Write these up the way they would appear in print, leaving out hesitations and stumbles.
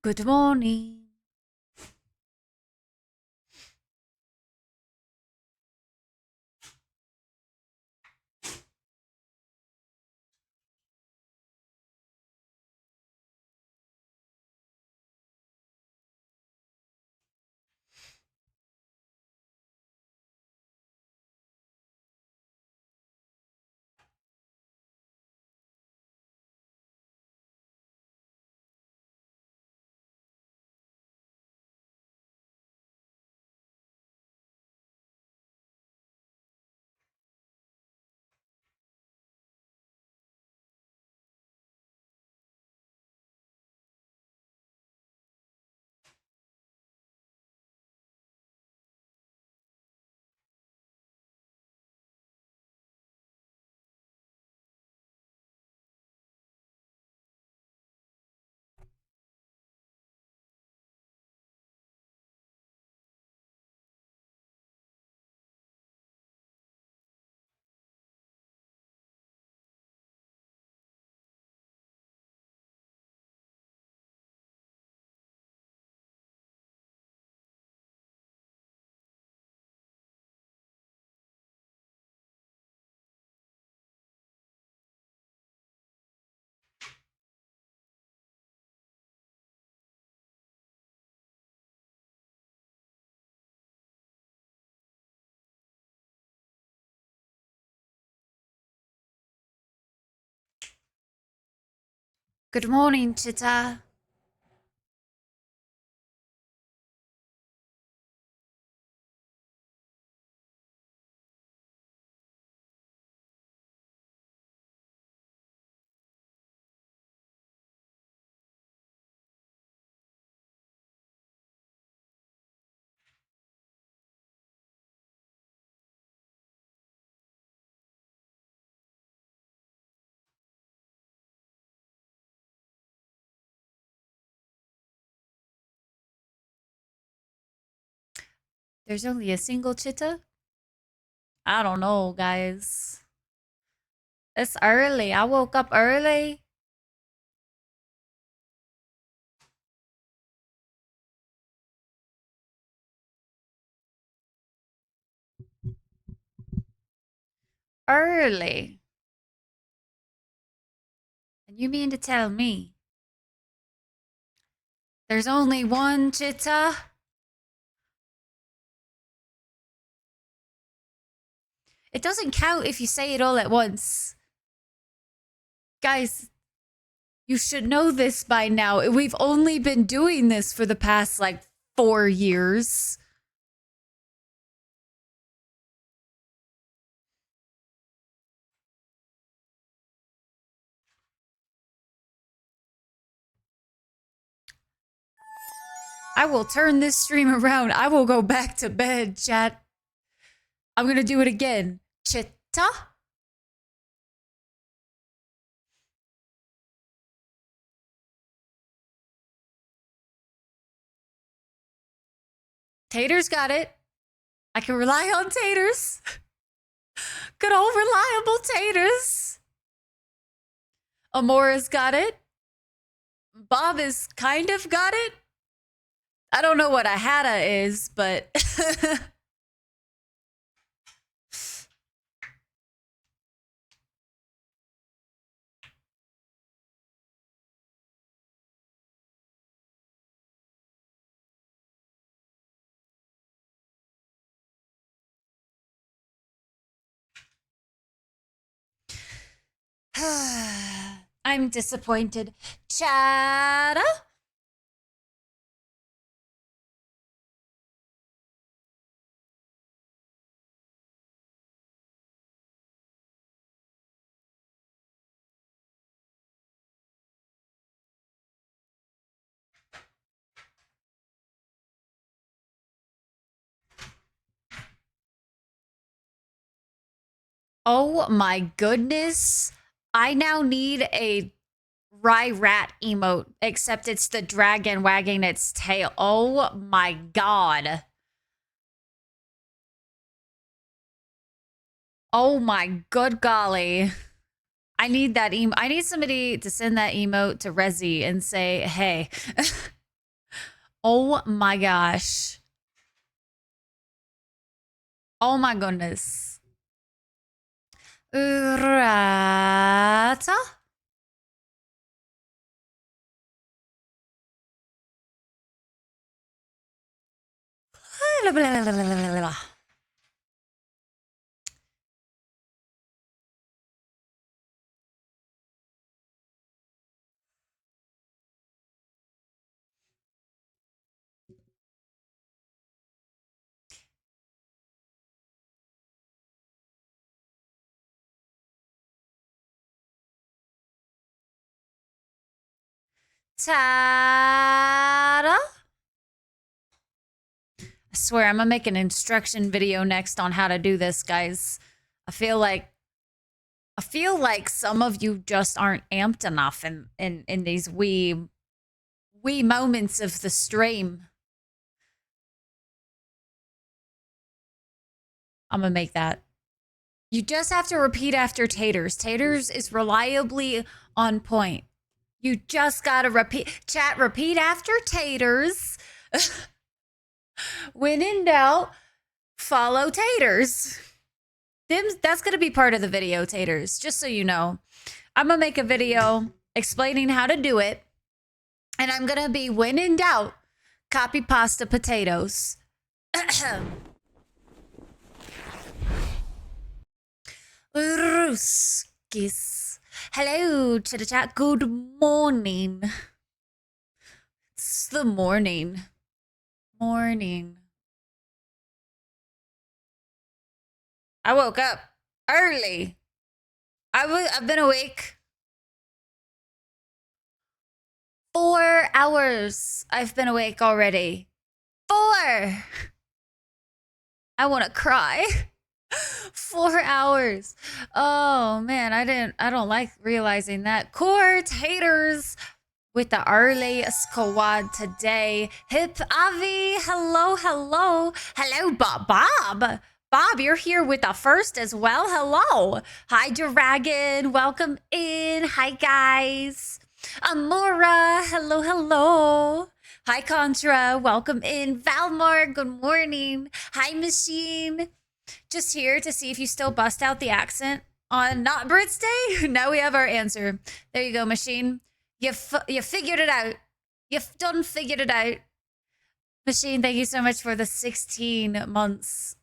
Good morning. Good morning, Chitta. There's only a single Chitta? I don't know, guys. It's early. I woke up early. Early. And you mean to tell me there's only one Chitta? It doesn't count if you say it all at once. Guys, you should know this by now. We've only been doing this for the past, 4 years. I will turn this stream around. I will go back to bed, chat. I'm gonna do it again. Chitta? Taters got it. I can rely on Taters. Good old reliable Taters. Amora's got it. Bob is kind of got it. I don't know what a Hatta is, but I'm disappointed. Chatta? Oh my goodness. I now need a Rye Rat emote, except it's the dragon wagging its tail. Oh my god. Oh my good golly. I need that I need somebody to send that emote to Rezi and say, hey. Oh my gosh. Oh my goodness. Rata? Ta-da! I swear, I'm gonna make an instruction video next on how to do this, guys. I feel like some of you just aren't amped enough in these wee moments of the stream. I'm gonna make that. You just have to repeat after Taters. Taters is reliably on point. You just gotta repeat after Taters. When in doubt, follow Taters. That's gonna be part of the video, Taters, just so you know. I'm gonna make a video explaining how to do it. And I'm gonna be, when in doubt, copy pasta potatoes. Ruskis. Hello to the chat. Good morning. It's the morning. I woke up early. I've been awake 4 hours. I've been awake already. 4. I want to cry. 4 hours. Oh man, I don't like realizing that. Court haters with the early squad today. Hip Avi, hello. Hello, Bob, you're here with the first as well. Hello. Hi, Dragon. Welcome in. Hi, guys. Amora, hello. Hi, Contra. Welcome in. Valmar, good morning. Hi, Machine. Just here to see if you still bust out the accent on Not Brits Day. Now we have our answer. There you go, Machine. You figured it out. You've done figured it out. Machine, thank you so much for the 16 months.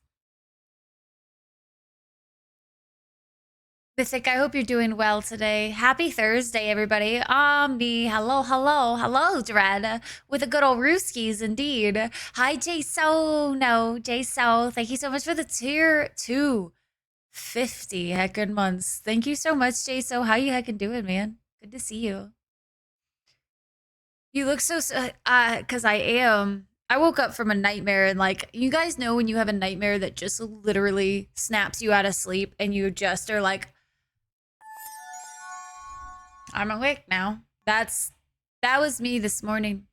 Mythic, I hope you're doing well today. Happy Thursday, everybody. Omni, hello, Dread, with the good old Rooskies, indeed. Hi, Jso, thank you so much for the tier 250 heckin' months. Thank you so much, Jso. How you heckin' doing, man? Good to see you. You look so, cause I woke up from a nightmare and like, you guys know when you have a nightmare that just literally snaps you out of sleep and you just are like, I'm awake now. That was me this morning.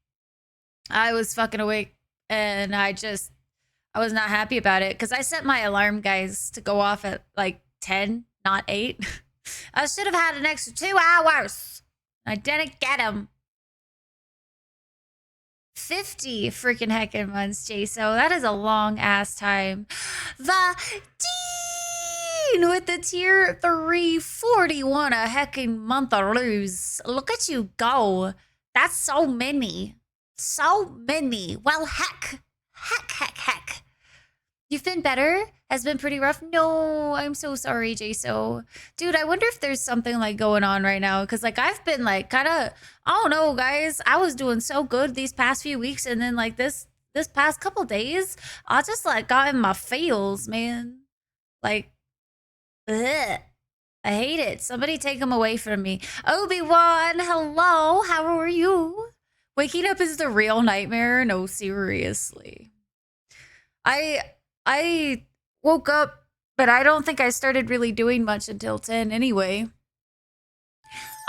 I was fucking awake and I was not happy about it because I set my alarm, guys, to go off at like 10, not 8. I should have had an extra 2 hours. I didn't get them. 50 freaking heckin' months, Jay. So that is a long ass time. The Dean with the tier 341 a heckin' month of lose. Look at you go. That's so many. Well, heck. You've been better? Has been pretty rough? No, I'm so sorry, Jso. Dude, I wonder if there's something like going on right now. Because like I've been like kind of, I don't know, guys. I was doing so good these past few weeks. And then like this past couple days, I just like got in my feels, man. Like, ugh. I hate it. Somebody take him away from me. Obi-Wan, hello. How are you? Waking up is the real nightmare. No, seriously. I woke up, but I don't think I started really doing much until 10 anyway.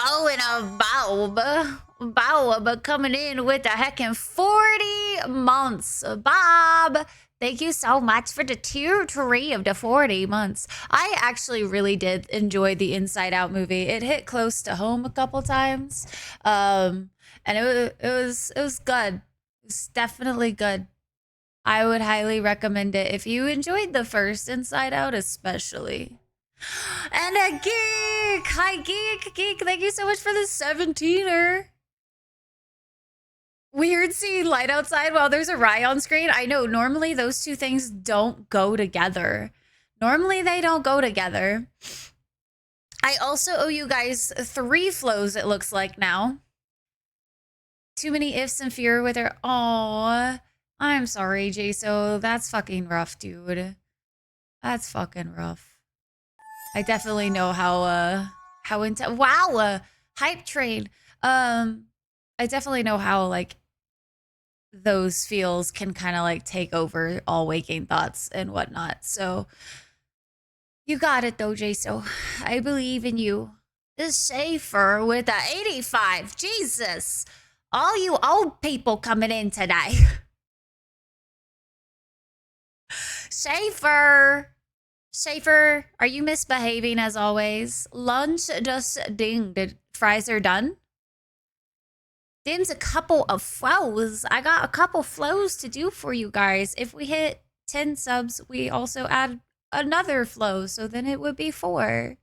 Oh, and a Bob coming in with a heckin' 40 months. Bob, thank you so much for the tier 3 of the 40 months. I actually really did enjoy the Inside Out movie. It hit close to home a couple times. And it was good. It's definitely good. I would highly recommend it if you enjoyed the first Inside Out, especially. And a geek! Hi, geek! Geek, thank you so much for the 17er. Weird seeing light outside while there's a Rye on screen. I know, normally those two things don't go together. Normally they don't go together. I also owe you guys 3 flows, it looks like now. Too many ifs and fear with her. Aww. I'm sorry, Jaso. That's fucking rough, dude. That's fucking rough. I definitely know how into wow, hype train. I definitely know how like those feels can kind of like take over all waking thoughts and whatnot. So you got it though, Jaso. I believe in you. Is safer with a 85. Jesus. All you old people coming in today. Safer. Safer, are you misbehaving as always? Lunch just dinged. Fries are done? Dim's a couple of flows. I got a couple flows to do for you guys. If we hit 10 subs, we also add another flow, so then it would be 4.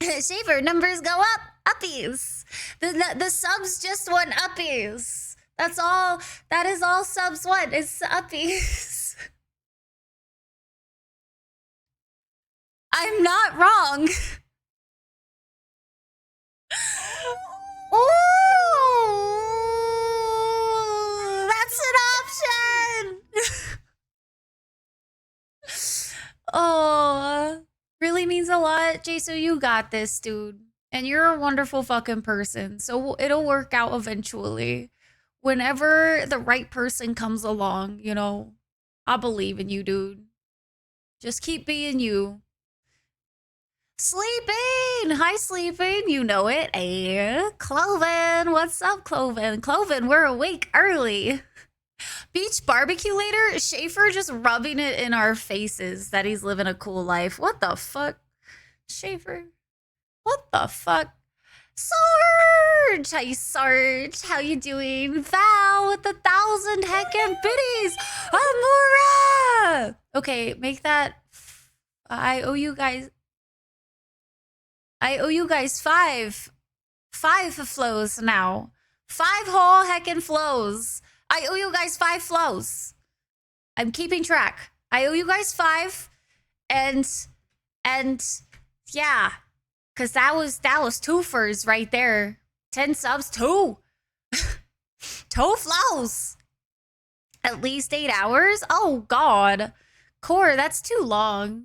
Shaver, numbers go up. Uppies. The subs just went uppies. That's all. That is all subs want. It's uppies. I'm not wrong. Ooh, that's an option. Oh, really means a lot. Jaso, you got this, dude. And you're a wonderful fucking person. So it'll work out eventually. Whenever the right person comes along, you know, I believe in you, dude. Just keep being you. Sleeping! Hi, Sleeping. You know it. Hey, Cloven. What's up, Cloven? Cloven, we're awake early. Beach barbecue later? Schaefer just rubbing it in our faces that he's living a cool life. What the fuck? Schaefer? What the fuck? Sarge! Hi, Sarge. How you doing? Val with 1,000 heckin' biddies! Amora! Okay, make that... I owe you guys 5 flows now. 5 whole heckin' flows. I owe you guys 5 flows. I'm keeping track. I owe you guys 5, and yeah, cause that was twofers right there. 10 subs, 2 flows. At least 8 hours. Oh God, Core, that's too long.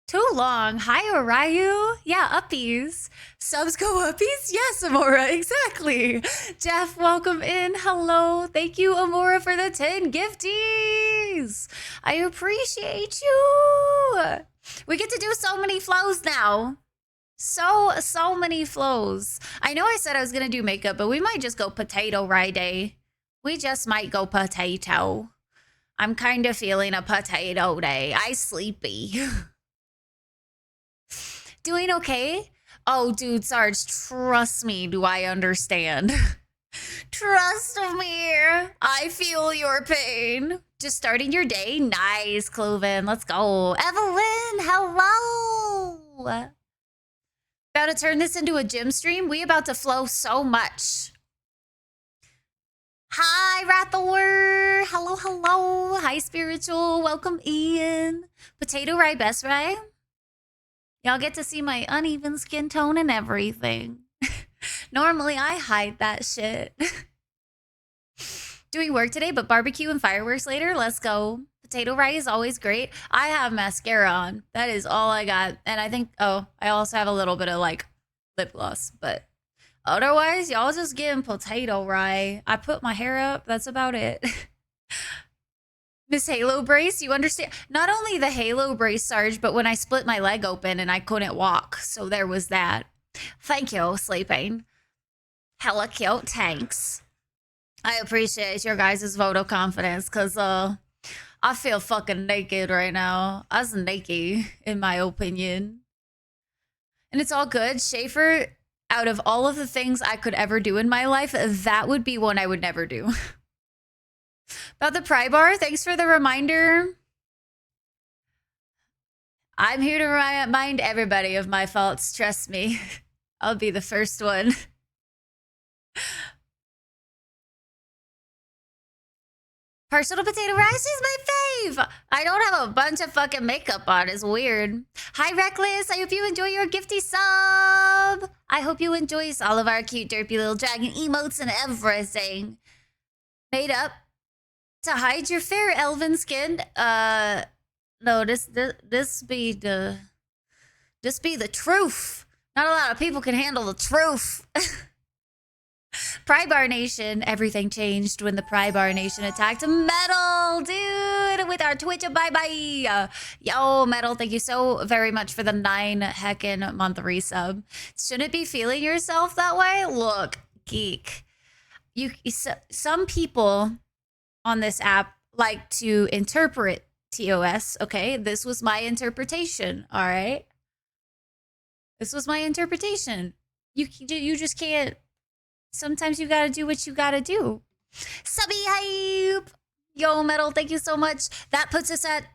Too long. Hi, Orayu. Yeah, uppies. Subs go uppies? Yes, Amora, exactly. Jeff, welcome in. Hello. Thank you, Amora, for the 10 gifties. I appreciate you. We get to do so many flows now. So many flows. I know I said I was going to do makeup, but we might just go potato right day. We just might go potato. I'm kind of feeling a potato day. I sleepy. Doing okay? Oh, dude, Sarge, trust me, do I understand? Trust me. I feel your pain. Just starting your day? Nice, Cloven. Let's go. Evelyn, hello. About to turn this into a gym stream? We about to flow so much. Hi, Rathor. Hello, hello. Hi, Spiritual. Welcome, Ian. Potato Rye Best Rye. Y'all get to see my uneven skin tone and everything. Normally, I hide that shit. Doing work today, but barbecue and fireworks later? Let's go. Potato Rye is always great. I have mascara on. That is all I got. And I think, oh, I also have a little bit of, like, lip gloss. But otherwise, y'all just getting Potato Rye. I put my hair up. That's about it. Miss Halo Brace, you understand? Not only the Halo Brace, Sarge, but when I split my leg open and I couldn't walk. So there was that. Thank you, Sleeping. Hella cute, thanks. I appreciate your guys' vote of confidence, because I feel fucking naked right now. I was naked, in my opinion. And it's all good. Schaefer, out of all of the things I could ever do in my life, that would be one I would never do. About the pry bar, thanks for the reminder. I'm here to remind everybody of my faults. Trust me. I'll be the first one. Partial potato rice is my fave. I don't have a bunch of fucking makeup on. It's weird. Hi, Reckless. I hope you enjoy your gifty sub. I hope you enjoy all of our cute, derpy little dragon emotes and everything. Made up to hide your fair elven skin. No, this be the truth. Not a lot of people can handle the truth. Prybar Nation, everything changed when the Prybar Nation attacked Metal, dude, with our Twitch bye-bye. Yo, Metal, thank you so very much for the 9 heckin' month resub. Shouldn't be feeling yourself that way? Look, geek. Some people on this app like to interpret TOS, okay? This was my interpretation, all right? This was my interpretation. You just can't. Sometimes you gotta do what you gotta do. Subby hype! Yo, Metal, thank you so much. That puts us at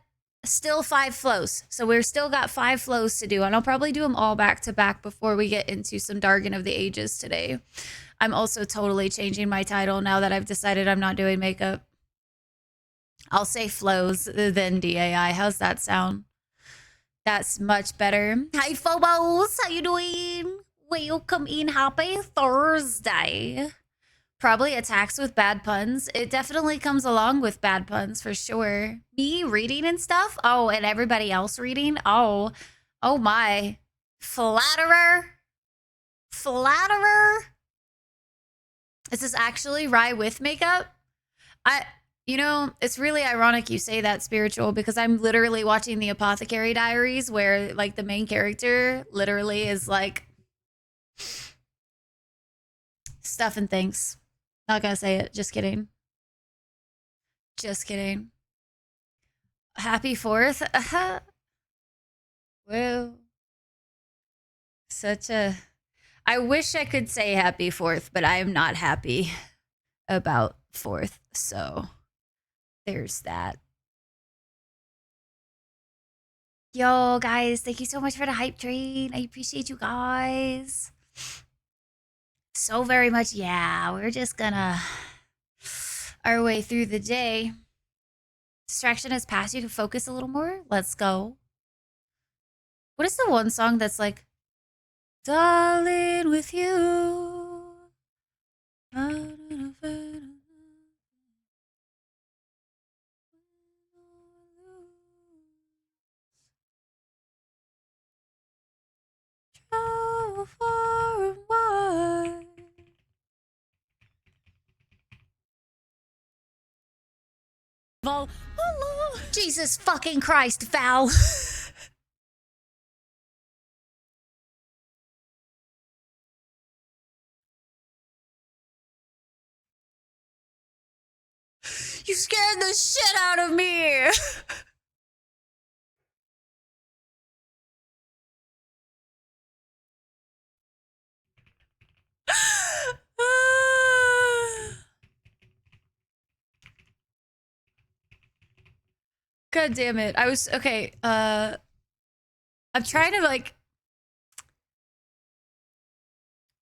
still 5 flows. So we're still got 5 flows to do. And I'll probably do them all back to back before we get into some Dargon of the Ages today. I'm also totally changing my title now that I've decided I'm not doing makeup. I'll say flows than DAI. How's that sound? That's much better. Hi, Phobos. How you doing? Welcome in. Happy Thursday. Probably attacks with bad puns. It definitely comes along with bad puns for sure. Me reading and stuff. Oh, and everybody else reading. Oh my. Flatterer. Is this actually Rye with makeup? You know, it's really ironic you say that, Spiritual, because I'm literally watching the Apothecary Diaries where, like, the main character literally is, like, stuff and things. Not gonna say it. Just kidding. Just kidding. Happy 4th. Whoa. Such a... I wish I could say happy 4th, but I am not happy about 4th, so... There's that. Yo, guys, thank you so much for the hype train. I appreciate you guys so very much. Yeah, we're just gonna our way through the day. Distraction has passed. You can focus a little more. Let's go. What is the one song that's like, darling, with you? Far and wide. Val. Jesus fucking Christ, Val. You scared the shit out of me. God damn it. I was okay, I'm trying to like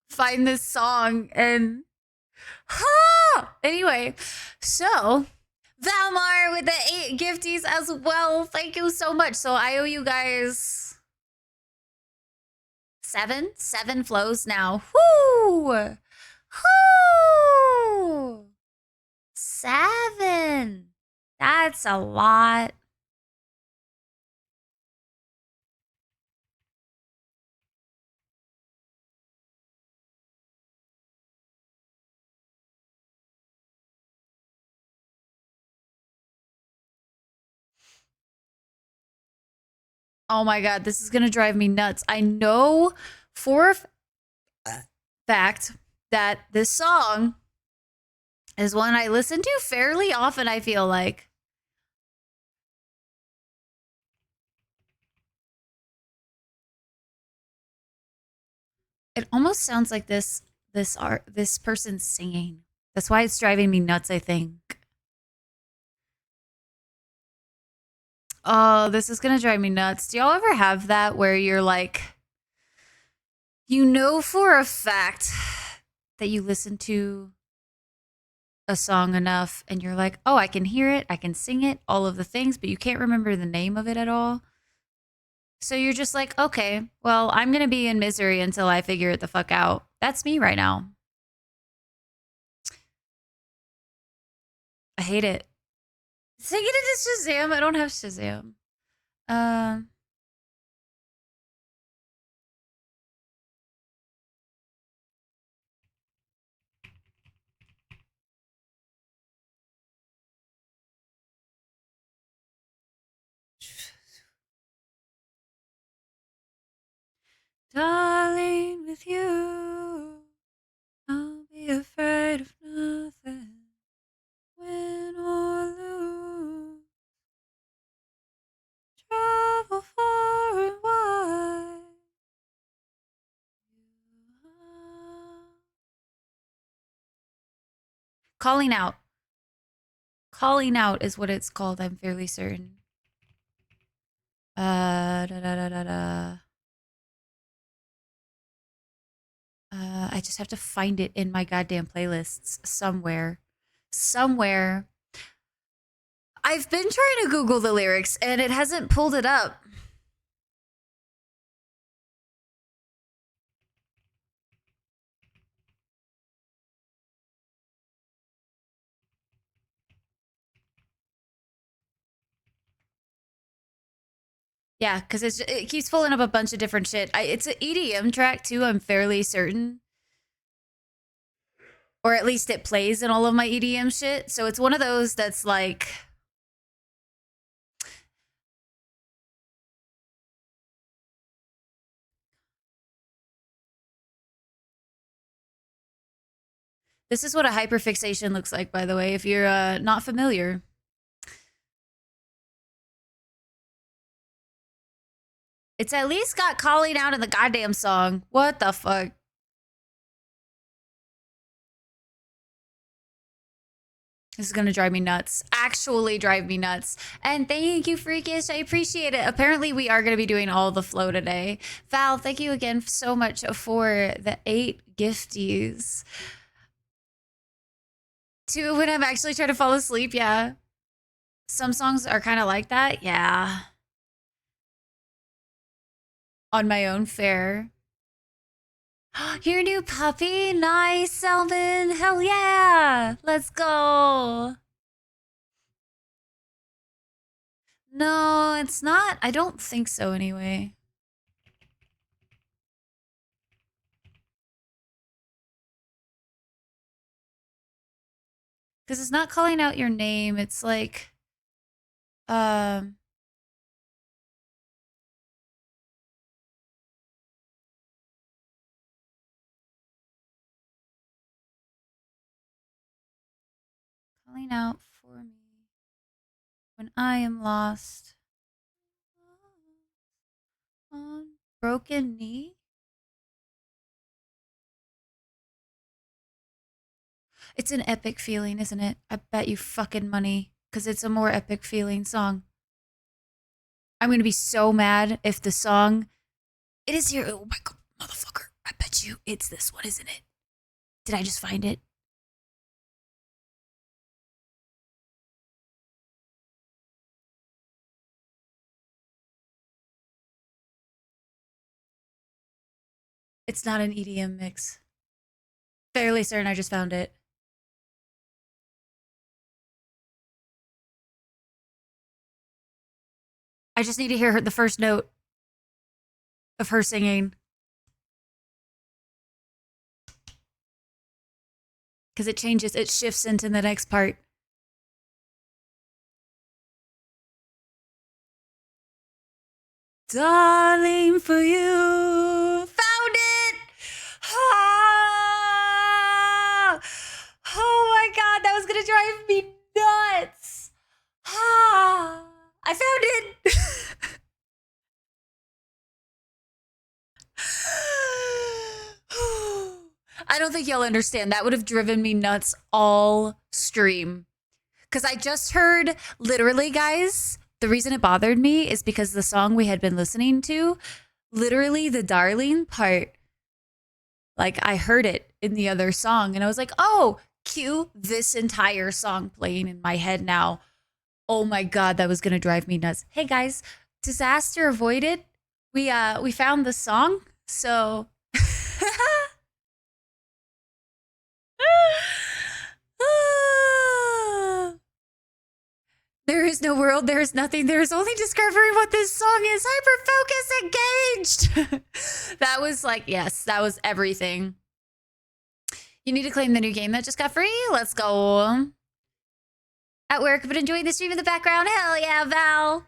find this song and anyway, so Valmar with the 8 gifties as well. Thank you so much. So I owe you guys 7 flows now. Whoo! Whoo! 7. That's a lot. Oh my god, this is gonna drive me nuts. I know for a fact that this song is one I listen to fairly often, I feel like. It almost sounds like this person singing. That's why it's driving me nuts, I think. Oh, this is gonna drive me nuts. Do y'all ever have that where you're like, you know for a fact that you listen to a song enough and you're like, oh, I can hear it, I can sing it, all of the things, but you can't remember the name of it at all? So you're just like, okay, well, I'm gonna be in misery until I figure it the fuck out. That's me right now. I hate it. Sing it into Shazam. I don't have Shazam. Um, darling, with you, I'll be afraid of nothing. Win or lose, travel far and wide. Calling out. Calling out is what it's called, I'm fairly certain. Da da da da da. I just have to find it in my goddamn playlists somewhere. Somewhere. I've been trying to Google the lyrics and it hasn't pulled it up. Yeah, because it keeps pulling up a bunch of different shit. It's an EDM track too, I'm fairly certain. Or at least it plays in all of my EDM shit. So it's one of those that's like, this is what a hyperfixation looks like, by the way, if you're not familiar. It's at least got calling out in the goddamn song. What the fuck? This is gonna drive me nuts. Actually drive me nuts. And thank you, Freakish. I appreciate it. Apparently, we are gonna be doing all the flow today. Val, thank you again so much for the 8 gifties. To when I'm actually trying to fall asleep, yeah. Some songs are kind of like that, yeah. On my own fare. Your new puppy? Nice, Selman. Hell yeah. Let's go. No, it's not. I don't think so anyway. Because it's not calling out your name. It's like, calling out for me when I am lost on broken knee. It's an epic feeling, isn't it? I bet you fucking money, because it's a more epic feeling song. I'm gonna be so mad if the song, it is here. Oh my god, motherfucker! I bet you it's this one, isn't it? Did I just find it? It's not an EDM mix. Fairly certain I just found it. I just need to hear the first note of her singing. Because it changes, it shifts into the next part. Darling, for you. Found it! Ah! Oh my god, that was gonna drive me nuts. Ah! I found it! I don't think y'all understand. That would have driven me nuts all stream. Because I just heard, literally, guys, The reason it bothered me is because the song we had been listening to, literally the darling part, like I heard it in the other song and I was like, oh, cue this entire song playing in my head now. Oh my God, that was gonna drive me nuts. Hey guys, disaster avoided. We found the song. So there is no world, there is nothing, there is only discovering what this song is. Hyper focus engaged. That was like, yes, that was everything. You need to claim the new game that just got free. Let's go. At work, but enjoying the stream in the background. Hell yeah, Val.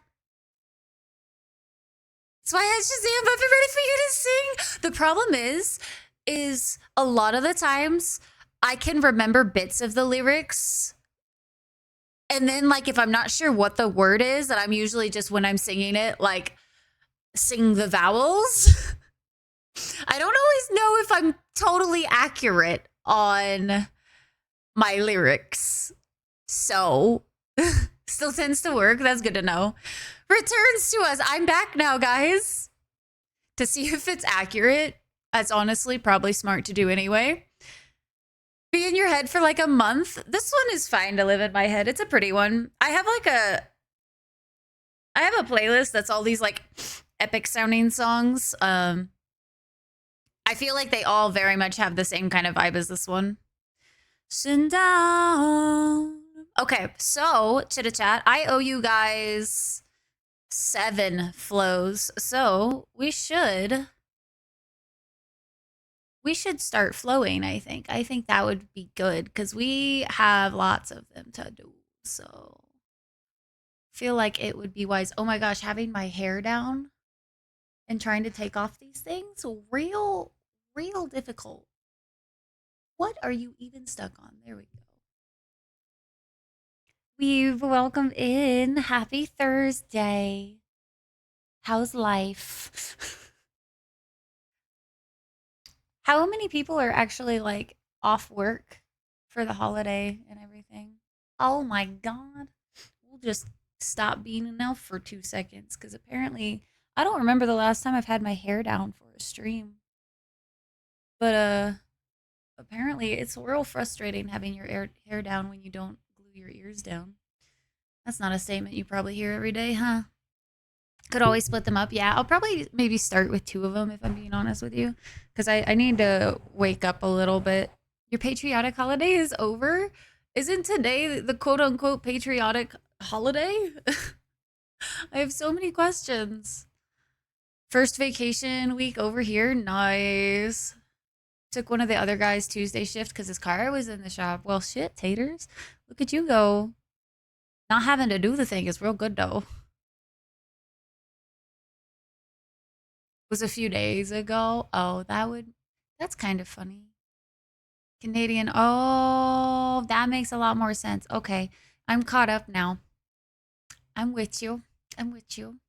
That's why I Shazam, I've been ready for you to sing. The problem is a lot of the times I can remember bits of the lyrics. And then, like, if I'm not sure what the word is, that I'm usually just when I'm singing it, like, sing the vowels. I don't always know if I'm totally accurate on my lyrics. So, still tends to work. That's good to know. Returns to us. I'm back now, guys. To see if it's accurate. That's honestly probably smart to do anyway. Be in your head for like a month. This one is fine to live in my head. It's a pretty one. I have a playlist that's all these like epic sounding songs. I feel like they all very much have the same kind of vibe as this one. Sit down. Okay, so chitta chat. I owe you guys 7 flows, so we should start flowing. I think that would be good because we have lots of them to do. So feel like it would be wise. Oh my gosh, having my hair down and trying to take off these things, real difficult. What are you even stuck on? There we go. We've welcomed in. Happy Thursday. How's life? How many people are actually like off work for the holiday and everything? Oh my God. We'll just stop being an elf for 2 seconds because apparently I don't remember the last time I've had my hair down for a stream. But apparently it's real frustrating having your hair down when you don't glue your ears down. That's not a statement you probably hear every day, huh? Could always split them up. Yeah, I'll probably maybe start with 2 of them if I'm being honest with you. Because I need to wake up a little bit. Your patriotic holiday is over? Isn't today the quote unquote patriotic holiday? I have so many questions. First vacation week over here. Nice. Took one of the other guys' Tuesday shift because his car was in the shop. Well, shit, taters. Look at you go. Not having to do the thing is real good though. Was a few days ago. Oh, that's kind of funny. Canadian. Oh, that makes a lot more sense. Okay. I'm caught up now. I'm with you. I'm with you.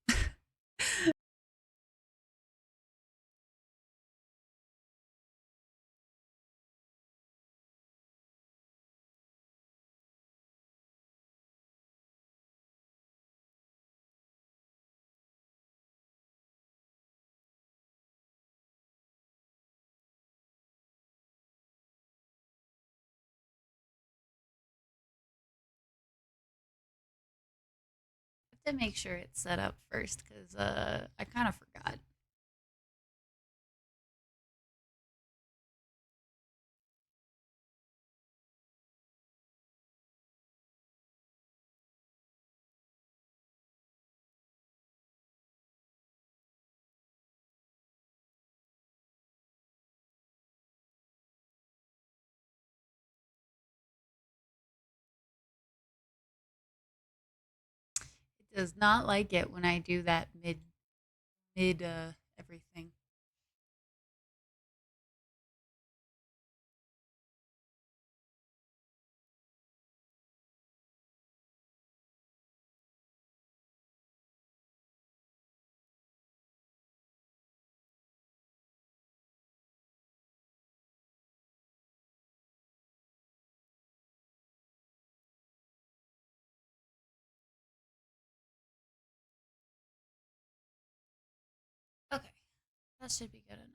I have to make sure it's set up first because I kind of forgot. It does not like it when I do that mid everything. Okay, that should be good enough.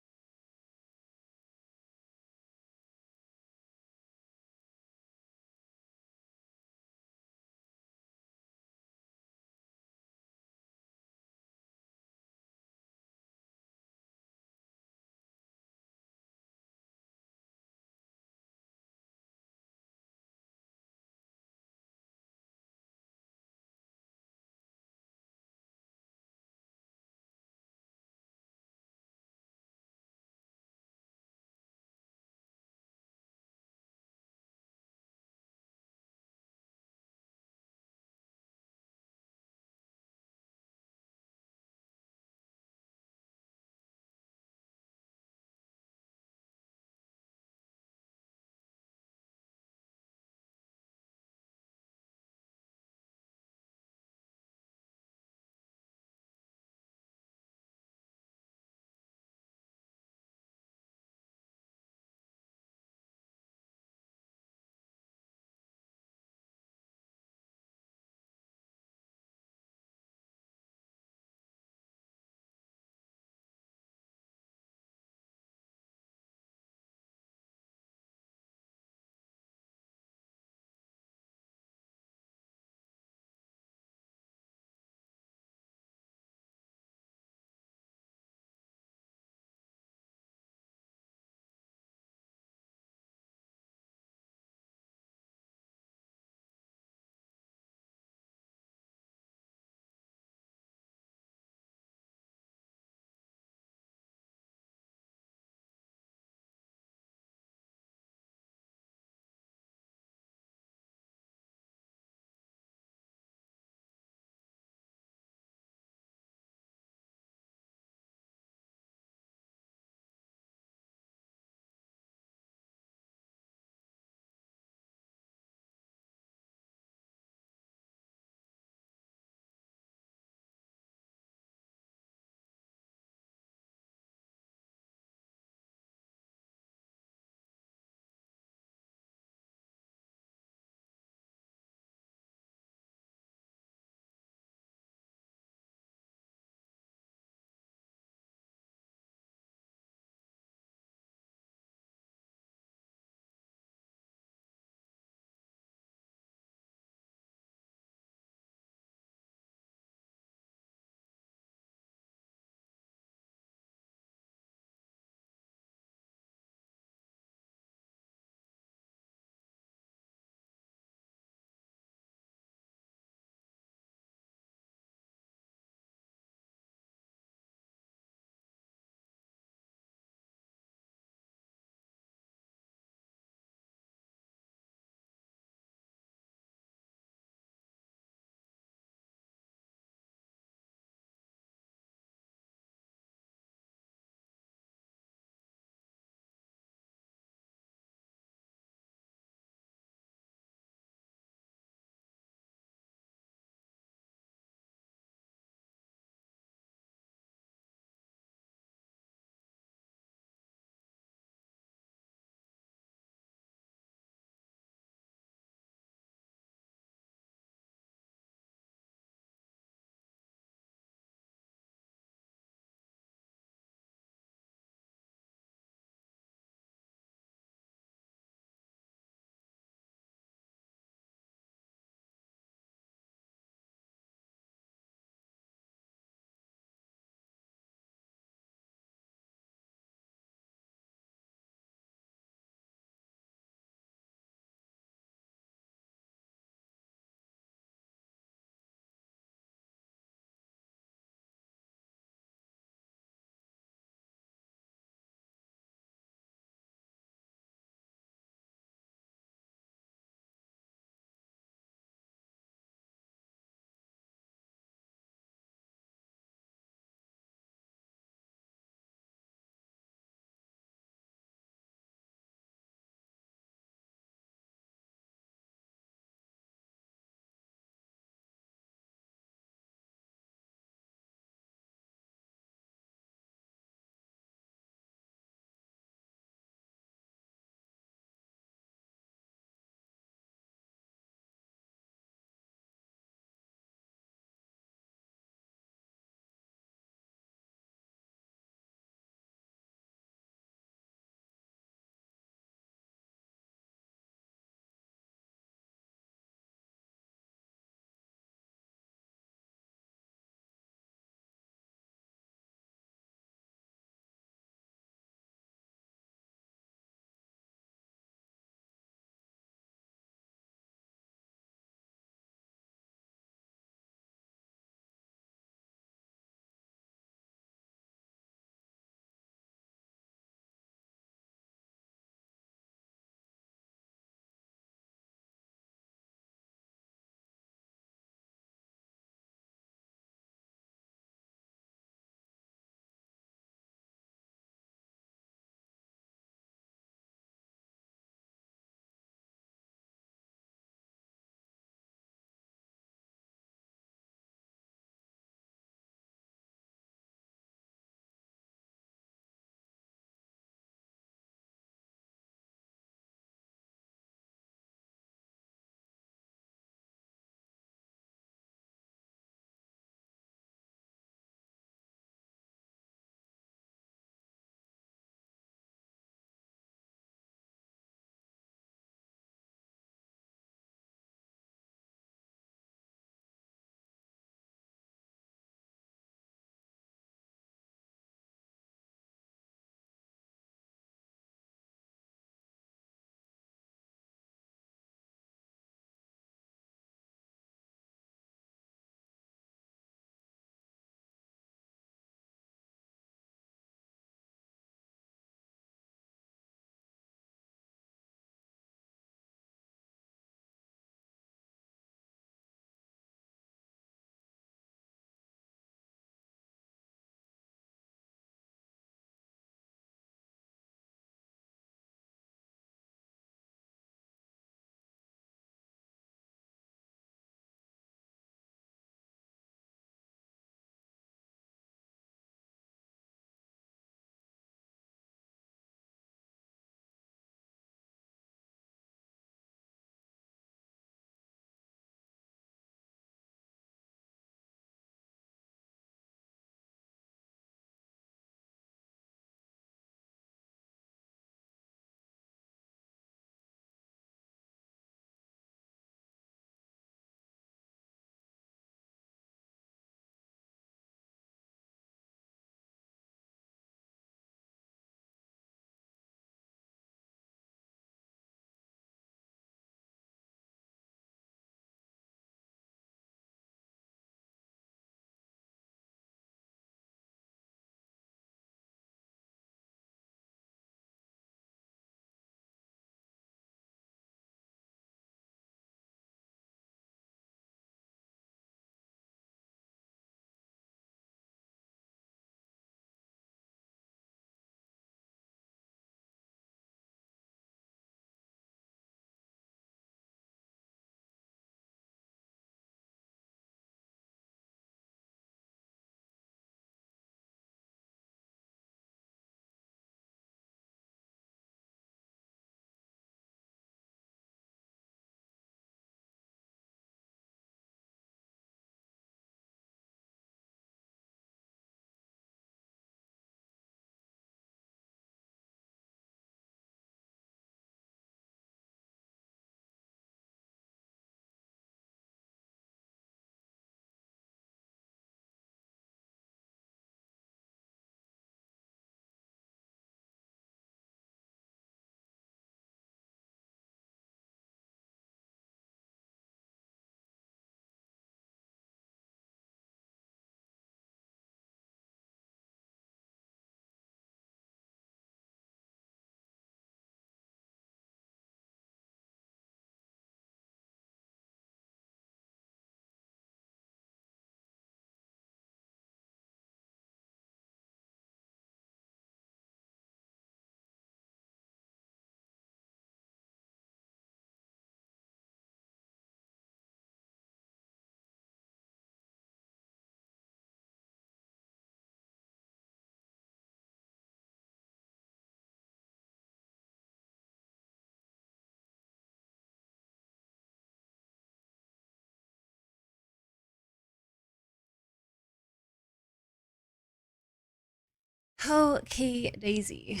Okay, Daisy.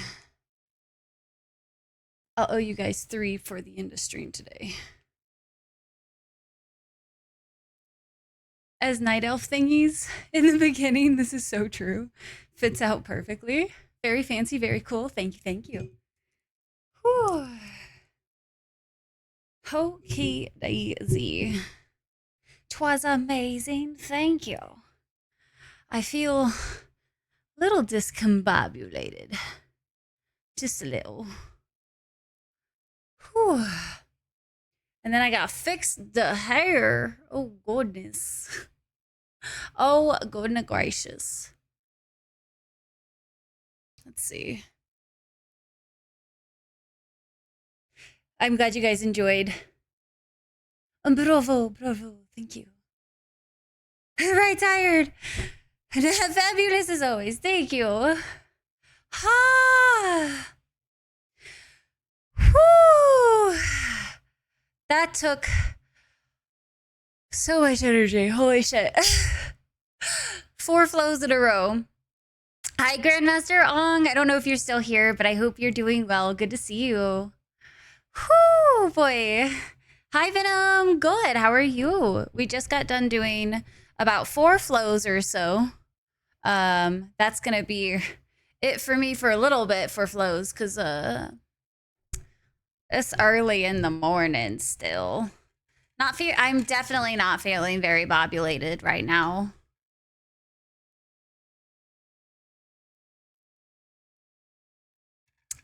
I'll owe you guys 3 for the end of stream today. As night elf thingies in the beginning, this is so true. Fits out perfectly. Very fancy, very cool. Thank you, thank you. Whew. Okay, Daisy. 'Twas amazing. Thank you. I feel a little discombobulated. Just a little. Whew. And then I got fixed the hair. Oh, goodness. Oh, goodness gracious. Let's see. I'm glad you guys enjoyed. Bravo, bravo. Thank you. Right, tired. Fabulous as always. Thank you. Ha. Whew. That took so much energy. Holy shit. 4 flows in a row. Hi, Grandmaster Ong. I don't know if you're still here, but I hope you're doing well. Good to see you. Whew, boy. Hi, Venom. Good. How are you? We just got done doing about 4 flows or so. That's gonna be it for me for a little bit for flows, because it's early in the morning still. I'm definitely not feeling very bobulated right now.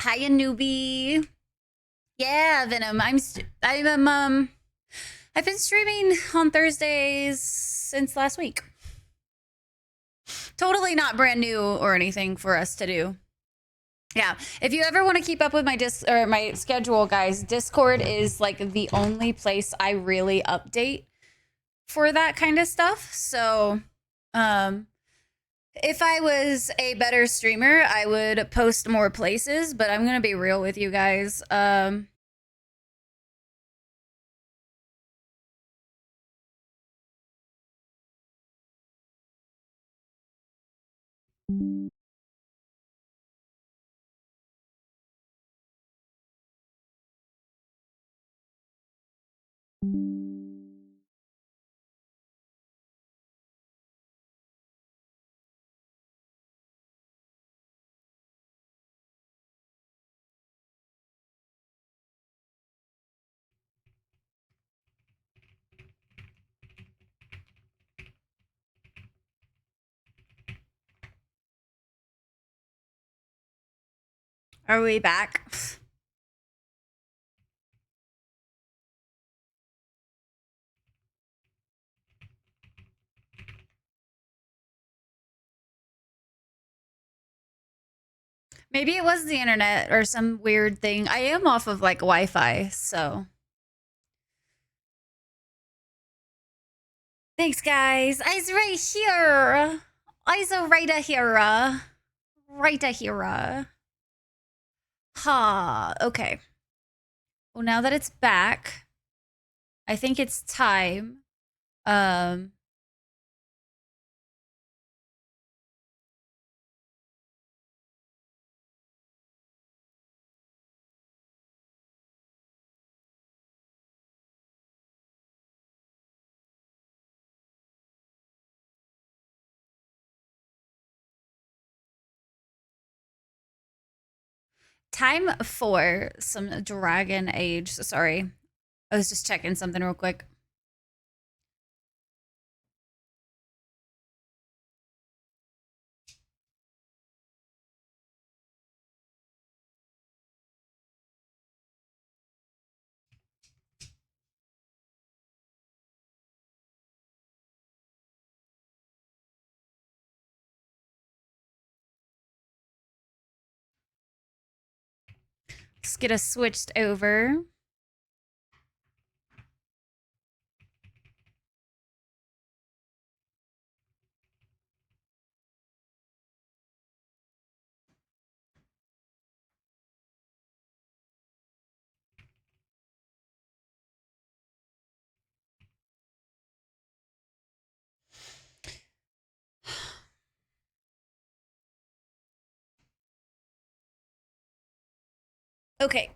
Hiya, newbie. Yeah, Venom. I've been streaming on Thursdays since last week. Totally not brand new or anything for us to do. Yeah, if you ever want to keep up with my schedule, guys, Discord is like the only place I really update for that kind of stuff. So, if I was a better streamer, I would post more places, but I'm gonna be real with you guys. Are we back? Maybe it was the internet or some weird thing. I am off of like Wi-Fi, so. Thanks, guys. I's right here. I's a right here. Right here. Ha. Okay. Well, now that it's back, I think it's time. Time for some Dragon Age. Sorry. I was just checking something real quick. Let's get us switched over. Okay.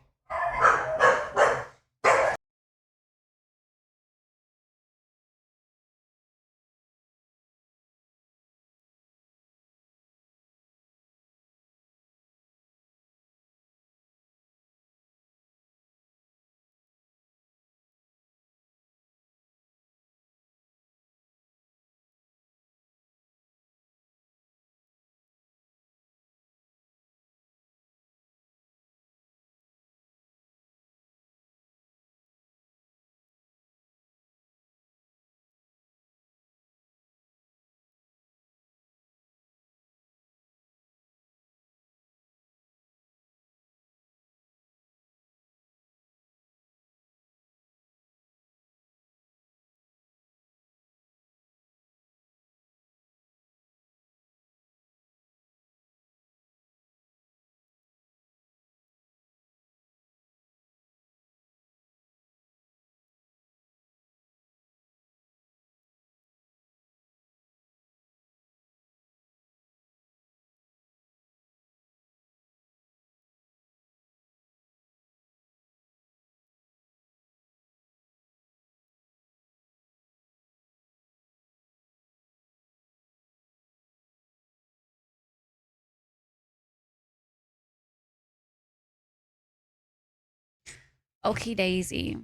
Okie daisy.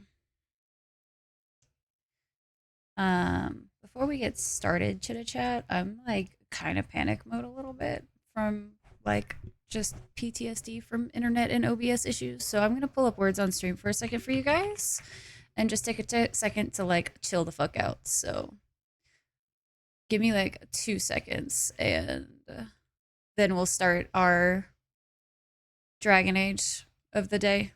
Before we get started, chitta chat, I'm like kind of panic mode a little bit from like just PTSD from internet and OBS issues. So I'm gonna pull up words on stream for a second for you guys, and just take a second to like chill the fuck out. So give me like 2 seconds, and then we'll start our Dragon Age of the day.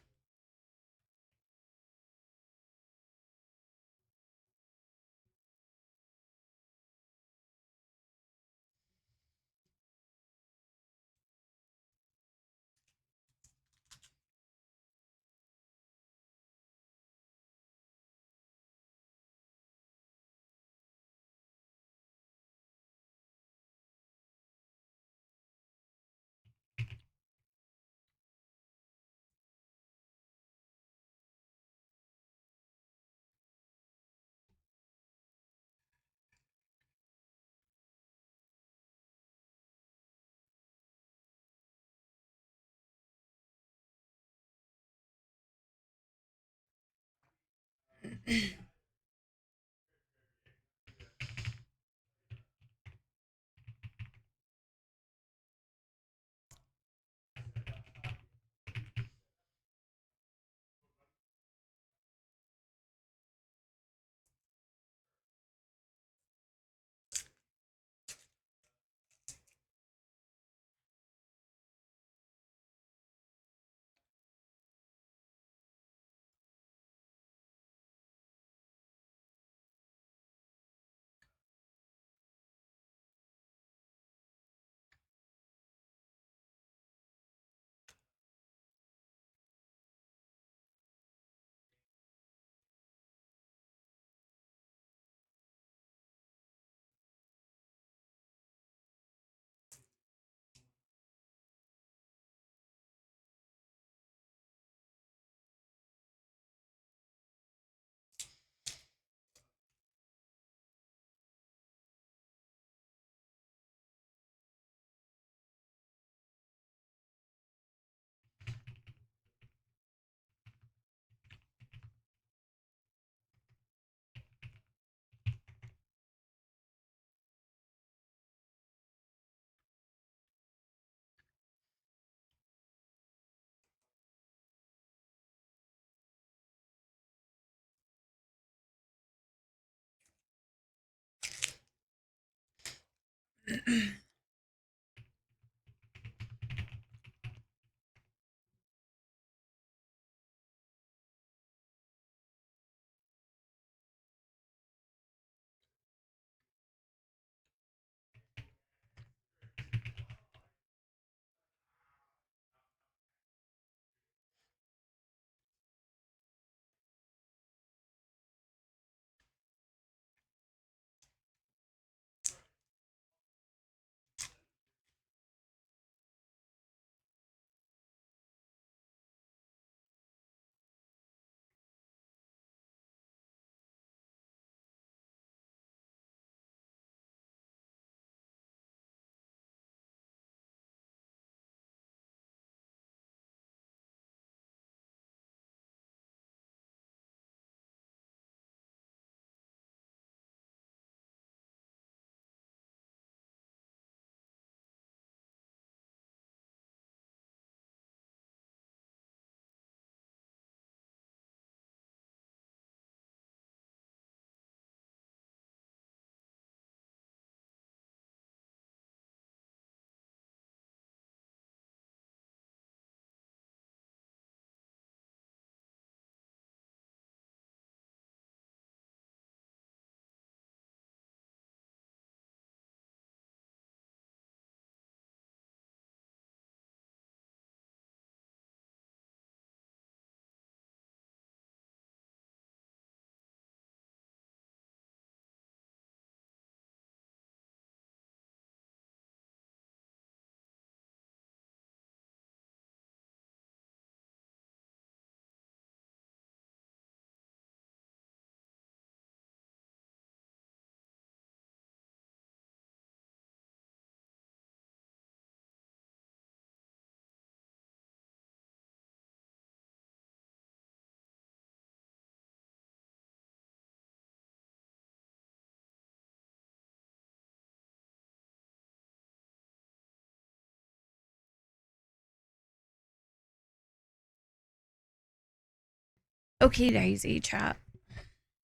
Okay, Daisy chat.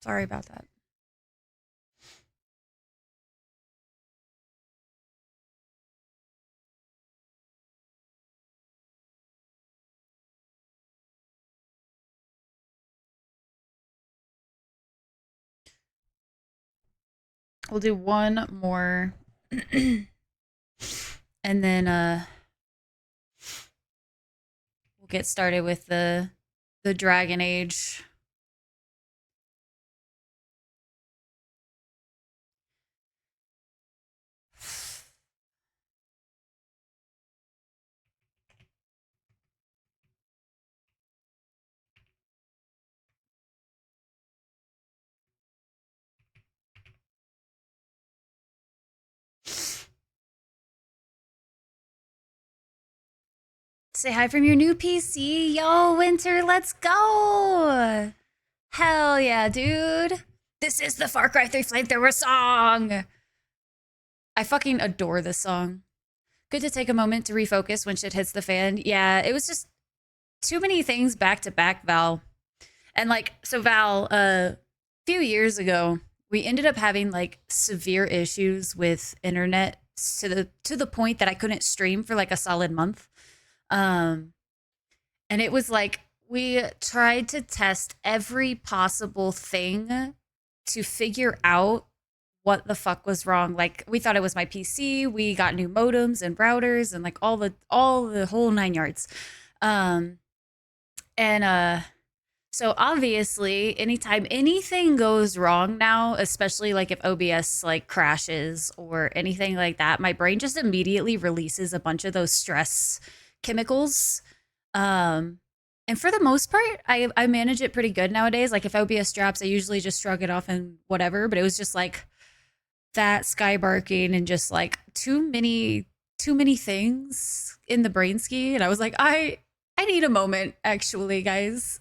Sorry about that. We'll do one more and then we'll get started with the Dragon Age. Say hi from your new PC. Yo, Winter, let's go. Hell yeah, dude. This is the Far Cry 3 Flamethrower song. I fucking adore this song. Good to take a moment to refocus when shit hits the fan. Yeah, it was just too many things back to back, Val. And like, so Val, a few years ago, we ended up having like severe issues with internet to the point that I couldn't stream for like a solid month. Um, and it was like we tried to test every possible thing to figure out what the fuck was wrong. Like we thought it was my PC. We got new modems and routers and like all the whole nine yards. Um, and so obviously, anytime anything goes wrong now, especially like if OBS like crashes or anything like that, my brain just immediately releases a bunch of those stress chemicals. Um, and for the most part, I manage it pretty good nowadays. Like if OBS drops, I usually just shrug it off and whatever. But it was just like that sky barking and just like too many things in the brain ski. And I was like, I need a moment, actually, guys.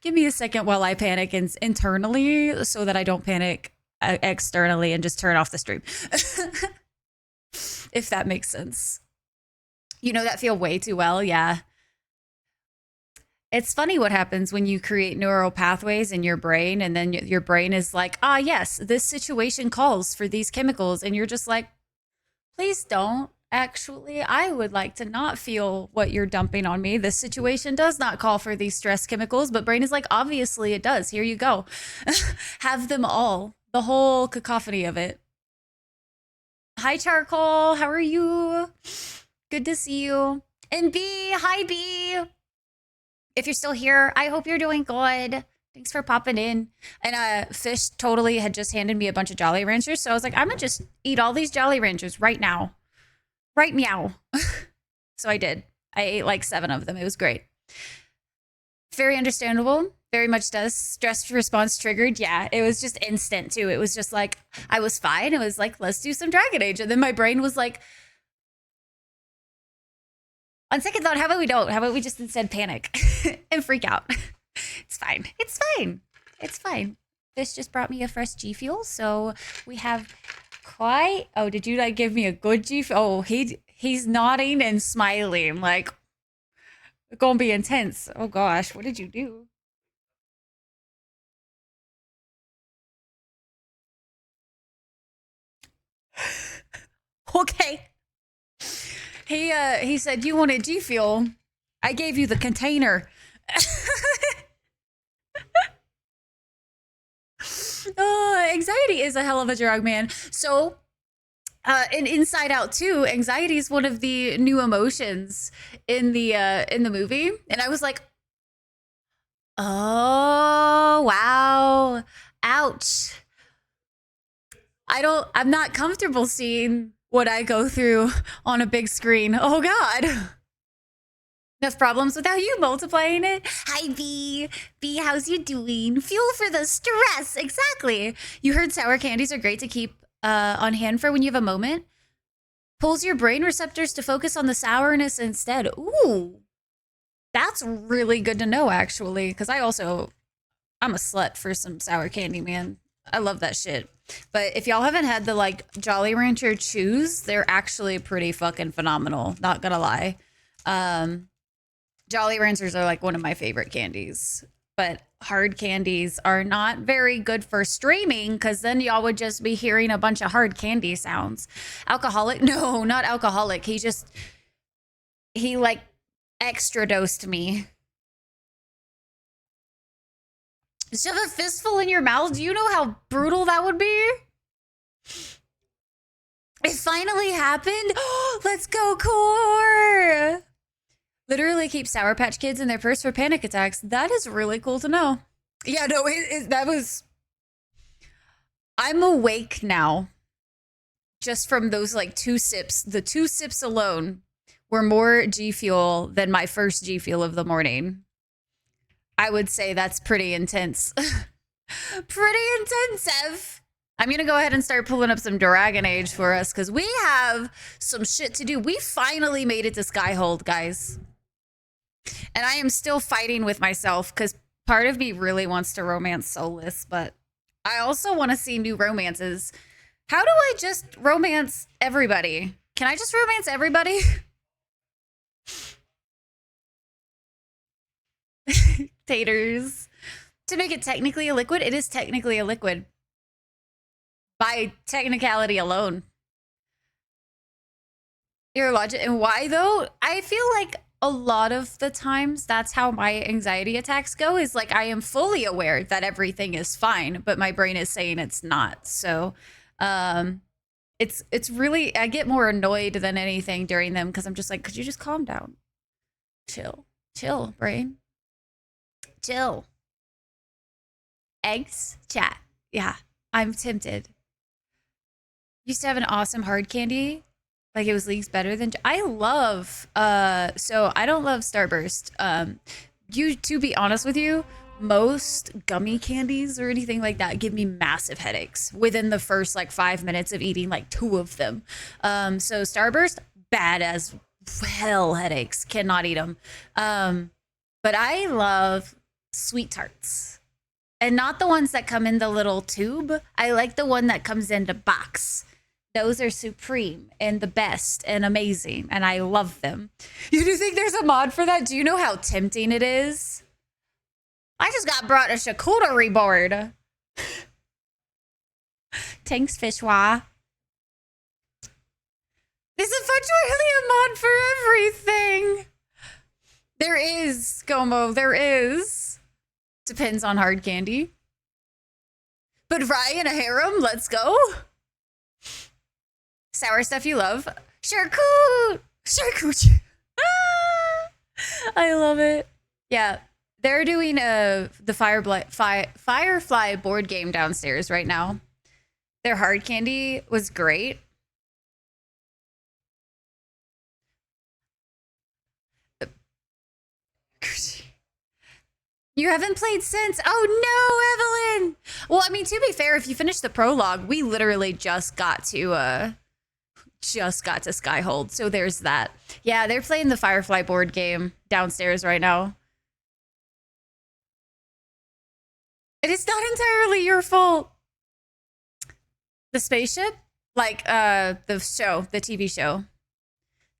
Give me a second while I panic internally so that I don't panic externally and just turn off the stream. If that makes sense. You know that feel way too well, yeah. It's funny what happens when you create neural pathways in your brain and then your brain is like, ah, yes, this situation calls for these chemicals. And you're just like, please don't. Actually, I would like to not feel what you're dumping on me. This situation does not call for these stress chemicals, but brain is like, obviously it does. Here you go. Have them all, the whole cacophony of it. Hi, Charcoal. How are you? Good to see you. And B, hi, B. If you're still here, I hope you're doing good. Thanks for popping in. And Fish totally had just handed me a bunch of Jolly Ranchers, so I was like, I'm gonna just eat all these Jolly Ranchers right now. Right meow. So I did. I ate like 7 of them. It was great. Very understandable. Very much does. Stress response triggered. Yeah, it was just instant too. It was just like, I was fine. It was like, let's do some Dragon Age. And then my brain was like, on second thought, how about we don't? How about we just instead panic and freak out? It's fine. It's fine. It's fine. This just brought me a fresh G Fuel. So we have quite. Oh, did you like give me a good G Fuel? Oh, he's nodding and smiling. Like, it's gonna be intense. Oh gosh, what did you do? Okay. He said you wanted G Fuel. I gave you the container. Anxiety is a hell of a drug, man. So, in Inside Out 2, anxiety is one of the new emotions in the movie, and I was like, oh wow, ouch. I'm not comfortable seeing what I go through on a big screen. Oh God. Enough problems without you multiplying it. Hi, B. B, how's you doing? Fuel for the stress. Exactly. You heard sour candies are great to keep on hand for when you have a moment. Pulls your brain receptors to focus on the sourness instead. Ooh, that's really good to know, actually, because I'm a slut for some sour candy, man. I love that shit. But if y'all haven't had the like Jolly Rancher Chews, they're actually pretty fucking phenomenal. Not gonna lie. Jolly Ranchers are like one of my favorite candies. But hard candies are not very good for streaming because then y'all would just be hearing a bunch of hard candy sounds. Alcoholic? No, not alcoholic. He like extra dosed me. Shove a fistful in your mouth? Do you know how brutal that would be? It finally happened. Let's go, Core. Literally keep Sour Patch Kids in their purse for panic attacks. That is really cool to know. Yeah, no, that was... I'm awake now. Just from those like 2 sips. The 2 sips alone were more G Fuel than my first G Fuel of the morning. I would say that's pretty intense. Pretty intensive. I'm going to go ahead and start pulling up some Dragon Age for us because we have some shit to do. We finally made it to Skyhold, guys. And I am still fighting with myself because part of me really wants to romance Soulless, but I also want to see new romances. How do I just romance everybody? Can I just romance everybody? Taters. To make it technically a liquid, it is technically a liquid. By technicality alone. Your logic. And why though? I feel like a lot of the times that's how my anxiety attacks go, is like I am fully aware that everything is fine, but my brain is saying it's not. So it's really, I get more annoyed than anything during them because I'm just like, could you just calm down? Chill, brain. Chill. Eggs? Chat. Yeah, I'm tempted. Used to have an awesome hard candy. Like it was leagues better than... I love... So I don't love Starburst. To be honest with you, most gummy candies or anything like that give me massive headaches within the first like 5 minutes of eating like 2 of them. So Starburst, bad as hell headaches. Cannot eat them. But I love sweet tarts. And not the ones that come in the little tube. I like the one that comes in the box. Those are supreme and the best and amazing, and I love them. You do think there's a mod for that? Do you know how tempting it is? I just got brought a charcuterie board. Thanks, Fishwa. There's really a mod for everything. There is, Gomo, there is. Depends on hard candy. But Ryan, a harem, let's go. Sour stuff you love. Charcuterie. I love it. Yeah, they're doing the Firefly board game downstairs right now. Their hard candy was great. You haven't played since? Oh no, Evelyn! Well, I mean, to be fair, if you finish the prologue, we literally just got to Skyhold, so there's that. Yeah, they're playing the Firefly board game downstairs right now. It is not entirely your fault. The spaceship? Like, the TV show.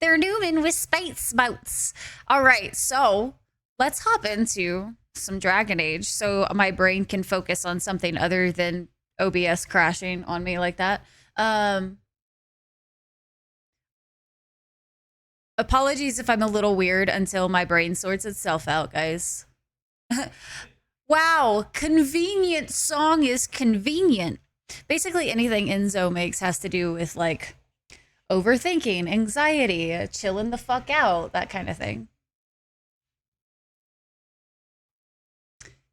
They're Newman with space boats. All right, so let's hop into some Dragon Age so my brain can focus on something other than OBS crashing on me like that. Apologies if I'm a little weird until my brain sorts itself out, guys. Wow, convenient song is convenient. Basically anything Enzo makes has to do with like overthinking, anxiety, chilling the fuck out, that kind of thing.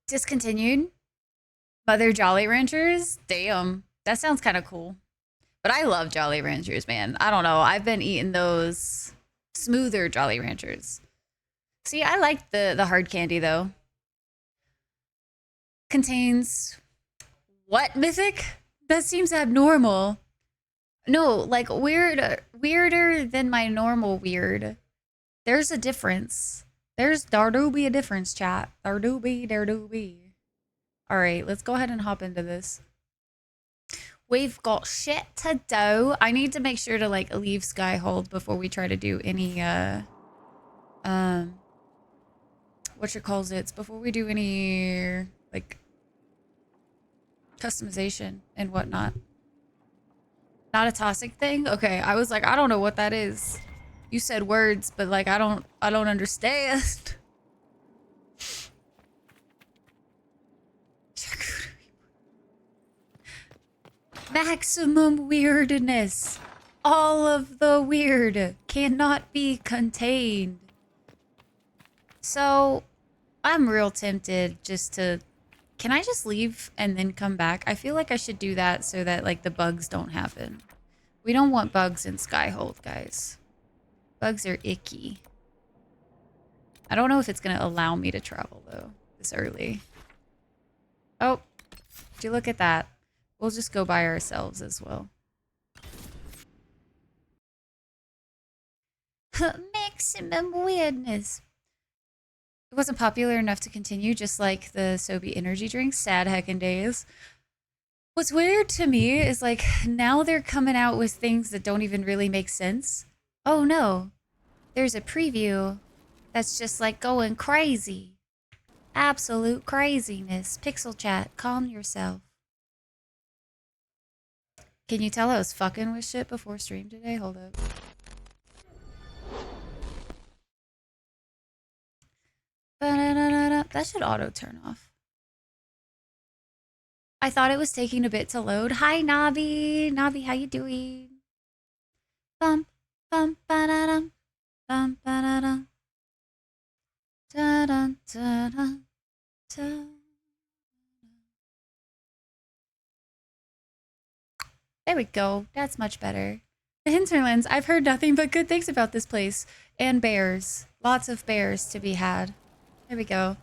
Discontinued? Mother Jolly Ranchers? Damn, that sounds kind of cool. But I love Jolly Ranchers, man. I don't know. I've been eating those smoother Jolly Ranchers. See, I like the hard candy, though. Contains... what, Mythic? That seems abnormal. No, like weirder than my normal weird. There's a difference. There do be a difference, chat. There do be. All right, let's go ahead and hop into this. We've got shit to do. I need to make sure to like leave Skyhold before we try to do any what whatchamacallits before we do any like customization and whatnot. Not a toxic thing? Okay, I was like, I don't know what that is. You said words, but like I don't understand. Maximum weirdness. All of the weird cannot be contained. So, I'm real tempted just to... Can I just leave and then come back? I feel like I should do that so that like the bugs don't happen. We don't want bugs in Skyhold, guys. Bugs are icky. I don't know if it's going to allow me to travel though this early. Oh, do you look at that? We'll just go by ourselves as well. Maximum weirdness. It wasn't popular enough to continue, just like the Sobe energy drinks. Sad heckin' days. What's weird to me is like now they're coming out with things that don't even really make sense. Oh no, there's a preview that's just like going crazy. Absolute craziness. Pixel chat, calm yourself. Can you tell I was fucking with shit before stream today? Hold up. That should auto turn off. I thought it was taking a bit to load. Hi, Nabi. Nabi, how you doing? Bum, bum, ba-da-dum. Bum, ba-da-dum. Da-dum, da-dum, da. There we go. That's much better. The hinterlands. I've heard nothing but good things about this place. And bears. Lots of bears to be had. There we go.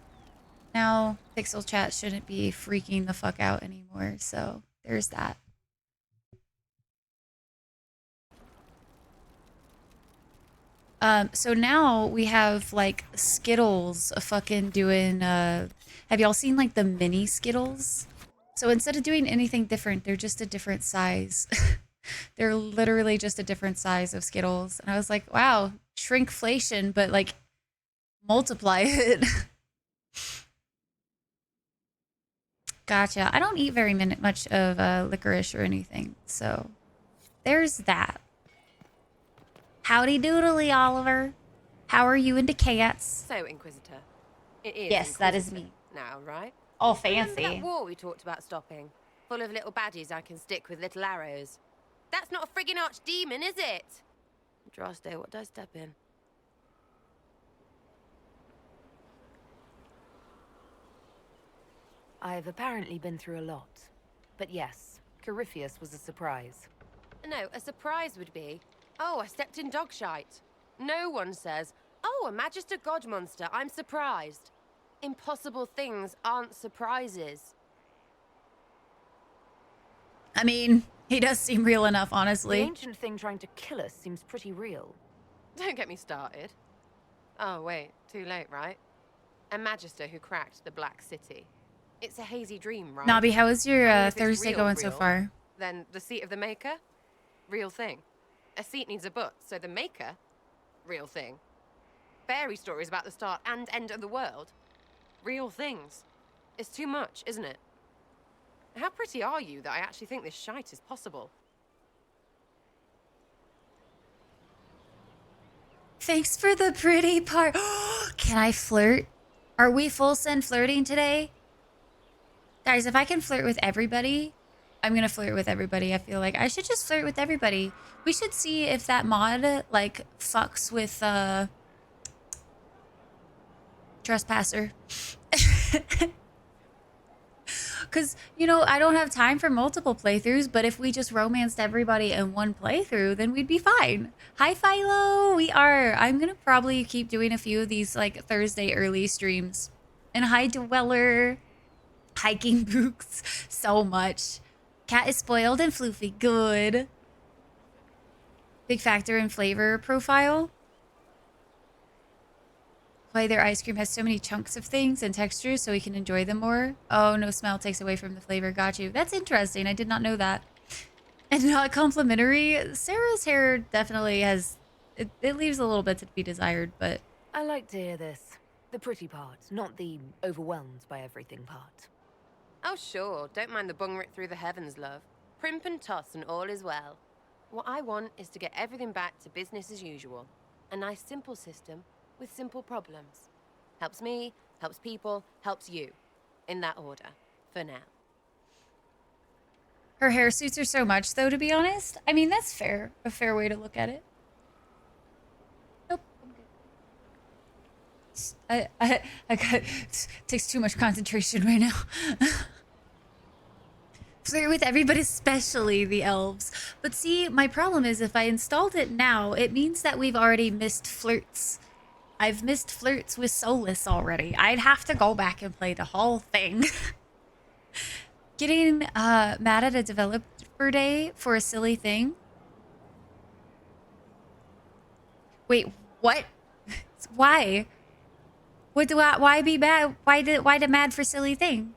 Now, Pixel Chat shouldn't be freaking the fuck out anymore, so there's that. So now we have, like, Skittles fucking doing, have y'all seen, like, the mini Skittles? So instead of doing anything different, they're just a different size. They're literally just a different size of Skittles. And I was like, wow, shrinkflation, but, like, multiply it. Gotcha. I don't eat very much of licorice or anything, so there's that. Howdy doodly, Oliver. How are you into cats? So, Inquisitor. It is. Yes, that is me. Now, right? Oh, fancy. Remember that war we talked about stopping? Full of little baddies I can stick with little arrows. That's not a friggin' archdemon, is it? Droste, what did I step in? I've apparently been through a lot. But yes, Corypheus was a surprise. No, a surprise would be, oh, I stepped in dog shite. No one says, oh, a Magister God monster, I'm surprised. Impossible things aren't surprises. I mean, he does seem real enough, The honestly. ancient thing trying to kill us seems pretty real. Don't get me started. Oh, wait, too late, right? A Magister who cracked the Black City. It's a hazy dream, right? Nobby, how is your I mean, if it's Thursday real, going so real, far? Then the seat of the Maker? Real thing. A seat needs a butt, so the Maker? Real thing. Fairy stories about the start and end of the world? Real things. It's too much, isn't it? How pretty are you that I actually think this shite is possible? Thanks for the pretty part. Can I flirt? Are we full send flirting today? Guys, if I can flirt with everybody, I'm gonna flirt with everybody. I feel like I should just flirt with everybody. We should see if that mod, like, fucks with, Trespasser. Because, you know, I don't have time for multiple playthroughs, but if we just romanced everybody in one playthrough, then we'd be fine. Hi, Philo! We are. I'm going to probably keep doing a few of these, like, Thursday early streams. And hi, Dweller. Hiking books. So much. Cat is spoiled and floofy. Good. Big factor in flavor profile. Why their ice cream has so many chunks of things and textures so we can enjoy them more. Oh, no smell takes away from the flavor. Got you. That's interesting. I did not know that. And not complimentary. Sarah's hair definitely has... It leaves a little bit to be desired, but... I like to hear this. The pretty part, not the overwhelmed by everything part. Oh, sure. Don't mind the bung ripped through the heavens, love. Primp and toss and all is well. What I want is to get everything back to business as usual. A nice simple system with simple problems. Helps me, helps people, helps you. In that order. For now. Her hair suits her so much, though, to be honest. I mean, that's fair. A fair way to look at it. Nope, I'm good. I got... takes too much concentration right now. Flirt with everybody, especially the elves. But see, my problem is if I installed it now, it means that we've already missed flirts. I've missed flirts with Solus already. I'd have to go back and play the whole thing. Getting mad at a developer day for a silly thing. Wait, what? Why? Why be mad? Why mad for silly thing?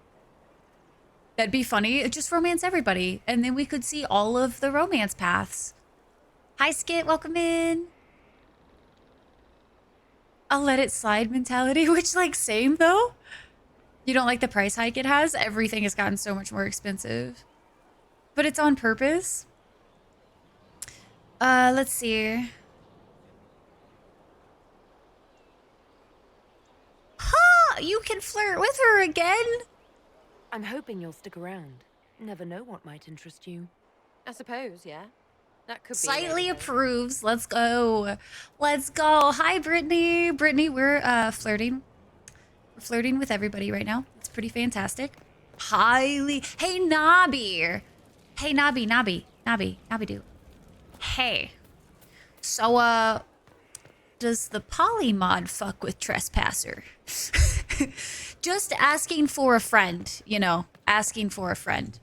That'd be funny. Just romance everybody. And then we could see all of the romance paths. Hi, Skit. Welcome in. I'll let it slide mentality, which, like, same, though. You don't like the price hike it has? Everything has gotten so much more expensive. But it's on purpose. Let's see. Ha! You can flirt with her again? I'm hoping you'll stick around. Never know what might interest you. I suppose, yeah. That could be Slightly anything. approves. Let's go. Let's go. Hi, Brittany. Brittany, we're flirting. We're flirting with everybody right now. It's pretty fantastic. Highly. Hey, Nobby. Hey, Nobby do. Hey. So, does the polymod fuck with Trespasser? Just asking for a friend, you know, asking for a friend.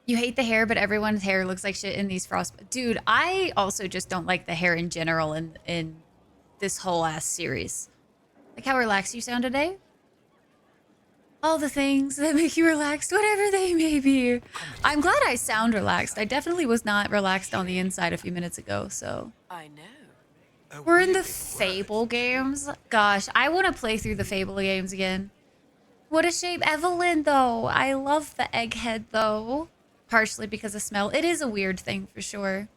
You hate the hair, but everyone's hair looks like shit in these frost. Dude, I also just don't like the hair in general in this whole ass series. Like how relaxed you sound today. All the things that make you relaxed, whatever they may be. I'm glad I sound relaxed. I definitely was not relaxed on the inside a few minutes ago, so. I know. We're in the Fable games. Gosh, I want to play through the Fable games again. What a shame. Evelyn, though. I love the egghead, though. Partially because of smell. It is a weird thing, for sure.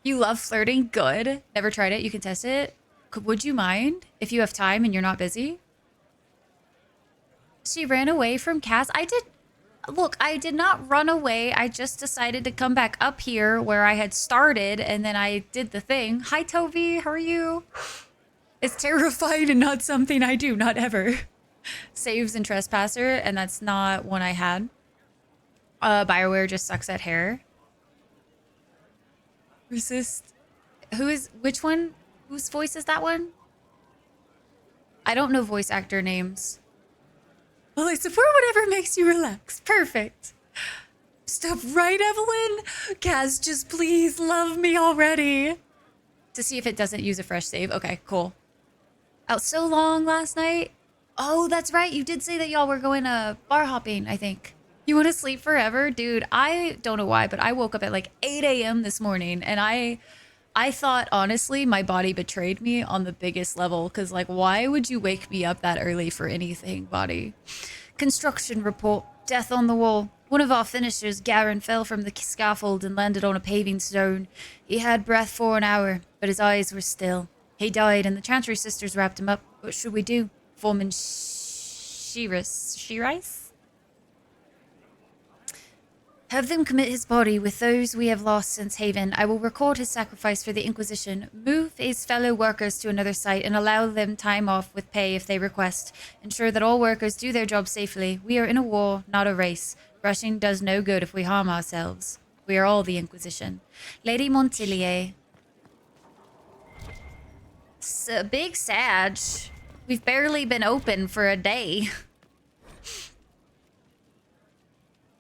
You love flirting? Good. Never tried it. You can test it. Would you mind if you have time and you're not busy? She ran away from Cass. Look, I did not run away. I just decided to come back up here where I had started, and then I did the thing. Hi, Toby. How are you? It's terrifying and not something I do, not ever. Saves and Trespasser, and that's not one I had. BioWare just sucks at hair. Resist. Which one? Whose voice is that one? I don't know voice actor names. Well, I support whatever makes you relax. Perfect. Stop right, Evelyn? Kaz, just please love me already. To see if it doesn't use a fresh save. Okay, cool. Out so long last night. Oh, that's right. You did say that y'all were going bar hopping, I think. You want to sleep forever? Dude, I don't know why, but I woke up at like 8 a.m. this morning, and I thought, honestly, my body betrayed me on the biggest level. Because, like, why would you wake me up that early for anything, body? Construction report. Death on the wall. One of our finishers, Garen, fell from the scaffold and landed on a paving stone. He had breath for an hour, but his eyes were still. He died, and the Chantry sisters wrapped him up. What should we do? Foreman Shirais? Have them commit his body with those we have lost since Haven. I will record his sacrifice for the Inquisition. Move his fellow workers to another site and allow them time off with pay if they request. Ensure that all workers do their job safely. We are in a war, not a race. Rushing does no good if we harm ourselves. We are all the Inquisition. Lady Montillier. Big Sag. We've barely been open for a day.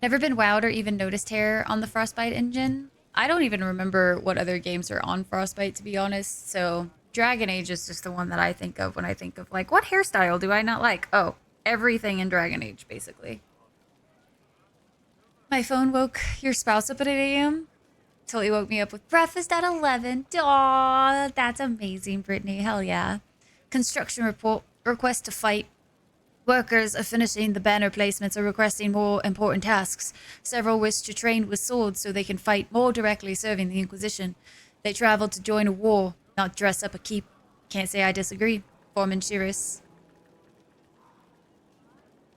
Never been wowed or even noticed hair on the Frostbite engine. I don't even remember what other games are on Frostbite, to be honest. So Dragon Age is just the one that I think of when I think of, like, what hairstyle do I not like? Oh, everything in Dragon Age, basically. My phone woke your spouse up at 8 a.m.? Totally woke me up with breakfast at 11. Aw, that's amazing, Brittany. Hell yeah. Construction report. Request to fight. Workers are finishing the banner placements or requesting more important tasks. Several wish to train with swords so they can fight more directly serving the Inquisition. They travel to join a war, not dress up a keep. Can't say I disagree. Foreman Shiris.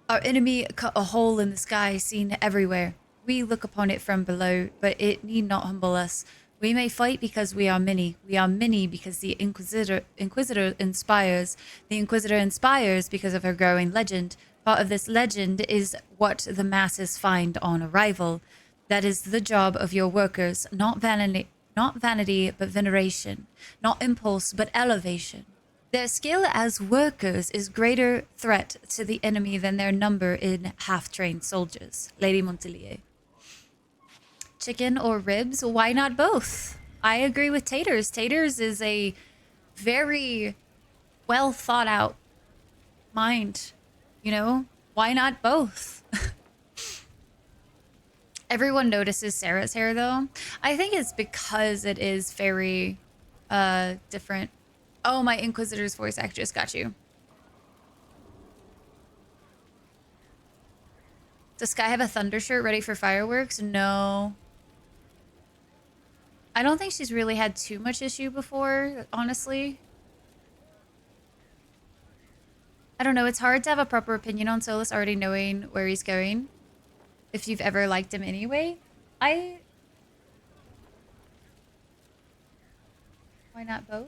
Our enemy cut a hole in the sky seen everywhere. We look upon it from below, but it need not humble us. We may fight because we are many. We are many because the Inquisitor inspires. The Inquisitor inspires because of her growing legend. Part of this legend is what the masses find on arrival. That is the job of your workers, not vanity, but veneration. Not impulse, but elevation. Their skill as workers is greater threat to the enemy than their number in half-trained soldiers. Lady Montelier. Chicken or ribs? Why not both? I agree with taters. Taters is a very well thought out mind. You know? Why not both? Everyone notices Sarah's hair though. I think it's because it is very different. Oh, my Inquisitor's voice actress got you. Does Sky have a thunder shirt ready for fireworks? No. I don't think she's really had too much issue before, honestly. I don't know. It's hard to have a proper opinion on Solus already knowing where he's going. If you've ever liked him anyway. Why not both?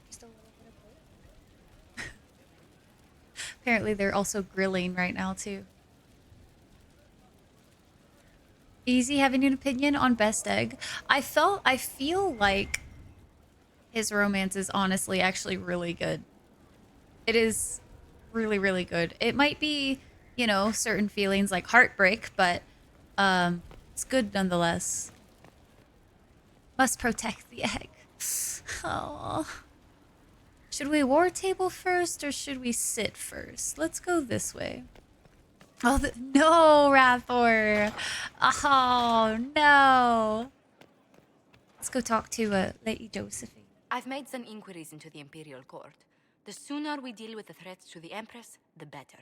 Just a little bit of both. Apparently they're also grilling right now too. Easy having an opinion on Best Egg. I feel like his romance is honestly actually really good. It is really, really good. It might be, you know, certain feelings like heartbreak, but it's good nonetheless. Must protect the egg. Oh. Should we war table first or should we sit first? Let's go this way. Oh, no, Rathor. Oh, no. Let's go talk to Lady Josephine. I've made some inquiries into the Imperial Court. The sooner we deal with the threats to the Empress, the better.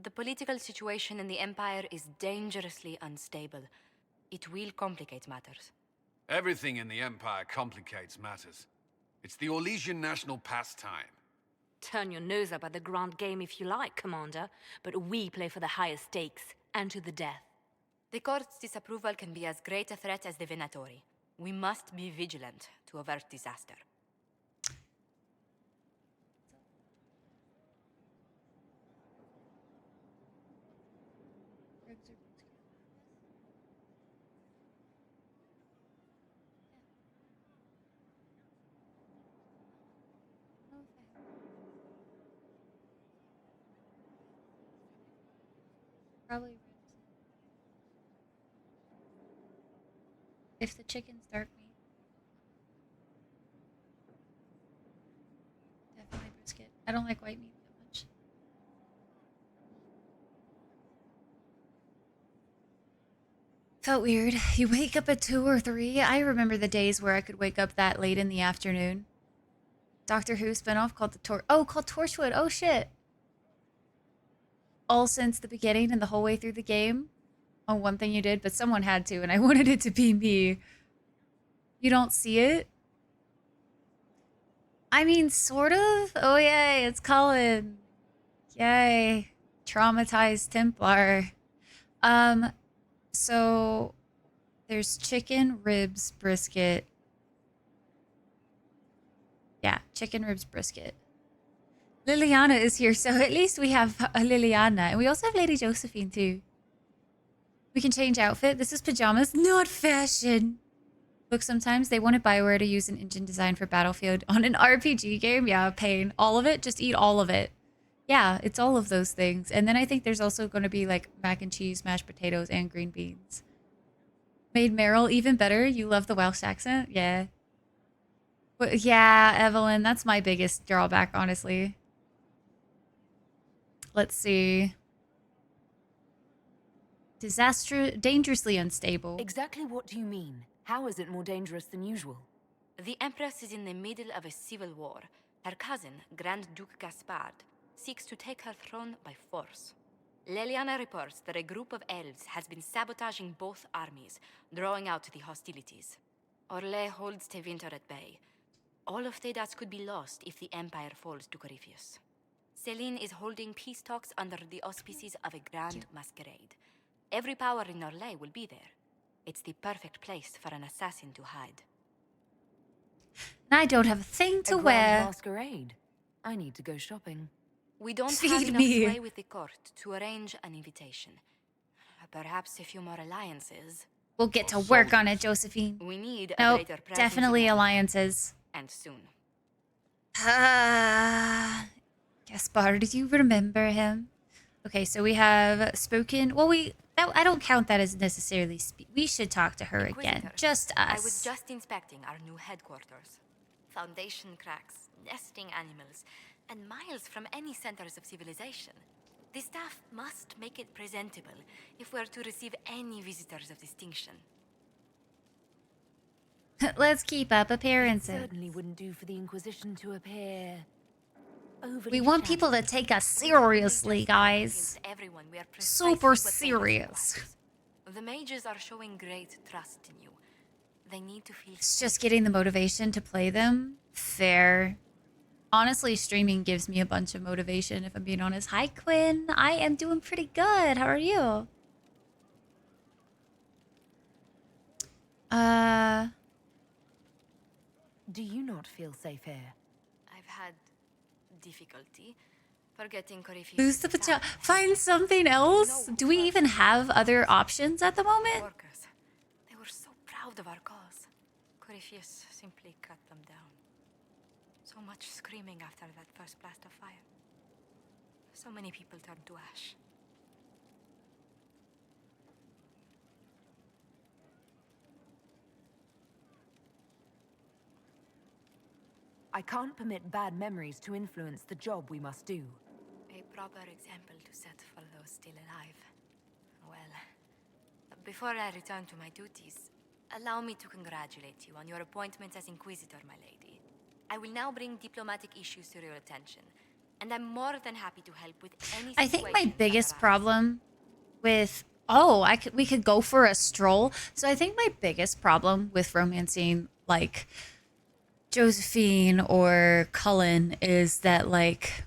The political situation in the Empire is dangerously unstable. It will complicate matters. Everything in the Empire complicates matters. It's the Orlesian national pastime. Turn your nose up at the grand game if you like, Commander, but we play for the highest stakes, and to the death. The Court's disapproval can be as great a threat as the Venatori. We must be vigilant to avert disaster. Probably ribs. If the chicken's dark meat. Definitely brisket. I don't like white meat that much. Felt weird. You wake up at 2 or 3. I remember the days where I could wake up that late in the afternoon. Doctor Who spinoff called called Torchwood. Oh shit. All since the beginning and the whole way through the game on one thing you did, but someone had to, and I wanted it to be me. You don't see it? I mean, sort of. Oh, yay, it's Cullen. Yay. Traumatized Templar. So there's chicken, ribs, brisket. Yeah, chicken, ribs, brisket. Liliana is here, so at least we have a Liliana. And we also have Lady Josephine, too. We can change outfit. This is pajamas, not fashion. Look, sometimes they wanted BioWare to use an engine design for Battlefield on an RPG game. Yeah, pain. All of it? Just eat all of it. Yeah, it's all of those things. And then I think there's also going to be, like, mac and cheese, mashed potatoes, and green beans. Made Meryl even better. You love the Welsh accent? Yeah. But yeah, Evelyn, that's my biggest drawback, honestly. Let's see. dangerously unstable. Exactly what do you mean? How is it more dangerous than usual? The Empress is in the middle of a civil war. Her cousin, Grand Duke Gaspard, seeks to take her throne by force. Leliana reports that a group of elves has been sabotaging both armies, drawing out the hostilities. Orlais holds Tevinter at bay. All of Thedas could be lost if the Empire falls to Corypheus. Celine is holding peace talks under the auspices of a grand masquerade. Every power in Orlais will be there. It's the perfect place for an assassin to hide. And I don't have a thing to A grand wear. masquerade. I need to go shopping. We don't Feed have enough me. sway with the court to arrange an invitation. Perhaps a few more alliances. We'll get to work on it, Josephine. We need a Nope, greater presence definitely in Orlais. alliances. And soon. Gaspard, do you remember him? Okay, so we have spoken. Well, I don't count that as necessarily we should talk to her again. Inquisitor, Just I was us. just inspecting our new headquarters. Foundation cracks, nesting animals, and miles from any centers of civilization. The staff must make it presentable if we're to receive any visitors of distinction. Let's keep up appearances. Certainly wouldn't do for the Inquisition to appear overly We want people to take us seriously, guys. Everyone, we are Super precisely what Thedas serious. requires. The mages are showing great trust in you. They need to feel It's just getting the motivation to play them. Fair. Honestly, streaming gives me a bunch of motivation, if I'm being honest. Hi, Quinn. I am doing pretty good. How are you? Do you not feel safe here? I've had difficulty forgetting Corypheus. Lose the potential. Find something else? Do we even have other options at the moment? Workers. They were so proud of our cause. Corypheus simply cut them down. So much screaming after that first blast of fire. So many people turned to ash. I can't permit bad memories to influence the job we must do. A proper example to set for those still alive. Well, before I return to my duties, allow me to congratulate you on your appointment as Inquisitor, my lady. I will now bring diplomatic issues to your attention, and I'm more than happy to help with any I think my situations that biggest arise. problem with we could go for a stroll. So I think my biggest problem with romancing like Josephine or Cullen is that like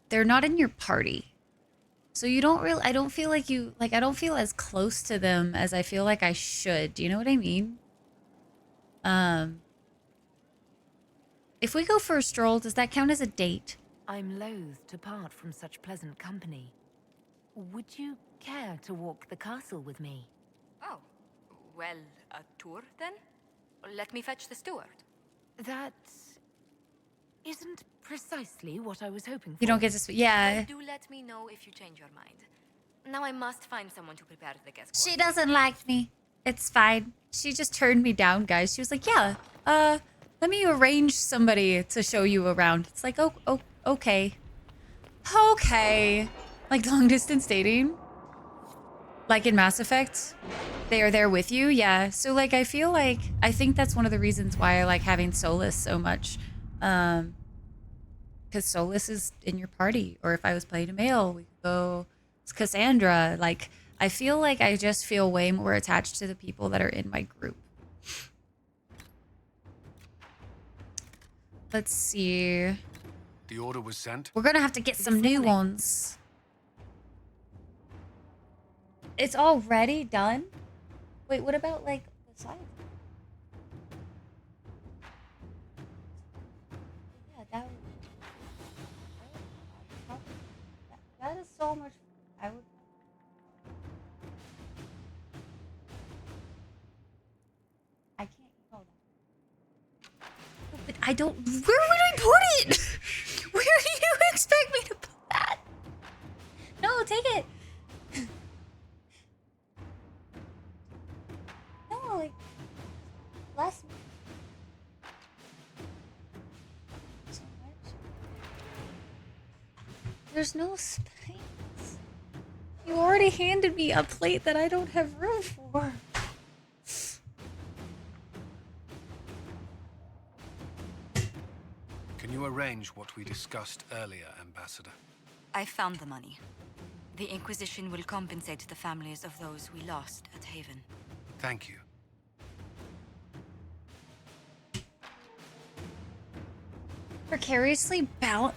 they're not in your party. So you don't really I don't feel like you like I don't feel as close to them as I feel like I should. Do you know what I mean? If we go for a stroll, does that count as a date? I'm loath to part from such pleasant company. Would you care to walk the castle with me? Oh, well, a tour then? Let me fetch the steward. That isn't precisely what I was hoping for. You don't get to yeah. Do let me know if you change your mind. Now I must find someone to prepare the guest She quarters. doesn't like me. It's fine. She just turned me down, guys. She was like, yeah, let me arrange somebody to show you around. It's like, oh, okay. Okay. Like long distance dating? Like in Mass Effect? They are there with you? Yeah. So like, I think that's one of the reasons why I like having Solus so much. Because Solus is in your party. Or if I was playing a male, we could go as Cassandra. Like, I feel like I just feel way more attached to the people that are in my group. Let's see. The order was sent? We're gonna have to get some new ones. It's already done? Wait, what about like the size? Yeah, that is so much. I would. I can't eat all that. But I don't. Where would I put it? Where do you expect me to put that? No, take it. No, like less. So much. There's no space. You already already handed me a plate that I don't have room for. Can you arrange what we discussed earlier, Ambassador? I found the money. The Inquisition will compensate the families of those we lost at Haven. Thank you. Precariously bound.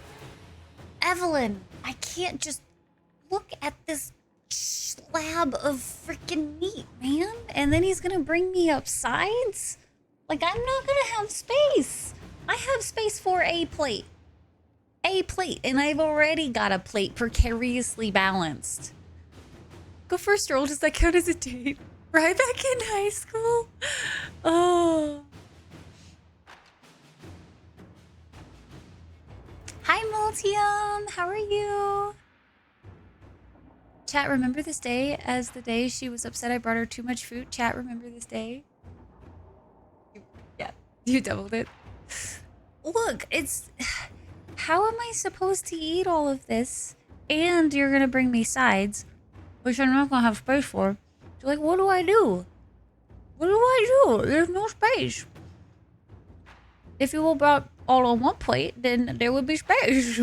Evelyn, I can't just look at this slab of freaking meat, man. And then he's gonna bring me up sides? Like, I'm not gonna have space. I have space for a plate. A plate, and I've already got a plate precariously balanced. Go first, Earl. Does that count as a date? Right back in high school? Oh. Hi, Multium. How are you? Chat, remember this day as the day she was upset I brought her too much food? Chat, remember this day? Yeah, you doubled it. Look, it's... How am I supposed to eat all of this? And you're gonna bring me sides, which I'm not gonna have space for. So, like, what do I do? What do I do? There's no space. If you all brought all on one plate, then there would be space.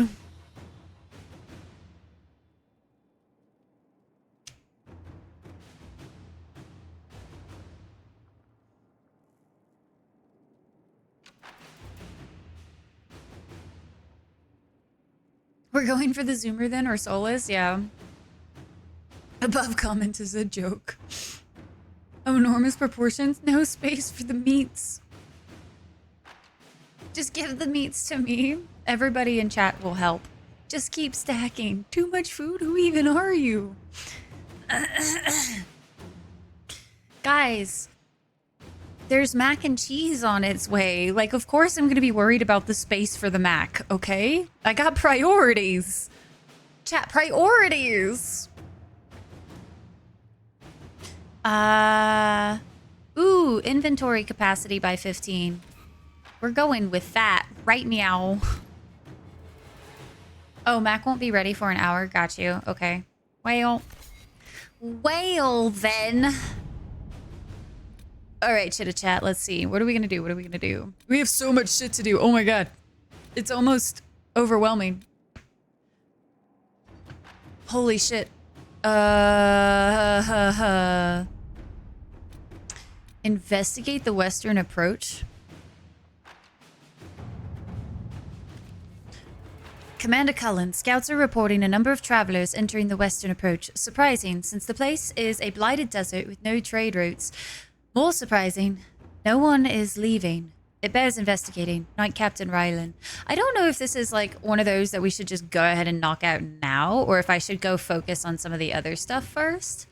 We're going for the zoomer then, or Solus? Yeah. Above comment is a joke. Enormous proportions, no space for the meats. Just give the meats to me. Everybody in chat will help. Just keep stacking. Too much food? Who even are you? Guys, there's mac and cheese on its way. Like, of course I'm gonna be worried about the space for the mac, okay? I got priorities. Chat, priorities. Ooh, inventory capacity by 15. We're going with that right now. Oh, Mac won't be ready for an hour. Got you. Okay. Well then. All right, chitta chat. Let's see. What are we gonna do? What are we gonna do? We have so much shit to do. Oh my god. It's almost overwhelming. Holy shit. Investigate the western approach. Commander Cullen, scouts are reporting a number of travelers entering the western approach. Surprising, since the place is a blighted desert with no trade routes. More surprising, no one is leaving. It bears investigating. Knight Captain Rylan. I don't know if this is like one of those that we should just go ahead and knock out now, or if I should go focus on some of the other stuff first.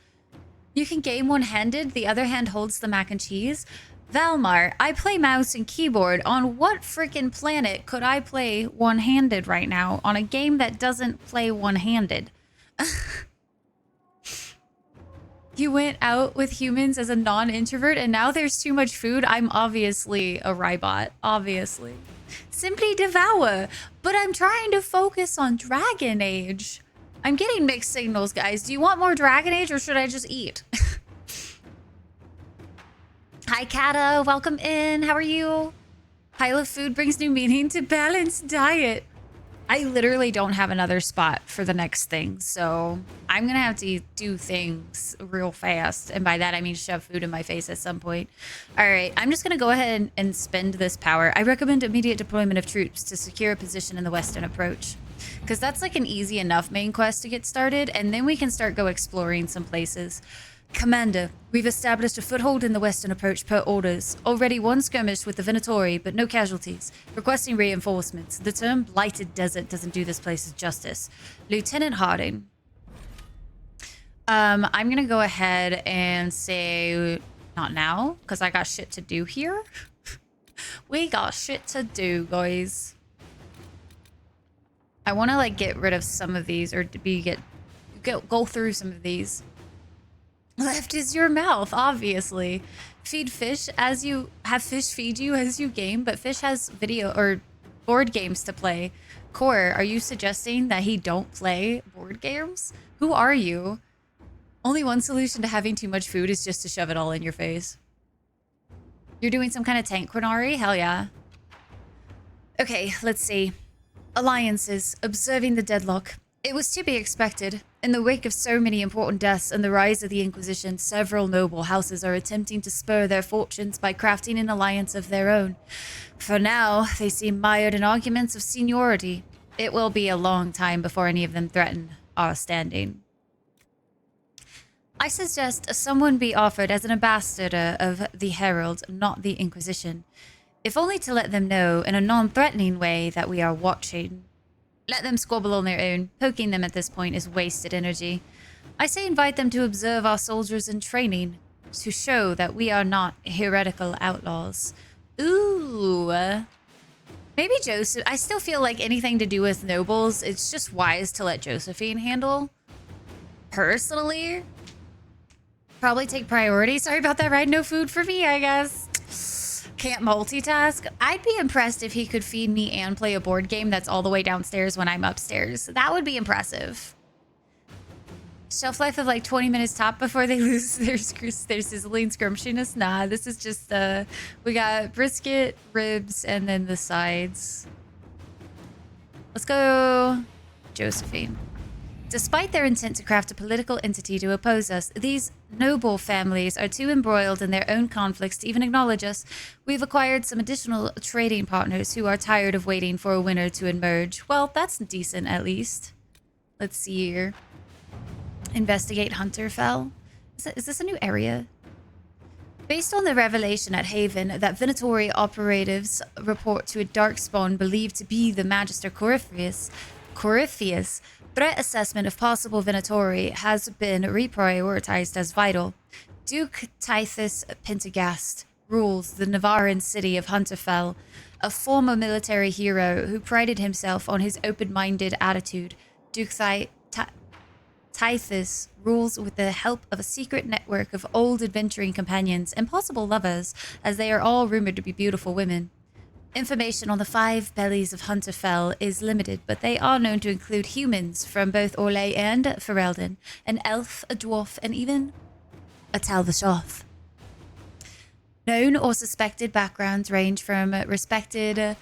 You can game one-handed, the other hand holds the mac and cheese. Valmar, I play mouse and keyboard. On what freaking planet could I play one-handed right now on a game that doesn't play one-handed? You went out with humans as a non-introvert and now there's too much food? I'm obviously a Rybot, obviously. Simply devour, but I'm trying to focus on Dragon Age. I'm getting mixed signals, guys. Do you want more Dragon Age or should I just eat? Hi, Kata. Welcome in. How are you? Pile of food brings new meaning to balanced diet. I literally don't have another spot for the next thing, so I'm gonna have to do things real fast. And by that, I mean shove food in my face at some point. All right, I'm just gonna go ahead and spend this power. I recommend immediate deployment of troops to secure a position in the western approach, because that's like an easy enough main quest to get started, and then we can start go exploring some places. Commander, we've established a foothold in the western approach per orders. Already one skirmish with the Venatori, but no casualties. Requesting reinforcements. The term blighted desert doesn't do this place justice. Lieutenant Harding. I'm gonna go ahead and say not now, because I got shit to do here. We got shit to do, guys. I want to like get rid of some of these, or go through some of these. Left is your mouth, obviously. Feed fish as you have fish feed you as you game, but fish has video or board games to play. Core, are you suggesting that he don't play board games? Who are you? Only one solution to having too much food is just to shove it all in your face. You're doing some kind of tank Quinari? Hell yeah. Okay, let's see. Alliances, observing the deadlock. It was to be expected. In the wake of so many important deaths and the rise of the Inquisition, several noble houses are attempting to spur their fortunes by crafting an alliance of their own. For now, they seem mired in arguments of seniority. It will be a long time before any of them threaten our standing. I suggest someone be offered as an ambassador of the Herald, not the Inquisition. If only to let them know in a non-threatening way that we are watching. Let them squabble on their own. Poking them at this point is wasted energy. I say invite them to observe our soldiers in training, to show that we are not heretical outlaws. Ooh. Maybe Joseph... I still feel like anything to do with nobles, it's just wise to let Josephine handle. Personally. Probably take priority. Sorry about that, right? No food for me, I guess. Can't multitask. I'd be impressed if he could feed me and play a board game that's all the way downstairs when I'm upstairs. That would be impressive. Shelf life of like 20 minutes top before they lose their sizzling scrumptiness. Nah, this is just, we got brisket, ribs, and then the sides. Let's go Josephine. Despite their intent to craft a political entity to oppose us, these noble families are too embroiled in their own conflicts to even acknowledge us. We've acquired some additional trading partners who are tired of waiting for a winner to emerge. Well, that's decent, at least. Let's see here. Investigate Hunterfell. Is this a new area? Based on the revelation at Haven that Venatori operatives report to a darkspawn believed to be the Magister Corypheus, threat assessment of possible Venatori has been reprioritized as vital. Duke Tithus Pentagast rules the Navarran city of Hunterfell, a former military hero who prided himself on his open-minded attitude. Duke Tithus rules with the help of a secret network of old adventuring companions and possible lovers, as they are all rumored to be beautiful women. Information on the 5 bellies of Hunterfell is limited, but they are known to include humans from both Orlais and Ferelden, an elf, a dwarf, and even a Talvashoth. Known or suspected backgrounds range from respected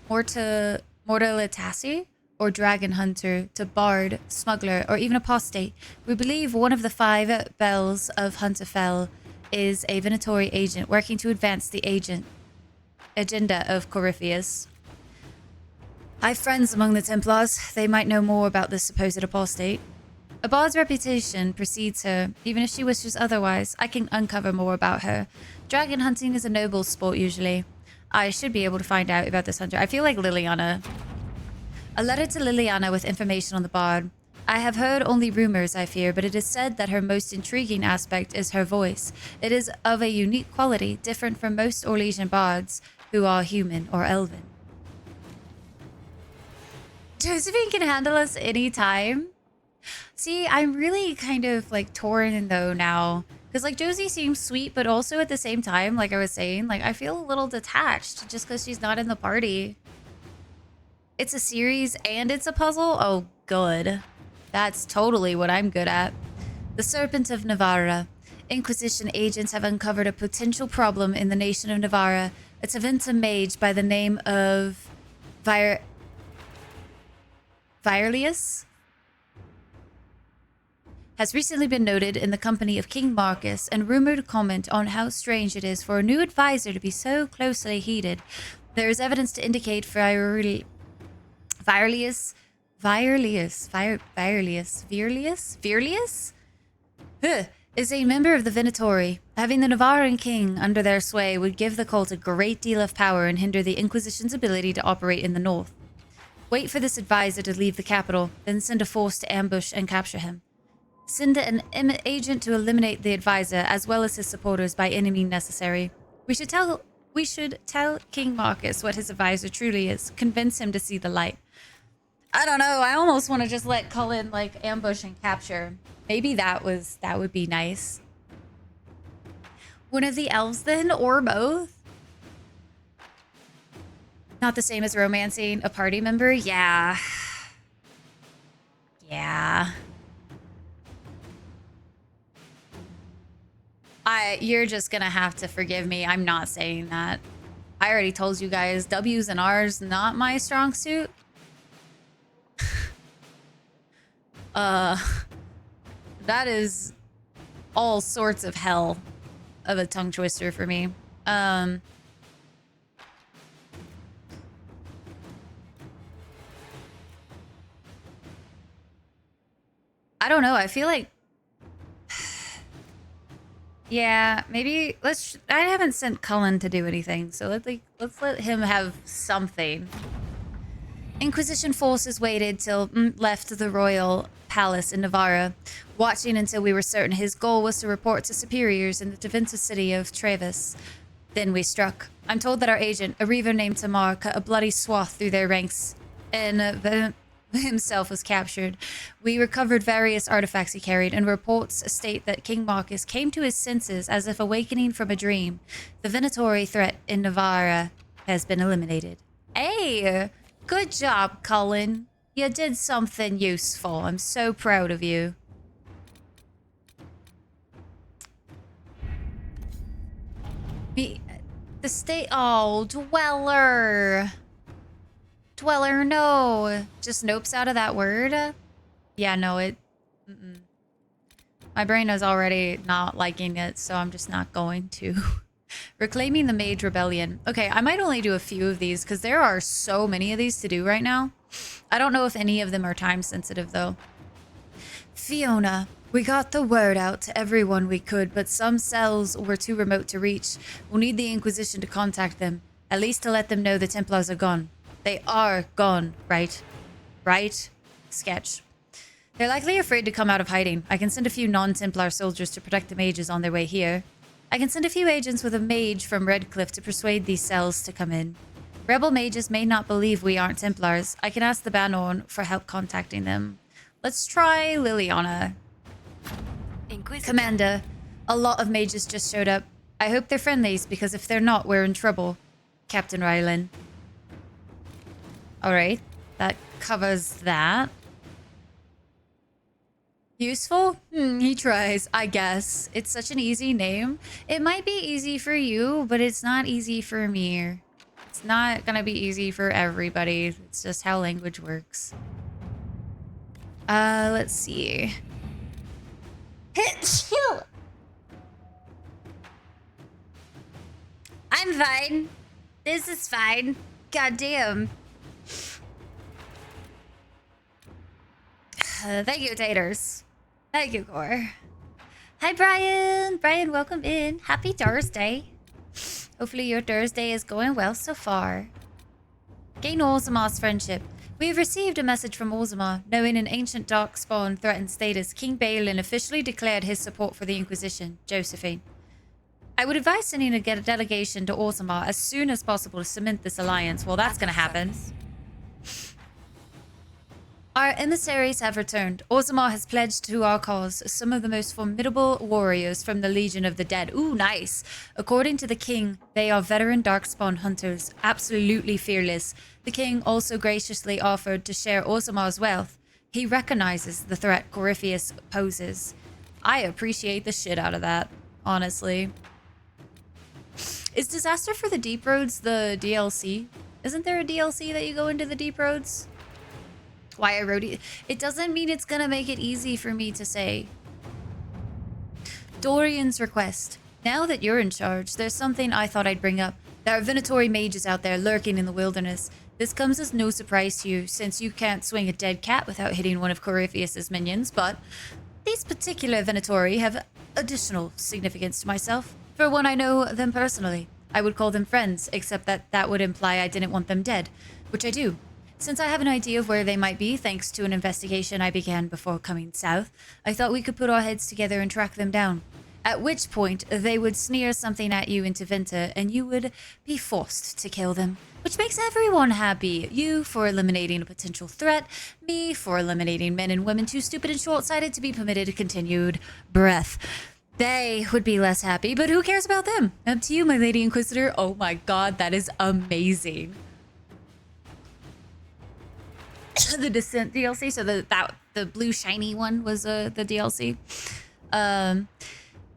Mortalitassi or dragon hunter to bard, smuggler, or even apostate. We believe one of the 5 bells of Hunterfell is a Venatori agent working to advance the agenda of Corypheus. I have friends among the Templars. They might know more about this supposed apostate. A bard's reputation precedes her. Even if she wishes otherwise, I can uncover more about her. Dragon hunting is a noble sport usually. I should be able to find out about this hunter. I feel like Liliana. A letter to Liliana with information on the bard. I have heard only rumors, I fear, but it is said that her most intriguing aspect is her voice. It is of a unique quality, different from most Orlesian bards who are human or elven. Josephine can handle us anytime. See, I'm really kind of like torn though now. Because like Josie seems sweet, but also at the same time, like I was saying, like I feel a little detached just because she's not in the party. It's a series and it's a puzzle? Oh, good. That's totally what I'm good at. The Serpent of Navarra. Inquisition agents have uncovered a potential problem in the nation of Navarra. A Taventum mage by the name of Virelius has recently been noted in the company of King Marcus and rumored to comment on how strange it is for a new advisor to be so closely heeded. There is evidence to indicate Virelius is a member of the Venatori. Having the Navarran king under their sway would give the cult a great deal of power and hinder the Inquisition's ability to operate in the north. Wait for this advisor to leave the capital, then send a force to ambush and capture him. Send an agent to eliminate the advisor as well as his supporters by any means necessary. We should tell King Marcus what his advisor truly is. Convince him to see the light. I don't know. I almost want to just let Cullen like ambush and capture. Maybe that would be nice. One of the elves then, or both. Not the same as romancing a party member. Yeah. Yeah. You're just gonna have to forgive me. I'm not saying that. I already told you guys, W's and R's not my strong suit. That is all sorts of hell of a tongue twister for me. I don't know. I feel like, yeah, maybe I haven't sent Cullen to do anything, so let's let him have something. Inquisition forces waited till left the royal palace in Navarra, watching until we were certain his goal was to report to superiors in the defensive city of Treves. Then we struck. I'm told that our agent, a reaver named Tamar, cut a bloody swath through their ranks, and himself was captured. We recovered various artifacts he carried, and reports state that King Marcus came to his senses as if awakening from a dream. The Venatori threat in Navarra has been eliminated. Hey! Good job, Cullen. You did something useful. I'm so proud of you. The state... Oh, Dweller. Dweller, no. Just nopes out of that word? Yeah, no, it... My brain is already not liking it, so I'm just not going to. Reclaiming the Mage Rebellion. Okay, I might only do a few of these because there are so many of these to do right now. I don't know if any of them are time sensitive though. Fiona, we got the word out to everyone we could, but some cells were too remote to reach. We'll need the Inquisition to contact them, at least to let them know the Templars are gone. They are gone, right? Right? Sketch. They're likely afraid to come out of hiding. I can send a few non-Templar soldiers to protect the mages on their way here. I can send a few agents with a mage from Redcliffe to persuade these cells to come in. Rebel mages may not believe we aren't Templars. I can ask the Banorn for help contacting them. Let's try Liliana. Commander, a lot of mages just showed up. I hope they're friendlies, because if they're not, we're in trouble. Captain Rylan. Alright, that covers that. Useful? He tries, I guess. It's such an easy name. It might be easy for you, but it's not easy for me. It's not gonna be easy for everybody. It's just how language works. Let's see. I'm fine. This is fine. Goddamn. Thank you, Taters. Thank you, Core. Hi, Brian. Brian, welcome in. Happy Thursday. Hopefully your Thursday is going well so far. Gain Orzamar's friendship. We have received a message from Orzamar, knowing an ancient darkspawn threatened status. King Balin officially declared his support for the Inquisition. Josephine. I would advise sending a delegation to Orzammar as soon as possible to cement this alliance. Well, that's going to happen. Our emissaries have returned. Orzammar has pledged to our cause some of the most formidable warriors from the Legion of the Dead. Ooh, nice. According to the king, they are veteran darkspawn hunters, absolutely fearless. The king also graciously offered to share Orzammar's wealth. He recognizes the threat Corypheus poses. I appreciate the shit out of that, honestly. Is Disaster for the Deep Roads the DLC? Isn't there a DLC that you go into the Deep Roads? Why I wrote it. It doesn't mean it's gonna make it easy for me to say. Dorian's request. Now that you're in charge, there's something I thought I'd bring up. There are Venatori mages out there lurking in the wilderness. This comes as no surprise to you, since you can't swing a dead cat without hitting one of Corypheus's minions, but these particular Venatori have additional significance to myself. For one, I know them personally. I would call them friends, except that would imply I didn't want them dead, which I do. Since I have an idea of where they might be, thanks to an investigation I began before coming south, I thought we could put our heads together and track them down. At which point, they would sneer something at you into Venta, and you would be forced to kill them. Which makes everyone happy. You for eliminating a potential threat, me for eliminating men and women too stupid and short-sighted to be permitted continued breath. They would be less happy, but who cares about them? Up to you, my Lady Inquisitor. Oh my god, that is amazing. The Descent DLC, so the blue shiny one was the DLC.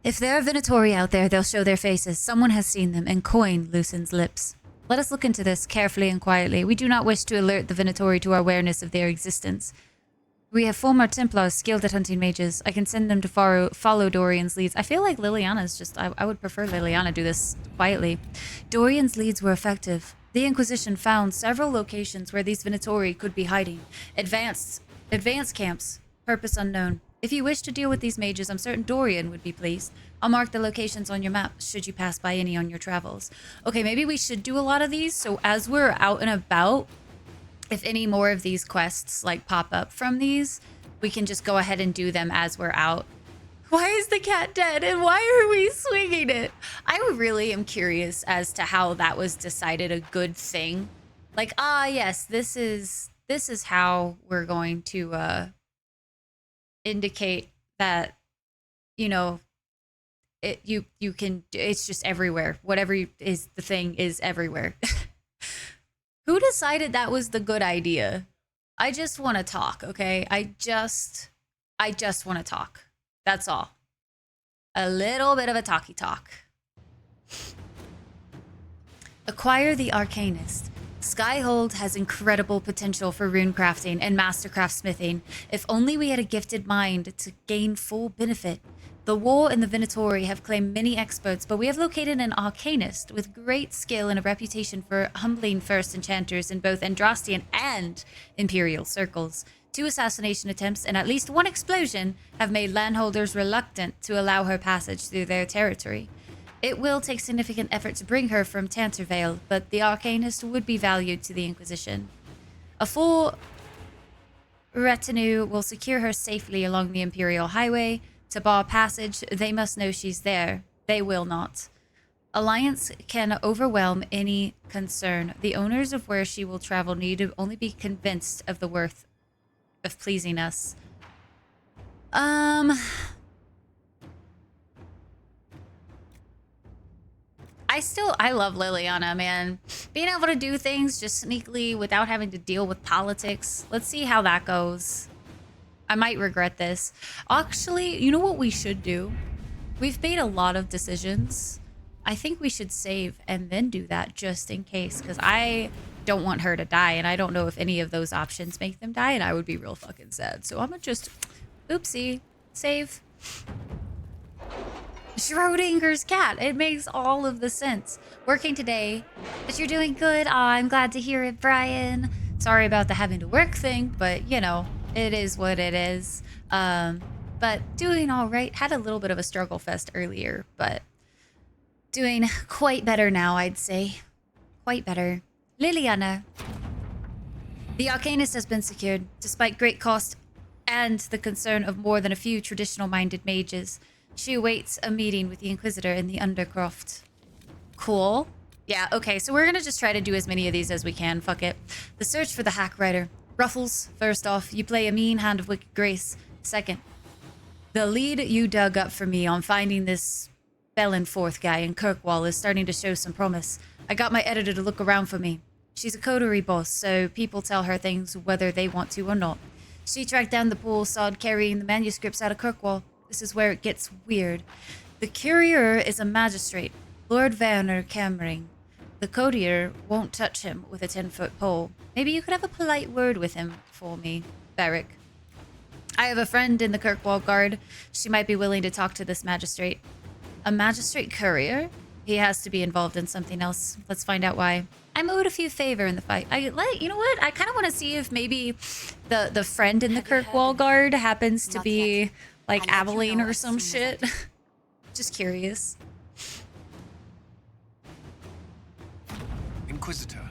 If there are Venatori out there, they'll show their faces. Someone has seen them, and Coin loosens lips. Let us look into this carefully and quietly. We do not wish to alert the Venatori to our awareness of their existence. We have former Templars skilled at hunting mages. I can send them to follow Dorian's leads. I feel like Liliana's just... I would prefer Liliana do this quietly. Dorian's leads were effective. The Inquisition found several locations where these Venatori could be hiding. Advanced camps. Purpose unknown. If you wish to deal with these mages, I'm certain Dorian would be pleased. I'll mark the locations on your map should you pass by any on your travels. Okay, maybe we should do a lot of these. So as we're out and about, if any more of these quests like pop up from these, we can just go ahead and do them as we're out. Why is the cat dead and why are we swinging it? I really am curious as to how that was decided a good thing. Like, yes, this is how we're going to indicate that, you know, you can, it's just everywhere. Whatever is the thing is everywhere. Who decided that was the good idea? I just want to talk, okay? I just want to talk. That's all. A little bit of a talky talk. Acquire the Arcanist. Skyhold has incredible potential for rune crafting and mastercraft smithing. If only we had a gifted mind to gain full benefit. The war and the Venatori have claimed many experts, but we have located an Arcanist with great skill and a reputation for humbling first enchanters in both Andrastian and Imperial circles. 2 assassination attempts and at least 1 explosion have made landholders reluctant to allow her passage through their territory. It will take significant effort to bring her from Tantervale, but the Arcanist would be valued to the Inquisition. A full retinue will secure her safely along the Imperial Highway. To bar passage, they must know she's there. They will not. Alliance can overwhelm any concern. The owners of where she will travel need to only be convinced of the worth of pleasing us. I love Liliana, man. Being able to do things just sneakily without having to deal with politics. Let's see how that goes. I might regret this. Actually, you know what we should do? We've made a lot of decisions. I think we should save and then do that just in case, because I don't want her to die, and I don't know if any of those options make them die, and I would be real fucking sad. So I'm gonna just, oopsie, save. Schrodinger's cat. It makes all of the sense. Working today, but you're doing good. Aw, I'm glad to hear it, Brian. Sorry about the having to work thing, but you know, it is what it is. But doing all right. Had a little bit of a struggle fest earlier, but doing quite better now, I'd say. Quite better. Liliana. The Arcanist has been secured, despite great cost and the concern of more than a few traditional-minded mages. She awaits a meeting with the Inquisitor in the Undercroft. Cool. Yeah, okay, so we're gonna just try to do as many of these as we can. Fuck it. The search for the Hack Rider. Ruffles, first off, you play a mean hand of wicked grace. Second, the lead you dug up for me on finding this Bellenforth guy in Kirkwall is starting to show some promise. I got my editor to look around for me. She's a coterie boss, so people tell her things whether they want to or not. She tracked down the pool sod carrying the manuscripts out of Kirkwall. This is where it gets weird. The courier is a magistrate, Lord Werner Cammering. The courier won't touch him with a 10-foot pole. Maybe you could have a polite word with him for me, Beric. I have a friend in the Kirkwall Guard. She might be willing to talk to this magistrate. A magistrate courier? He has to be involved in something else. Let's find out why. I'm owed a few favor in the fight. You know what? I kind of want to see if maybe the friend in the Kirkwall Guard happens to be like Aveline or some shit. Just curious. Inquisitor.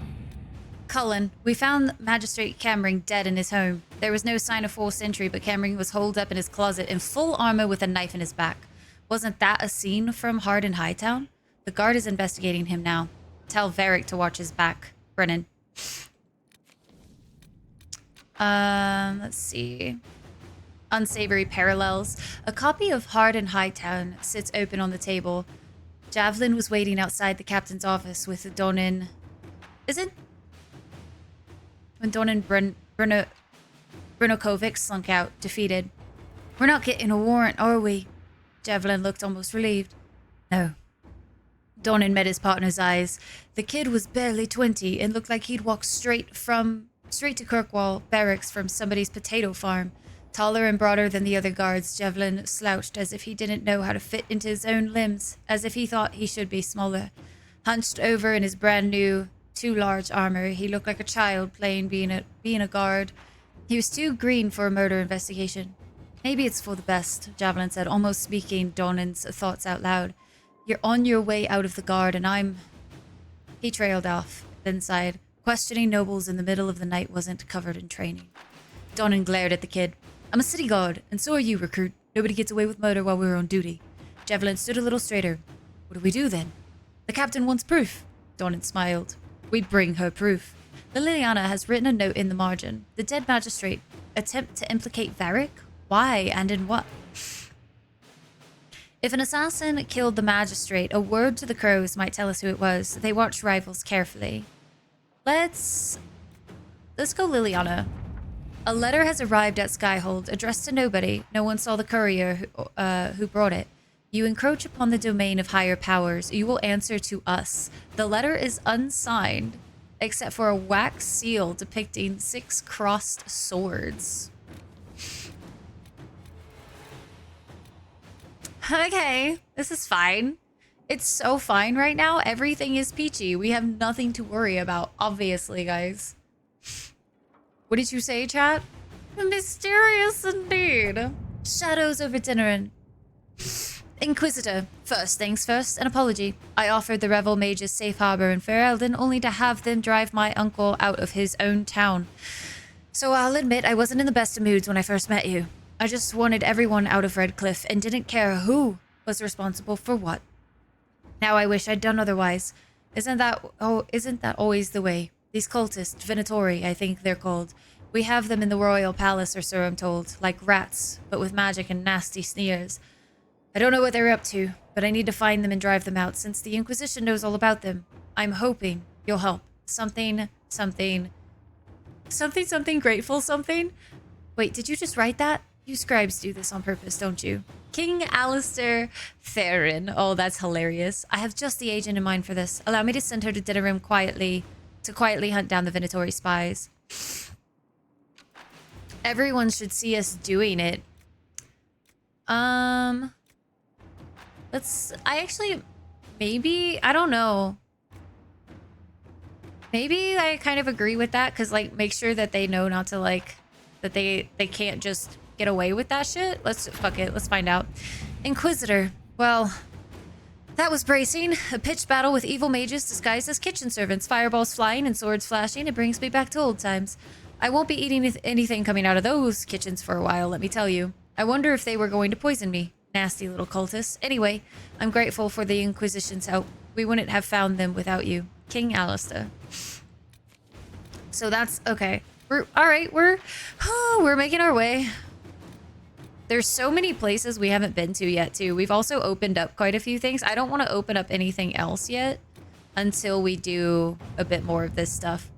Cullen, we found Magistrate Cammering dead in his home. There was no sign of forced entry, but Cammering was holed up in his closet in full armor with a knife in his back. Wasn't that a scene from Hard in Hightown? The guard is investigating him now. Tell Varric to watch his back. Brennan. Let's see. Unsavory parallels. A copy of Hard in Hightown sits open on the table. Javelin was waiting outside the captain's office with Donin... Is it? When Donin Brunokovic slunk out, defeated. We're not getting a warrant, are we? Javelin looked almost relieved. No. Donan met his partner's eyes. The kid was barely 20 and looked like he'd walked straight to Kirkwall barracks from somebody's potato farm. Taller and broader than the other guards, Javelin slouched as if he didn't know how to fit into his own limbs, as if he thought he should be smaller. Hunched over in his brand new, too large armor, he looked like a child playing being a guard. He was too green for a murder investigation. Maybe it's for the best, Javelin said, almost speaking Donan's thoughts out loud. You're on your way out of the guard, and I'm... He trailed off, then sighed. Questioning nobles in the middle of the night wasn't covered in training. Donan glared at the kid. I'm a city guard, and so are you, recruit. Nobody gets away with murder while we're on duty. Javelin stood a little straighter. What do we do then? The captain wants proof. Donan smiled. We bring her proof. Liliana has written a note in the margin. The dead magistrate. Attempt to implicate Varric? Why and in what? If an assassin killed the magistrate, a word to the crows might tell us who it was. They watch rivals carefully. Let's go Liliana. A letter has arrived at Skyhold, addressed to nobody. No one saw the courier who brought it. You encroach upon the domain of higher powers. You will answer to us. The letter is unsigned, except for a wax seal depicting 6 crossed swords. Okay, this is fine. It's so fine right now. Everything is peachy. We have nothing to worry about, obviously, guys. What did you say, chat? Mysterious indeed. Shadows over dinner and... Inquisitor. First things first, an apology. I offered the Revel Mages safe harbor in Fairelden only to have them drive my uncle out of his own town. So I'll admit I wasn't in the best of moods when I first met you. I just wanted everyone out of Redcliffe and didn't care who was responsible for what. Now I wish I'd done otherwise. Isn't that always the way? These cultists, Venatori, I think they're called. We have them in the royal palace, or so I'm told, like rats, but with magic and nasty sneers. I don't know what they're up to, but I need to find them and drive them out, since the Inquisition knows all about them. I'm hoping you'll help. Something, grateful something? Wait, did you just write that? You scribes do this on purpose, don't you? King Alistair Theron. Oh, that's hilarious. I have just the agent in mind for this. Allow me to send her to Dinnerroom to quietly hunt down the Venatori spies. Everyone should see us doing it. I don't know. Maybe I kind of agree with that, because, like, make sure that they know not to, like, that they can't just get away with that shit. Fuck it, let's find out. Inquisitor. Well, that was bracing. A pitched battle with evil mages disguised as kitchen servants, fireballs flying and swords flashing. It brings me back to old times. I won't be eating anything coming out of those kitchens for a while, let me tell you. I wonder if they were going to poison me. Nasty little cultists. Anyway, I'm grateful for the Inquisition's help. We wouldn't have found them without you. King Alistair. So that's okay. We're making our way. There's so many places we haven't been to yet, too. We've also opened up quite a few things. I don't want to open up anything else yet until we do a bit more of this stuff.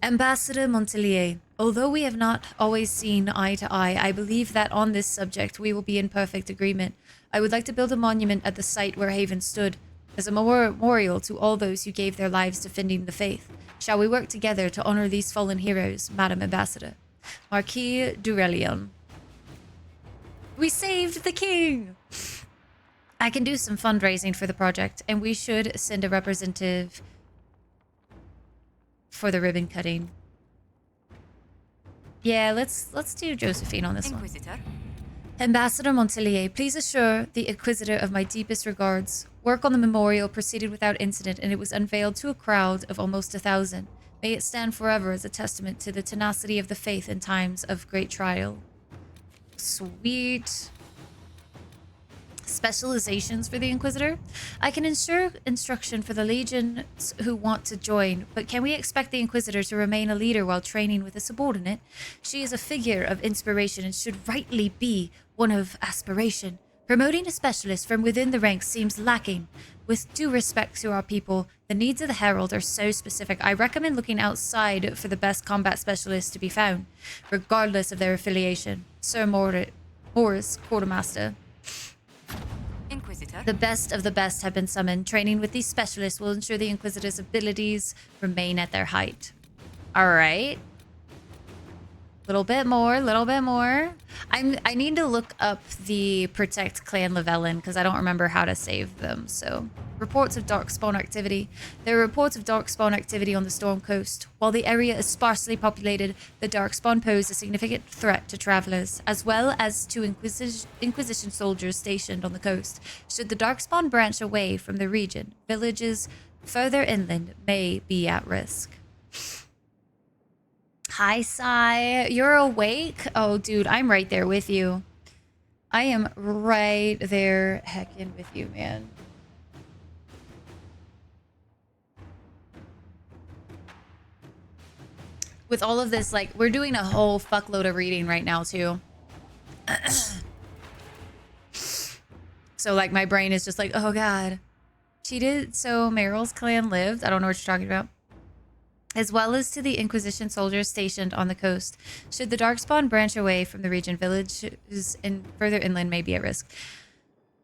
Ambassador Montelier, although we have not always seen eye to eye, I believe that on this subject we will be in perfect agreement. I would like to build a monument at the site where Haven stood, as a memorial to all those who gave their lives defending the faith. Shall we work together to honor these fallen heroes, Madam Ambassador? Marquis Durelion. We saved the king! I can do some fundraising for the project, and we should send a representative for the ribbon cutting. Yeah, let's do Josephine on this Inquisitor. one. Ambassador Montelier, please assure the Inquisitor of my deepest regards. Work on the memorial proceeded without incident, and it was unveiled to a crowd of almost 1,000. May it stand forever as a testament to the tenacity of the faith in times of great trial. Sweet. Specializations for the Inquisitor. I can ensure instruction for the legions who want to join, but can we expect the Inquisitor to remain a leader while training with a subordinate? She is a figure of inspiration and should rightly be one of aspiration. Promoting a specialist from within the ranks seems lacking. With due respect to our people, the needs of the Herald are so specific. I recommend looking outside for the best combat specialists to be found, regardless of their affiliation. Sir Morris, Quartermaster. The best of the best have been summoned. Training with these specialists will ensure the Inquisitor's abilities remain at their height. All right. Little bit more, little bit more. I need to look up the Protect Clan Llewellyn because I don't remember how to save them. So, reports of darkspawn activity. There are reports of darkspawn activity on the Storm Coast. While the area is sparsely populated, the darkspawn pose a significant threat to travelers, as well as to Inquisition soldiers stationed on the coast. Should the darkspawn branch away from the region, villages further inland may be at risk. Hi, Sai. You're awake? Oh, dude, I'm right there with you. I am right there heckin' with you, man. With all of this, like, we're doing a whole fuckload of reading right now, too. So, like, my brain is just like, oh, God. Cheated, so Meryl's clan lived. I don't know what you're talking about. As well as to the Inquisition soldiers stationed on the coast. Should the Darkspawn branch away from the region, villages in further inland may be at risk.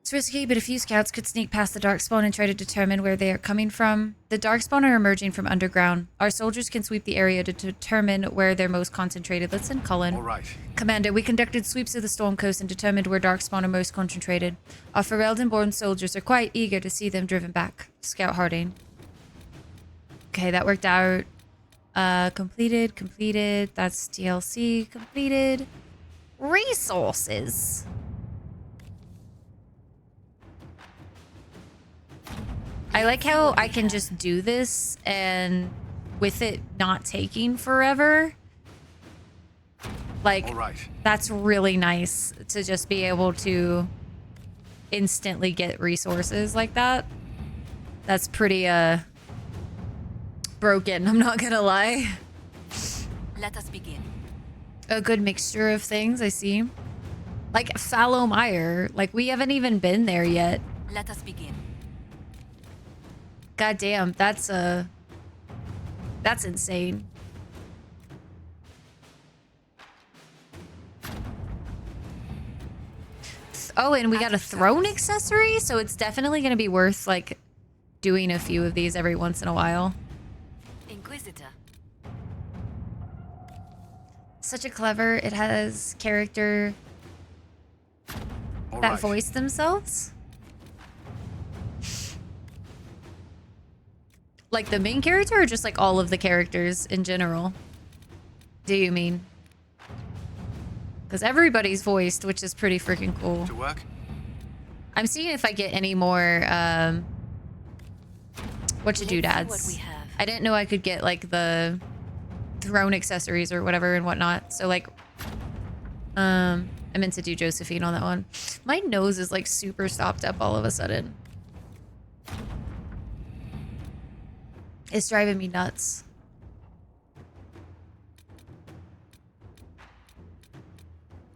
It's risky, but a few scouts could sneak past the Darkspawn and try to determine where they are coming from. The Darkspawn are emerging from underground. Our soldiers can sweep the area to determine where they're most concentrated. Let's send Cullen. All right. Commander, we conducted sweeps of the Storm Coast and determined where Darkspawn are most concentrated. Our Ferelden-born soldiers are quite eager to see them driven back. Scout Harding. Okay, that worked out. Completed. That's DLC. Completed. Resources. I like how I can just do this and with it not taking forever. Like, All right. that's really nice to just be able to instantly get resources like that. That's pretty, broken, I'm not gonna lie. Let us begin. A good mixture of things, I see. Like Fallow Mire, like we haven't even been there yet. Let us begin. God damn, that's insane. Oh, and we got a throne accessory, so it's definitely gonna be worth like doing a few of these every once in a while. Inquisitor. Such a clever, it has character All that right. voice themselves. Like the main character or just like all of the characters in general? Do you mean? Because everybody's voiced, which is pretty freaking cool. To work? I'm seeing if I get any more, what you do, dads. What we have. I didn't know I could get like the throne accessories or whatever and whatnot. So like, I meant to do Josephine on that one. My nose is like super stopped up all of a sudden. It's driving me nuts.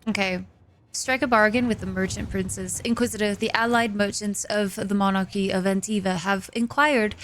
Okay. Strike a bargain with the merchant princes. Inquisitor, the allied merchants of the monarchy of Antiva have inquired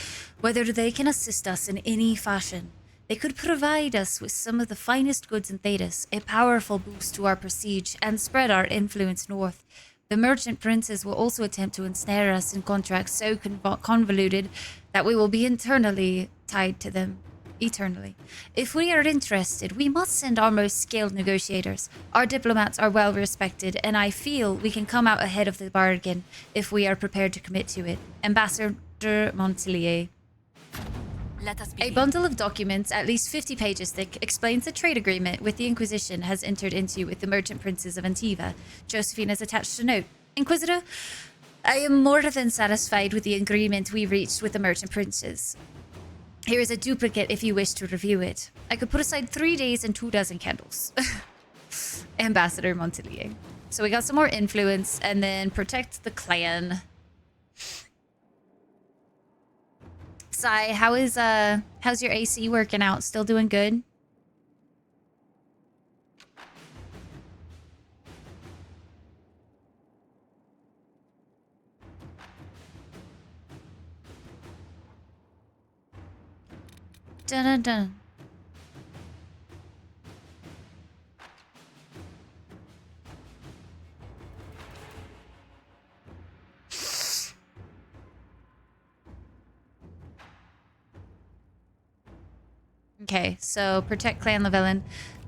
whether they can assist us in any fashion. They could provide us with some of the finest goods in Thedas, a powerful boost to our prestige, and spread our influence north. The merchant princes will also attempt to ensnare us in contracts so convoluted that we will be internally tied to them. Eternally. If we are interested, we must send our most skilled negotiators. Our diplomats are well respected, and I feel we can come out ahead of the bargain if we are prepared to commit to it. Ambassador Montelier. Let us A begin. bundle of documents, at least 50 pages thick, explains the trade agreement with the Inquisition has entered into with the merchant princes of Antiva. Josephine has attached a note. Inquisitor, I am more than satisfied with the agreement we reached with the merchant princes. Here is a duplicate if you wish to review it. I could put aside 3 days and 24 candles. Ambassador Montelier. So we got some more influence and then protect the clan. Sai, how's your AC working out? Still doing good? Dun dun dun. Okay, so protect Clan Llewellyn.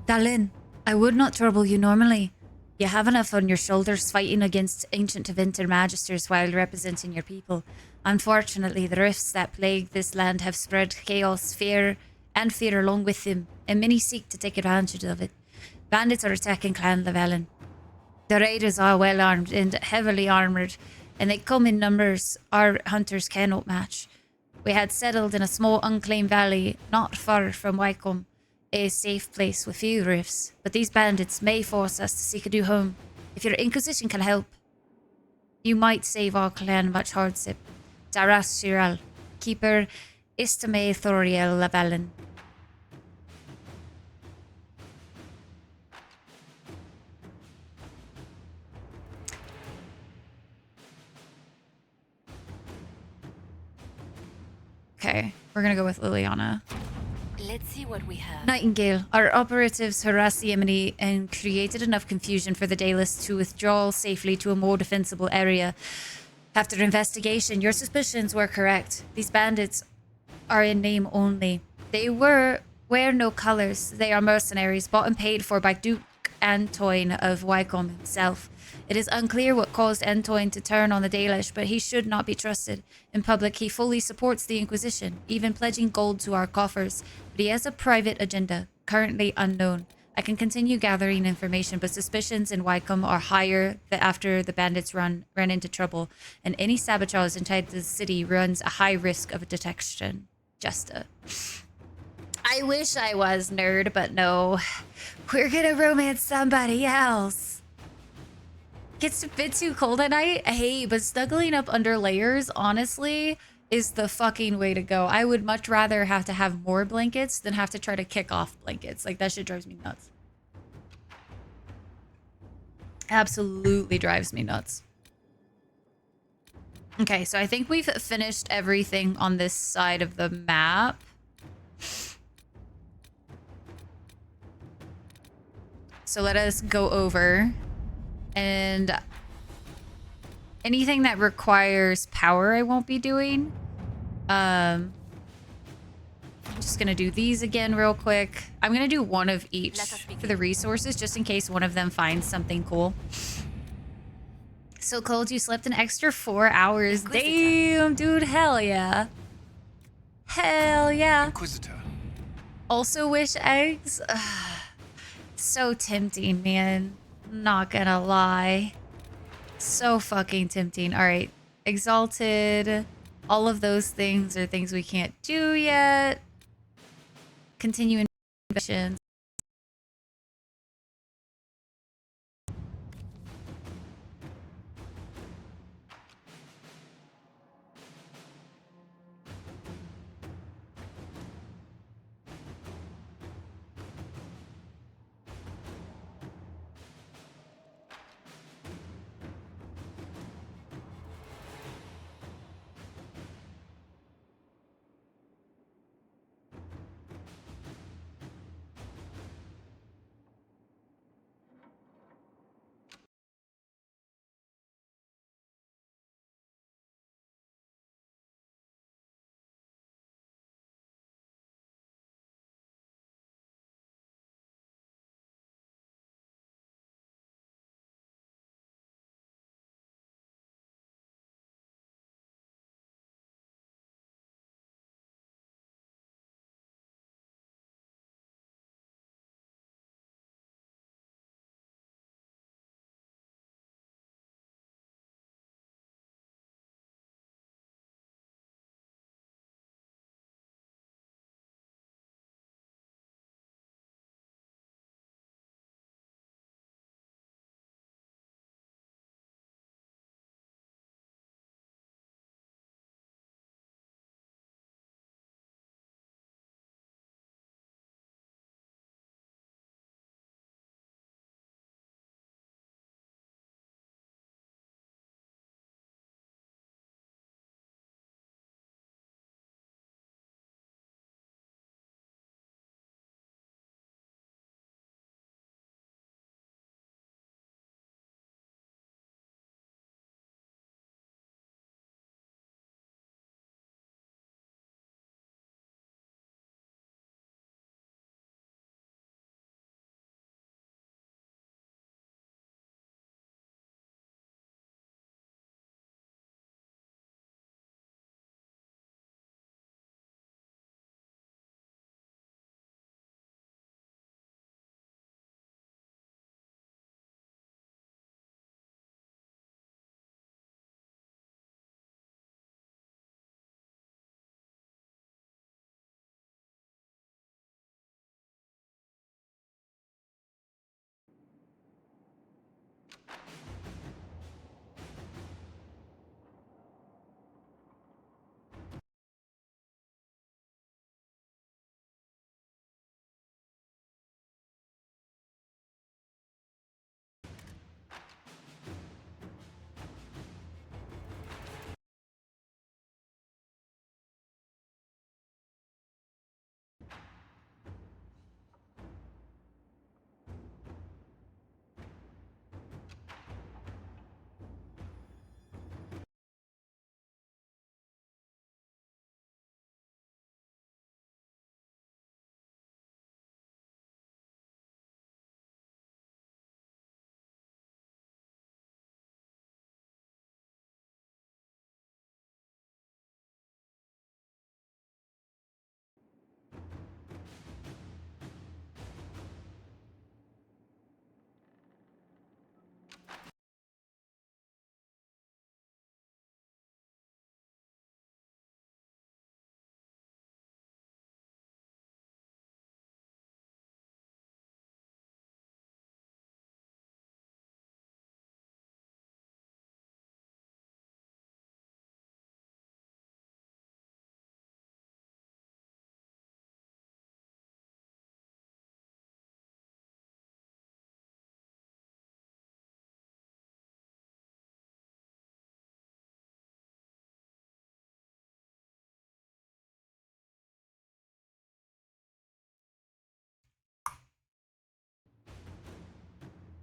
Dalin, I would not trouble you normally. You have enough on your shoulders fighting against ancient Tevinter magisters while representing your people. Unfortunately, the rifts that plague this land have spread chaos, fear along with them, and many seek to take advantage of it. Bandits are attacking Clan Llewellyn. The raiders are well armed and heavily armored, and they come in numbers our hunters cannot match. We had settled in a small unclaimed valley not far from Wycombe, a safe place with few rifts, but these bandits may force us to seek a new home. If your Inquisition can help, you might save our clan much hardship. Daras Shiral, Keeper Istame Thoriel Llewellyn. Okay, we're gonna go with Liliana. Let's see what we have. Nightingale, our operatives harassed the enemy and created enough confusion for the Dayless to withdraw safely to a more defensible area. After investigation, your suspicions were correct. These bandits are in name only. They wear no colors. They are mercenaries bought and paid for by Duke Antoine of Wycombe himself. It is unclear what caused Antoine to turn on the Dalish, but he should not be trusted. In public, he fully supports the Inquisition, even pledging gold to our coffers. But he has a private agenda, currently unknown. I can continue gathering information, but suspicions in Wycombe are higher after the bandits ran into trouble, and any sabotage inside the city runs a high risk of detection. Justa. I wish I was, nerd, but no. We're gonna romance somebody else. Gets a bit too cold at night. Hey, but snuggling up under layers, honestly, is the fucking way to go. I would much rather have to have more blankets than have to try to kick off blankets. Like, that shit drives me nuts. Absolutely drives me nuts. Okay, so I think we've finished everything on this side of the map. So let us go over. And anything that requires power, I won't be doing. I'm just gonna do these again real quick. I'm gonna do one of each for the resources, just in case one of them finds something cool. So cold, you slept an extra 4 hours. Damn, dude, hell yeah. Hell yeah. Inquisitor. Also wish eggs. Ugh. So tempting, man. Not gonna lie. So fucking tempting. All right. Exalted. All of those things are things we can't do yet. Continue investigations.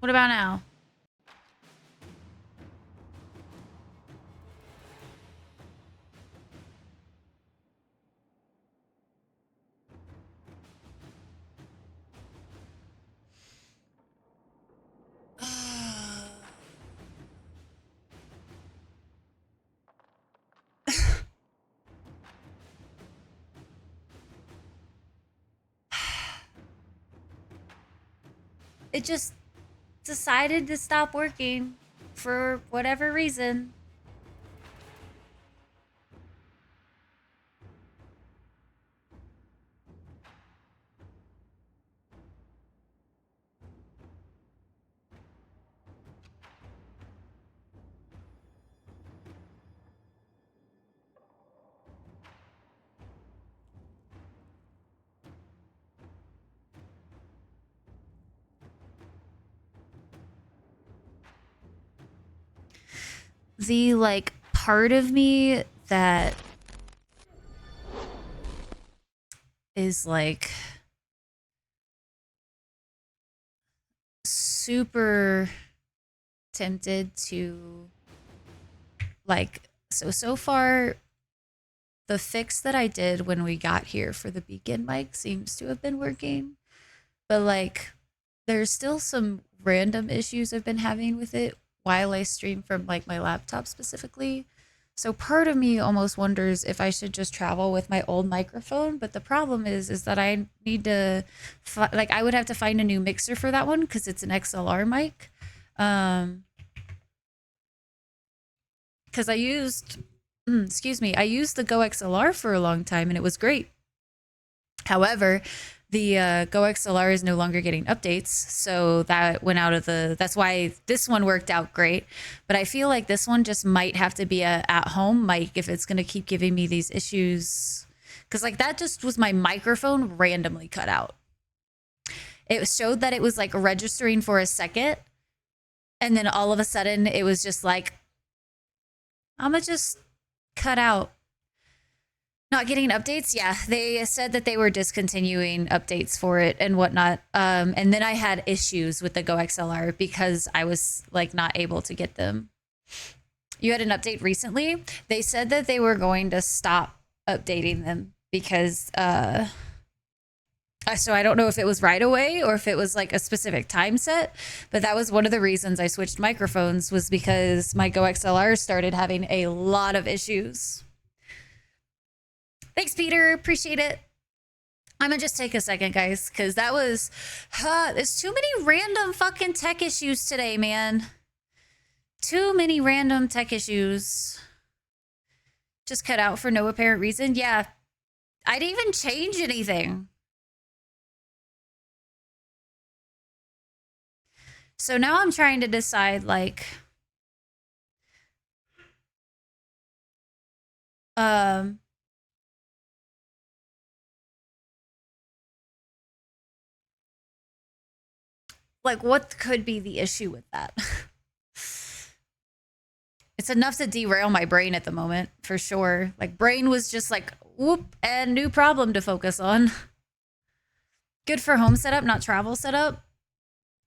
What about now? It just decided to stop working for whatever reason. The like part of me that is like super tempted to like so far the fix that I did when we got here for the beacon mic seems to have been working, but like there's still some random issues I've been having with it while I stream from like my laptop specifically. So part of me almost wonders if I should just travel with my old microphone, but the problem is that I need to like I would have to find a new mixer for that one cuz it's an XLR mic. Cuz I used excuse me, I used the Go XLR for a long time and it was great. However, the Go XLR is no longer getting updates, so that went out of the. That's why this one worked out great. But I feel like this one just might have to be a at-home mic if it's gonna keep giving me these issues. Because like that just was my microphone randomly cut out. It showed that it was like registering for a second, and then all of a sudden it was just like, I'm gonna just cut out. Not getting updates? Yeah, they said that they were discontinuing updates for it and whatnot. And then I had issues with the Go XLR because I was like not able to get them. You had an update recently? They said that they were going to stop updating them because so I don't know if it was right away or if it was like a specific time set, but that was one of the reasons I switched microphones was because my Go XLR started having a lot of issues. Thanks, Peter. Appreciate it. I'm gonna just take a second, guys, because that was, there's too many random fucking tech issues today, man. Too many random tech issues. Just cut out for no apparent reason. Yeah, I didn't even change anything. So now I'm trying to decide, like, like what could be the issue with that? It's enough to derail my brain at the moment, for sure. Like brain was just like, whoop, and new problem to focus on. Good for home setup, not travel setup.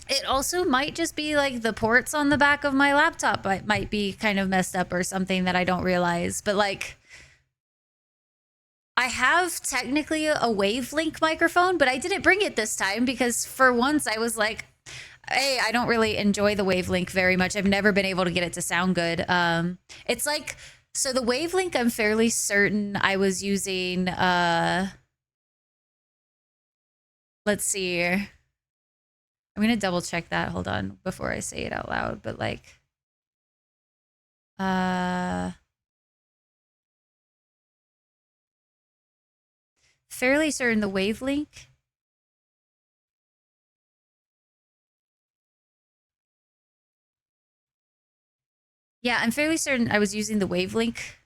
It also might just be like the ports on the back of my laptop might be kind of messed up or something that I don't realize. But like, I have technically a wavelength microphone, but I didn't bring it this time because for once I was like, hey, I don't really enjoy the wavelength very much. I've never been able to get it to sound good. It's like, so the wavelength, I'm fairly certain I was using, let's see. I'm going to double check that. Hold on before I say it out loud. But like, fairly certain the wavelength. Yeah, I'm fairly certain I was using the wavelength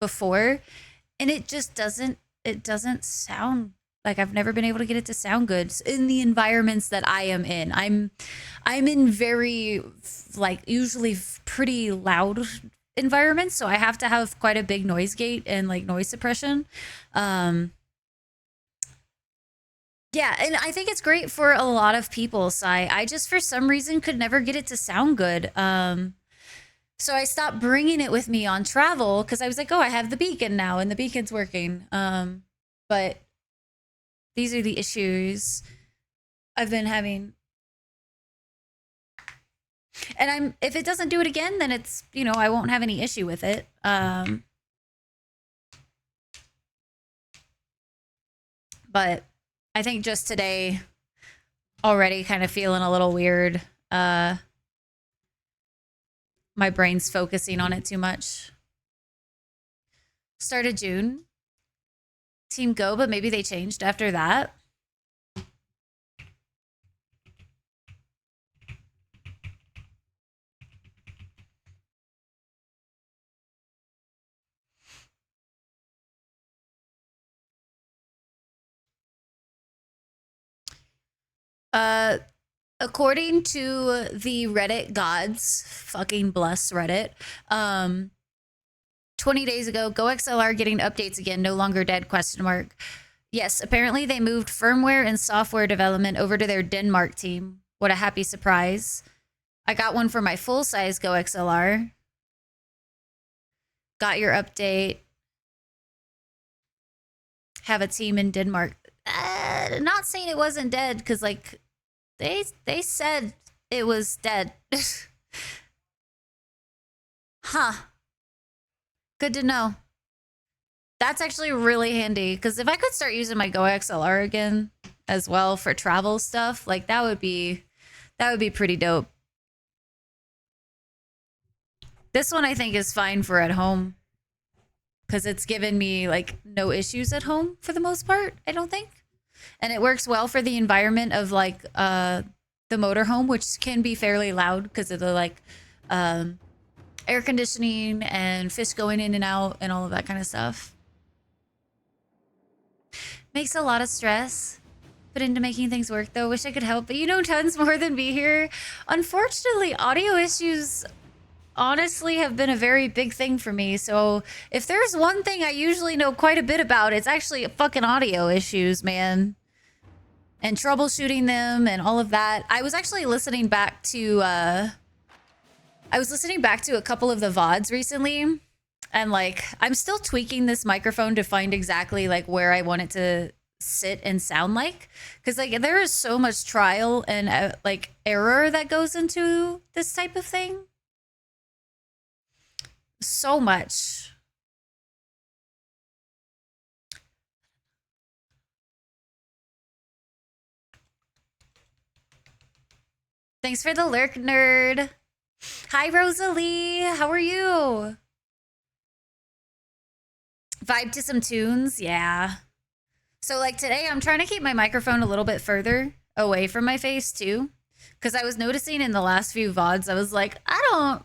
before, and it just doesn't sound like I've never been able to get it to sound good in the environments that I am in. I'm in very like usually pretty loud environments, so I have to have quite a big noise gate and like noise suppression. Yeah, and I think it's great for a lot of people, Sai. I just for some reason could never get it to sound good. So I stopped bringing it with me on travel because I was like, oh, I have the beacon now and the beacon's working. But these are the issues I've been having. And if it doesn't do it again, then it's, I won't have any issue with it. But I think just today already kind of feeling a little weird. My brain's focusing on it too much. Start of June. Team Go, but maybe they changed after that. According to the Reddit gods, fucking bless Reddit, 20 days ago, GoXLR getting updates again, no longer dead, ? Yes, apparently they moved firmware and software development over to their Denmark team. What a happy surprise. I got one for my full-size GoXLR. Got your update. Have a team in Denmark. Not saying it wasn't dead, because, like, they said it was dead. Huh. Good to know. That's actually really handy, because if I could start using my GoXLR again as well for travel stuff, like that would be pretty dope. This one I think is fine for at home, because it's given me like no issues at home for the most part, I don't think. And it works well for the environment of like the motorhome, which can be fairly loud because of the like air conditioning and fish going in and out and all of that kind of stuff. Makes a lot of stress put into making things work though. Wish I could help, but you know tons more than me here. Unfortunately, audio issues honestly have been a very big thing for me. So if there's one thing I usually know quite a bit about, it's actually fucking audio issues, man. And troubleshooting them and all of that. I was actually listening back to a couple of the VODs recently. And like, I'm still tweaking this microphone to find exactly like where I want it to sit and sound like. Cause like there is so much trial and like error that goes into this type of thing. So much. Thanks for the lurk, nerd. Hi, Rosalie. How are you? Vibe to some tunes? Yeah. So like today, I'm trying to keep my microphone a little bit further away from my face too. Because I was noticing in the last few VODs, I was like, I'm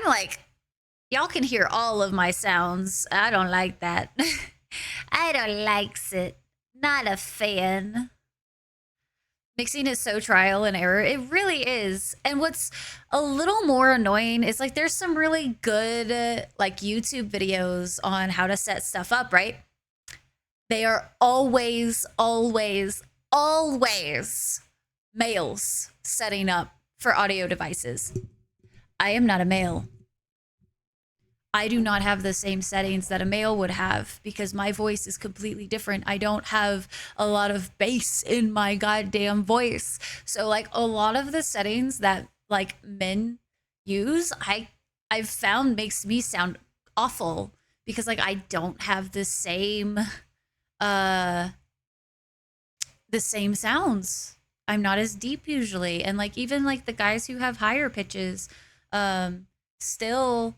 like, y'all can hear all of my sounds. I don't like that. I don't likes it. Not a fan. Mixing is so trial and error. It really is. And what's a little more annoying is like there's some really good like YouTube videos on how to set stuff up, right? They are always males setting up for audio devices. I am not a male. I do not have the same settings that a male would have because my voice is completely different. I don't have a lot of bass in my goddamn voice. So like a lot of the settings that like men use, I've found makes me sound awful because like I don't have the same sounds. I'm not as deep usually. And like even like the guys who have higher pitches still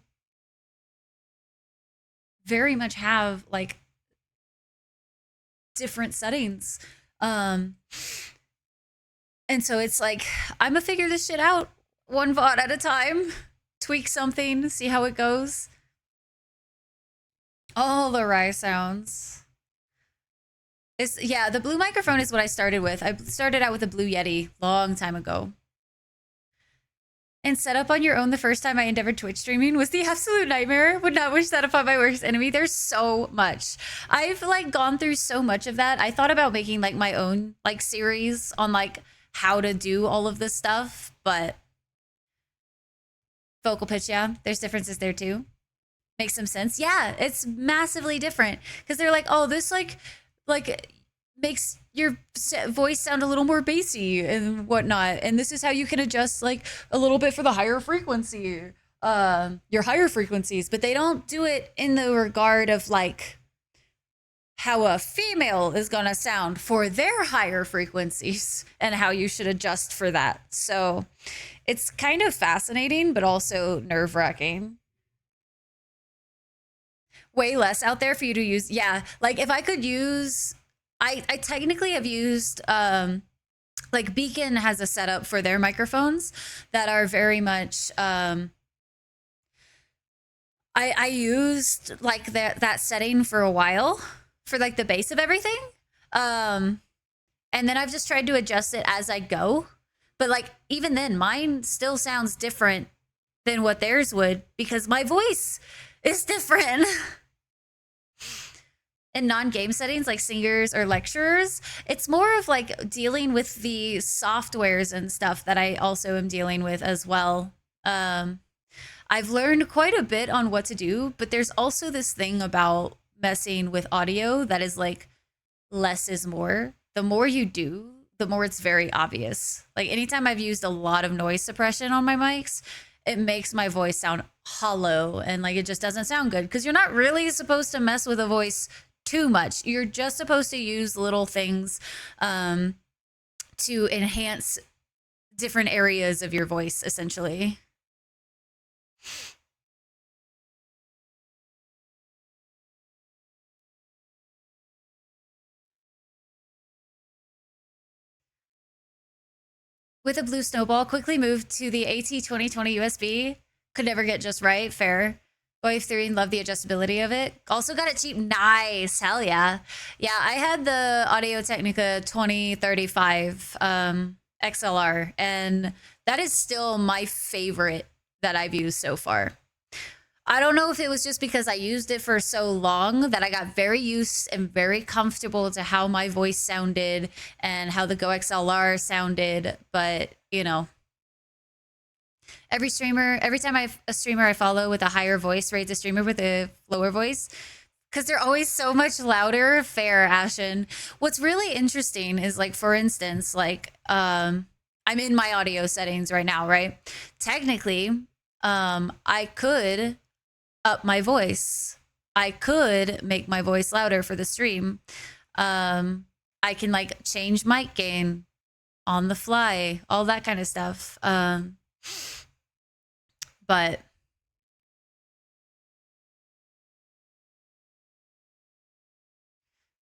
very much have like different settings. And so it's like, I'm gonna figure this shit out one VOD at a time, tweak something, see how it goes. All the Rye sounds. Yeah, the blue microphone is what I started with. I started out with a Blue Yeti long time ago. And set up on your own the first time I endeavored Twitch streaming was the absolute nightmare. Would not wish that upon my worst enemy. There's so much. I've like gone through so much of that. I thought about making like my own like series on like how to do all of this stuff, but vocal pitch, yeah, there's differences there too. Makes some sense. Yeah, it's massively different because they're like, oh, this like makes your voice sound a little more bassy and whatnot, and this is how you can adjust like a little bit for the higher frequency, your higher frequencies. But they don't do it in the regard of like how a female is gonna sound for their higher frequencies and how you should adjust for that. So it's kind of fascinating, but also nerve-wracking. Way less out there for you to use. Yeah, like if I could use, I technically have used, like Beacon has a setup for their microphones that are very much, I used like that setting for a while for like the base of everything. And then I've just tried to adjust it as I go. But like even then, mine still sounds different than what theirs would because my voice is different. In non-game settings like singers or lecturers, it's more of like dealing with the softwares and stuff that I also am dealing with as well. I've learned quite a bit on what to do, but there's also this thing about messing with audio that is like less is more. The more you do, the more it's very obvious. Like anytime I've used a lot of noise suppression on my mics, it makes my voice sound hollow and like it just doesn't sound good because you're not really supposed to mess with a voice too much. You're just supposed to use little things to enhance different areas of your voice, essentially. With a blue snowball, quickly moved to the AT2020 USB. Could never get just right. Fair. Wave 3 and love the adjustability of it. Also got it cheap. Nice. Hell yeah. Yeah, I had the Audio Technica 2035 XLR, and that is still my favorite that I've used so far. I don't know if it was just because I used it for so long that I got very used and very comfortable to how my voice sounded and how the Go XLR sounded, but you know, every time I have a streamer I follow with a higher voice rates a streamer with a lower voice because they're always so much louder. Fair, Ashen. What's really interesting is like, for instance, like I'm in my audio settings right now, right? Technically, I could up my voice. I could make my voice louder for the stream. I can like change mic gain on the fly, all that kind of stuff. But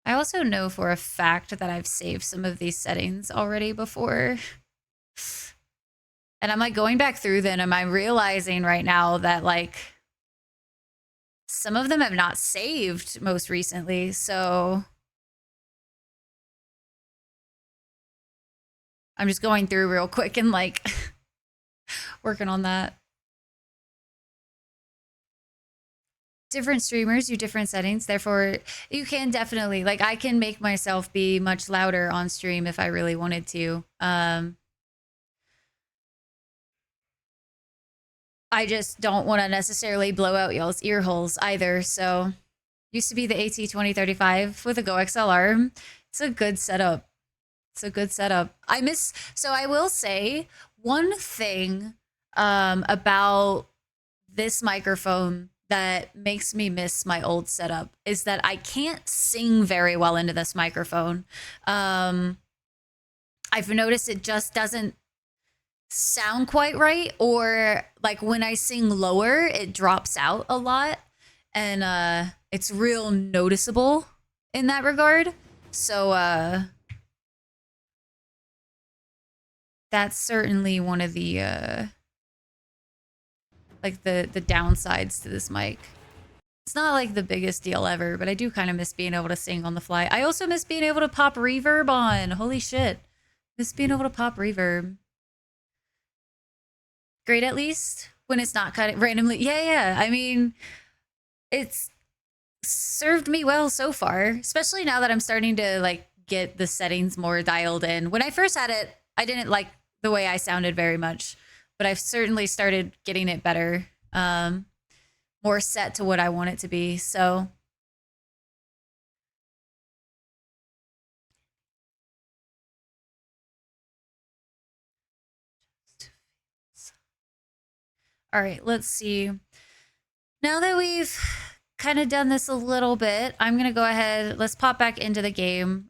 I also know for a fact that I've saved some of these settings already before. And I'm like going back through them and I'm realizing right now that like some of them have not saved most recently. So I'm just going through real quick and like working on that. Different streamers do different settings, therefore you can definitely like I can make myself be much louder on stream if I really wanted to. I just don't want to necessarily blow out y'all's ear holes either. So used to be the AT2035 with a Go XLR. It's a good setup. It's a good setup. So I will say one thing about this microphone that makes me miss my old setup is that I can't sing very well into this microphone. I've noticed it just doesn't sound quite right, or like when I sing lower, it drops out a lot, and it's real noticeable in that regard. So that's certainly one of the like the downsides to this mic. It's not like the biggest deal ever, but I do kind of miss being able to sing on the fly. I also miss being able to pop reverb on. Holy shit. Miss being able to pop reverb. great at least when it's not cut randomly. Yeah. I mean, it's served me well so far, especially now that I'm starting to like get the settings more dialed in. When I first had it, I didn't like the way I sounded very much, but I've certainly started getting it better, more set to what I want it to be. So all right, let's see. Now that we've kind of done this a little bit, I'm going to go ahead. Let's pop back into the game.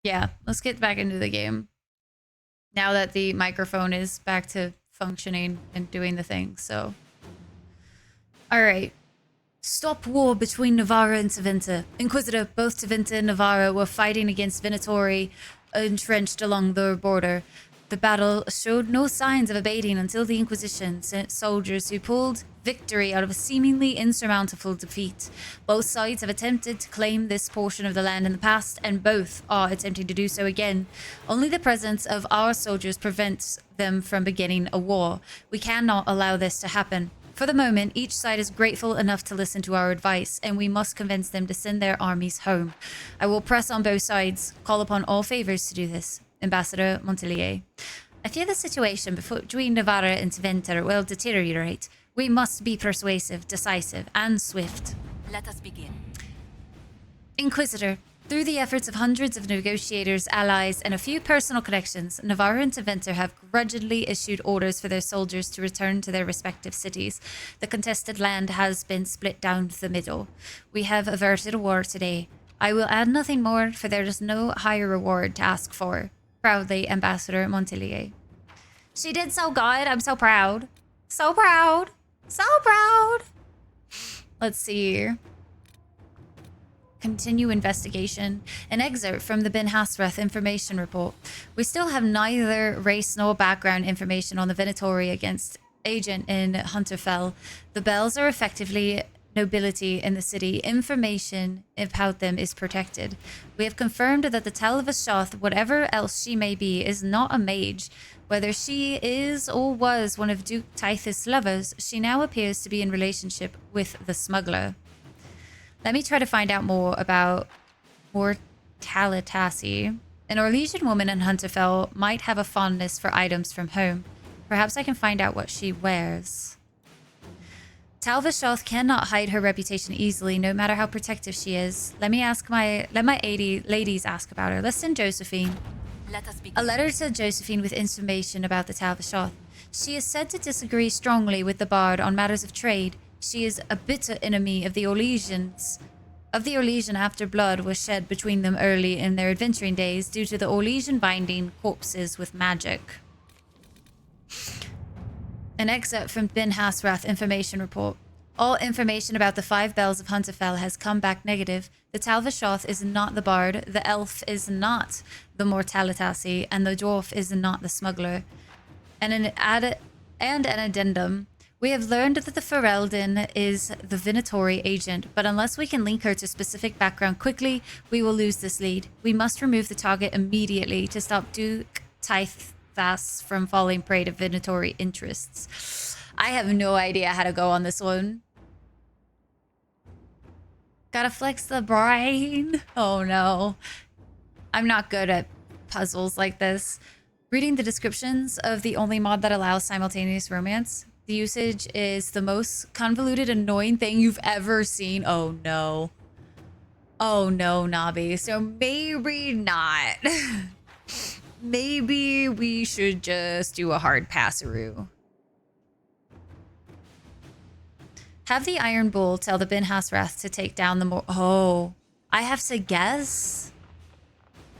Yeah, let's get back into the game. Now that the microphone is back to functioning and doing the thing, so. All right. Stop war between Navarra and Tevinter. Inquisitor, both Tevinter and Navarra were fighting against Venatori entrenched along their border. The battle showed no signs of abating until the Inquisition sent soldiers who pulled victory out of a seemingly insurmountable defeat. Both sides have attempted to claim this portion of the land in the past, and both are attempting to do so again. Only the presence of our soldiers prevents them from beginning a war. We cannot allow this to happen. For the moment, each side is grateful enough to listen to our advice, and we must convince them to send their armies home. I will press on both sides, call upon all favors to do this. Ambassador Montelier. I fear the situation between Navarra and Tevinter will deteriorate. We must be persuasive, decisive, and swift. Let us begin. Inquisitor, through the efforts of hundreds of negotiators, allies, and a few personal connections, Navarra and Tevinter have grudgingly issued orders for their soldiers to return to their respective cities. The contested land has been split down the middle. We have averted a war today. I will add nothing more, for there is no higher reward to ask for. Proudly, Ambassador Montelier. She did so good. I'm so proud. So proud. So proud. Let's see. Continue investigation. An excerpt from the Bin Hasrath information report. We still have neither race nor background information on the Venatori against agent in Hunterfell. The Bells are effectively nobility in the city. Information about them is protected. We have confirmed that the Tal of Ashoth, whatever else she may be, is not a mage. Whether she is or was one of Duke Tithys' lovers, she now appears to be in relationship with the smuggler. Let me try to find out more about Mortalitasi. An Orlesian woman in Hunterfell might have a fondness for items from home. Perhaps I can find out what she wears. Tal Vashoth cannot hide her reputation easily, no matter how protective she is. Let my ladies ask about her. Listen, Josephine. Let us begin. A letter to Josephine with information about the Tal Vashoth. She is said to disagree strongly with the Bard on matters of trade. She is a bitter enemy of the Orlesians. Of the Orlesian after blood was shed between them early in their adventuring days due to the Orlesian binding corpses with magic. An excerpt from Bin Hasrath information report. All information about the 5 Bells of Hunterfell has come back negative. The Tal Vashoth is not the Bard, the Elf is not the Mortalitasi, and the Dwarf is not the Smuggler. And an addendum. We have learned that the Ferelden is the Venatori agent, but unless we can link her to specific background quickly, we will lose this lead. We must remove the target immediately to stop Duke Tithas from falling prey to Venatori interests. I have no idea how to go on this one. Gotta flex the brain. Oh no. I'm not good at puzzles like this. Reading the descriptions of the only mod that allows simultaneous romance. The usage is the most convoluted, annoying thing you've ever seen. Oh no. Oh no, Nabi. So maybe not. Maybe we should just do a hard passeroo. Have the Iron Bull tell the Bin Hasrath to take down the Oh, I have to guess?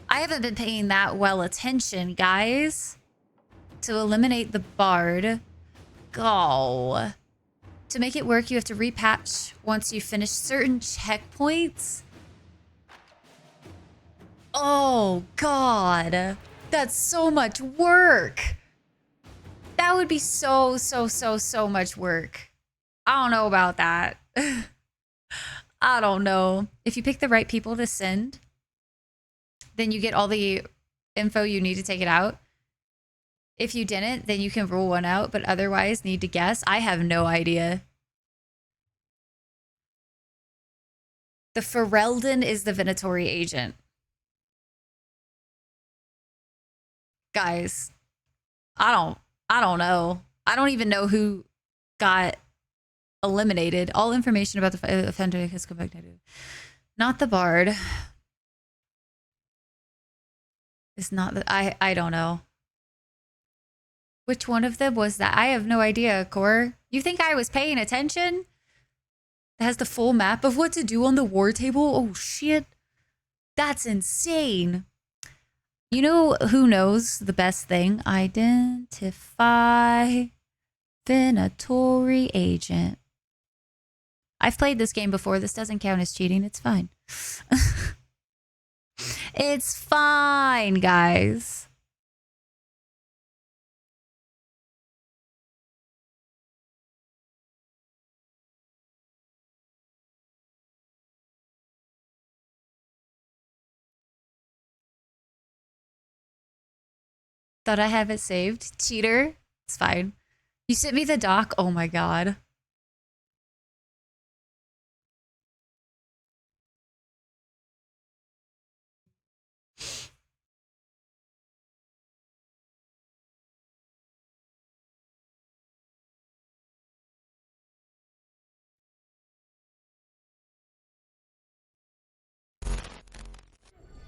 I haven't been paying that well attention, guys. To eliminate the Bard. Go. To make it work, you have to repatch once you finish certain checkpoints. Oh, God. That's so much work. That would be so much work. I don't know about that. I I don't know. If you pick the right people to send, then you get all the info you need to take it out. If you didn't, then you can rule one out, but otherwise need to guess. I have no idea. The Ferelden is the Venatori agent. Guys, I don't know. I don't even know who got eliminated. All information about the offender has come back negative. Not the bard. It's not the I don't know. Which one of them was that? I have no idea, Core. You think I was paying attention? It has the full map of what to do on the war table? Oh, shit. That's insane. You know who knows the best thing? Identify Venatori agent. I've played this game before. This doesn't count as cheating. It's fine. It's fine, guys. Thought I have it saved. Cheater. It's fine. You sent me the doc. Oh my god.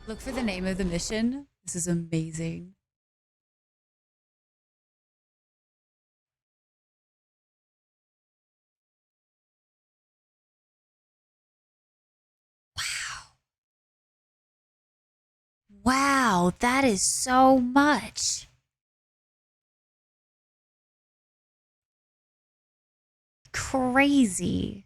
Look for the name of the mission. This is amazing. Wow, that is so much. Crazy.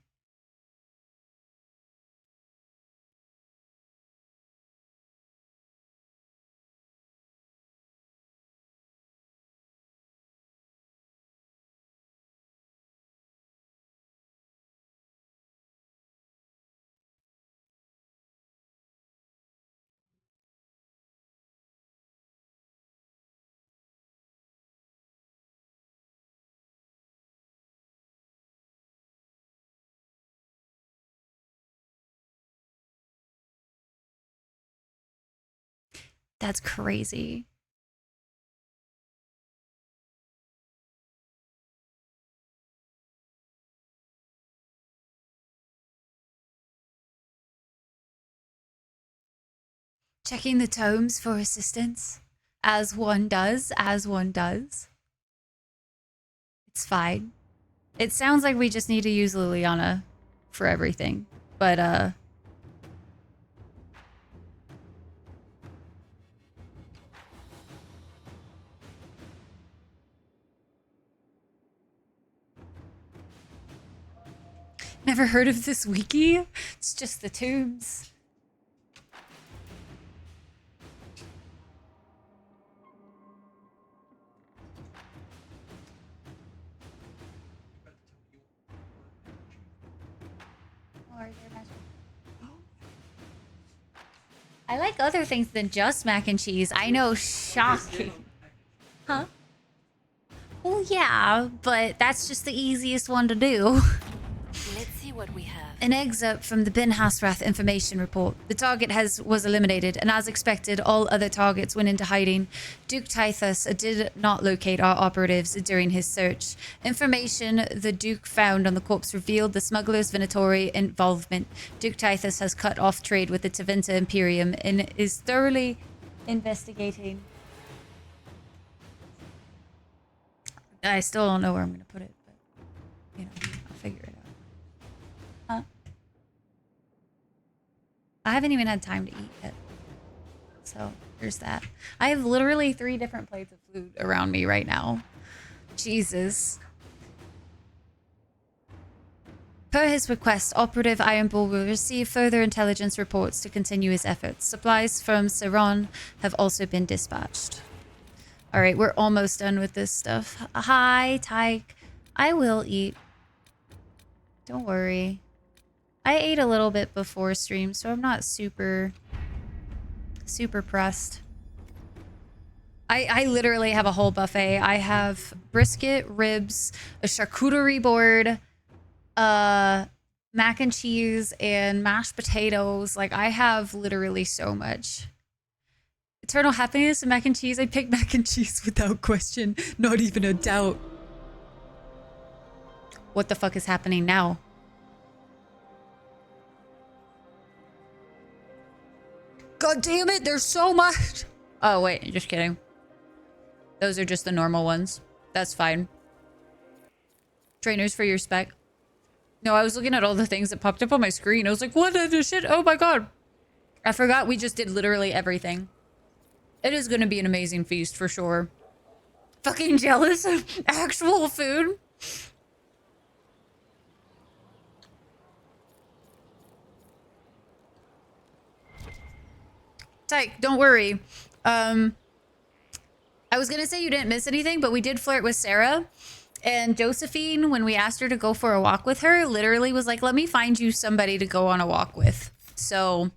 That's crazy. Checking the tomes for assistance. As one does, as one does. It's fine. It sounds like we just need to use Liliana for everything. But, never heard of this wiki? It's just the tombs. I like other things than just mac and cheese. I know, shocking. Huh? Well, yeah, but that's just the easiest one to do. Let's see what we have. An excerpt from the Ben Hasrath information report. The target was eliminated, and as expected, all other targets went into hiding. Duke Tithus did not locate our operatives during his search. Information the Duke found on the corpse revealed the smugglers' Venatori involvement. Duke Tithus has cut off trade with the Teventa Imperium and is thoroughly investigating. I still don't know where I'm going to put it, but, you know, I'll figure it out. Huh? I haven't even had time to eat yet. So, there's that. I have literally 3 different plates of food around me right now. Jesus. Per his request, Operative Ironbull will receive further intelligence reports to continue his efforts. Supplies from Ceron have also been dispatched. All right, we're almost done with this stuff. Hi, Tyke. I will eat. Don't worry. I ate a little bit before stream, so I'm not super pressed. I literally have a whole buffet. I have brisket, ribs, a charcuterie board, mac and cheese, and mashed potatoes. Like, I have literally so much. Eternal happiness and mac and cheese. I pick mac and cheese without question. Not even a doubt. What the fuck is happening now? God damn it, there's so much. Oh, wait, just kidding. Those are just the normal ones. That's fine. Trainers for your spec. No, I was looking at all the things that popped up on my screen. I was like, what the shit? Oh my god. I forgot we just did literally everything. It is going to be an amazing feast for sure. Fucking jealous of actual food. Tyke, don't worry. I was gonna say you didn't miss anything, but we did flirt with Sarah. And Josephine, when we asked her to go for a walk with her, literally was like, let me find you somebody to go on a walk with. So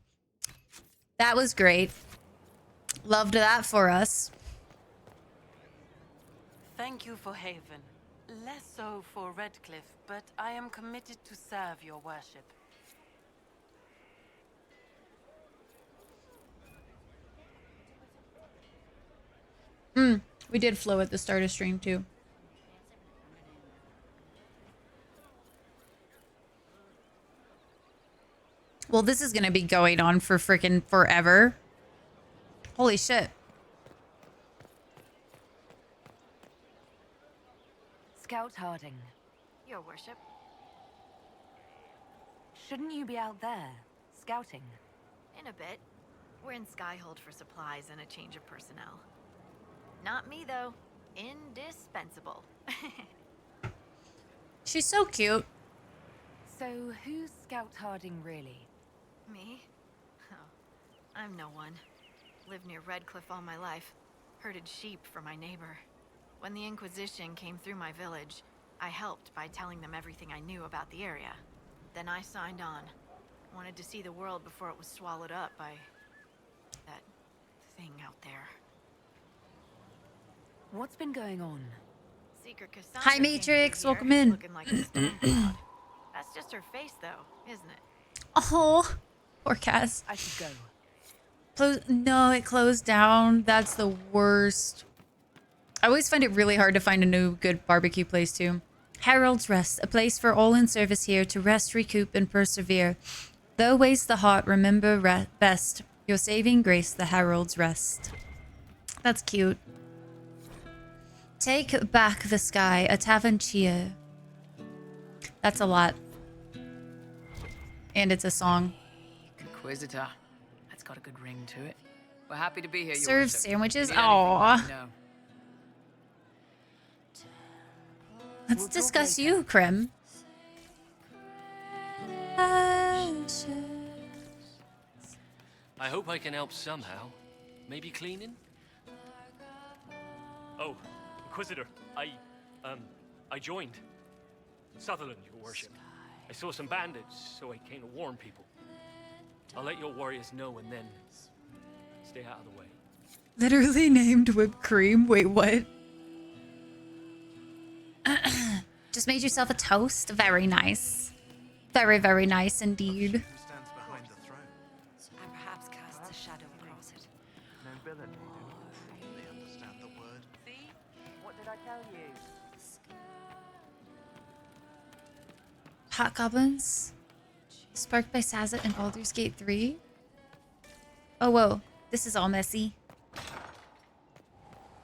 that was great. Loved that for us. Thank you for Haven. Less so for Redcliffe, but I am committed to serve your worship. We did flow at the start of stream too. Well, this is gonna be going on for freaking forever. Holy shit. Scout Harding, Your worship. shouldn't you be out there, scouting? In a bit. We're in Skyhold for supplies and a change of personnel. Not me, though. Indispensable. She's so cute. So who's Scout Harding really? Me? Oh, I'm no one. Lived near Redcliffe all my life. Herded sheep for my neighbor. When the Inquisition came through my village, I helped by telling them everything I knew about the area. Then I signed on. Wanted to see the world before it was swallowed up by that thing out there. What's been going on? Secret Cassandra Hi, came through Matrix. here, Welcome in. Looking like a storm cloud. That's just her face, though, isn't it? Oh, poor Cass. I should go. No, it closed down. That's the worst. I always find it really hard to find a new good barbecue place too. Harold's Rest, a place for all in service here to rest, recoup, and persevere. Though waste the heart, remember best your saving grace, the Harold's Rest. That's cute. Take back the sky, a tavern cheer. That's a lot. And it's a song. Inquisitor. That's got a good ring to it. We're happy to be here, Your Serve Worship. sandwiches? Need anything, let Aw. me know. Let's We'll talk discuss later. you, Krim. I hope I can help somehow. Maybe cleaning? Oh, Inquisitor, I joined. Sutherland, Your Worship. I saw some bandits, so I came to warn people. I'll let your warriors know and then stay out of the way. Literally named whipped cream. Wait, what? Just made yourself a toast. Very nice. Very, very nice indeed. Who stands behind the throne? And perhaps casts a shadow across it. Nobility, do they understand the word? See? What did I tell you? Hot Goblins. Sparked by Sazet in Baldur's Gate 3. Oh, whoa. This is all messy.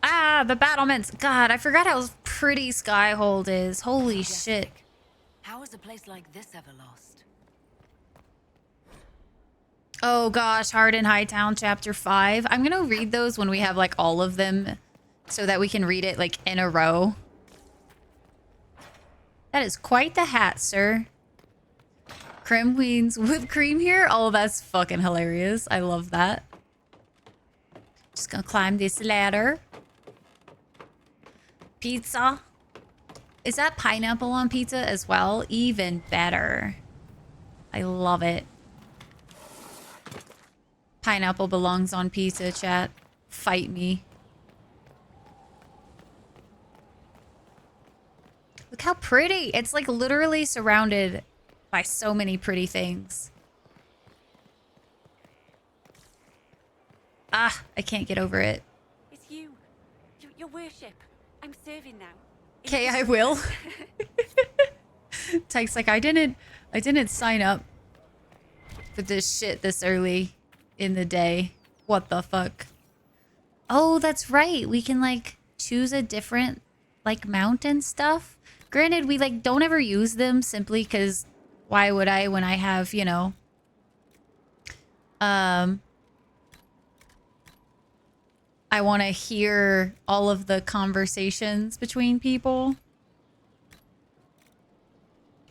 Ah, the battlements. God, I forgot how pretty Skyhold is. Holy shit. How is a place like this ever lost? Oh gosh, Hard in Hightown chapter 5. I'm gonna read those when we have like all of them so that we can read it like in a row. That is quite the hat, sir. Crim Queens whipped cream here? Oh, that's fucking hilarious. I love that. Just gonna climb this ladder. Pizza. Is that pineapple on pizza as well? Even better. I love it. Pineapple belongs on pizza, chat. Fight me. Look how pretty. It's like literally surrounded by so many pretty things. Ah, I can't get over it. It's you. Your worship. I'm serving now. Okay, I will. Tyke's like, I didn't sign up for this shit this early in the day. What the fuck? Oh, that's right. We can like choose a different like mount and stuff. Granted, we like don't ever use them simply because why would I when I have, you know, I want to hear all of the conversations between people.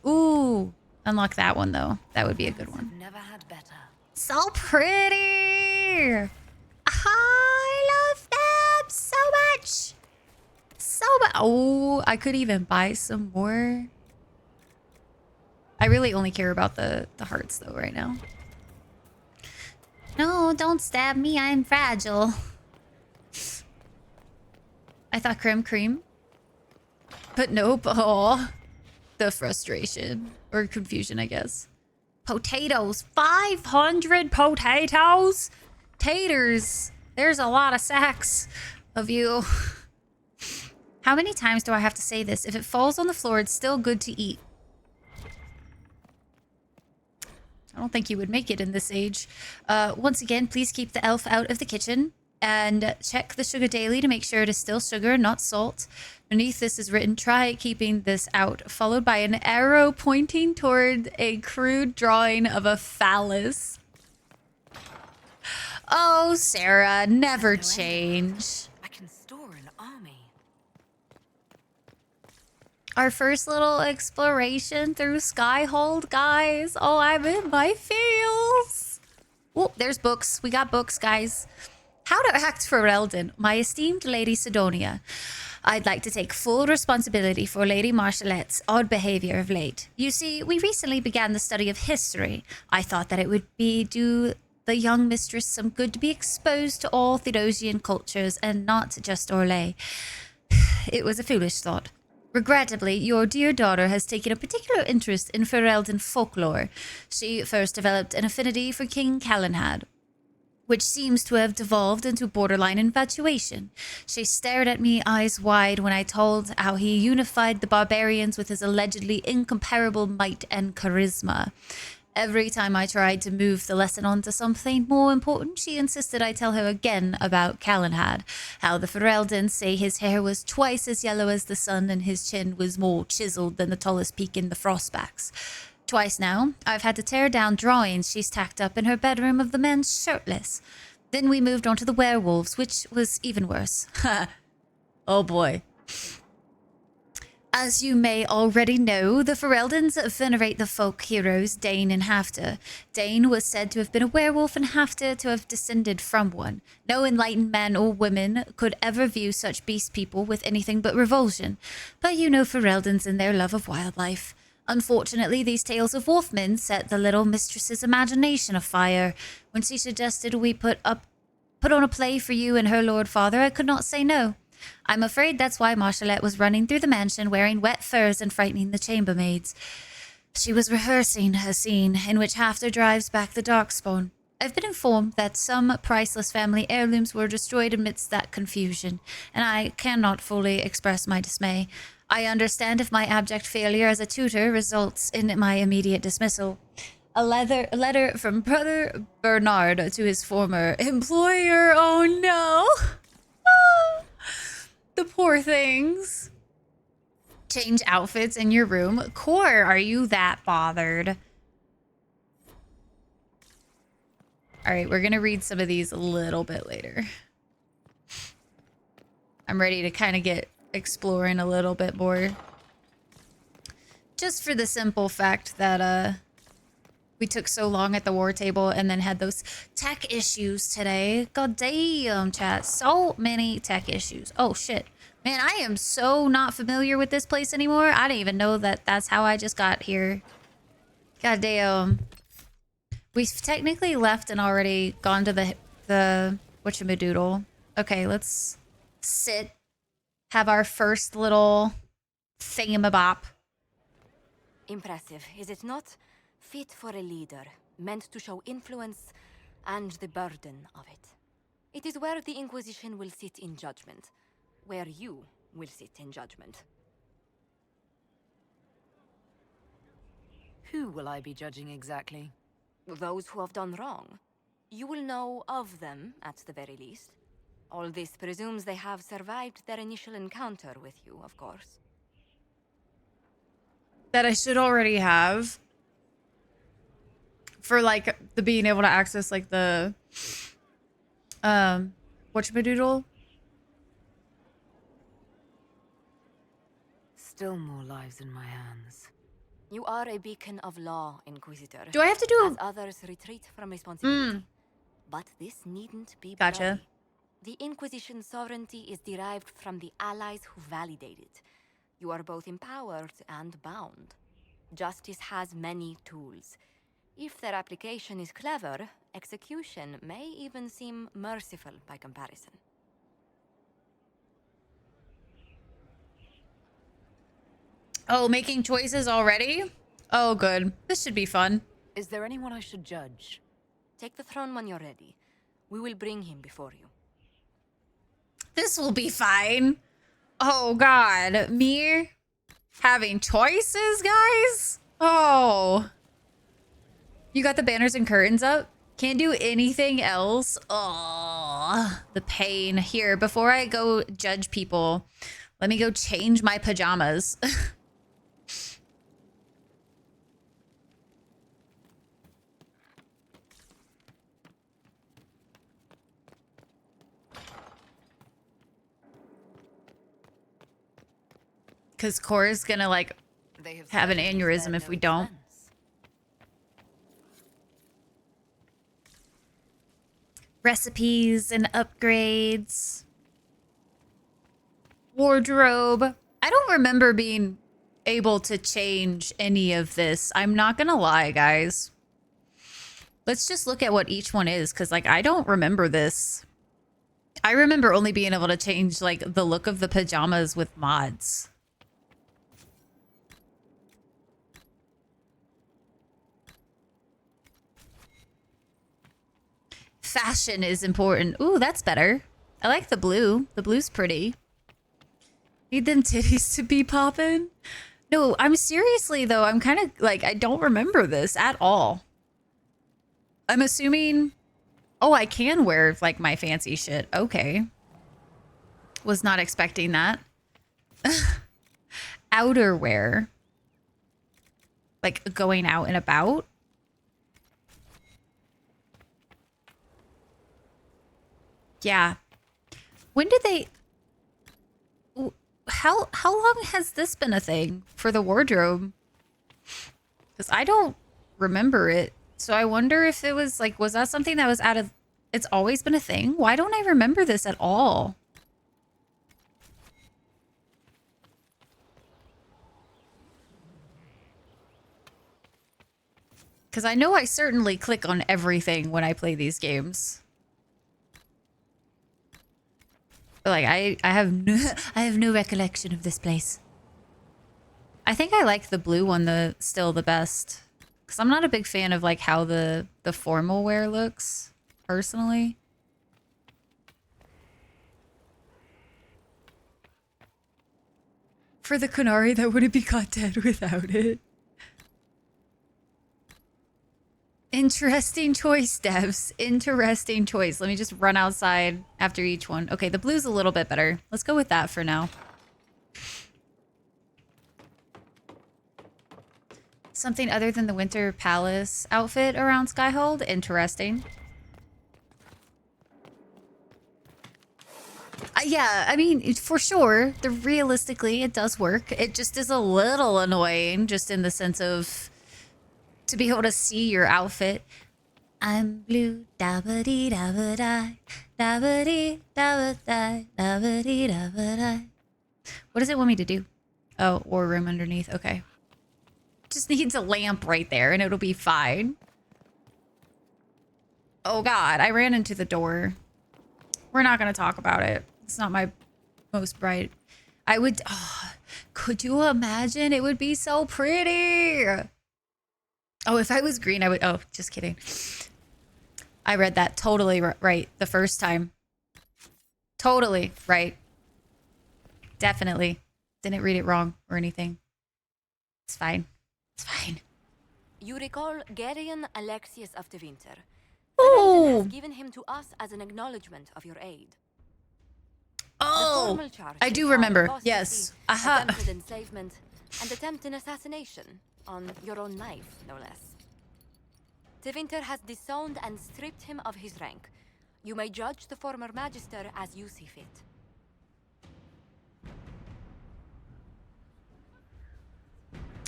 Ooh, unlock that one though. That would be a good one. Never had better. So pretty. I love them so much. So much. Oh, I could even buy some more. I really only care about the hearts though right now. No, don't stab me. I'm fragile. I thought creme cream. But nope. Oh, the frustration or confusion, I guess. Potatoes. 500 potatoes. Taters. There's a lot of sacks of you. How many times do I have to say this? If it falls on the floor, it's still good to eat. I don't think you would make it in this age. Once again, please keep the elf out of the kitchen. And check the sugar daily to make sure it is still sugar, not salt. Beneath this is written, try keeping this out, followed by an arrow pointing toward a crude drawing of a phallus. Oh, Sarah, never change. I can store an army. Our first little exploration through Skyhold, guys. Oh, I'm in my feels. Oh, there's books. We got books, guys. How to act for Eldon, my esteemed Lady Sidonia. I'd like to take full responsibility for Lady Marchalette's odd behavior of late. You see, we recently began the study of history. I thought that it would do the young mistress some good to be exposed to all Theodosian cultures and not just Orlais. It was a foolish thought. Regrettably, your dear daughter has taken a particular interest in Ferelden folklore. She first developed an affinity for King Calenhad, which seems to have devolved into borderline infatuation. She stared at me eyes wide when I told how he unified the barbarians with his allegedly incomparable might and charisma. Every time I tried to move the lesson onto something more important, she insisted I tell her again about Calenhad, how the Ferelden say his hair was twice as yellow as the sun and his chin was more chiseled than the tallest peak in the Frostbacks. Twice now, I've had to tear down drawings she's tacked up in her bedroom of the men shirtless. Then we moved on to the werewolves, which was even worse. Oh boy. As you may already know, the Fereldans venerate the folk heroes Dane and Hafter. Dane was said to have been a werewolf and Hafter to have descended from one. No enlightened man or woman could ever view such beast people with anything but revulsion. But you know Fereldans and their love of wildlife. Unfortunately, these tales of wolfmen set the little mistress's imagination afire. When she suggested we put on a play for you and her lord father, I could not say no. I'm afraid that's why Marchalette was running through the mansion wearing wet furs and frightening the chambermaids. She was rehearsing a scene in which Hafter drives back the Darkspawn. I've been informed that some priceless family heirlooms were destroyed amidst that confusion, and I cannot fully express my dismay. I understand if my abject failure as a tutor results in my immediate dismissal. A letter from Brother Bernard to his former employer. Oh no! The poor things. Change outfits in your room. Core, are you that bothered? All right, we're going to read some of these a little bit later. I'm ready to kind of get exploring a little bit more. Just for the simple fact that we took so long at the war table and then had those tech issues today. God damn, chat. So many tech issues. Oh, shit. Man, I am so not familiar with this place anymore. I didn't even know that that's how I just got here. God damn. We've technically left and already gone to the whatchamadoodle. Okay, let's sit. Have our first little thingamabop. Impressive, is it not? Fit for a leader, meant to show influence and the burden of it. It is where the Inquisition will sit in judgment. Where you will sit in judgment. Who will I be judging exactly? Those who have done wrong. You will know of them, at the very least. All this presumes they have survived their initial encounter with you, of course. That I should already have. For like the being able to access like the whatchamadoodle. Still more lives in my hands. You are a beacon of law, Inquisitor. Do I have to do as others retreat from responsibility? But this needn't be Gotcha. bloody. The Inquisition's sovereignty is derived from the allies who validate it. You are both empowered and bound. Justice has many tools. If their application is clever, execution may even seem merciful by comparison. Oh, making choices already? Oh, good. This should be fun. Is there anyone I should judge? Take the throne when you're ready. We will bring him before you. This will be fine. Oh, God. Me having choices, guys? Oh. You got the banners and curtains up? Can't do anything else? Oh, the pain. Here, before I go judge people, let me go change my pajamas. Because Cora's gonna, like, have an aneurysm if we don't. Recipes and upgrades. Wardrobe. I don't remember being able to change any of this. I'm not gonna lie, guys. Let's just look at what each one is, because, like, I don't remember this. I remember only being able to change, like, the look of the pajamas with mods. Fashion is important. Ooh, that's better. I like the blue. The blue's pretty. Need them titties to be poppin'? No, I'm seriously, though. I'm kind of, like, I don't remember this at all. I'm assuming... Oh, I can wear, like, my fancy shit. Okay. Was not expecting that. Outerwear. Like, going out and about? Yeah. When did they... How long has this been a thing for the wardrobe? Because I don't remember it. So I wonder if it was like, was that something that was out of... It's always been a thing? Why don't I remember this at all? Because I know I certainly click on everything when I play these games. Like, I have no recollection of this place. I think I like the blue one still the best. Because I'm not a big fan of, like, how the formal wear looks, personally. For the Kunari, that wouldn't be caught dead without it. Interesting choice, devs. Interesting choice. Let me just run outside after each one. Okay, the blue's a little bit better. Let's go with that for now. Something other than the Winter Palace outfit around Skyhold? Interesting. Yeah, I mean, for sure. Realistically, it does work. It just is a little annoying, just in the sense of... to be able to see your outfit. I'm blue, da-ba-dee, da-ba-die, da-ba-dee, da-ba-die, da-ba-dee, da-ba-die. What does it want me to do? Oh, war room underneath. Okay. Just needs a lamp right there and it'll be fine. Oh God, I ran into the door. We're not going to talk about it. It's not my most bright. I would, oh, could you imagine? It would be so pretty. Oh, if I was green, I would, oh, just kidding. I read that totally right the first time. Totally right. Definitely. Didn't read it wrong or anything. It's fine. It's fine. You recall Gerion Alexius of the Winter. Oh. Federation has given him to us as an acknowledgement of your aid. Oh, I do remember. Yes. Aha. Attempted enslavement and attempted assassination on your own life, no less. De Winter has disowned and stripped him of his rank. You may judge the former magister as you see fit.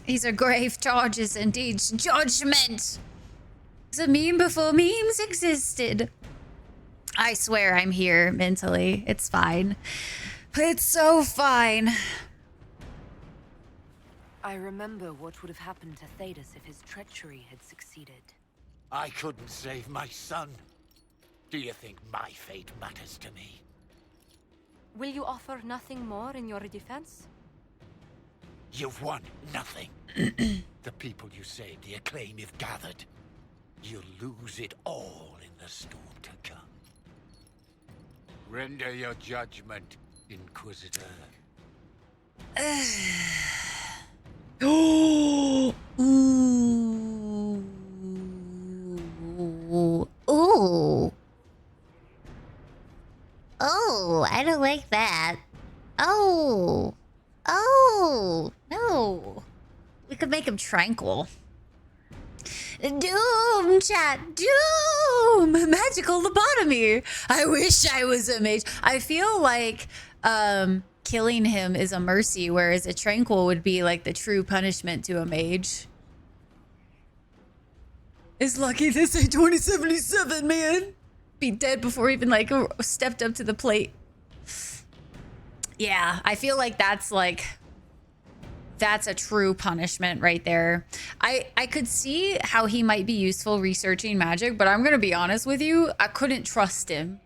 These are grave charges indeed. Judgment! It's a meme before memes existed. I swear I'm here mentally. It's fine. It's so fine. I remember what would have happened to Thedas if his treachery had succeeded. I couldn't save my son. Do you think my fate matters to me? Will you offer nothing more in your defense? You've won nothing. The people you saved, the acclaim you've gathered. You'll lose it all in the storm to come. Render your judgment, Inquisitor. Ooh. Ooh. Oh, I don't like that. Oh. Oh. No. We could make him tranquil. Doom, chat. Doom. Magical lobotomy. I wish I was a mage. I feel like killing him is a mercy, whereas a tranquil would be like the true punishment to a mage. It's lucky this ain't 2077, man. Be dead before even like stepped up to the plate. Yeah, I feel like that's a true punishment right there. I could see how he might be useful researching magic, but I'm gonna be honest with you, I couldn't trust him.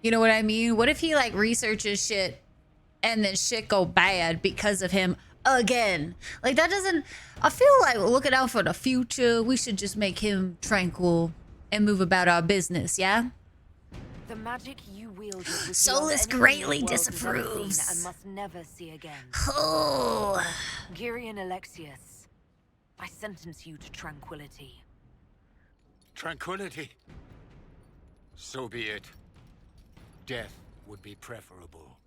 You know what I mean? What if he like researches shit and then shit go bad because of him again? Like that doesn't, I feel like looking out for the future, we should just make him tranquil and move about our business, yeah? The magic you wielded was Solus beyond anything greatly the world has ever seen disapproves. and must never see again. Oh. Gerion Alexius, I sentence you to tranquility. Tranquility? So be it. Death would be preferable.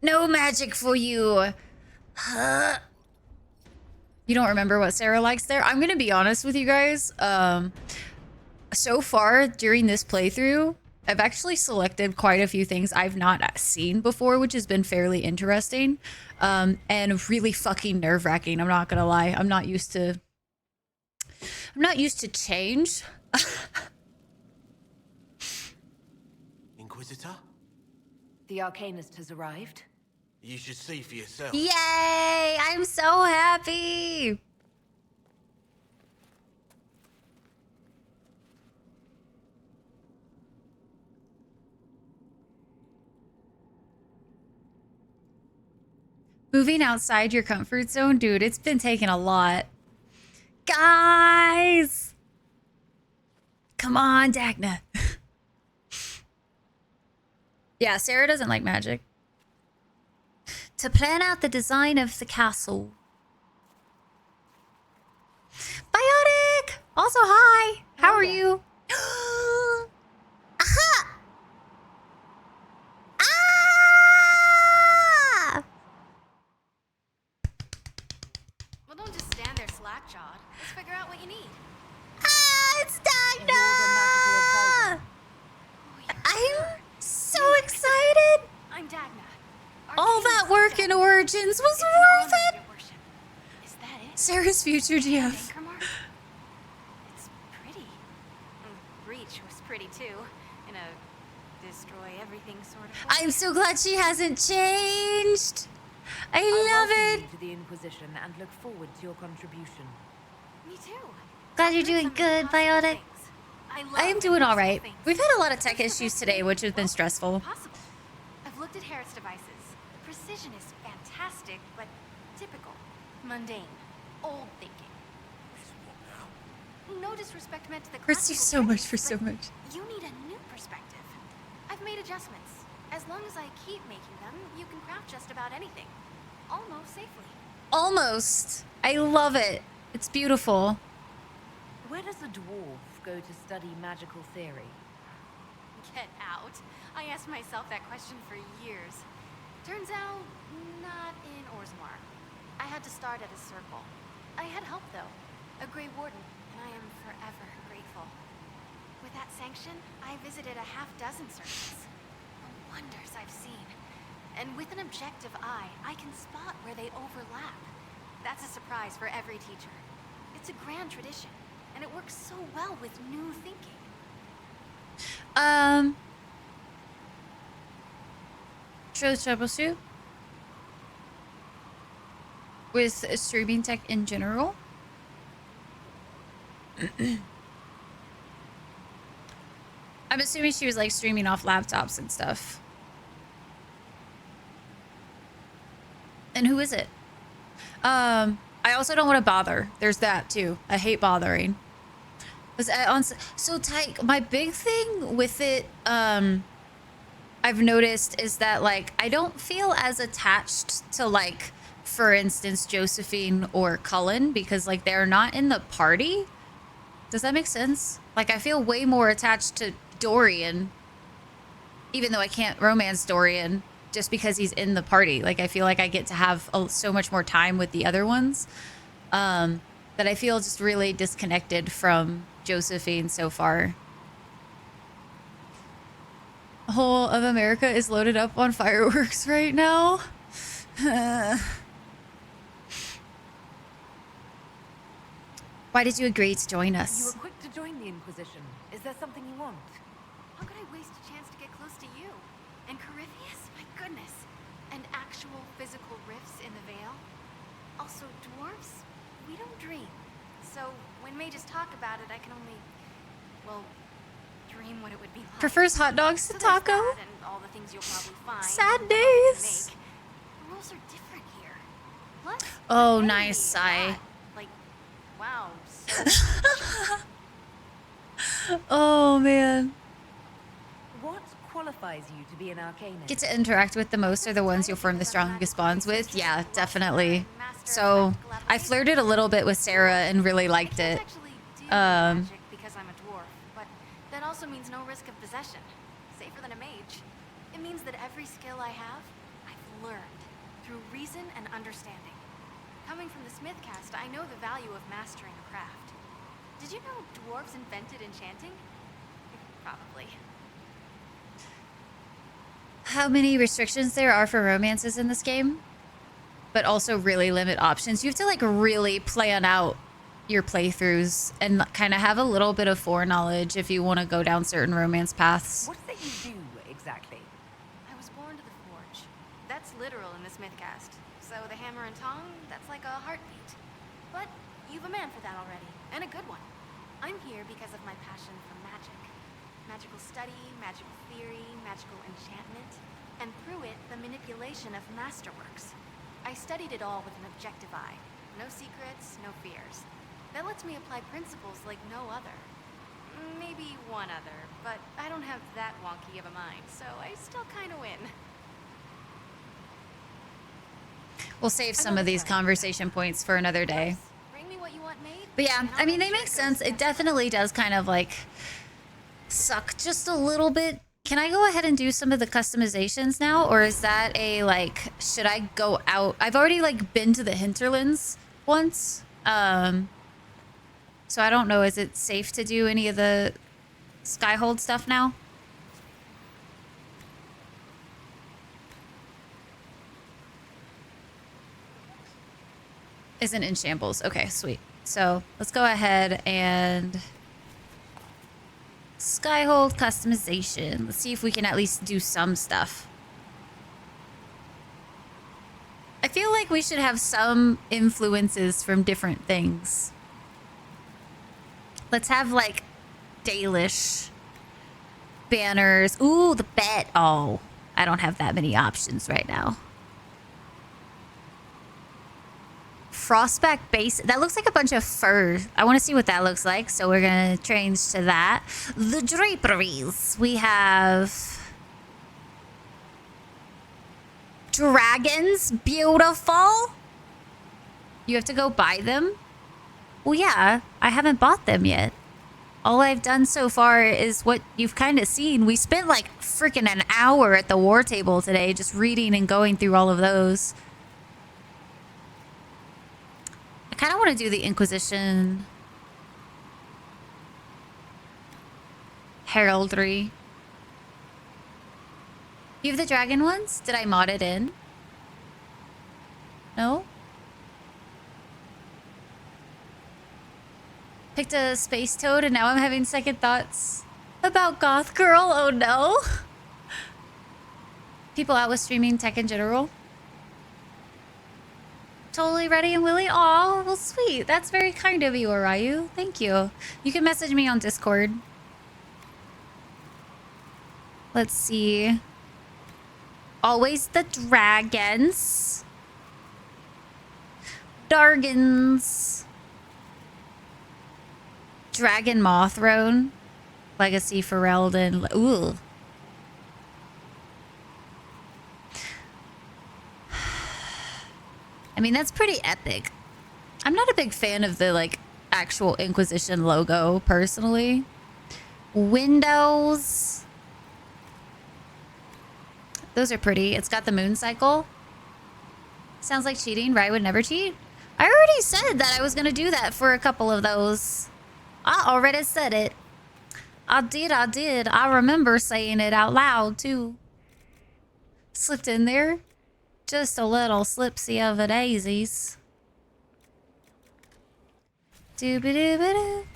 No magic for you. Huh? You don't remember what Sarah likes there? I'm gonna be honest with you guys. So far during this playthrough, I've actually selected quite a few things I've not seen before, which has been fairly interesting, and really fucking nerve-wracking. I'm not gonna lie. I'm not used to change. Inquisitor? The Arcanist has arrived. You should see for yourself. Yay! I'm so happy. Moving outside your comfort zone, dude, it's been taking a lot. Guys! Come on, Dagna. Yeah, Sarah doesn't like magic. To plan out the design of the castle. Biotic! Also, hi! How are you? Aha! Ah! Well, don't just stand there slack-jawed. Let's figure out what you need. Ah, it's Dagna! I'm so excited! I'm Dagna. All that work in Origins was worth it! Is that it? Sarah's future GF. Anchor mark? It's pretty. Breach was pretty too. In a destroy everything sort of way. I'm so glad she hasn't changed. I love welcome it. you to the Inquisition and look forward to your contribution. Me too. Glad you're doing good, Biotic. I am doing all right. We've had a lot of tech issues today, which has been stressful. Possible. I've looked at Harriet's devices. Precision is fantastic, but typical. Mundane. Old thinking. No disrespect meant to the Chris, you so much for so much. You need a new perspective. I've made adjustments. As long as I keep making them, you can craft just about anything. Almost safely. Almost. I love it. It's beautiful. Where does a dwarf go to study magical theory? Get out. I asked myself that question for years. Turns out, not in Orzammar. I had to start at a circle. I had help, though. A Grey Warden, and I am forever grateful. With that sanction, I visited a half-dozen circles. The wonders I've seen. And with an objective eye, I can spot where they overlap. That's a surprise for every teacher. It's a grand tradition, and it works so well with new thinking. Troubleshoot with streaming tech in general. I'm assuming she was like streaming off laptops and stuff. And who is it? I also don't want to bother. There's that too. I hate bothering. So Tyke, my big thing with it, I've noticed is that like I don't feel as attached to like, for instance, Josephine or Cullen because like they're not in the party. Does that make sense? Like I feel way more attached to Dorian, even though I can't romance Dorian just because he's in the party. Like I feel like I get to have so much more time with the other ones, that I feel just really disconnected from Josephine so far. The whole of America is loaded up on fireworks right now. Why did you agree to join us? You were quick to join the Inquisition. Is there something you want? How could I waste a chance to get close to you? And Corypheus? My goodness. And actual physical rifts in the Vale? Also, dwarves? We don't dream. So, when mages talk about it, I can only, well, dream what it would be like. Prefers hot dogs to taco? And all the things you'll probably find. Sad days. The rules are different here. Plus, Oh, nice, Sai. like, wow. Oh, man. What qualifies you to be an arcanist? Get to interact with the most are the ones you'll form the strongest bonds with. Yeah, definitely. So I flirted a little bit with Sarah and really liked it. Because I'm a dwarf, but that also means no risk of possession. Safer than a mage. It means that every skill I have, I've learned through reason and understanding. Coming from the Smith caste, I know the value of mastering a craft. Did you know dwarves invented enchanting? Probably. How many restrictions there are for romances in this game, but also really limit options. You have to like really plan out your playthroughs and kind of have a little bit of foreknowledge if you want to go down certain romance paths. What is it you do exactly? I was born to the forge. That's literal in the Smith caste. So the hammer and tong, that's like a heartbeat. But you've a man for that already, and a good one. I'm here because of my passion for magic. Magical study, magical theory, magical enchantment, and through it, the manipulation of masterworks. I studied it all with an objective eye. No secrets, no fears. That lets me apply principles like no other. Maybe one other, but I don't have that wonky of a mind, so I still kind of win. We'll save some of these conversation points for another day. Bring me what you want made. But yeah, I mean, they make sense. It definitely does kind of like suck just a little bit. Can I go ahead and do some of the customizations now? Or is that a like, should I go out? I've already like been to the hinterlands once. So I don't know. Is it safe to do any of the Skyhold stuff now? Isn't in shambles. Okay, sweet. So let's go ahead and Skyhold customization. Let's see if we can at least do some stuff. I feel like we should have some influences from different things. Let's have like Dalish banners. Ooh, the bet. Oh, I don't have that many options right now. Frostback base. That looks like a bunch of fur. I want to see what that looks like. So we're going to change to that. The draperies. We have dragons. Beautiful. You have to go buy them. Well, yeah, I haven't bought them yet. All I've done so far is what you've kind of seen. We spent like freaking an hour at the war table today just reading and going through all of those. I kind of want to do the Inquisition heraldry. You have the dragon ones? Did I mod it in? No? Picked a space toad and now I'm having second thoughts about Goth Girl. Oh no. People out with streaming tech in general. Totally ready and willing. Aw, well, sweet. That's very kind of you, Arayu. Thank you. You can message me on Discord. Let's see. Always the dragons. Dargans. Dragon Mothrone. Legacy Ferelden. Ooh. I mean, that's pretty epic. I'm not a big fan of the, like, actual Inquisition logo, personally. Windows. Those are pretty. It's got the moon cycle. Sounds like cheating. Rye would never cheat. I already said that I was going to do that for a couple of those. I already said it. I did. I remember saying it out loud, too. Slipped in there. Just a little slipsy of a daisies. Doo-ba-doo-ba-doo.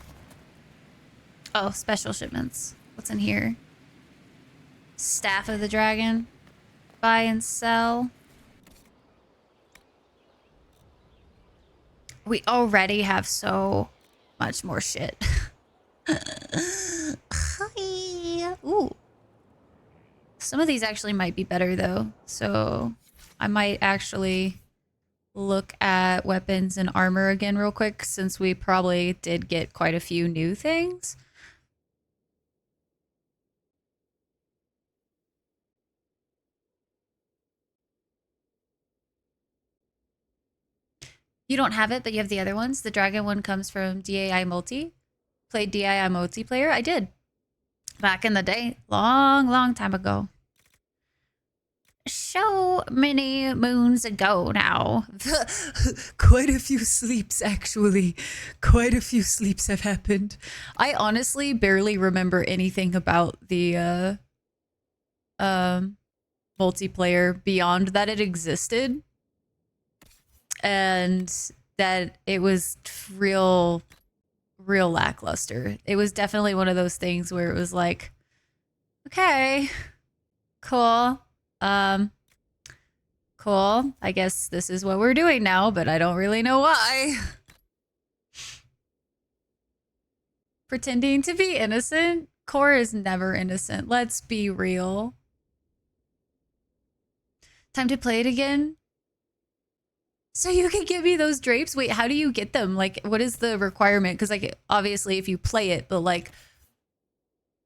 Oh, special shipments. What's in here? Staff of the Dragon. Buy and sell. We already have so much more shit. Hi. Ooh. Some of these actually might be better though. So I might actually look at weapons and armor again real quick since we probably did get quite a few new things. You don't have it, but you have the other ones. The dragon one comes from DAI Multi. Played DAI multiplayer? I did. Back in the day. Long time ago. So many moons ago now. Quite a few sleeps, actually. Quite a few sleeps have happened. I honestly barely remember anything about the multiplayer beyond that it existed. And that it was real lackluster. It was definitely one of those things where it was like, okay, cool. Cool. I guess this is what we're doing now, but I don't really know why. Pretending to be innocent? Core is never innocent. Let's be real. Time to play it again? So you can give me those drapes? Wait, how do you get them? Like, what is the requirement? Because, like, obviously if you play it, but, like,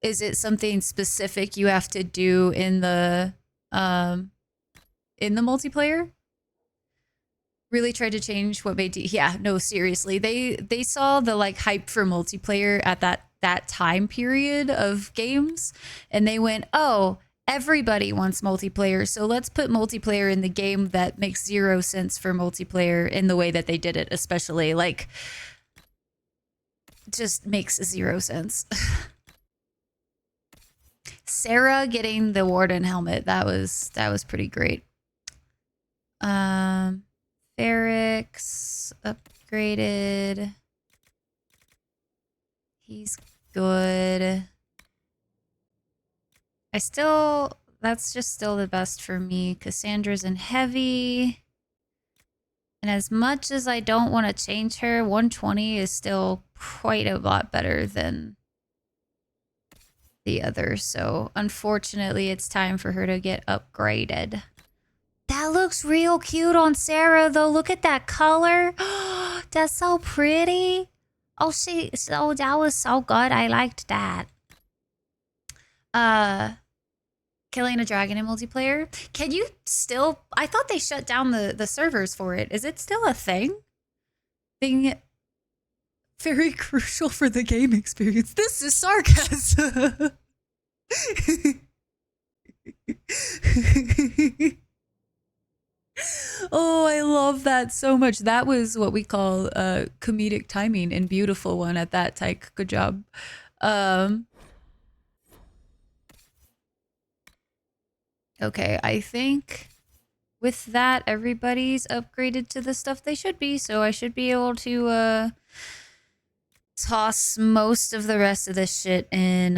is it something specific you have to do in the multiplayer? Really tried to change what made yeah, no, seriously. They saw the, like, hype for multiplayer at that time period of games, and they went, oh, everybody wants multiplayer, so let's put multiplayer in the game that makes zero sense for multiplayer in the way that they did it, especially, like, just makes zero sense. Sarah getting the Warden helmet, that was pretty great. Ferrix upgraded. He's good. That's just still the best for me. Cassandra's in heavy. And as much as I don't want to change her, 120 is still quite a lot better than the others. So unfortunately, it's time for her to get upgraded. That looks real cute on Sarah, though. Look at that color. That's so pretty. Oh, so that was so good. I liked that. Killing a dragon in multiplayer. Can you still... I thought they shut down the servers for it. Is it still a thing? Very crucial for the game experience. This is sarcasm. Oh, I love that so much. That was what we call comedic timing and beautiful one at that tyke. Good job. Okay, I think with that, everybody's upgraded to the stuff they should be, so I should be able to toss most of the rest of this shit in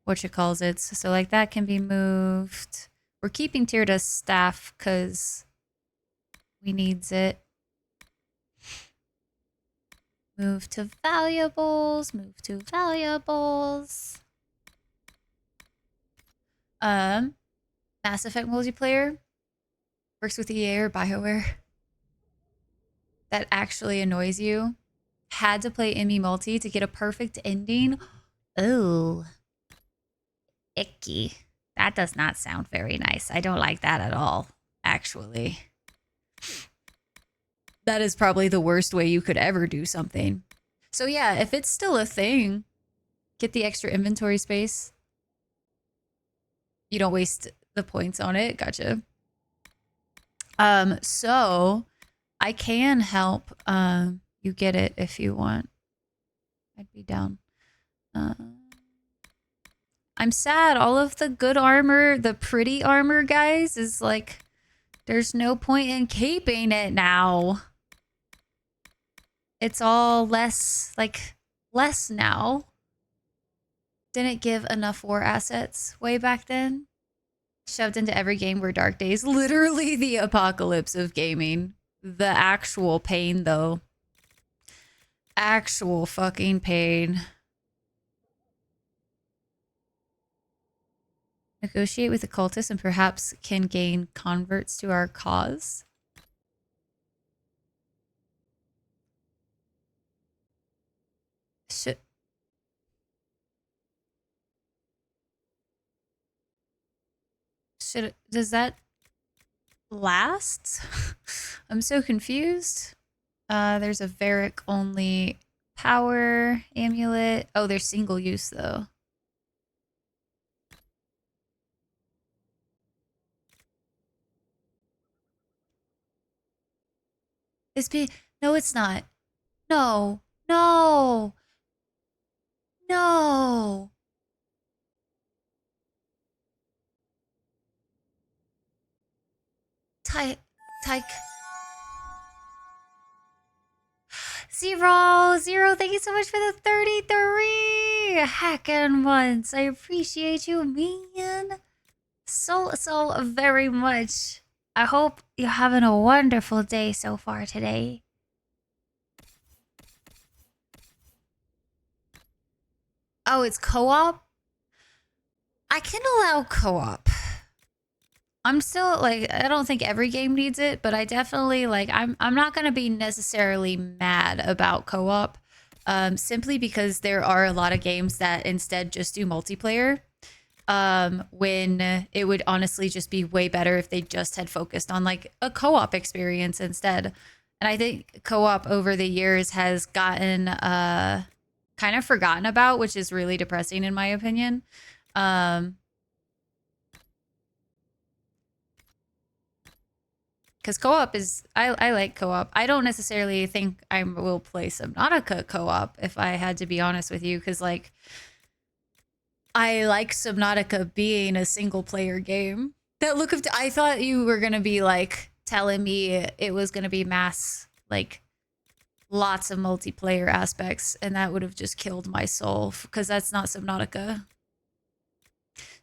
whatchamacallit. So like that can be moved. We're keeping Tyrda's staff because we needs it. Move to valuables, move to valuables. Mass Effect multiplayer works with EA or BioWare. That actually annoys you. Had to play Emmy multi to get a perfect ending. Oh, icky. That does not sound very nice. I don't like that at all, actually. That is probably the worst way you could ever do something. So yeah, if it's still a thing, get the extra inventory space. You don't waste the points on it. Gotcha. So I can help you get it if you want. I'd be down. I'm sad. All of the good armor, the pretty armor, guys, is like, there's no point in keeping it now. It's all less now. Didn't give enough war assets way back then. Shoved into every game were dark days. Literally the apocalypse of gaming. The actual pain, though. Actual fucking pain. Negotiate with the cultists and perhaps can gain converts to our cause. Does that last? I'm so confused. There's a Varric only power amulet. Oh, they're single use though. No, it's not. No. No. No. Tyke. Zero, thank you so much for the 33 hacking ones. I appreciate you, man. So very much. I hope you're having a wonderful day so far today. Oh, it's co-op? I can allow co-op. I'm still like, I don't think every game needs it, but I definitely like, I'm not going to be necessarily mad about co-op, simply because there are a lot of games that instead just do multiplayer, when it would honestly just be way better if they just had focused on like a co-op experience instead. And I think co-op over the years has gotten kind of forgotten about, which is really depressing in my opinion. Because co-op is, I like co-op. I don't necessarily think I will play Subnautica co-op, if I had to be honest with you, because like, I like Subnautica being a single player game. I thought you were going to be like telling me it was going to be mass, like lots of multiplayer aspects, and that would have just killed my soul, because that's not Subnautica.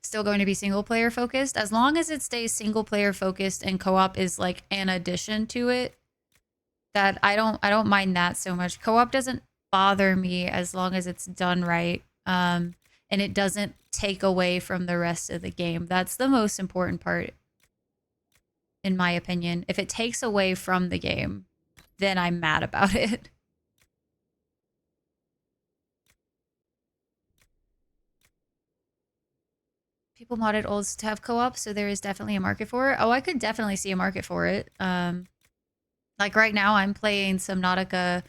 still going to be single player focused. As long as it stays single player focused and co-op is like an addition to it, that I don't mind that so much. Co-op doesn't bother me as long as it's done right. And it doesn't take away from the rest of the game. That's the most important part, in my opinion. If it takes away from the game, then I'm mad about it. People modded olds to have co-op, so there is definitely a market for it. Oh, I could definitely see a market for it. Like right now I'm playing Subnautica,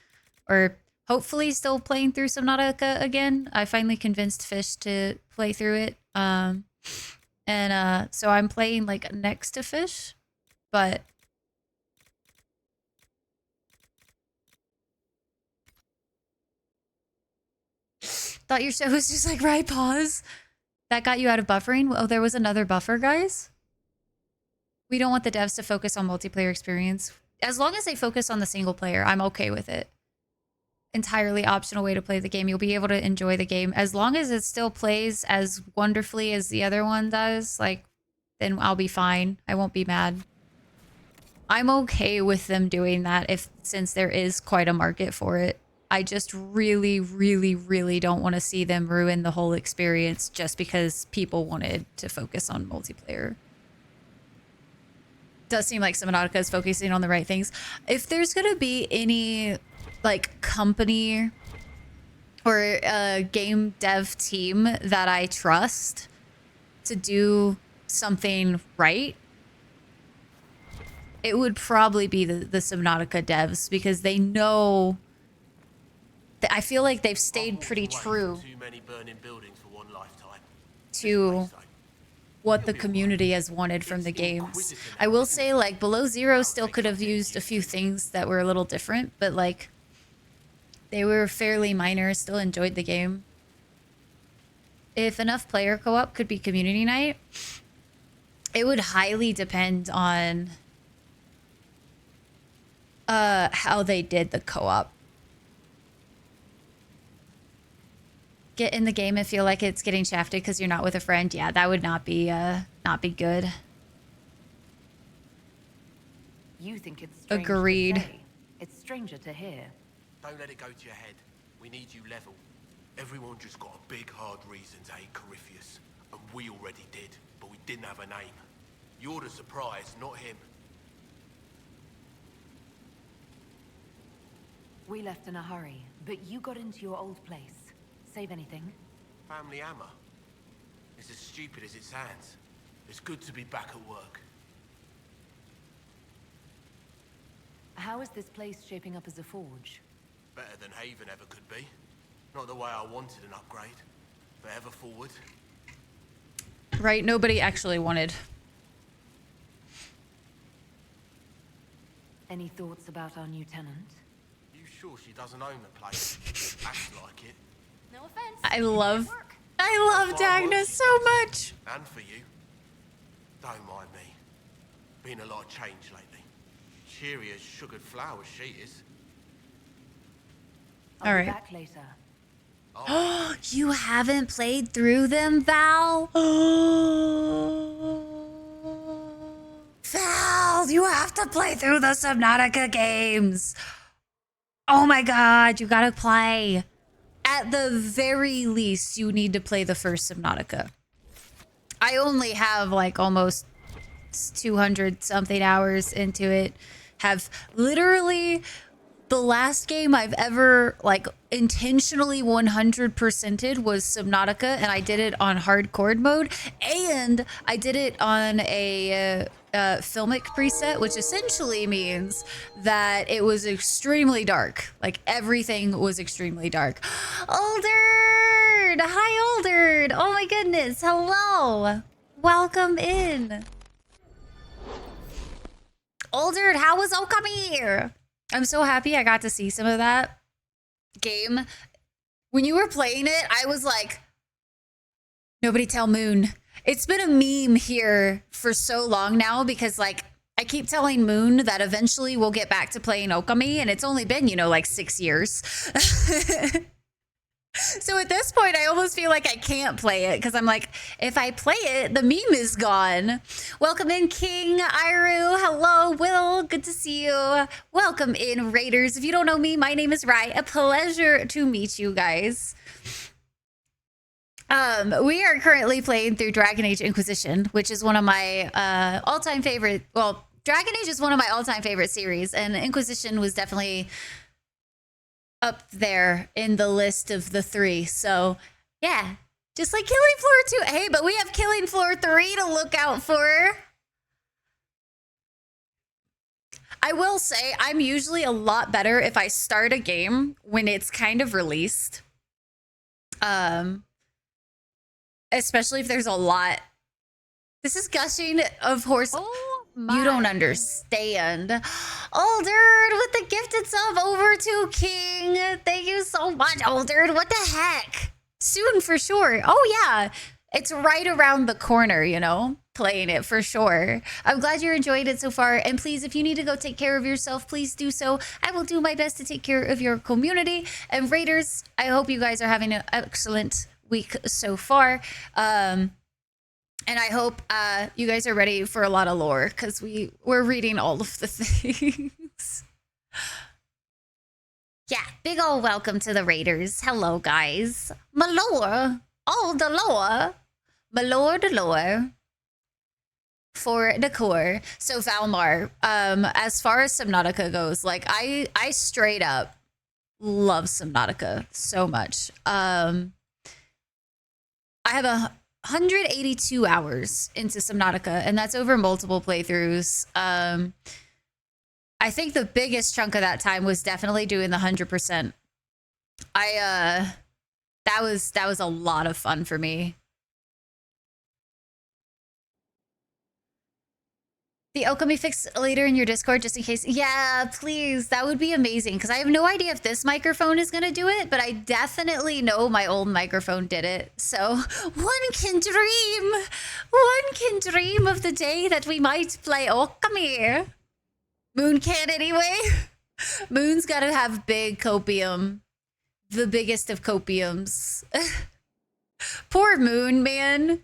or hopefully still playing through Subnautica again. I finally convinced Fish to play through it. So I'm playing like next to Fish, but thought your show was just like, right, pause. That got you out of buffering? Oh, there was another buffer, guys? We don't want the devs to focus on multiplayer experience. As long as they focus on the single player, I'm okay with it. Entirely optional way to play the game. You'll be able to enjoy the game. As long as it still plays as wonderfully as the other one does, like, then I'll be fine. I won't be mad. I'm okay with them doing that since there is quite a market for it. I just really, really, really don't want to see them ruin the whole experience just because people wanted to focus on multiplayer. Does seem like Subnautica is focusing on the right things. If there's going to be any like company or a game dev team that I trust to do something right, it would probably be the Subnautica devs, because they know. I feel like they've stayed pretty true to what the community has wanted from the games. I will say, like, Below Zero still could have used a few things that were a little different, but like they were fairly minor. Still enjoyed the game. If enough player co-op could be community night, it would highly depend on how they did the co-op. Get in the game and feel like it's getting shafted because you're not with a friend. Yeah, that would not be good. You think it's strange Agreed. to say. It's stranger to hear. Don't let it go to your head. We need you level. Everyone just got a big hard reason to hate Corypheus. And we already did, but we didn't have a name. You're the surprise, not him. We left in a hurry, but you got into your old place. Save anything? Family hammer. It's as stupid as it sounds. It's good to be back at work. How is this place shaping up as a forge? Better than Haven ever could be. Not the way I wanted an upgrade. Forever forward. Right, nobody actually wanted. Any thoughts about our new tenant? You sure she doesn't own the place? Acts like it. No offense. I love Dagna so much. And for you. Don't mind me. Been a lot of change lately. Cheery as sugared flowers she is. I'll All be right. back later. Oh, you haven't played through them, Val? Val, you have to play through the Subnautica games. Oh my god, you gotta play. At the very least, you need to play the first Subnautica. I only have like almost 200 something hours into it. Have literally the last game I've ever like intentionally 100%ed was Subnautica, and I did it on hardcore mode, and I did it on a filmic preset, which essentially means that it was extremely dark. Like everything was extremely dark. Alderd! Hi, Alderd! Oh my goodness, hello! Welcome in. Alderd, how was Okami? I'm so happy I got to see some of that game. When you were playing it, I was like, nobody tell Moon. It's been a meme here for so long now because like I keep telling Moon that eventually we'll get back to playing Okami, and it's only been, you know, like 6 years. So at this point, I almost feel like I can't play it because I'm like, if I play it, the meme is gone. Welcome in, King Iru. Hello, Will. Good to see you. Welcome in, Raiders. If you don't know me, my name is Rai. A pleasure to meet you guys. We are currently playing through Dragon Age Inquisition, which is one of my all-time favorite. Well, Dragon Age is one of my all-time favorite series, and Inquisition was definitely up there in the list of the three. So yeah, just like Killing Floor 2. Hey, but we have Killing Floor 3 to look out for. I will say I'm usually a lot better if I start a game when it's kind of released. Especially if there's a lot. This is gushing of horse. You don't understand. Alderd with the gifted sub over to King. Thank you so much, Alderd. What the heck? Soon for sure. Oh yeah. It's right around the corner, you know, playing it for sure. I'm glad you enjoyed it so far. And please, if you need to go take care of yourself, please do so. I will do my best to take care of your community. And Raiders, I hope you guys are having an excellent week so far. And I hope you guys are ready for a lot of lore because we're reading all of the things. Yeah, big ol' welcome to the Raiders. Hello, guys. Malore, all the lore. Malore the lore. For the core. So Valmar, as far as Subnautica goes, like I straight up love Subnautica so much. I have 182 hours into Subnautica, and that's over multiple playthroughs. I think the biggest chunk of that time was definitely doing the 100%. That was a lot of fun for me. The Okami fix later in your Discord, just in case. Yeah, please. That would be amazing. Because I have no idea if this microphone is going to do it, but I definitely know my old microphone did it. So one can dream. One can dream of the day that we might play Okami. Moon can anyway. Moon's got to have big copium. The biggest of copiums. Poor Moon, man.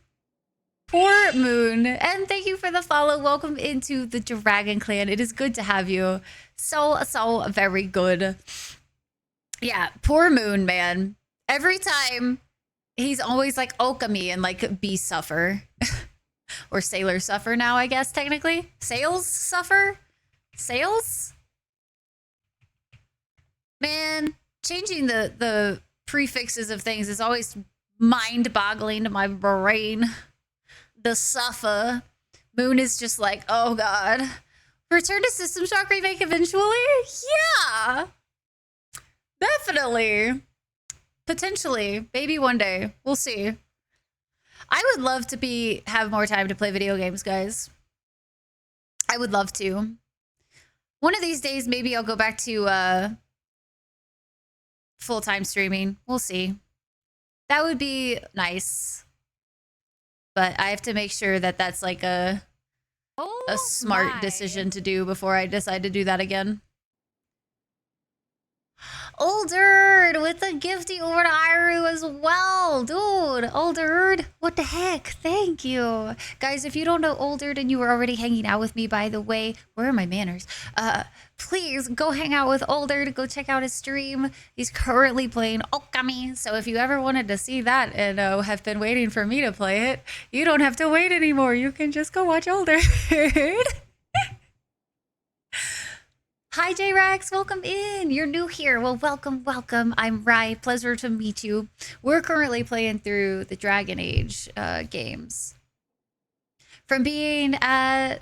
Poor Moon. And thank you for the follow. Welcome into the Dragon Clan. It is good to have you. So very good. Yeah, poor Moon, man. Every time he's always like Okami and like Bee Suffer. Or Sailor Suffer now, I guess, technically. Sails Suffer? Sails? Man, changing the prefixes of things is always mind-boggling to my brain. The Suffer. Moon is just like, oh god. Return to System Shock remake eventually? Yeah! Definitely. Potentially. Maybe one day. We'll see. I would love to have more time to play video games, guys. I would love to. One of these days, maybe I'll go back to full-time streaming. We'll see. That would be nice. But I have to make sure that that's like a smart decision to do before I decide to do that again. Olderd with the gifty over to Iru as well. Dude, Olderd, what the heck? Thank you. Guys, if you don't know Olderd and you were already hanging out with me, by the way, where are my manners? Please go hang out with Olderd. Go check out his stream. He's currently playing Okami. So if you ever wanted to see that and have been waiting for me to play it, you don't have to wait anymore. You can just go watch Olderd. Hi, J-Rax. Welcome in. You're new here. Well, welcome, welcome. I'm Rai. Pleasure to meet you. We're currently playing through the Dragon Age games. From being at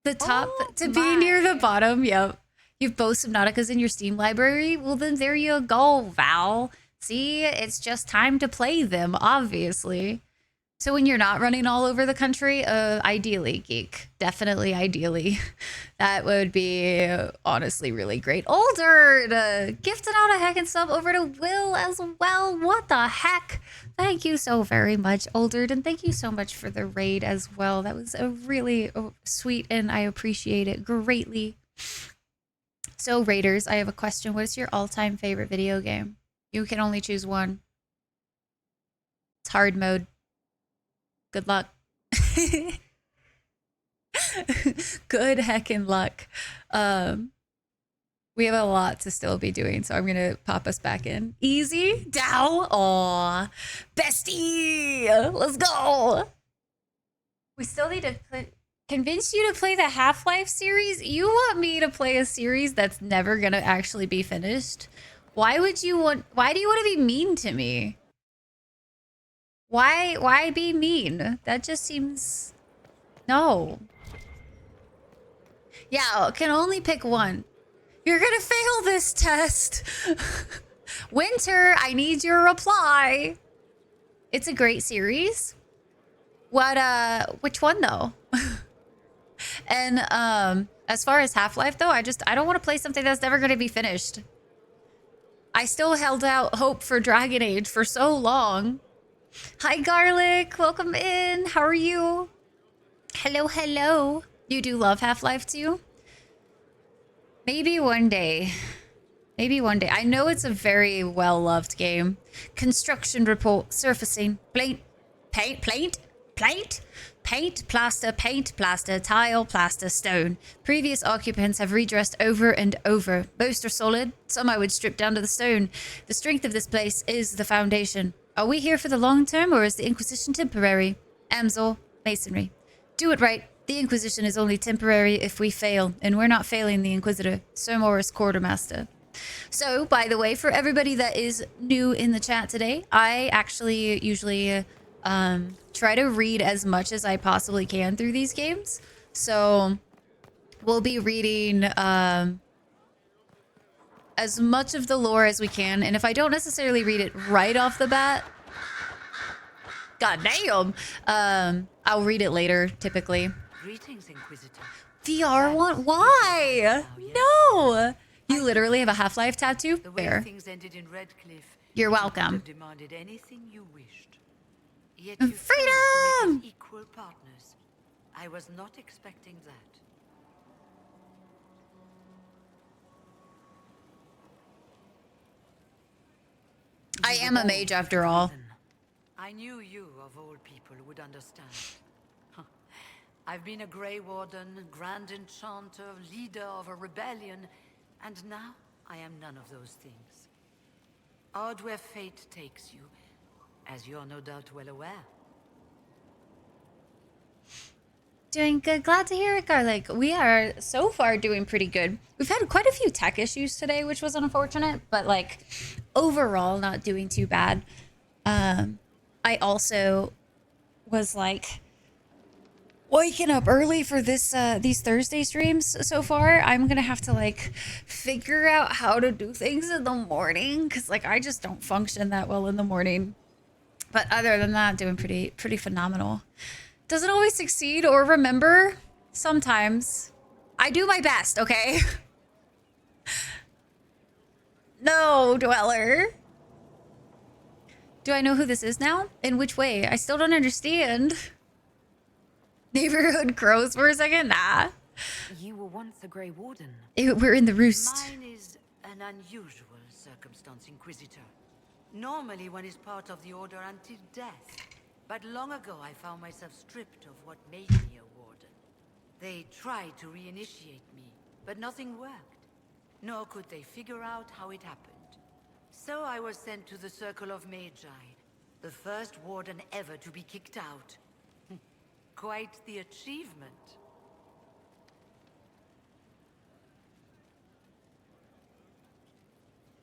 the top to being near the bottom. Yep. You've both Subnauticas in your Steam library. Well, then there you go, Val. See, it's just time to play them, obviously. So when you're not running all over the country, ideally, Geek. Definitely, ideally. That would be honestly really great. Olderd, gifted out a heckin' sub over to Will as well. What the heck? Thank you so very much, Olderd, and thank you so much for the raid as well. That was a really sweet, and I appreciate it greatly. So, Raiders, I have a question. What is your all-time favorite video game? You can only choose one. It's hard mode. Good luck. Good heckin' luck. We have a lot to still be doing, so I'm gonna pop us back in. Easy, Dow. Aw, bestie, let's go. We still need to convince you to play the Half-Life series. You want me to play a series that's never gonna actually be finished? Why would you want? Why do you want to be mean to me? Why be mean? That just seems no. Yeah, can only pick one. You're gonna fail this test. Winter, I need your reply. It's a great series. Which one though? And as far as Half-Life though, I don't want to play something that's never gonna be finished. I still held out hope for Dragon Age for so long. Hi Garlic, welcome in. How are you? Hello, hello. You do love Half-Life too? Maybe one day. Maybe one day. I know it's a very well-loved game. Construction report, surfacing, paint, plaster, tile, plaster, stone. Previous occupants have redressed over and over. Most are solid. Some I would strip down to the stone. The strength of this place is the foundation. Are we here for the long term, or is the Inquisition temporary? Amzor, masonry. Do it right. The Inquisition is only temporary if we fail, and we're not failing the Inquisitor. Sir Morris, Quartermaster. So, by the way, for everybody that is new in the chat today, I actually usually try to read as much as I possibly can through these games. So, we'll be reading as much of the lore as we can, and if I don't necessarily read it right off the bat, goddamn, I'll read it later, typically. Greetings, Inquisitor. VR one? Why? No! You literally have a Half-Life tattoo? Fair. Things ended in Redcliffe. You're welcome. You demanded anything you wished. Yet you freedom! chose to make us equal partners. I was not expecting that. I am a mage after all. I knew you, of all people, would understand. I've been a Grey Warden, Grand Enchanter, leader of a rebellion, and now I am none of those things. Odd where fate takes you, as you're no doubt well aware. Doing good. Glad to hear it, Garlic. We are so far doing pretty good. We've had quite a few tech issues today, which was unfortunate, but like overall not doing too bad. I also was like waking up early for this these Thursday streams so far. I'm gonna have to like figure out how to do things in the morning because like I just don't function that well in the morning. But other than that, doing pretty phenomenal. Doesn't always succeed or remember. Sometimes. I do my best, okay? No, Dweller. Do I know who this is now? In which way? I still don't understand. Neighborhood crows for a second? Nah. You were once a Grey Warden. We're in the roost. Mine is an unusual circumstance, Inquisitor. Normally one is part of the Order until death. But long ago I found myself stripped of what made me a Warden. They tried to reinitiate me, but nothing worked. Nor could they figure out how it happened. So I was sent to the Circle of Magi, the first Warden ever to be kicked out. Quite the achievement.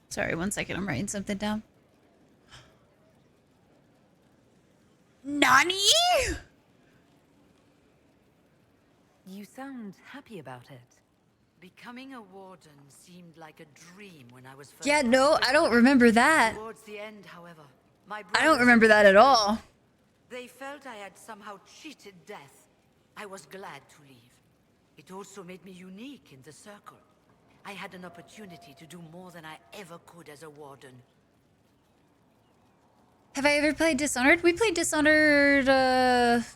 Sorry, 1 second. I'm writing something down. Nani? You sound happy about it. Becoming a Warden seemed like a dream when I was first... Yeah, no, I don't remember that. Towards the end, however, my I don't remember that at all. They felt I had somehow cheated death. I was glad to leave. It also made me unique in the Circle. I had an opportunity to do more than I ever could as a Warden. Have I ever played Dishonored? We played Dishonored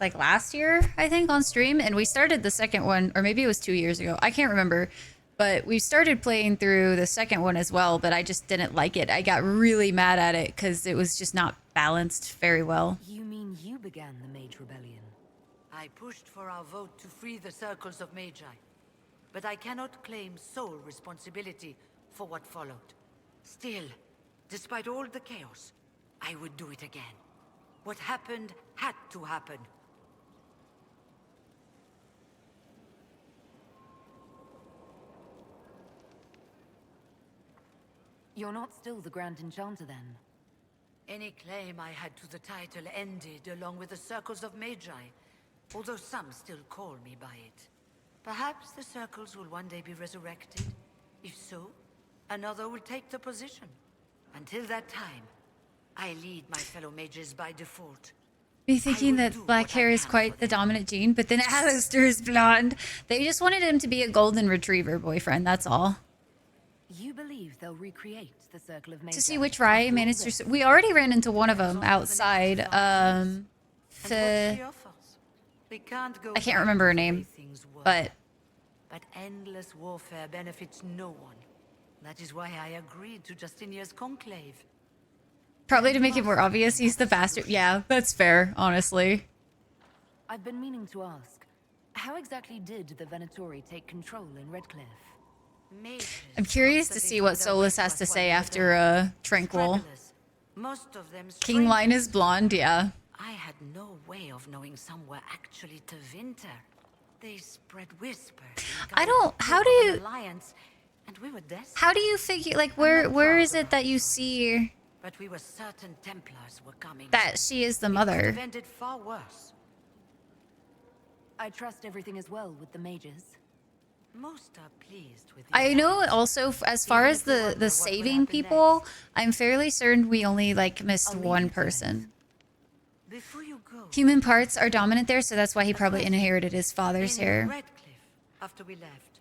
like last year, I think, on stream, and we started the second one, or maybe it was 2 years ago. I can't remember. But we started playing through the second one as well, but I just didn't like it. I got really mad at it because it was just not balanced very well. You mean you began the Mage Rebellion? I pushed for our vote to free the circles of Magi, but I cannot claim sole responsibility for what followed. Still, despite all the chaos, I would do it again. What happened had to happen. You're not still the Grand Enchanter then? Any claim I had to the title ended along with the circles of Magi, although some still call me by it. Perhaps the circles will one day be resurrected. If so, another will take the position. Until that time, I lead my fellow mages by default. Be thinking that black hair is quite the dominant gene, but then Alistair is blonde. They just wanted him to be a golden retriever boyfriend, that's all. You believe they'll recreate the Circle of Magi? To see which Rye managed to... We already ran into one of them outside. I can't remember her name, but... But endless warfare benefits no one. That is why I agreed to Justinia's conclave. Probably to make it more obvious, he's the bastard. Yeah, that's fair, honestly. I've been meaning to ask, how exactly did the Venatori take control in Redcliffe? I'm curious to see what Solus has to say after Tranquil. Most of them King Line is blonde, yeah. I had no way of knowing some were actually to winter. They spread whispers. I don't... How do you... Alliance, and we were desperate. How do you figure... Like, where is it that you see... But we were certain Templars were coming. That she is the mother. It could have ended far worse. I trust everything is well with the mages. Most are pleased with. I know also, as far as the saving people, I'm fairly certain we only, like, missed one person. Before you go, Human parts are dominant there, so that's why he probably inherited his father's hair. Redcliffe, after we left,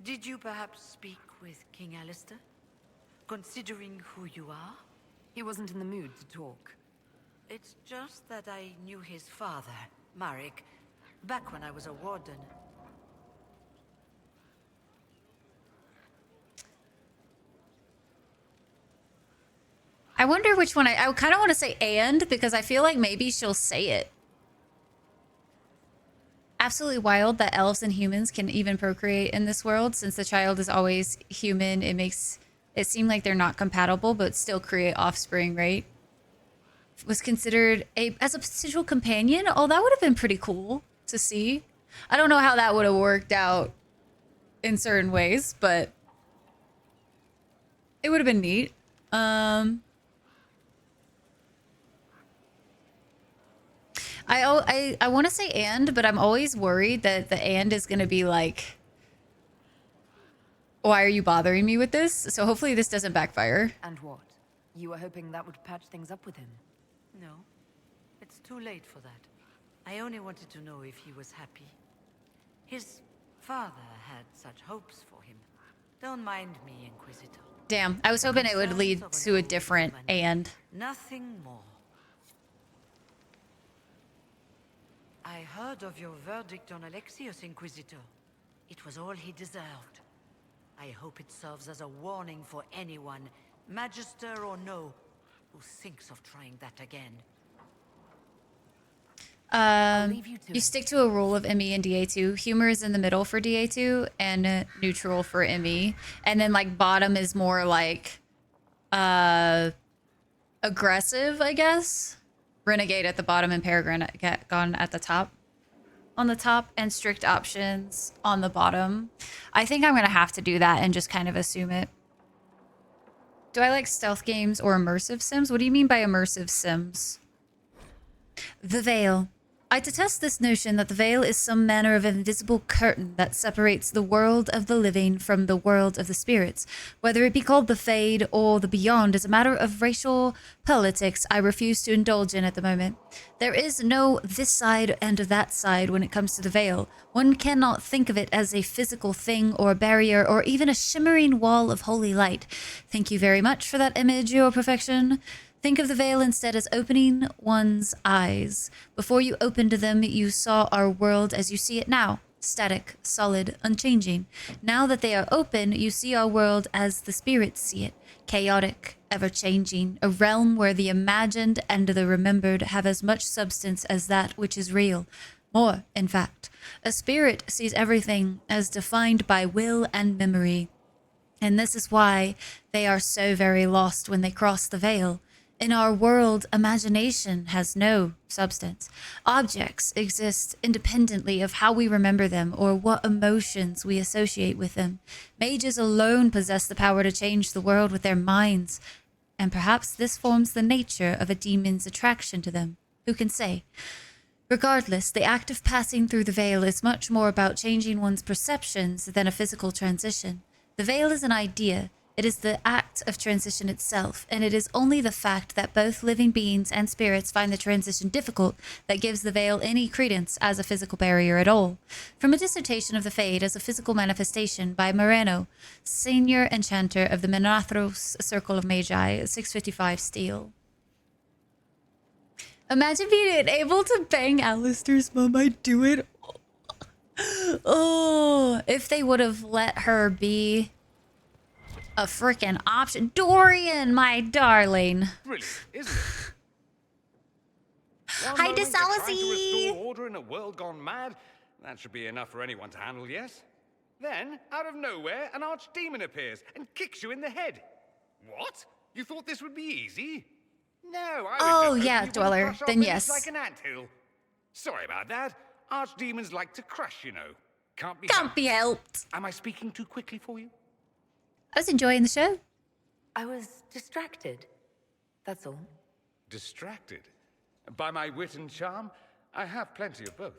did you perhaps speak with King Alistair? Considering who you are? He wasn't in the mood to talk. It's just that I knew his father, Marek, back when I was a warden. I wonder which one I kind of want to say and, because I feel like maybe she'll say it. Absolutely wild that elves and humans can even procreate in this world. Since the child is always human, it makes it seem like they're not compatible, but still create offspring, right? Was considered as a potential companion. Oh, that would have been pretty cool to see. I don't know how that would have worked out in certain ways, but it would have been neat. I want to say and, but I'm always worried that the and is going to be like, why are you bothering me with this? So hopefully this doesn't backfire. And what? You were hoping that would patch things up with him? No, it's too late for that. I only wanted to know if he was happy. His father had such hopes for him. Don't mind me, Inquisitor. Damn, I was hoping it would lead to a different and. Nothing more. I heard of your verdict on Alexios, Inquisitor. It was all he deserved. I hope it serves as a warning for anyone, Magister or no, who thinks of trying that again. You stick to a rule of ME and DA2. Humor is in the middle for DA2 and neutral for ME. And then like bottom is more like aggressive, I guess. Renegade at the bottom and Paragon at the top. On the top and strict options on the bottom. I think I'm going to have to do that and just kind of assume it. Do I like stealth games or immersive sims? What do you mean by immersive sims? The Veil. I detest this notion that the veil is some manner of invisible curtain that separates the world of the living from the world of the spirits. Whether it be called the Fade or the Beyond is a matter of racial politics I refuse to indulge in at the moment. There is no this side and that side when it comes to the veil. One cannot think of it as a physical thing or a barrier or even a shimmering wall of holy light. Thank you very much for that image, your perfection. Think of the veil instead as opening one's eyes. Before you opened them, you saw our world as you see it now. static, solid, unchanging. Now that they are open, you see our world as the spirits see it, chaotic, ever-changing, a realm where the imagined and the remembered have as much substance as that which is real. More, in fact. A spirit sees everything as defined by will and memory. And this is why they are so very lost when they cross the veil. In our world, imagination has no substance. Objects exist independently of how we remember them or what emotions we associate with them. Mages alone possess the power to change the world with their minds. And perhaps this forms the nature of a demon's attraction to them. Who can say? Regardless, the act of passing through the veil is much more about changing one's perceptions than a physical transition. The veil is an idea. It is the act of transition itself, and it is only the fact that both living beings and spirits find the transition difficult that gives the veil any credence as a physical barrier at all. From a dissertation of the Fade as a physical manifestation by Moreno, senior enchanter of the Menathros Circle of Magi, 655 steel. Imagine being able to bang Alistair's mom. I'd do it. Oh, if they would have let her be a freaking option. Dorian, my darling. Brilliant, isn't it? Hi, Trying to DeSalzy. restore order in a world gone mad. That should be enough for anyone to handle, yes? Then, out of nowhere, an archdemon appears and kicks you in the head. What? You thought this would be easy? No, I was Oh, just yeah, hoping you Dweller. wouldn't crush our Then village yes. like an anthill. Sorry about that. Archdemons like to crush, you know. Can't be helped. Am I speaking too quickly for you? I was enjoying the show. I was distracted. That's all. Distracted? By my wit and charm? I have plenty of both.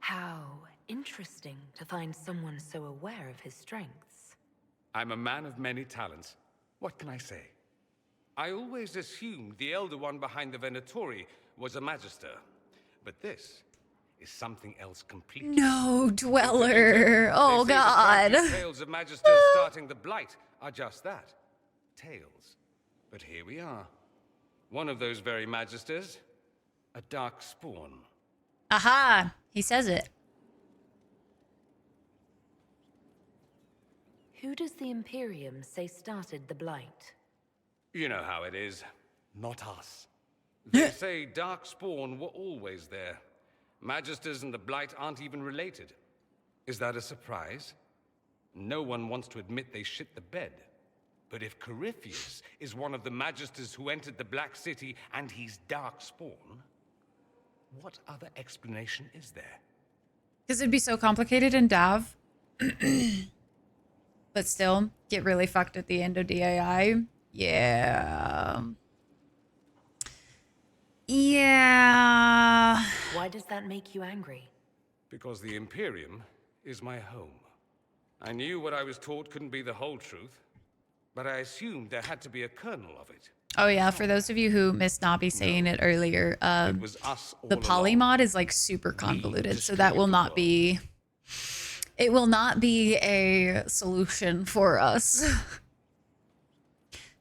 How interesting to find someone so aware of his strengths. I'm a man of many talents. What can I say? I always assumed the Elder One behind the Venatori was a Magister. But this is something else completely. No, Dweller. Oh, They say the God. tragic tales of Magisters starting the Blight are just that. Tales. But here we are. One of those very Magisters. A dark spawn. Aha. He says it. Who does the Imperium say started the Blight? You know how it is. Not us. They say Darkspawn were always there. Magisters and the Blight aren't even related. Is that a surprise? No one wants to admit they shit the bed. But if Corypheus is one of the Magisters who entered the Black City and he's Darkspawn, what other explanation is there? Because it'd be so complicated in Dav. But still, get really fucked at the end of DAI. Yeah. Yeah. Why does that make you angry? Because the Imperium is my home. I knew what I was taught couldn't be the whole truth, but I assumed there had to be a kernel of it. Oh yeah, for those of you who missed Nobby saying it earlier, It was us all the polymod is like super convoluted, so that will not be... It will not be a solution for us.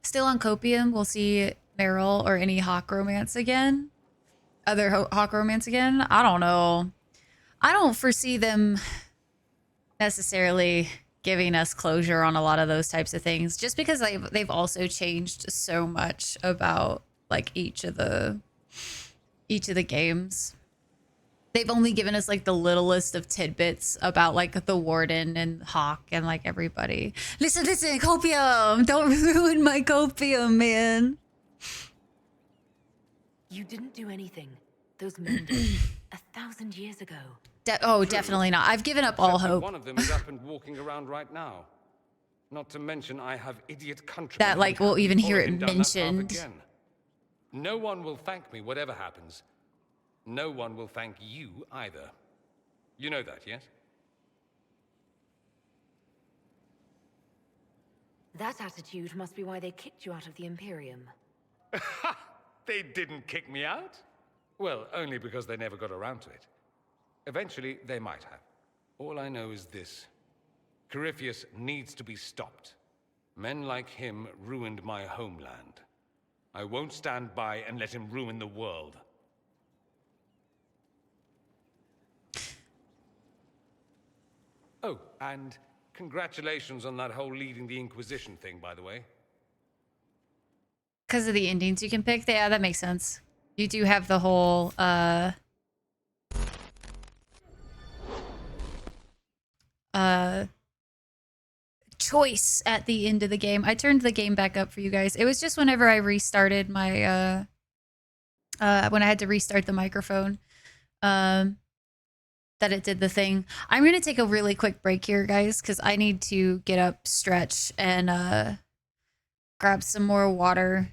Still on Copium, we'll see Meryl or any Hawk romance again. Other Hawk romance again? I don't know. I don't foresee them necessarily giving us closure on a lot of those types of things, just because they've also changed so much about like each of the games. They've only given us like the littlest of tidbits about like the Warden and Hawk and like everybody. Listen, Copium! Don't ruin my Copium, man. You didn't do anything. Those men did 1,000 years ago. Definitely not. I've given up all hope. One of them is up and walking around right now. Not to mention I have idiot countrymen That like we'll even hear it already done that path mentioned. again. No one will thank me whatever happens. No one will thank you either. You know that, yes? That attitude must be why they kicked you out of the Imperium. They didn't kick me out? Well, only because they never got around to it. Eventually, they might have. All I know is this. Corypheus needs to be stopped. Men like him ruined my homeland. I won't stand by and let him ruin the world. Oh, and congratulations on that whole leading the Inquisition thing, by the way. Because of the endings you can pick. Yeah, that makes sense. You do have the whole choice at the end of the game. I turned the game back up for you guys. It was just whenever I restarted my when I had to restart the microphone that it did the thing. I'm going to take a really quick break here, guys, because I need to get up, stretch, and grab some more water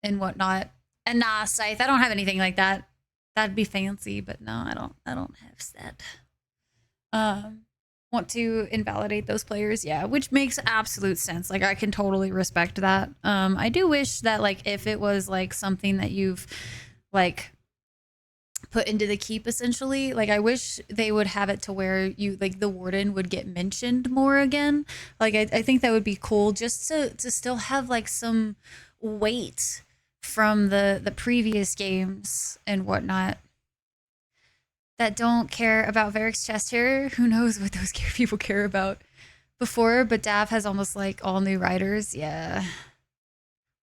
and whatnot. And nah, Scythe, I don't have anything like that. That'd be fancy, but no, I don't have that. Want to invalidate those players, yeah, which makes absolute sense. Like, I can totally respect that. I do wish that, like, if it was like something that you've like put into the keep, essentially, like, I wish they would have it to where you, like, the warden would get mentioned more again. Like, I think that would be cool, just to still have like some weight from the previous games and whatnot that don't care about Varric's chest hair. Who knows what those people care about before, but Dav has almost like all new writers. Yeah.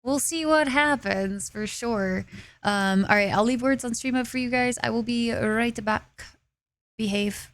We'll see what happens for sure. All right, I'll leave words on stream up for you guys. I will be right back. Behave.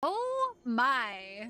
Oh my.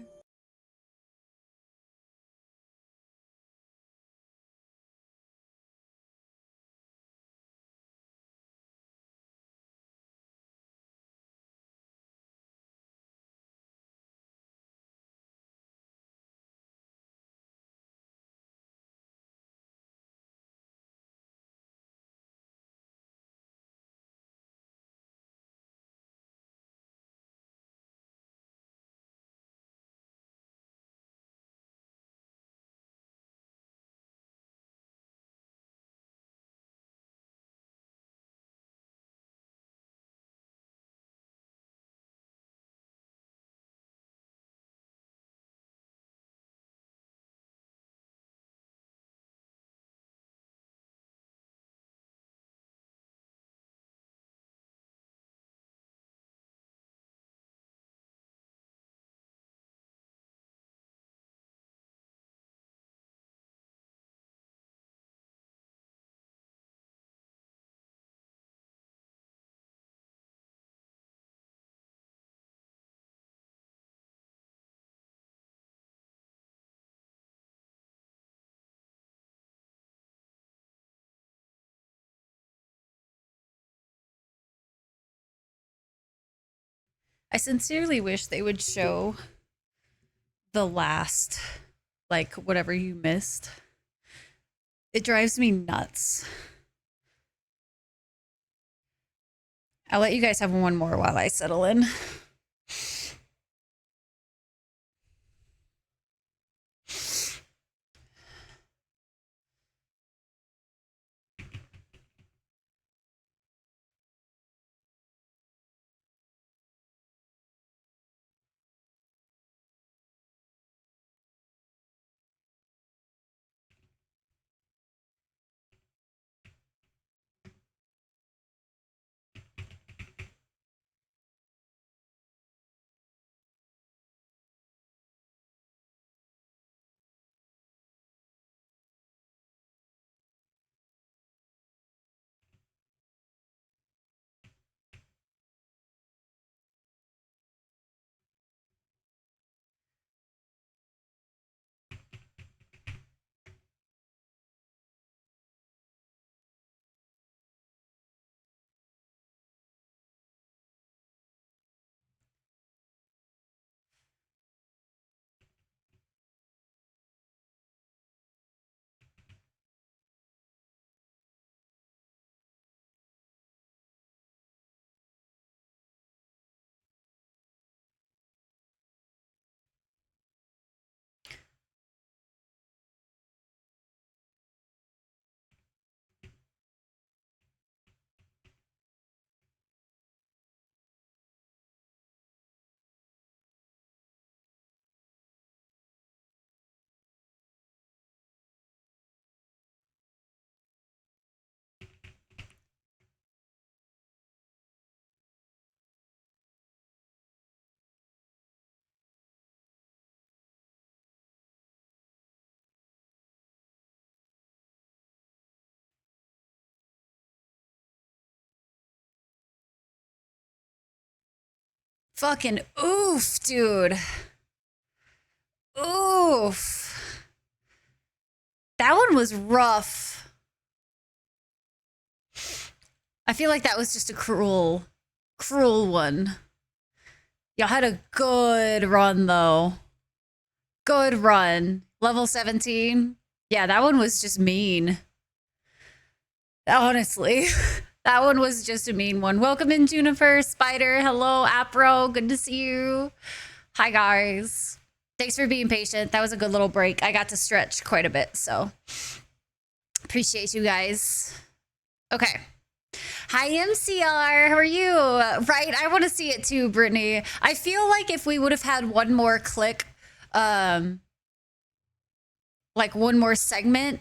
I sincerely wish they would show the last, like, whatever you missed. It drives me nuts. I'll let you guys have one more while I settle in. Fucking oof, dude. Oof. That one was rough. I feel like that was just a cruel one. Y'all had a good run, though. Good run. Level 17. Yeah, that one was just mean. Honestly. That one was just a mean one. Welcome in, Juniper, Spider. Hello, Apro. Good to see you. Hi, guys. Thanks for being patient. That was a good little break. I got to stretch quite a bit, so appreciate you guys. Okay. Hi, MCR. How are you? Right, I want to see it too, Brittany. I feel like if we would have had one more click, like one more segment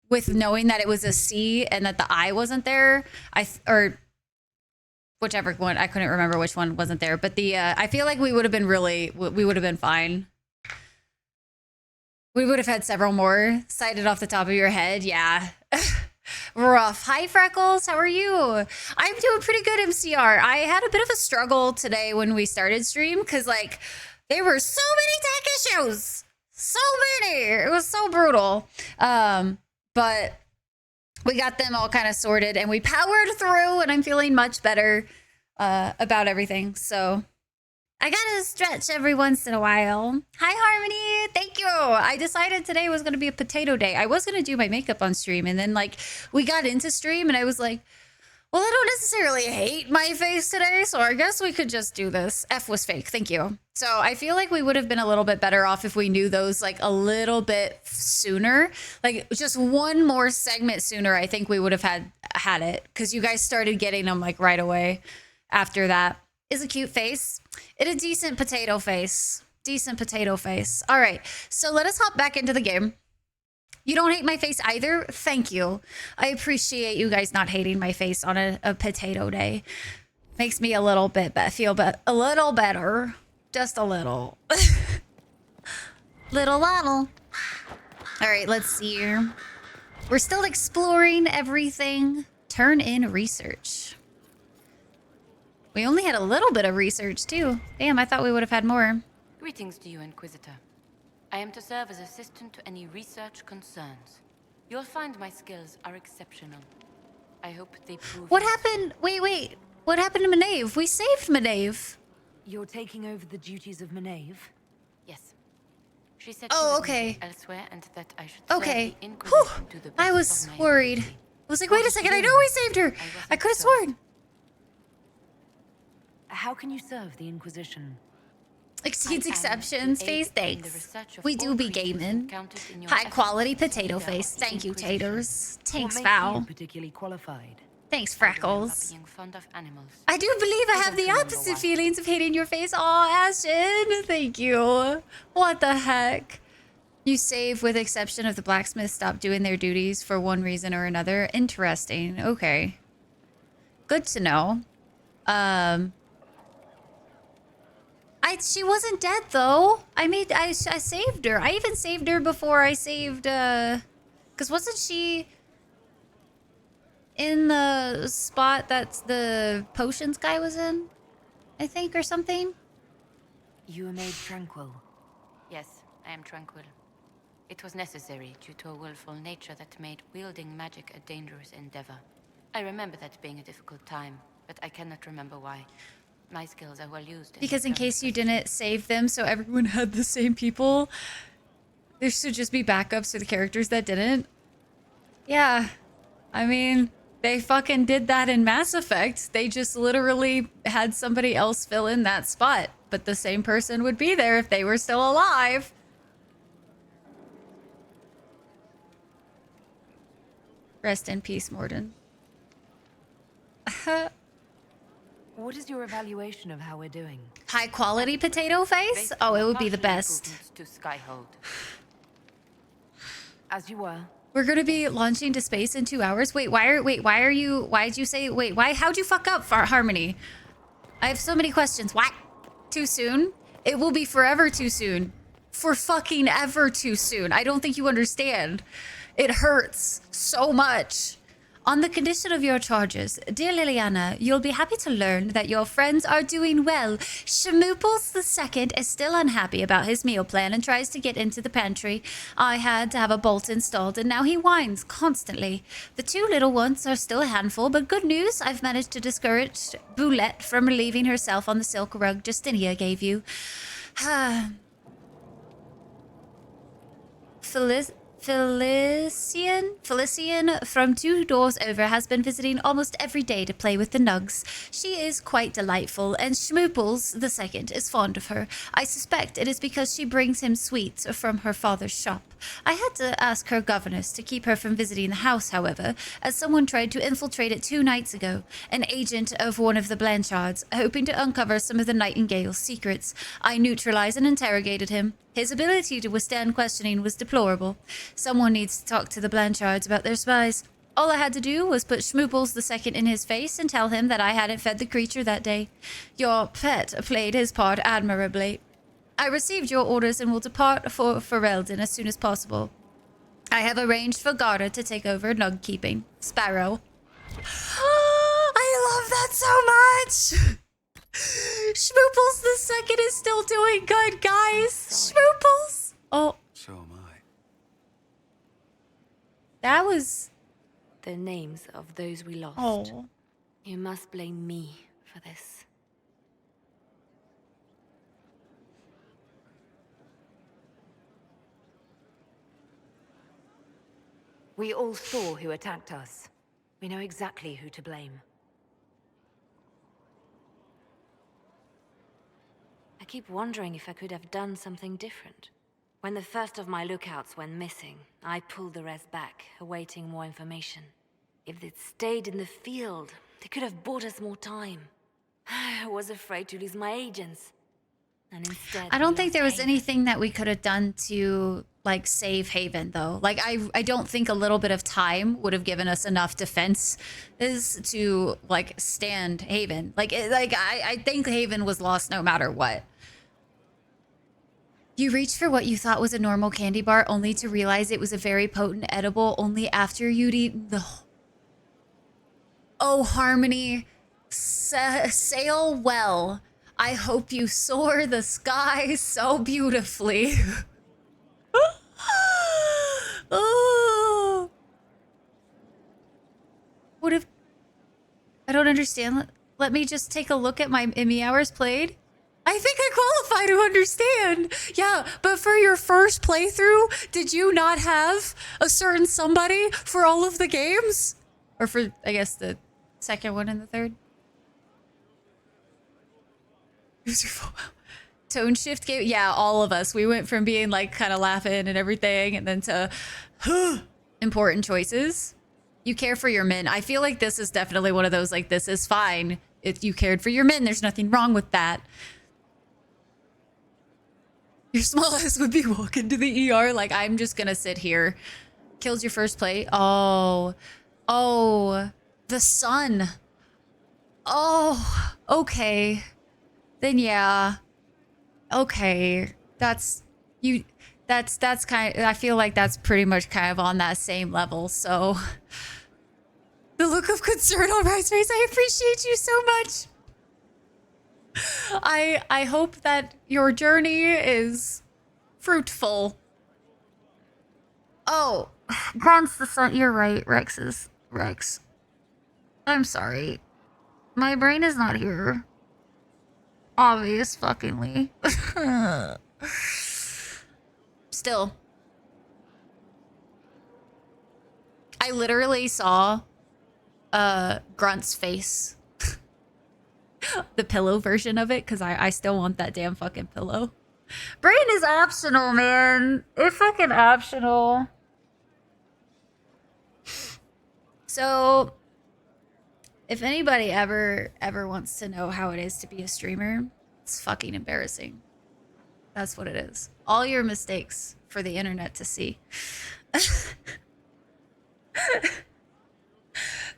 with knowing that it was a C and that the I wasn't there, or whichever one, I couldn't remember which one wasn't there, but the I feel like we would have been fine. We would have had several more cited off the top of your head. Yeah. Rough. Hi, Freckles. How are you? I'm doing pretty good, MCR. I had a bit of a struggle today when we started stream because, like, there were so many tech issues. So many. It was so brutal. But we got them all kind of sorted and we powered through, and I'm feeling much better about everything. So I gotta stretch every once in a while. Hi, Harmony. Thank you. I decided today was going to be a potato day. I was going to do my makeup on stream, and then, like, we got into stream, and I was like, well, I don't necessarily hate my face today, so I guess we could just do this. F was fake. Thank you. So I feel like we would have been a little bit better off if we knew those, like, a little bit sooner. Like, just one more segment sooner, I think we would have had it, because you guys started getting them, like, right away after that. Is a cute face. It's a decent potato face. Decent potato face. All right, so let us hop back into the game. You don't hate my face either? Thank you. I appreciate you guys not hating my face on a potato day. Makes me a little bit feel a little better. Just a little. Little. All right, let's see here. We're still exploring everything. Turn in research. We only had a little bit of research, too. Damn, I thought we would have had more. Greetings to you, Inquisitor. I am to serve as assistant to any research concerns. You'll find my skills are exceptional. I hope they prove... What happened? Wait. What happened to Maeve? We saved Maeve. You're taking over the duties of Maeve? Yes. She said okay. elsewhere and that I should Okay. serve the Inquisition to the best I was of my worried. ability. I was like, wait a second, I know we saved her. I could have sworn. How can you serve the Inquisition? Exceeds exceptions. Face, thanks. We do be gaming. High quality potato face. Thank you, taters. Thanks, Val. Particularly qualified. Thanks, Freckles. Being fond of animals. I do believe I have the opposite feelings of hating your face. Aw, Ashton. Thank you. What the heck? You save with exception of the blacksmith stopped doing their duties for one reason or another. Interesting. Okay. Good to know. She wasn't dead though. I saved her. I even saved her before I saved cuz wasn't she in the spot that the potions guy was in? I think, or something. You were made tranquil. Yes, I am tranquil. It was necessary due to a willful nature that made wielding magic a dangerous endeavor. I remember that being a difficult time, but I cannot remember why. My skills are well used. Because in case you didn't save them so everyone had the same people, there should just be backups for the characters that didn't. Yeah. I mean, they fucking did that in Mass Effect. They just literally had somebody else fill in that spot, but the same person would be there if they were still alive. Rest in peace, Morden. What is your evaluation of how we're doing? High quality potato face? Oh, it would be the best. To Skyhold. As you were. We're gonna be launching to space in 2 hours. Wait, why'd you say, how'd you fuck up for Harmony? I have so many questions. Why? Too soon? It will be forever too soon. For fucking ever too soon. I don't think you understand. It hurts so much. On the condition of your charges, dear Liliana, you'll be happy to learn that your friends are doing well. Shmooples II is still unhappy about his meal plan and tries to get into the pantry. I had to have a bolt installed and now he whines constantly. The two little ones are still a handful, but good news, I've managed to discourage Boulette from relieving herself on the silk rug Justinia gave you. Felician from 2 doors over has been visiting almost every day to play with the nugs. She is quite delightful, and Schmooples II is fond of her. I suspect it is because she brings him sweets from her father's shop. I had to ask her governess to keep her from visiting the house, however, as someone tried to infiltrate it 2 nights ago, an agent of one of the Blanchards, hoping to uncover some of the Nightingale's secrets. I neutralized and interrogated him. His ability to withstand questioning was deplorable. Someone needs to talk to the Blanchards about their spies. All I had to do was put Schmooples II in his face and tell him that I hadn't fed the creature that day. Your pet played his part admirably. I received your orders and will depart for Ferelden as soon as possible. I have arranged for Gara to take over nug keeping. Sparrow. I love that so much! Schmooples the second is still doing good, guys. Schmooples. Oh. So am I. That was... The names of those we lost. Oh. You must blame me for this. We all saw who attacked us. We know exactly who to blame. I keep wondering if I could have done something different. When the first of my lookouts went missing, I pulled the rest back, awaiting more information. If they'd stayed in the field, they could have bought us more time. I was afraid to lose my agents. And instead, I don't we think lost there was Haven. anything that we could have done to, like, save Haven, though. Like, I don't think a little bit of time would have given us enough defenses to, like, stand Haven. Like, I think Haven was lost no matter what. You reached for what you thought was a normal candy bar only to realize it was a very potent edible only after you'd eaten the... Oh, Harmony, sail well. I hope you soar the sky so beautifully. Oh. What if... I don't understand. Let me just take a look at my Emmy hours played. I think I qualify to understand. Yeah, but for your first playthrough, did you not have a certain somebody for all of the games? Or for, I guess, the second one and the third? Tone shift game? Yeah, all of us. We went from being like kind of laughing and everything and then to important choices. You care for your men. I feel like this is definitely one of those, like, this is fine. If you cared for your men, there's nothing wrong with that. Your small ass would be walking to the ER like, I'm just gonna sit here. Kills your first play. Oh. Oh. The sun. Oh. Okay. Then yeah. Okay. That's kind of, I feel like that's pretty much kind of on that same level, so. The look of concern on Rye's face, I appreciate you so much. I hope that your journey is fruitful. Oh, Grant's the son. You're right, Rex. I'm sorry. My brain is not here. Obvious fuckingly. Still. I literally saw Grunt's face. The pillow version of it, because I still want that damn fucking pillow. Brain is optional, man. It's fucking optional. So, if anybody ever wants to know how it is to be a streamer, it's fucking embarrassing. That's what it is. All your mistakes for the internet to see.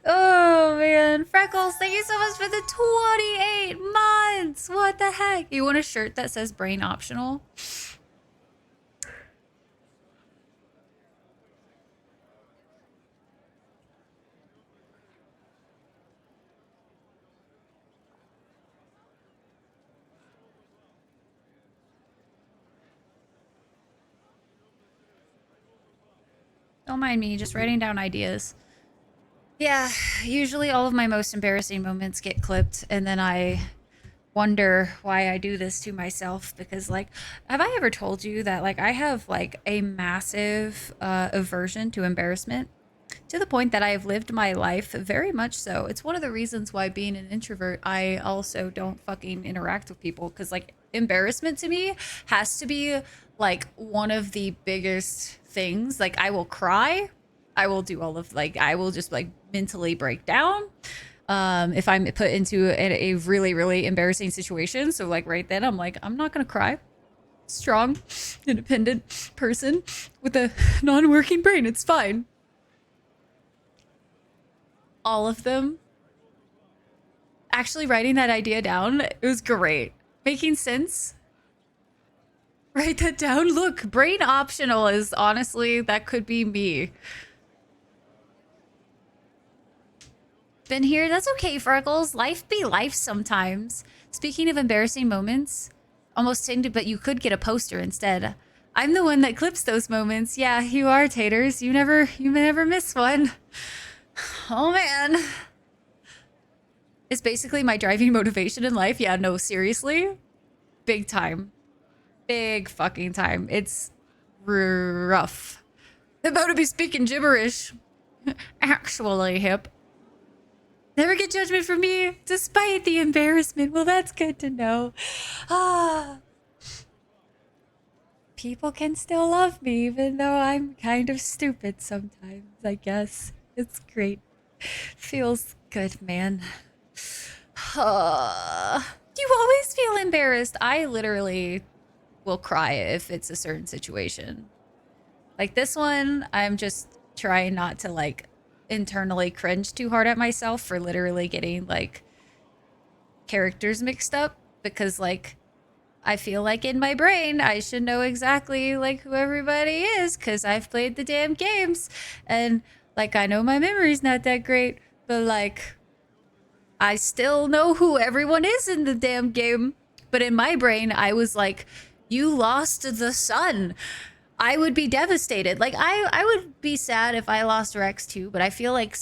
Oh, man. Freckles, thank you so much for the 28 months. What the heck? You want a shirt that says brain optional? Don't mind me, just writing down ideas. Yeah, usually all of my most embarrassing moments get clipped, and then I wonder why I do this to myself, because, like, have I ever told you that, like, I have, like, a massive aversion to embarrassment, to the point that I have lived my life very much so. It's one of the reasons why, being an introvert, I also don't fucking interact with people, because, like, embarrassment to me has to be, like, one of the biggest things. Like, I will cry. I will do all of, like, I will just, like, mentally break down if I'm put into a really, really embarrassing situation. So, like, right then I'm like, I'm not gonna cry. Strong, independent person with a non-working brain. It's fine. All of them. Actually writing that idea down, it was great. Making sense. Write that down. Look, brain optional is honestly, that could be me. Been here. That's okay, Freckles. Life be life sometimes. Speaking of embarrassing moments, almost ended, but you could get a poster instead. I'm the one that clips those moments. Yeah, you are, Taters. You never miss one. Oh man. It's basically my driving motivation in life. Yeah, no, seriously. Big time. Big fucking time. It's rough. About to be speaking gibberish. Actually, hip. Never get judgment from me, despite the embarrassment. Well, that's good to know. Ah. People can still love me, even though I'm kind of stupid sometimes, I guess. It's great. Feels good, man. You always feel embarrassed. I literally will cry if it's a certain situation. Like this one, I'm just trying not to like internally cringe too hard at myself for literally getting like characters mixed up, because like I feel like in my brain I should know exactly like who everybody is because I've played the damn games, and like I know my memory's not that great, but like I still know who everyone is in the damn game. But in my brain I was like, you lost the sun. I would be devastated. Like I would be sad if I lost Rex too, but I feel like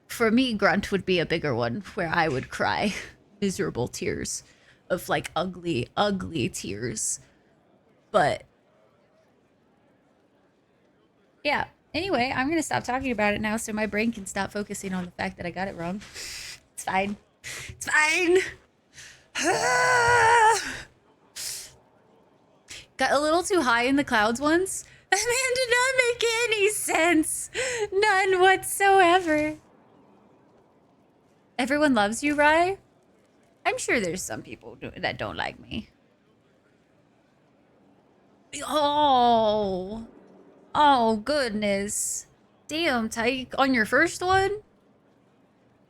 for me Grunt would be a bigger one where I would cry miserable tears of like ugly tears. But yeah, anyway, I'm going to stop talking about it now so my brain can stop focusing on the fact that I got it wrong. It's fine. It's fine. Got a little too high in the clouds once. That man did not make any sense. None whatsoever. Everyone loves you, Rye? I'm sure there's some people that don't like me. Oh. Oh, goodness. Damn, Tyke. On your first one?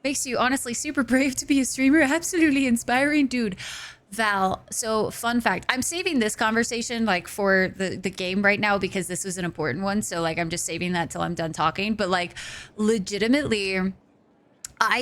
Makes you honestly super brave to be a streamer. Absolutely inspiring. Dude, Val, so fun fact. I'm saving this conversation like for the game right now because this was an important one. So like I'm just saving that till I'm done talking. But like legitimately, I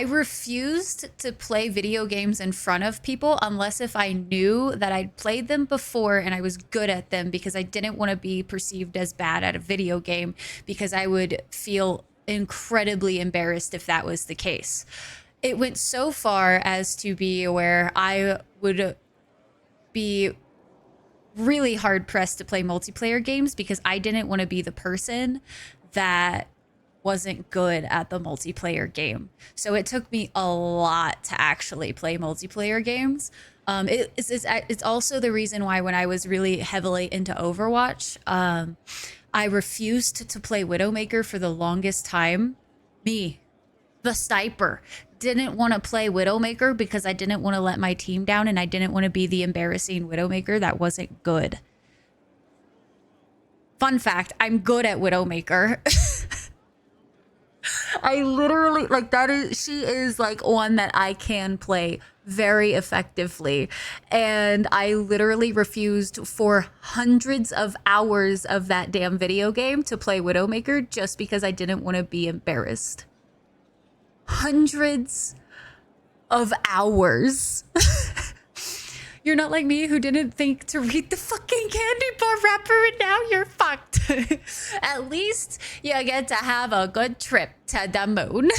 refused to play video games in front of people unless if I knew that I'd played them before and I was good at them, because I didn't want to be perceived as bad at a video game, because I would feel incredibly embarrassed if that was the case. It went so far as to be where I would be really hard pressed to play multiplayer games because I didn't want to be the person that wasn't good at the multiplayer game. So it took me a lot to actually play multiplayer games. It's also the reason why when I was really heavily into Overwatch, I refused to play Widowmaker for the longest time. Me, the sniper, didn't want to play Widowmaker because I didn't want to let my team down and I didn't want to be the embarrassing Widowmaker that wasn't good. Fun fact, I'm good at Widowmaker. I literally, like, she is like one that I can play very effectively. And I literally refused for hundreds of hours of that damn video game to play Widowmaker just because I didn't want to be embarrassed. Hundreds of hours. You're not like me who didn't think to read the fucking candy bar wrapper and now you're fucked. At least you get to have a good trip to the moon.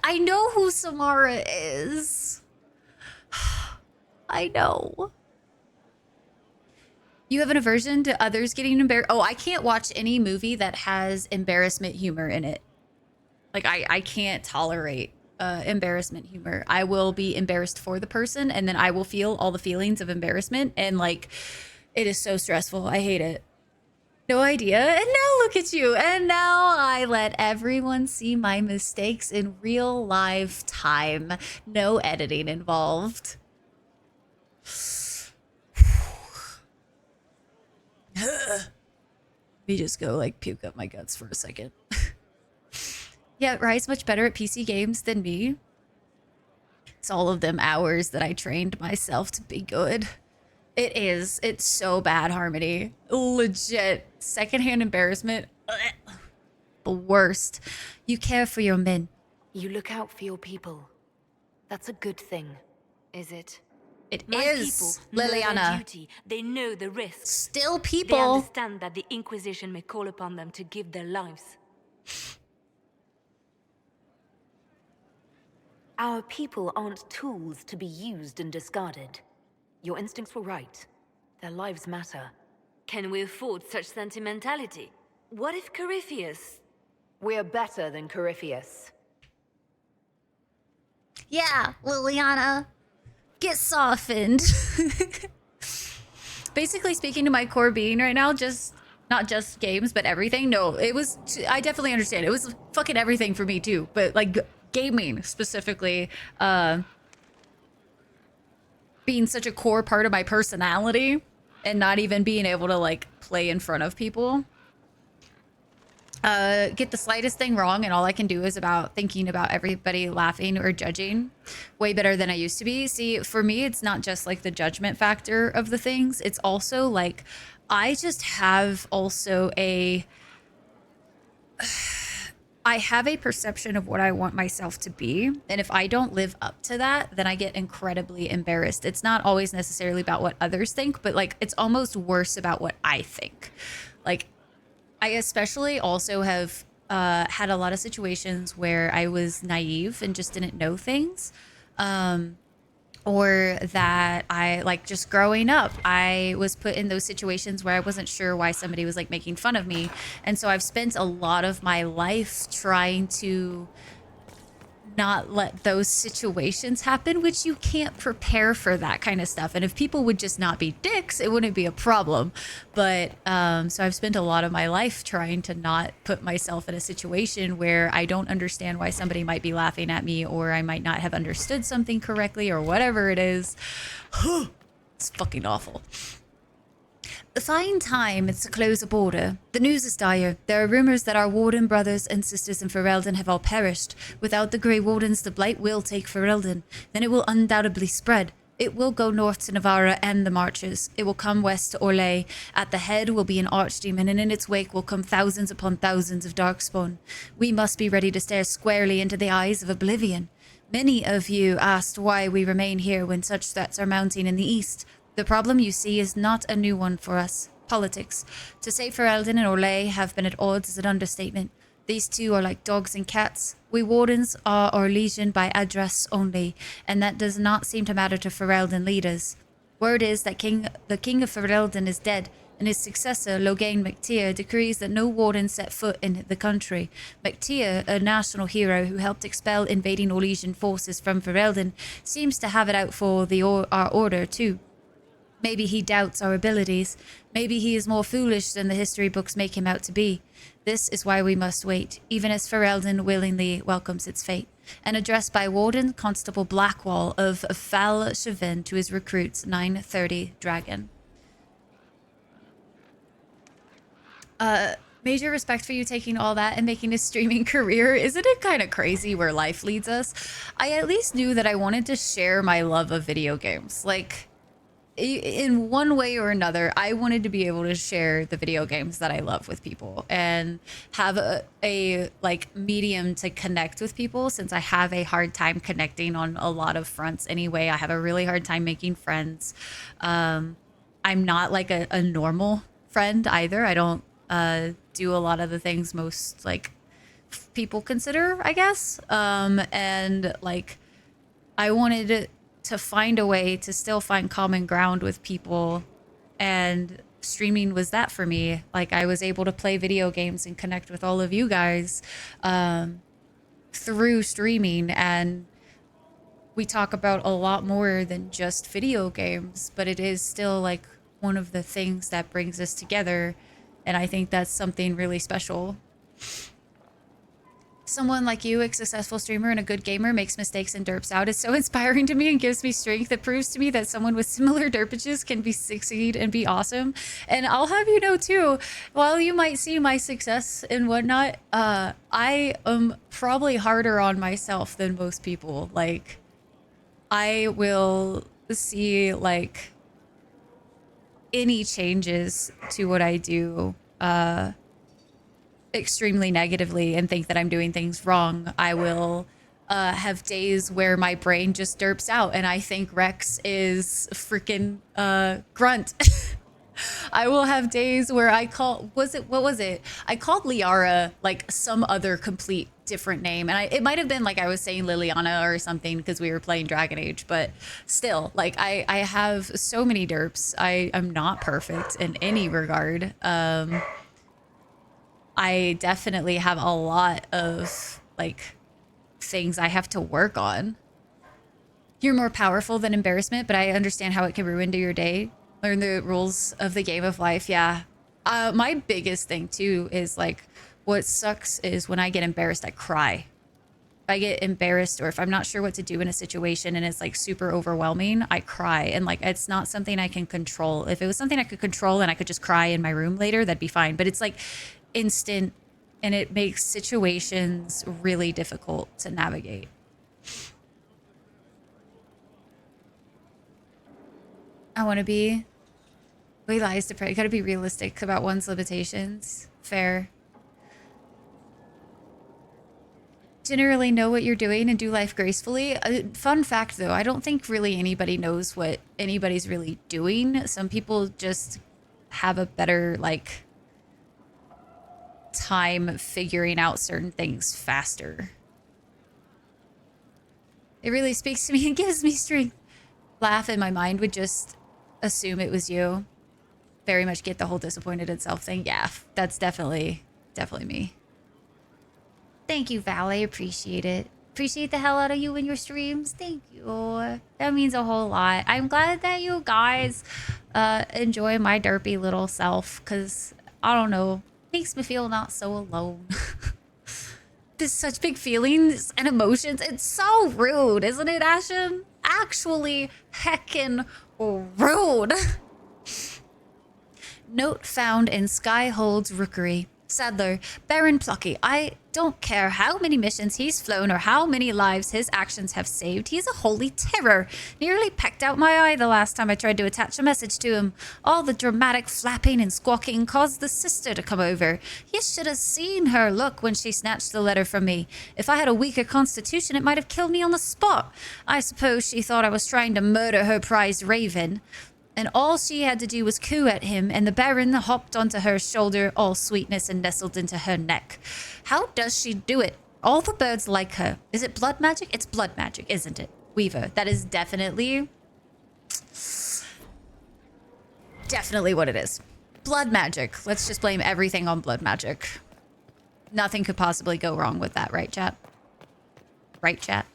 I know who Samara is. I know. You have an aversion to others getting embarrassed? Oh, I can't watch any movie that has embarrassment humor in it. Like, I can't tolerate embarrassment humor. I will be embarrassed for the person, and then I will feel all the feelings of embarrassment, and like, it is so stressful. I hate it. No idea. And now look at you. And now I let everyone see my mistakes in real live time. No editing involved. Let me just go like puke up my guts for a second. Yeah, Rye's much better at PC games than me. It's all of them hours that I trained myself to be good. It is. It's so bad, Harmony. Legit. Secondhand embarrassment. Ugh. The worst. You care for your men. You look out for your people. That's a good thing, is it? It My is, people know their Liliana. duty. They know the risks. Still They people. understand that the Inquisition may call upon them to give their lives. Our people aren't tools to be used and discarded. Your instincts were right. Their lives matter. Can we afford such sentimentality? What if Corypheus? We're better than Corypheus. Yeah, Liliana. Get softened. Basically speaking to my core being right now, just not just games, but everything. No, it was, I definitely understand. It was fucking everything for me too, but like gaming specifically, being such a core part of my personality and not even being able to like play in front of people. Get the slightest thing wrong and all I can do is about thinking about everybody laughing or judging way better than I used to be. See, for me, it's not just like the judgment factor of the things. It's also like, I just have also I have a perception of what I want myself to be. And if I don't live up to that, then I get incredibly embarrassed. It's not always necessarily about what others think, but like, it's almost worse about what I think. Like, I especially also have had a lot of situations where I was naive and just didn't know things. Or that I like just growing up, I was put in those situations where I wasn't sure why somebody was like making fun of me. And so I've spent a lot of my life trying to not let those situations happen, which you can't prepare for that kind of stuff. And if people would just not be dicks, it wouldn't be a problem. But so I've spent a lot of my life trying to not put myself in a situation where I don't understand why somebody might be laughing at me, or I might not have understood something correctly, or whatever it is. It's fucking awful. Fine time it's to close a border. The news is dire. There are rumors that our warden brothers and sisters in Ferelden have all perished. Without the Grey Wardens, the blight will take Ferelden. Then it will undoubtedly spread. It will go north to Navarra and the Marches. It will come west to Orlais. At the head will be an archdemon, and in its wake will come thousands upon thousands of darkspawn. We must be ready to stare squarely into the eyes of oblivion. Many of you asked why we remain here when such threats are mounting in the east. The problem, you see, is not a new one for us. Politics. To say Ferelden and Orlais have been at odds is an understatement. These two are like dogs and cats. We Wardens are our legion by address only, and that does not seem to matter to Ferelden leaders. Word is that the king of Ferelden is dead, and his successor, Logain MacTyr, decrees that no warden set foot in the country. MacTyr, a national hero who helped expel invading Orlesian forces from Ferelden, seems to have it out for our order too. Maybe he doubts our abilities. Maybe he is more foolish than the history books make him out to be. This is why we must wait, even as Ferelden willingly welcomes its fate. An address by Warden Constable Blackwall of Fal Chevin to his recruits, 930 Dragon. Major respect for you taking all that and making a streaming career. Isn't it kind of crazy where life leads us? I at least knew that I wanted to share my love of video games. Like, in one way or another, I wanted to be able to share the video games that I love with people and have a like medium to connect with people, since I have a hard time connecting on a lot of fronts anyway. I have a really hard time making friends. I'm not like a normal friend either. I don't do a lot of the things most like people consider, I guess. And like I wanted to find a way to still find common ground with people, and streaming was that for me. Like I was able to play video games and connect with all of you guys through streaming, and we talk about a lot more than just video games, but it is still like one of the things that brings us together, and I think that's something really special. Someone like you, a successful streamer and a good gamer, makes mistakes and derps out. It's so inspiring to me and gives me strength. It proves to me that someone with similar derpages can succeed and be awesome. And I'll have you know too, while you might see my success and whatnot, I am probably harder on myself than most people. Like, I will see like any changes to what I do extremely negatively and think that I'm doing things wrong. I will have days where my brain just derps out and I think Rex is freaking Grunt. I will have days where I call, what was it? I called Liara like some other complete different name. And it might have been like I was saying Liliana or something because we were playing Dragon Age, but still, like I have so many derps. I'm not perfect in any regard. I definitely have a lot of like things I have to work on. You're more powerful than embarrassment, but I understand how it can ruin your day. Learn the rules of the game of life. Yeah. My biggest thing too is like what sucks is when I get embarrassed, I cry. If I get embarrassed or if I'm not sure what to do in a situation and it's like super overwhelming, I cry. And like it's not something I can control. If it was something I could control and I could just cry in my room later, that'd be fine. But it's like instant and it makes situations really difficult to navigate. I want to be realized to pray. Got to be realistic about one's limitations. Fair. Generally know what you're doing and do life gracefully. Fun fact though, I don't think really anybody knows what anybody's really doing. Some people just have a better like time figuring out certain things faster. It really speaks to me and gives me strength. Laugh and my mind would just assume it was you. Very much get the whole disappointed in self thing. Yeah, that's definitely me. Thank you, Val. I appreciate it. Appreciate the hell out of you and your streams. Thank you. That means a whole lot. I'm glad that you guys enjoy my derpy little self because, I don't know, makes me feel not so alone. There's such big feelings and emotions. It's so rude, isn't it, Ashen? Actually heckin' rude. Note found in Skyhold's rookery. Sadler, Baron Plucky, I don't care how many missions he's flown or how many lives his actions have saved. He's a holy terror. Nearly pecked out my eye the last time I tried to attach a message to him. All the dramatic flapping and squawking caused the sister to come over. You should have seen her look when she snatched the letter from me. If I had a weaker constitution, it might have killed me on the spot. I suppose she thought I was trying to murder her prized raven. And all she had to do was coo at him, and the Baron hopped onto her shoulder, all sweetness, and nestled into her neck. How does she do it? All the birds like her. Is it blood magic? It's blood magic, isn't it? Weaver, that is definitely what it is. Blood magic. Let's just blame everything on blood magic. Nothing could possibly go wrong with that, right, chat? Right, chat?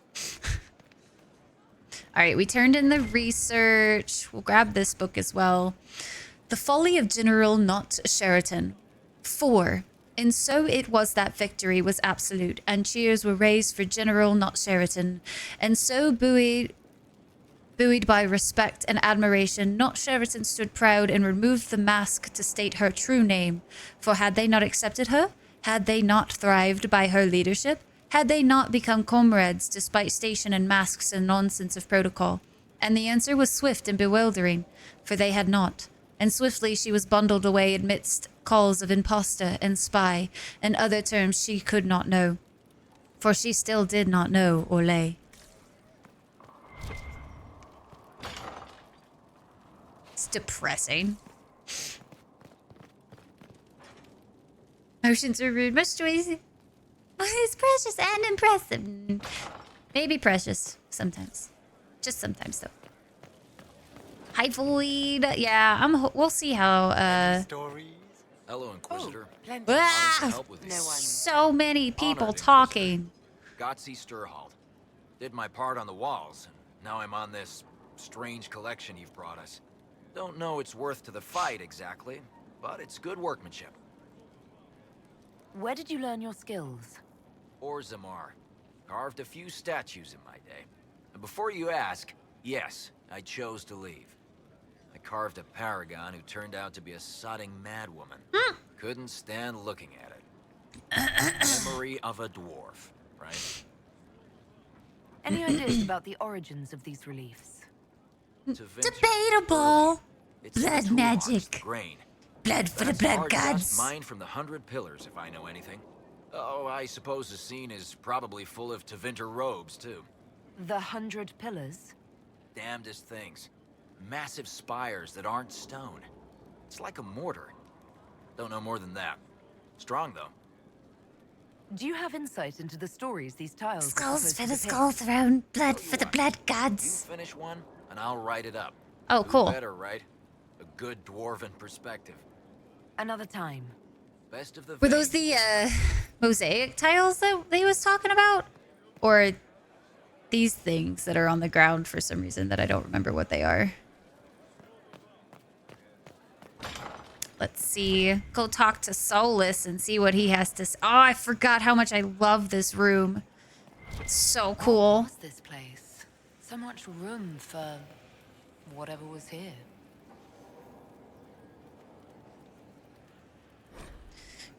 All right, we turned in the research. We'll grab this book as well. The Folly of General Not Sheraton. 4. And so it was that victory was absolute, and cheers were raised for General Not Sheraton. And so buoyed by respect and admiration, Not Sheraton stood proud and removed the mask to state her true name. For had they not accepted her? Had they not thrived by her leadership? Had they not become comrades despite station and masks and nonsense of protocol? And the answer was swift and bewildering, for they had not. And swiftly she was bundled away amidst calls of impostor and spy and other terms she could not know. For she still did not know Orlais. It's depressing. Motions are rude, much choice. It's precious and impressive. Maybe precious sometimes. Just sometimes, though. Hi, Void. Yeah, we'll see how, Stories? Hello, Inquisitor. So many people talking. Gotsy Sturhald. Did my part on the walls, and now I'm on this strange collection you've brought us. Don't know its worth to the fight exactly, but it's good workmanship. Where did you learn your skills? Orzammar. Carved a few statues in my day. And before you ask, yes, I chose to leave. I carved a paragon who turned out to be a sodding madwoman. Couldn't stand looking at it. Memory of a dwarf, right? Any ideas about the origins of these reliefs? Debatable. It's in the Blood toolbox, magic. the grain. Blood for the That's blood hard dust gods. mined from the 100 Pillars, if I know anything. Oh, I suppose the scene is probably full of Tevinter robes, too. The 100 Pillars? Damnedest things. Massive spires that aren't stone. It's like a mortar. Don't know more than that. Strong, though. Do you have insight into the stories these tiles are Skulls supposed for to the depict? skull throne. Blood for the blood You gods. finish one, and I'll write it up. Oh, Who cool. better, right? A good dwarven perspective. Another time. Best of the Were those vein. the mosaic tiles that they was talking about? Or these things that are on the ground for some reason that I don't remember what they are? Let's see. Go talk to Solus and see what he has to say. Oh, I forgot how much I love this room. It's so cool. What's this place? So much room for whatever was here.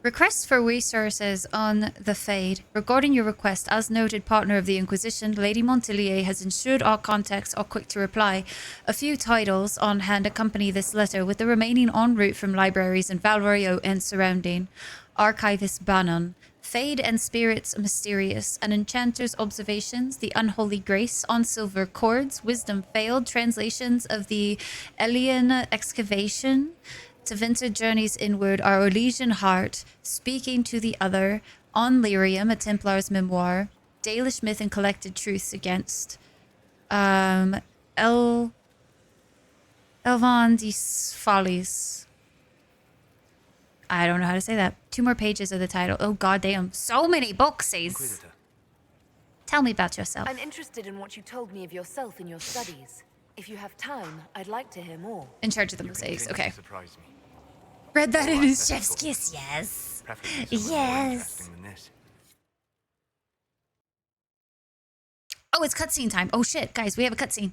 Request for resources on the Fade. Regarding your request, as noted, partner of the Inquisition, Lady Montelier has ensured all contacts are quick to reply. A few titles on hand accompany this letter, with the remaining en route from libraries in Valvario and surrounding. Archivist Bannon. Fade and Spirits Mysterious. An Enchanter's Observations. The Unholy Grace on Silver Cords. Wisdom Failed. Translations of the Elian Excavation. Tevinter Journeys Inward, Our Elysian Heart, Speaking to the Other, On Lyrium, A Templar's Memoir, Dalish Myth and Collected Truths Against, Elvan dis Follies. I don't know how to say that. 2 more pages of the title. Oh goddamn, so many boxes. Tell me about yourself. I'm interested in what you told me of yourself in your studies. If you have time, I'd like to hear more. In charge of the mosaics, okay. Surprise me. Read that in Alright, his let's chef's talk. kiss, yes. Preferably somewhere more Yes. interesting than this. Oh, it's cutscene time. Oh shit, guys, we have a cutscene.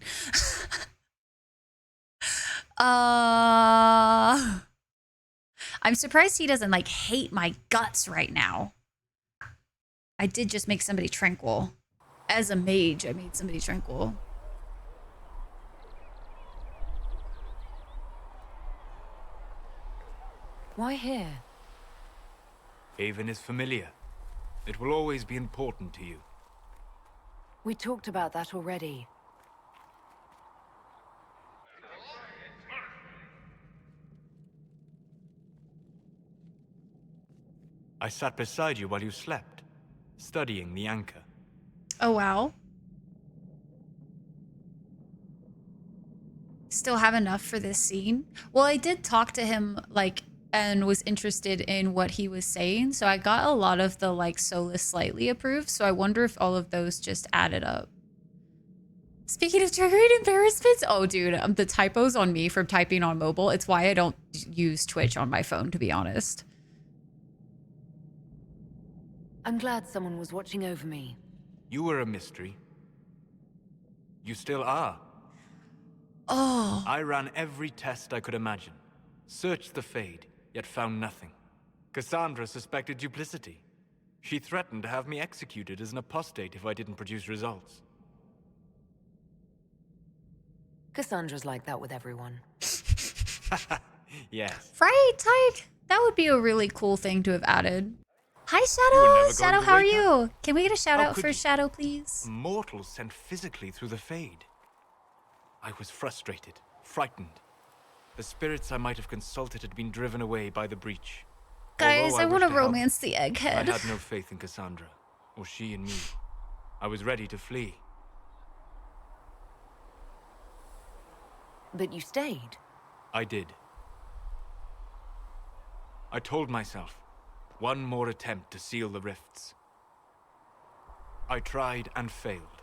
I'm surprised he doesn't like hate my guts right now. I did just make somebody tranquil. As a mage, I made somebody tranquil. Why here? Haven is familiar. It will always be important to you. We talked about that already. I sat beside you while you slept, studying the anchor. Oh, wow. Still have enough for this scene? Well, I did talk to him, like, and was interested in what he was saying. So I got a lot of the, like, Solus slightly approved. So I wonder if all of those just added up. Speaking of triggering embarrassments, oh, dude, the typos on me from typing on mobile. It's why I don't use Twitch on my phone, to be honest. I'm glad someone was watching over me. You were a mystery. You still are. Oh. I ran every test I could imagine. Searched the Fade, yet found nothing. Cassandra suspected duplicity. She threatened to have me executed as an apostate if I didn't produce results. Cassandra's like that with everyone. Yes. Right, like, that would be a really cool thing to have added. Hi, You were never Shadow. Shadow, going to how are wake you? Can we get a shout How out could for you? Shadow, please? Mortals sent physically through the Fade. I was frustrated, frightened. The spirits I might have consulted had been driven away by the breach. Guys, Although I want to wished help, romance the I egghead. had no faith in Cassandra, or she in me. I was ready to flee. But you stayed. I did. I told myself, one more attempt to seal the rifts. I tried and failed.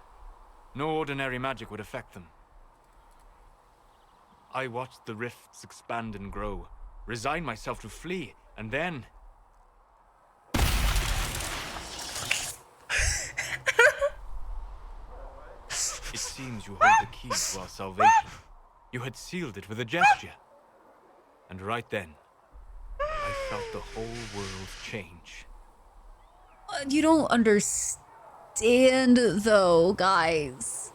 No ordinary magic would affect them. I watched the rifts expand and grow, resigned myself to flee, and then... It seems you hold the key to our salvation. You had sealed it with a gesture. And right then, I felt the whole world change. You don't understand. though, guys.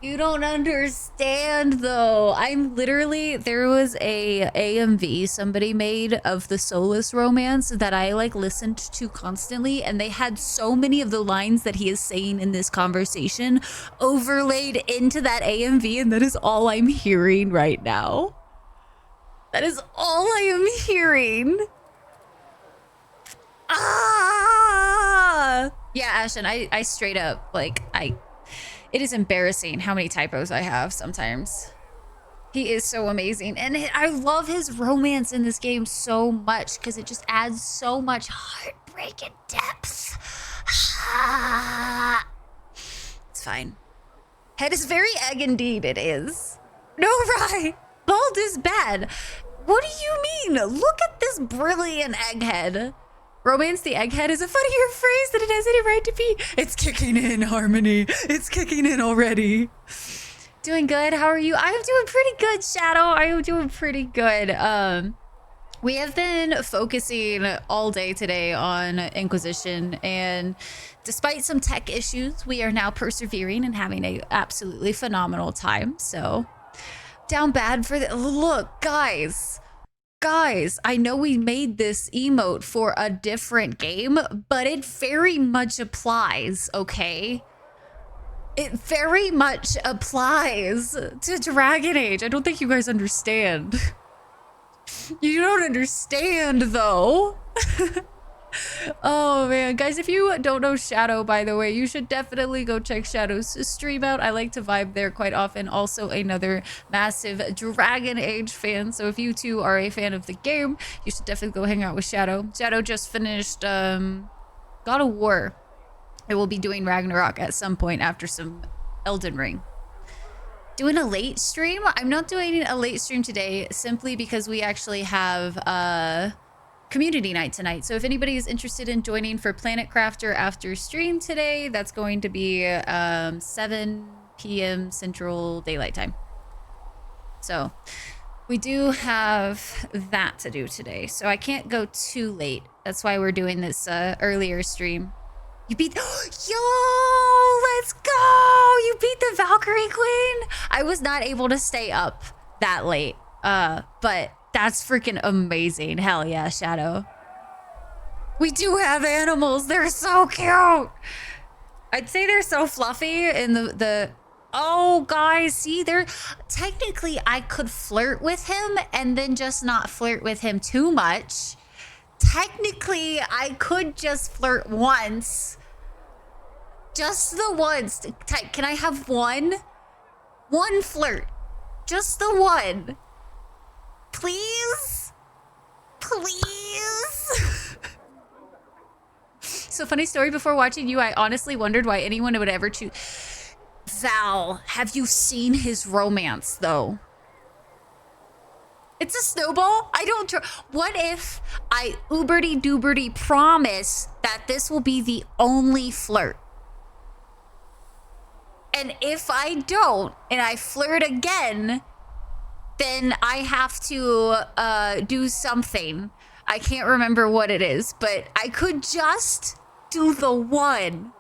You don't understand though. I'm literally, there was a AMV somebody made of the Solus romance that I like listened to constantly, and they had so many of the lines that he is saying in this conversation overlaid into that AMV, and that is all I'm hearing right now. That is all I am hearing. Ah! Yeah, Ashton, I straight up, like, it is embarrassing how many typos I have sometimes. He is so amazing. And I love his romance in this game so much because it just adds so much heartbreak and depth. It's fine. Head is very egg indeed, it is. No, right. Bald is bad. What do you mean? Look at this brilliant egghead. Romance the egghead is a funnier phrase than it has any right to be. It's kicking in, Harmony. It's kicking in already. Doing good. How are you? I'm doing pretty good, Shadow. I am doing pretty good. We have been focusing all day today on Inquisition, and despite some tech issues, we are now persevering and having a absolutely phenomenal time. So, down bad for the look, guys. Guys, I know we made this emote for a different game, but it very much applies, okay? It very much applies to Dragon Age. I don't think you guys understand. You don't understand, though. Oh, man. Guys, if you don't know Shadow, by the way, you should definitely go check Shadow's stream out. I like to vibe there quite often. Also, another massive Dragon Age fan. So if you too are a fan of the game, you should definitely go hang out with Shadow. Shadow just finished God of War. I will be doing Ragnarok at some point after some Elden Ring. Doing a late stream? I'm not doing a late stream today simply because we actually have community night tonight. So if anybody is interested in joining for Planet Crafter after stream today, that's going to be 7 p.m. Central Daylight Time. So we do have that to do today. So I can't go too late. That's why we're doing this earlier stream. You beat, yo, let's go. You beat the Valkyrie Queen. I was not able to stay up that late, but that's freaking amazing. Hell yeah, Shadow. We do have animals. They're so cute. I'd say they're so fluffy in the oh, guys, see, they're technically I could flirt with him and then just not flirt with him too much. Technically, I could just flirt once. Just the once. Can I have one? One flirt. Just the one. Please? Please? So funny story, before watching you, I honestly wondered why anyone would ever choose. Val, have you seen his romance, though? It's a snowball. I don't. What if I ooberty dooberty promise that this will be the only flirt? And if I don't, and I flirt again, then I have to do something. I can't remember what it is, but I could just do the one.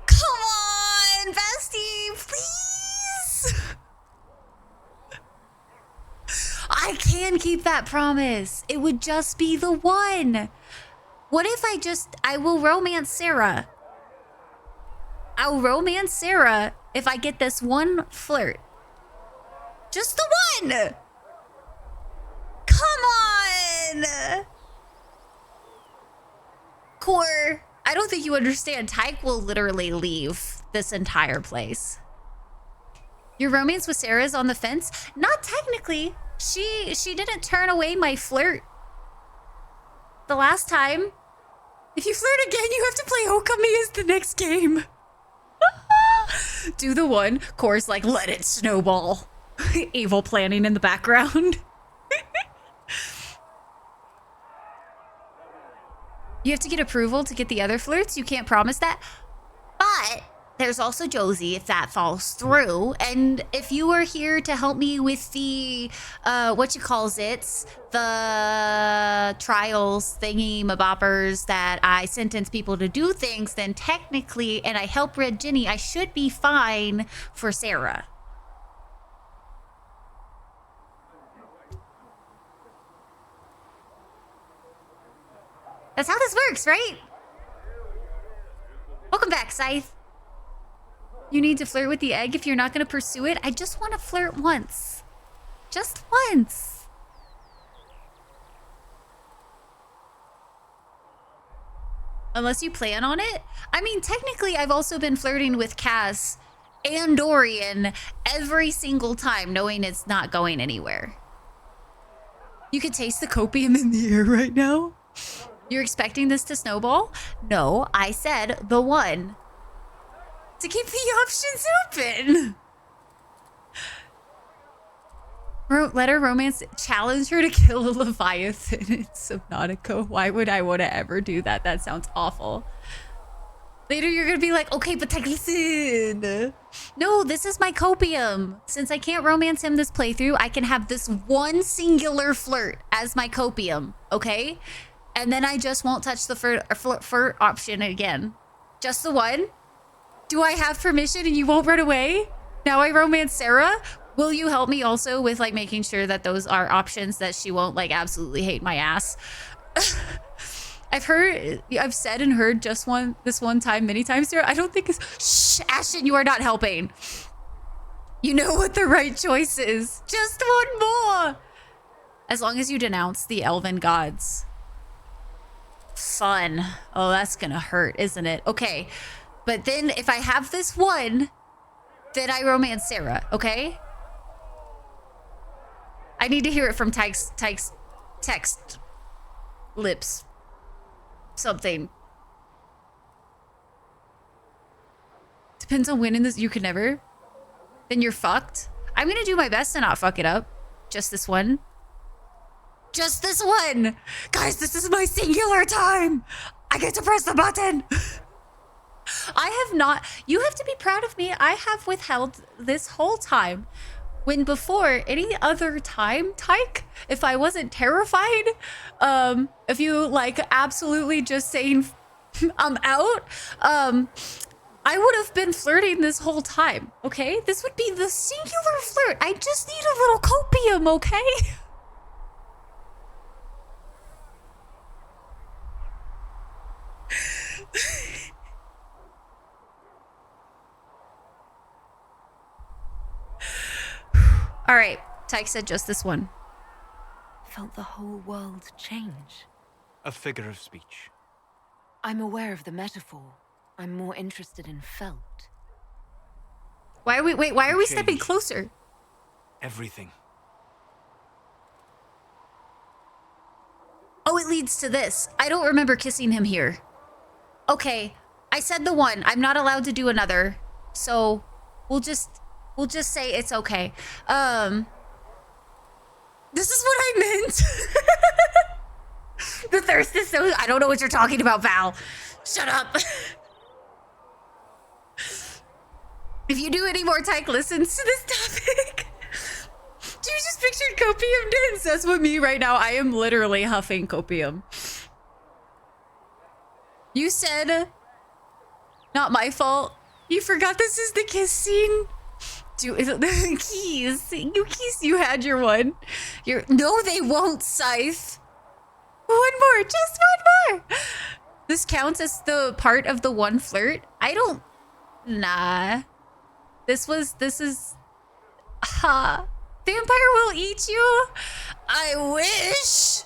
Come on, bestie, please. I can keep that promise. It would just be the one. What if I will romance Sarah. I'll romance Sarah if I get this one flirt. Just the one. Come on. Core, I don't think you understand. Tyke will literally leave this entire place. Your romance with Sarah is on the fence? Not technically. She didn't turn away my flirt the last time. If you flirt again, you have to play Okami as the next game. Do the one. Core's like, let it snowball. Evil planning in the background. You have to get approval to get the other flirts. You can't promise that. But There's also Josie if that falls through. And if you were here to help me with the, the trials thingy maboppers that I sentence people to do things, then technically, and I help Red Ginny, I should be fine for Sarah. That's how this works, right? Welcome back, Scythe. You need to flirt with the egg if you're not going to pursue it. I just want to flirt once. Just once. Unless you plan on it. I mean, technically, I've also been flirting with Cass and Dorian every single time, knowing it's not going anywhere. You can taste the copium in the air right now. You're expecting this to snowball? No, I said the one. To keep the options open. Let her romance challenge her to kill a Leviathan in Subnautica. Why would I want to ever do that? That sounds awful. Later, you're going to be like, okay, but listen. No, this is my copium. Since I can't romance him this playthrough, I can have this one singular flirt as my copium, okay? And then I just won't touch the flirt option again. Just the one? Do I have permission and you won't run away? Now I romance Sarah? Will you help me also with like making sure that those are options that she won't like absolutely hate my ass? I've said and heard this one time many times, Sarah. I don't think it's, shh, Ashton, you are not helping. You know what the right choice is. Just one more. As long as you denounce the elven gods. Fun. Oh, that's gonna hurt, isn't it? Okay. But then if I have this one, then I romance Sarah, okay? I need to hear it from Tyke's text lips. Something. Depends on when in this. You could never. Then you're fucked. I'm gonna do my best to not fuck it up. Just this one. Just this one. Guys, this is my singular time. I get to press the button. I have not. You have to be proud of me. I have withheld this whole time. When before any other time, Tyke, if I wasn't terrified, if you like absolutely just saying I'm out, I would have been flirting this whole time, okay? This would be the singular flirt. I just need a little copium, okay? All right, Tyke said just this one. Felt the whole world change. A figure of speech. I'm aware of the metaphor. I'm more interested in felt. Why are we stepping closer? Everything. Oh, it leads to this. I don't remember kissing him here. Okay, I said the one. I'm not allowed to do another. So we'll just say it's okay. This is what I meant. The thirst is so... I don't know what you're talking about, Val. Shut up. If you do any more, Tyke listens to this topic. Do you just pictured copium dance? That's what me right now. I am literally huffing copium. You said... Not my fault. You forgot this is the kiss scene. Keys. You had your one. No, they won't, Scythe. One more. Just one more. This counts as the part of the one flirt? I don't... Nah. This is... Ha. Vampire will eat you? I wish.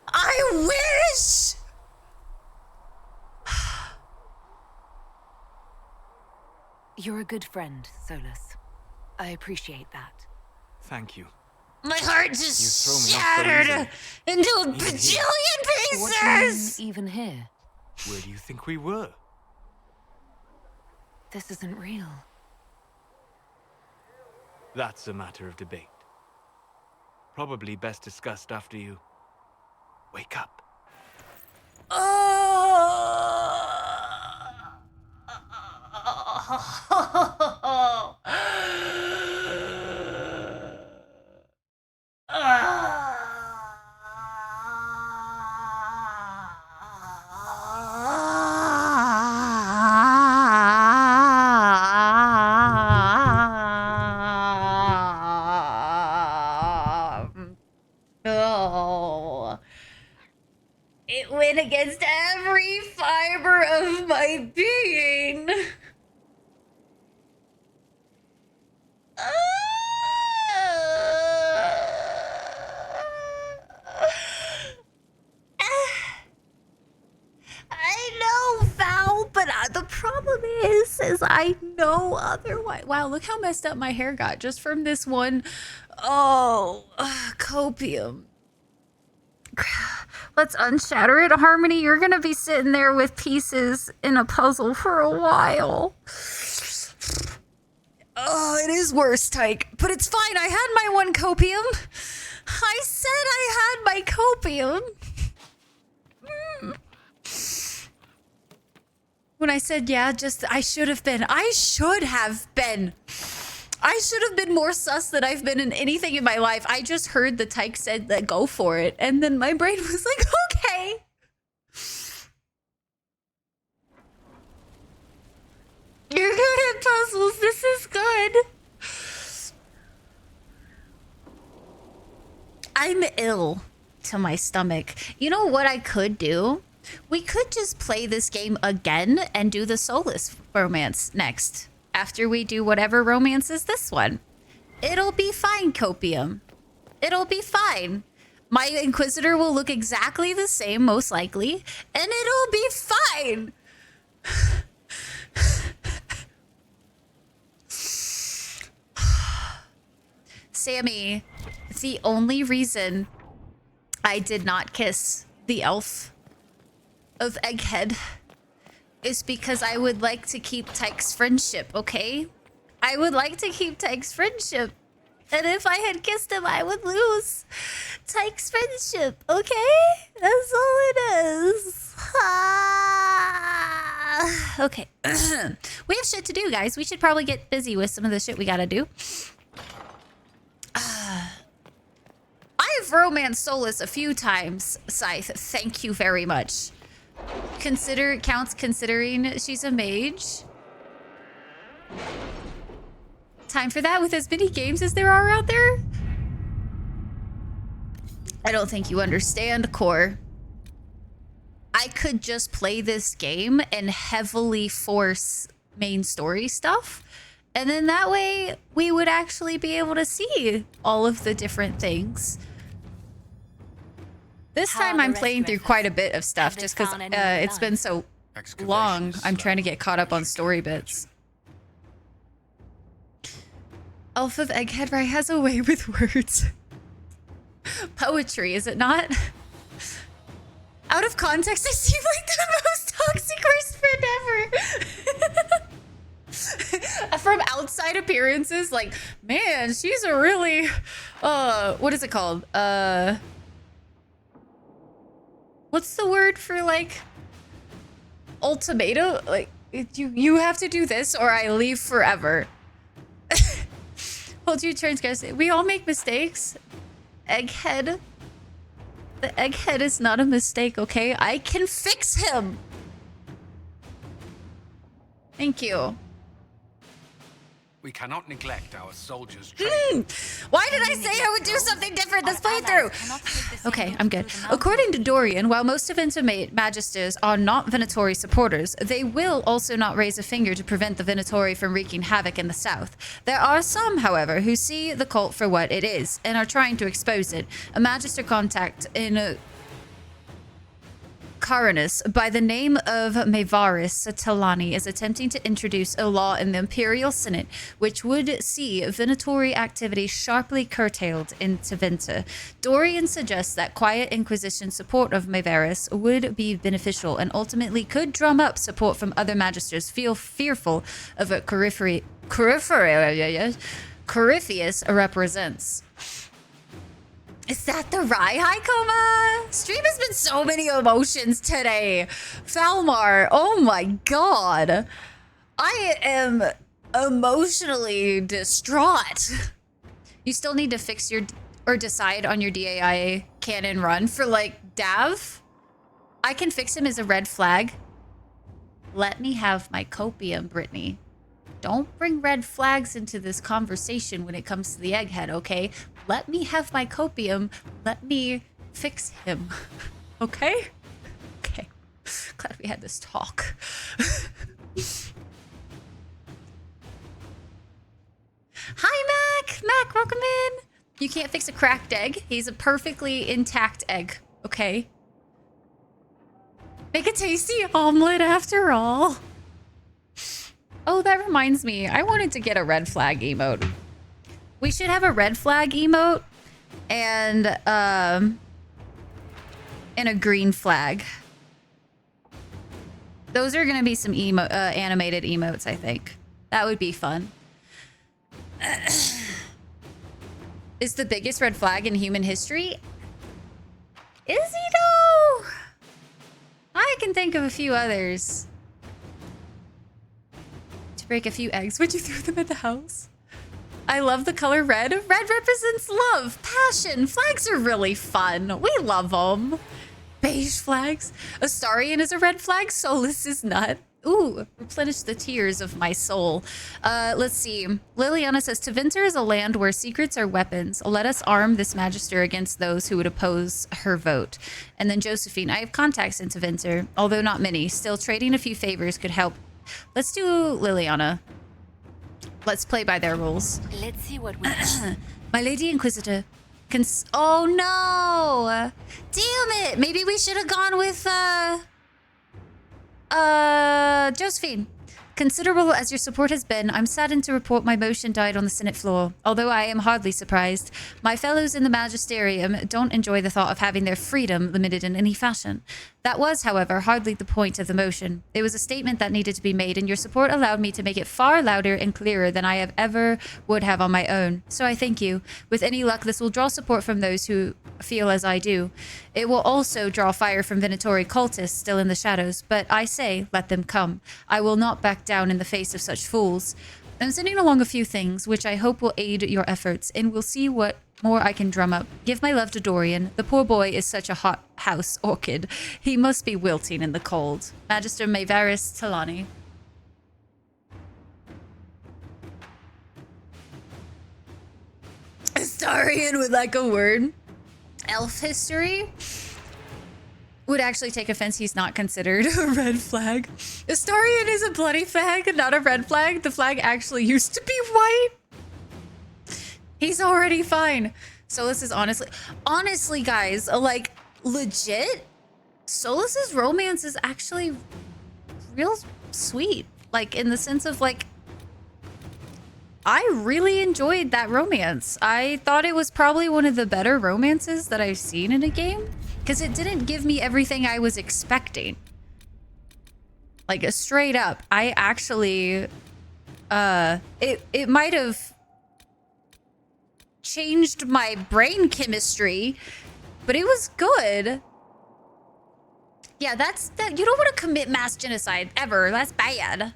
I wish. You're a good friend, Solus. I appreciate that. Thank you. My heart just shattered into a bajillion pieces! What do you mean, even here? Where do you think we were? This isn't real. That's a matter of debate. Probably best discussed after you wake up. win against every fiber of my being. I know, Val, but the problem is I know otherwise. Wow, look how messed up my hair got just from this one. Oh, copium. Let's unshatter it. Harmony, you're gonna be sitting there with pieces in a puzzle for a while. Oh, it is worse, Tyke, but it's fine. I had my one copium. I said I had my copium. When I said, yeah, I should have been more sus than I've been in anything in my life. I just heard the Tyke said that go for it. And then my brain was like, okay. You're good at puzzles. This is good. I'm ill to my stomach. You know what I could do? We could just play this game again and do the Soulless romance next. After we do whatever romance is this one. It'll be fine, Copium. It'll be fine. My Inquisitor will look exactly the same, most likely. And it'll be fine. Sammy, the only reason I did not kiss the elf of Egghead is because I would like to keep Tyke's friendship, okay? I would like to keep Tyke's friendship. And if I had kissed him, I would lose Tyke's friendship, okay? That's all it is. Okay. We have shit to do, guys. We should probably get busy with some of the shit we gotta do. I've romanced Solus a few times, Scythe. Thank you very much. Counts considering she's a mage. Time for that with as many games as there are out there? I don't think you understand, Core. I could just play this game and heavily force main story stuff. And then that way we would actually be able to see all of the different things. This time I'm playing through quite a bit of stuff just because it's been so long. I'm trying to get caught up on story bits. Elf of Egghead Rye has a way with words. Poetry, is it not? Out of context, I seem like the most toxic worst friend ever. From outside appearances, like, man, she's a really, what is it called? What's the word for, like, ultimatum? Like, you have to do this or I leave forever. Hold your turns, guys. We all make mistakes. Egghead. The Egghead is not a mistake, okay? I can fix him. Thank you. We cannot neglect our soldiers' Why did I say I would do something different this playthrough? Okay, I'm good. According to Dorian, while most of Intimate Magisters are not Venatori supporters, they will also not raise a finger to prevent the Venatori from wreaking havoc in the south. There are some, however, who see the cult for what it is and are trying to expose it. A Magister contact in Caranus by the name of Maevaris Talani is attempting to introduce a law in the Imperial Senate which would see Venatori activity sharply curtailed in Tevinter. Dorian suggests that quiet Inquisition support of Maevaris would be beneficial and ultimately could drum up support from other Magisters fearful of what Corypheus represents. Is that the Rye High Coma? Stream has been so many emotions today. Falmar, oh my god. I am emotionally distraught. You still need to fix your, or decide on your DAI cannon run for like Dav. I can fix him as a red flag. Let me have my copium, Brittany. Don't bring red flags into this conversation when it comes to the Egghead, okay? Let me have my copium. Let me fix him, okay? we had this talk. Hi, Mac. Mac, welcome in. You can't fix a cracked egg. He's a perfectly intact egg. Okay. Make a tasty omelet after all. Oh, that reminds me. I wanted to get a red flag emote. We should have a red flag emote and a green flag. Those are gonna be some animated emotes, I think. That would be fun. Is the biggest red flag in human history? Is he though? I can think of a few others. To break a few eggs, would you throw them at the house? I love the color red. Red represents love, passion. Flags are really fun. We love them. Beige flags. Astarion is a red flag. Solus is not. Ooh, replenish the tears of my soul. Let's see. Liliana says, Tevinter is a land where secrets are weapons. Let us arm this magister against those who would oppose her vote. And then Josephine, I have contacts in Tevinter, although not many. Still, trading a few favors could help. Let's do Liliana. Let's play by their rules. Let's see what we My Lady Inquisitor. Oh no! Damn it! Maybe we should have gone with Josephine. Considerable as your support has been, I'm saddened to report my motion died on the Senate floor. Although I am hardly surprised, my fellows in the Magisterium don't enjoy the thought of having their freedom limited in any fashion. That was, however, hardly the point of the motion. It was a statement that needed to be made, and your support allowed me to make it far louder and clearer than I would have on my own. So I thank you. With any luck, this will draw support from those who feel as I do. It will also draw fire from Venatori cultists still in the shadows, but I say, let them come. I will not back down in the face of such fools. I'm sending along a few things, which I hope will aid your efforts, and we'll see what more I can drum up. Give my love to Dorian. The poor boy is such a hot house orchid. He must be wilting in the cold. Magister Maevaris Talani. Astarion would like a word. Elf history would actually take offense. He's not considered a red flag. Astarion is a bloody flag, not a red flag. The flag actually used to be white. He's already fine. Solus is honestly, guys, like legit, Solus's romance is actually real sweet. Like in the sense of like, I really enjoyed that romance. I thought it was probably one of the better romances that I've seen in a game because it didn't give me everything I was expecting. Like straight up, I actually, it might have changed my brain chemistry, but it was good. Yeah, you don't want to commit mass genocide ever. That's bad.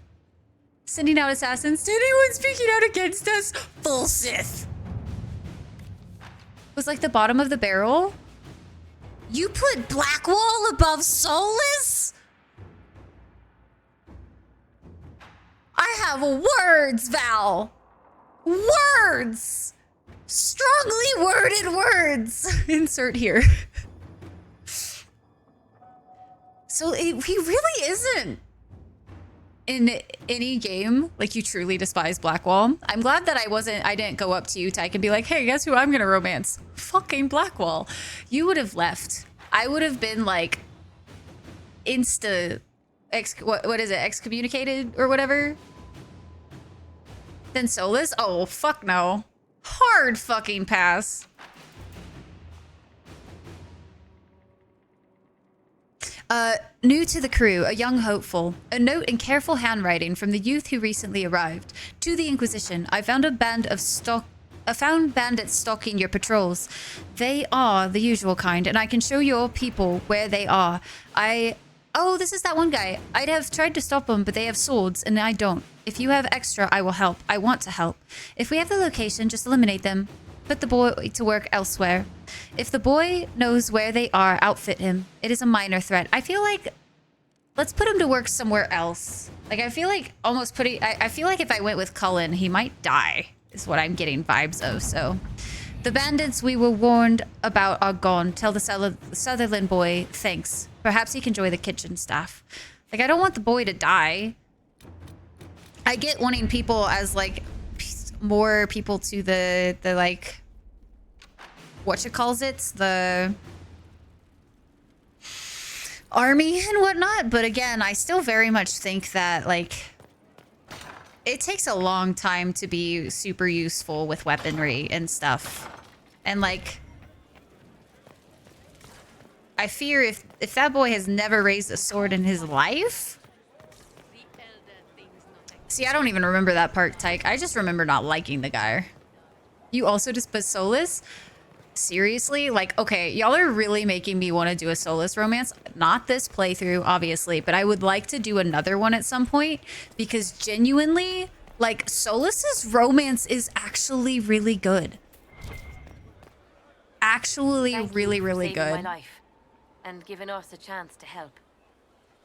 Sending out assassins. Did anyone speaking out against us? Full Sith. Was like the bottom of the barrel. You put Blackwall above Solus? I have words, Val. Words. Strongly worded words. Insert here. So he really isn't in any game like you truly despise Blackwall. I'm glad that I didn't go up to you, Tyke, and be like, hey, guess who I'm gonna romance? Fucking Blackwall. You would have left. I would have been like what is it, excommunicated or whatever? Then Solus? Oh, fuck no. Hard fucking pass. New to the crew, a young hopeful. A note in careful handwriting from the youth who recently arrived. To the Inquisition, I found bandits stalking your patrols. They are the usual kind, and I can show your people where they are. Oh, this is that one guy. I'd have tried to stop them, but they have swords, and I don't. If you have extra, I will help. I want to help. If we have the location, just eliminate them. Put the boy to work elsewhere. If the boy knows where they are, outfit him. It is a minor threat. I feel like let's put him to work somewhere else. Like, I feel like I feel like if I went with Cullen, he might die, is what I'm getting vibes of. So the bandits we were warned about are gone. Tell the Sutherland boy thanks. Perhaps he can join the kitchen staff. Like, I don't want the boy to die. I get wanting people as, like, more people to the like, whatchalls-it, the army and whatnot. But again, I still very much think that, like, it takes a long time to be super useful with weaponry and stuff. And, like, I fear if that boy has never raised a sword in his life. See, I don't even remember that part, Tyke. I just remember not liking the guy. You also just put Solus? Seriously? Like, okay, y'all are really making me want to do a Solus romance. Not this playthrough, obviously, but I would like to do another one at some point because genuinely, like, Solus's romance is actually really good. Actually, Thank really, you for really saving my good. life and giving us a chance to help.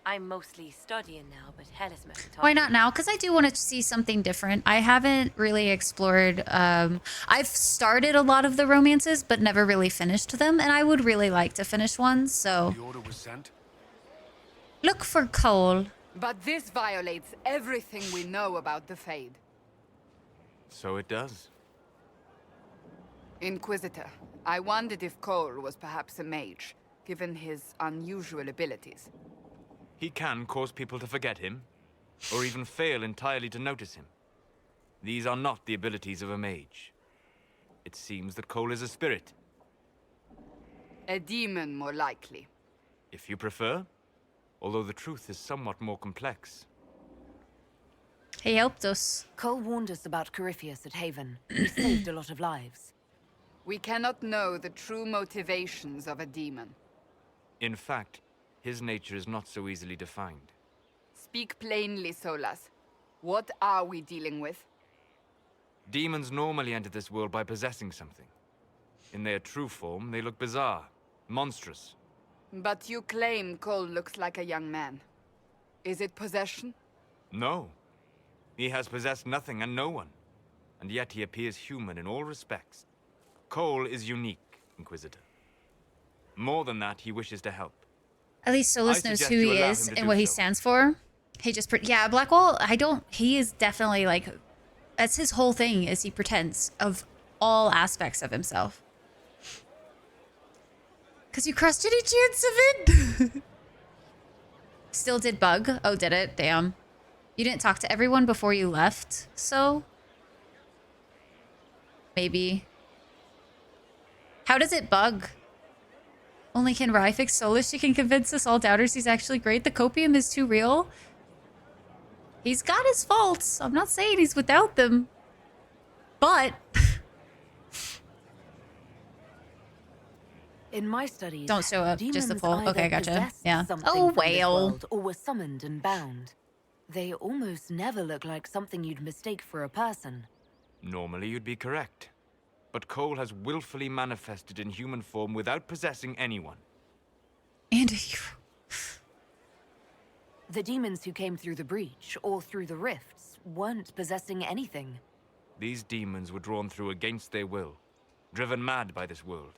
I'm mostly studying now, but hell is mostly talking. Why not now? Because I do want to see something different. I haven't really explored. I've started a lot of the romances, but never really finished them, and I would really like to finish one. So The order was sent. look for Cole. But this violates everything we know about the Fade. So it does. Inquisitor, I wondered if Cole was perhaps a mage, given his unusual abilities. He can cause people to forget him, or even fail entirely to notice him. These are not the abilities of a mage. It seems that Cole is a spirit. A demon, more likely. If you prefer, although the truth is somewhat more complex. He helped us. Cole warned us about Corypheus at Haven. He saved a lot of lives. We cannot know the true motivations of a demon. In fact, his nature is not so easily defined. Speak plainly, Solas. What are we dealing with? Demons normally enter this world by possessing something. In their true form, they look bizarre, monstrous. But you claim Cole looks like a young man. Is it possession? No. He has possessed nothing and no one. And yet he appears human in all respects. Cole is unique, Inquisitor. More than that, he wishes to help. At least Solus knows suggest who you he allow is him to and do what he so. stands for. He just, yeah, Blackwall, he is definitely like, that's his whole thing is he pretends of all aspects of himself. Because you crushed any chance of it? Still did bug. Oh, did it? Damn. You didn't talk to everyone before you left, so? Maybe. How does it bug? Only can Rai fix Solus? She can convince us all doubters he's actually great. The copium is too real. He's got his faults. I'm not saying he's without them. But... In my studies, don't show up, just the demons full. either Okay, gotcha. possessed Yeah. something Oh, from this whale. world or were summoned and bound. They almost never look like something you'd mistake for a person. Normally you'd be correct. But Cole has willfully manifested in human form without possessing anyone. And a hero. The demons who came through the breach or through the rifts weren't possessing anything. These demons were drawn through against their will, driven mad by this world.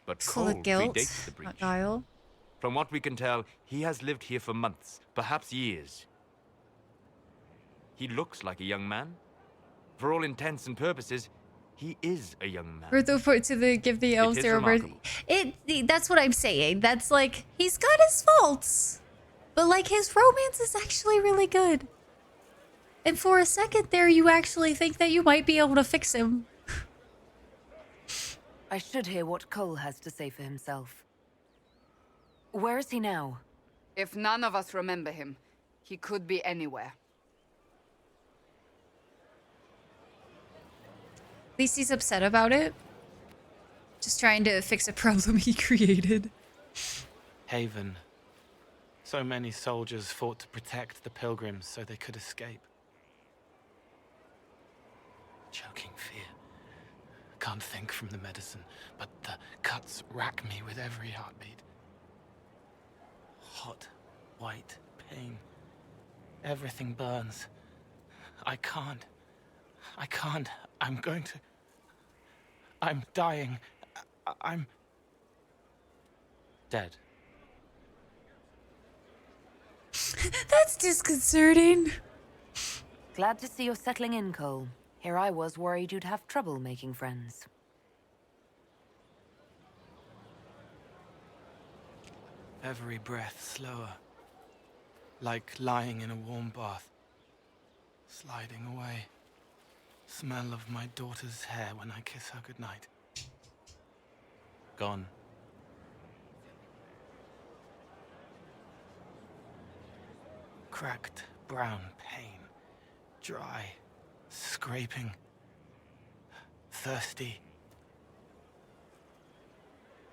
But Full Cole of guilt, predates the breach. not guile. From what we can tell, he has lived here for months, perhaps years. He looks like a young man. For all intents and purposes, he is a young man. Birth of to the give the elves is their birth. remarkable. That's what I'm saying. That's like he's got his faults, but like his romance is actually really good. And for a second there, you actually think that you might be able to fix him. I should hear what Cole has to say for himself. Where is he now? If none of us remember him, he could be anywhere. At least he's upset about it. Just trying to fix a problem he created. Haven. So many soldiers fought to protect the pilgrims so they could escape. Choking fear. Can't think from the medicine, but the cuts rack me with every heartbeat. Hot, white pain. Everything burns. I can't. I'm going to... I'm dying. I'm... dead. That's disconcerting. Glad to see you're settling in, Cole. Here I was worried you'd have trouble making friends. Every breath slower. Like lying in a warm bath. Sliding away. Smell of my daughter's hair when I kiss her goodnight. Gone. Cracked brown pain. Dry. Scraping. Thirsty.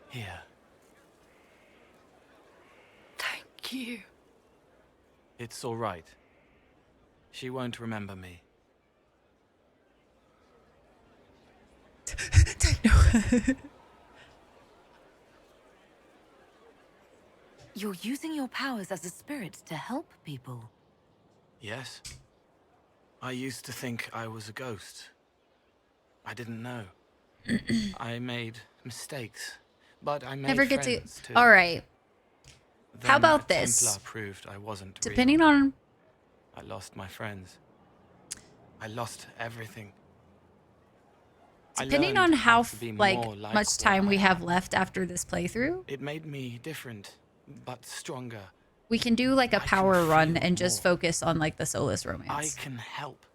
Here. Thank you. It's all right. She won't remember me. You're using your powers as a spirit to help people. Yes. I used to think I was a ghost. I didn't know. I made mistakes, but I made Never get to. friends too. All right. How Then about a this? Templar proved I wasn't Depending real. on I lost my friends. I lost everything. I depending learned on how to be like more like much what time I we am. have left after this playthrough, It made me different, but stronger. we can do like a I can power run feel and just more. focus on like the Solus I romance. can help.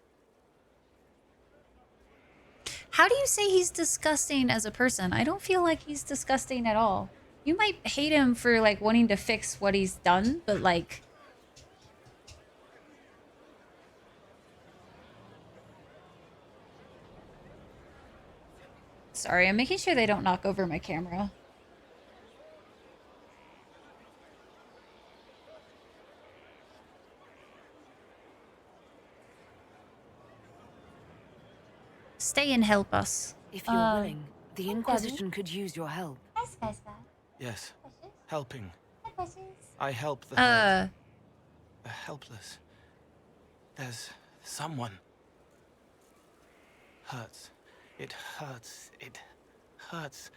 How do you say he's disgusting as a person? I don't feel like he's disgusting at all. You might hate him for like wanting to fix what he's done, but like sorry, I'm making sure they don't knock over my camera. Stay and help us. If you're willing, the Inquisition could use your help. Yes, helping. I help the hurt, the helpless. There's someone. Hurts. It hurts. It hurts.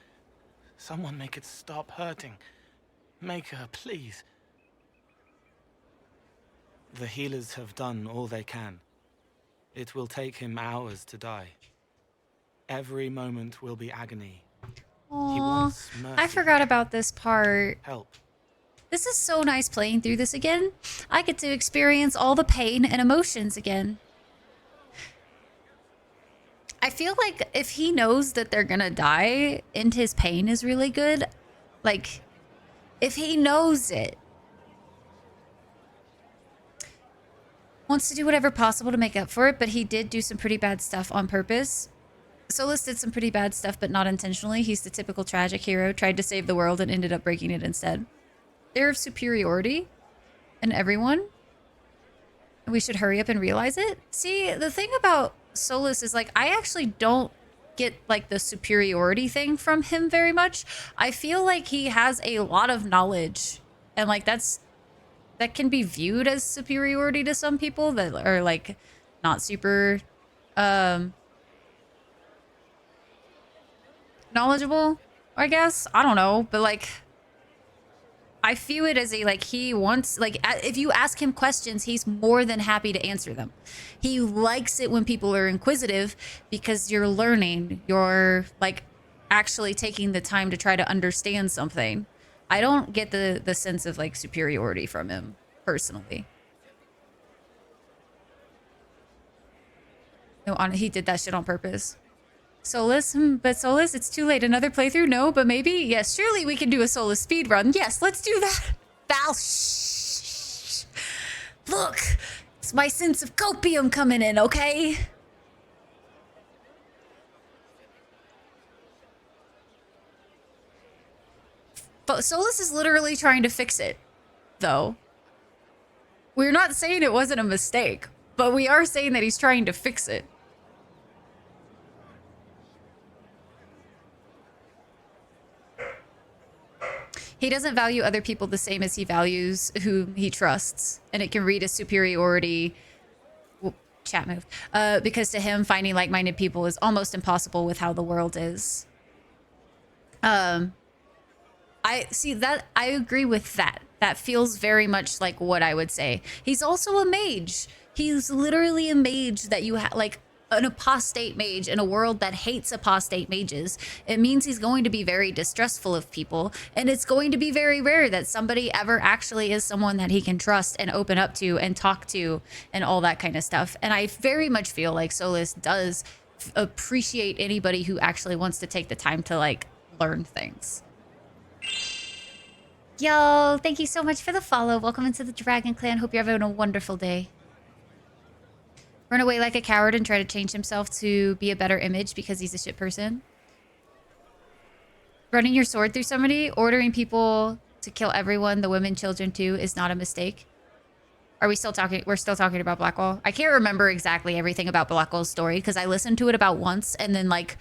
Someone make it stop hurting. Make her, please. The healers have done all they can. It will take him hours to die. Every moment will be agony. He Aw, wants I mercy. forgot about this part. Help. This is so nice playing through this again. I get to experience all the pain and emotions again. I feel like if he knows that they're gonna die and his pain is really good, like, if he knows it, wants to do whatever possible to make up for it, but he did do some pretty bad stuff on purpose. Solus did some pretty bad stuff, but not intentionally. He's the typical tragic hero, tried to save the world and ended up breaking it instead. Air of superiority in everyone. We should hurry up and realize it. See, the thing about Solus is like, I actually don't get like the superiority thing from him very much. I feel like he has a lot of knowledge, and like that can be viewed as superiority to some people that are like not super knowledgeable, I guess. I don't know, but like I view it as a like he wants like if you ask him questions, he's more than happy to answer them. He likes it when people are inquisitive because you're learning, you're like actually taking the time to try to understand something. I don't get the sense of like superiority from him personally. No, he did that shit on purpose. Solus, but Solus, it's too late. Another playthrough? No, but maybe? Yes, surely we can do a Solus speed run. Yes, let's do that. Val, shh. Look, it's my sense of copium coming in, okay? But Solus is literally trying to fix it, though. We're not saying it wasn't a mistake, but we are saying that he's trying to fix it. He doesn't value other people the same as he values who he trusts. And it can read as superiority. Chat move. Because to him, finding like-minded people is almost impossible with how the world is. I see that. I agree with that. That feels very much like what I would say. He's also a mage. He's literally a mage that you have, like an apostate mage in a world that hates apostate mages. It means he's going to be very distrustful of people, and it's going to be very rare that somebody ever actually is someone that he can trust and open up to and talk to and all that kind of stuff. And I very much feel like Solus does appreciate anybody who actually wants to take the time to like learn things. Yo, thank you so much for the follow. Welcome into the Dragon Clan. Hope you're having a wonderful day. Run away like a coward and try to change himself to be a better image because he's a shit person. Running your sword through somebody, ordering people to kill everyone, the women, children too, is not a mistake. Are we still talking? We're still talking about Blackwall. I can't remember exactly everything about Blackwall's story because I listened to it about once and then like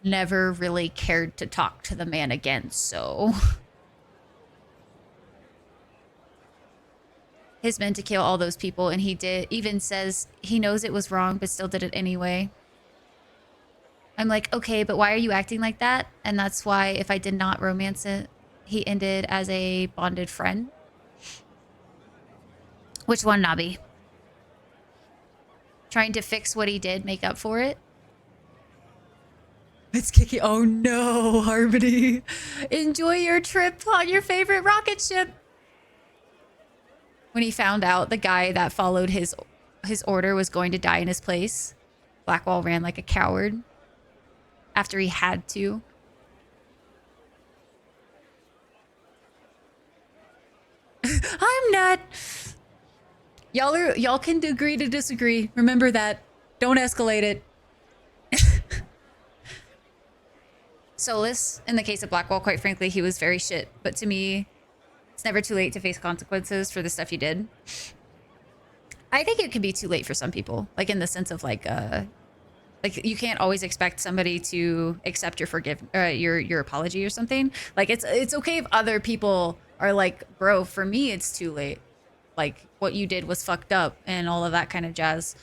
never really cared to talk to the man again, so... His men to kill all those people, and he did, even says he knows it was wrong, but still did it anyway. I'm like, okay, but why are you acting like that? And that's why if I did not romance it, he ended as a bonded friend. Which one, Nabi? Trying to fix what he did, make up for it? It's kicking. Oh no, Harmony. Enjoy your trip on your favorite rocket ship. When he found out the guy that followed his order was going to die in his place, Blackwall ran like a coward after he had to. I'm not. Y'all can agree to disagree. Remember that. Don't escalate it. Solus, in the case of Blackwall, quite frankly, he was very shit. But to me, it's never too late to face consequences for the stuff you did. I think it can be too late for some people, like in the sense of like you can't always expect somebody to accept your apology or something. Like it's okay if other people are like, bro, for me it's too late. Like what you did was fucked up and all of that kind of jazz.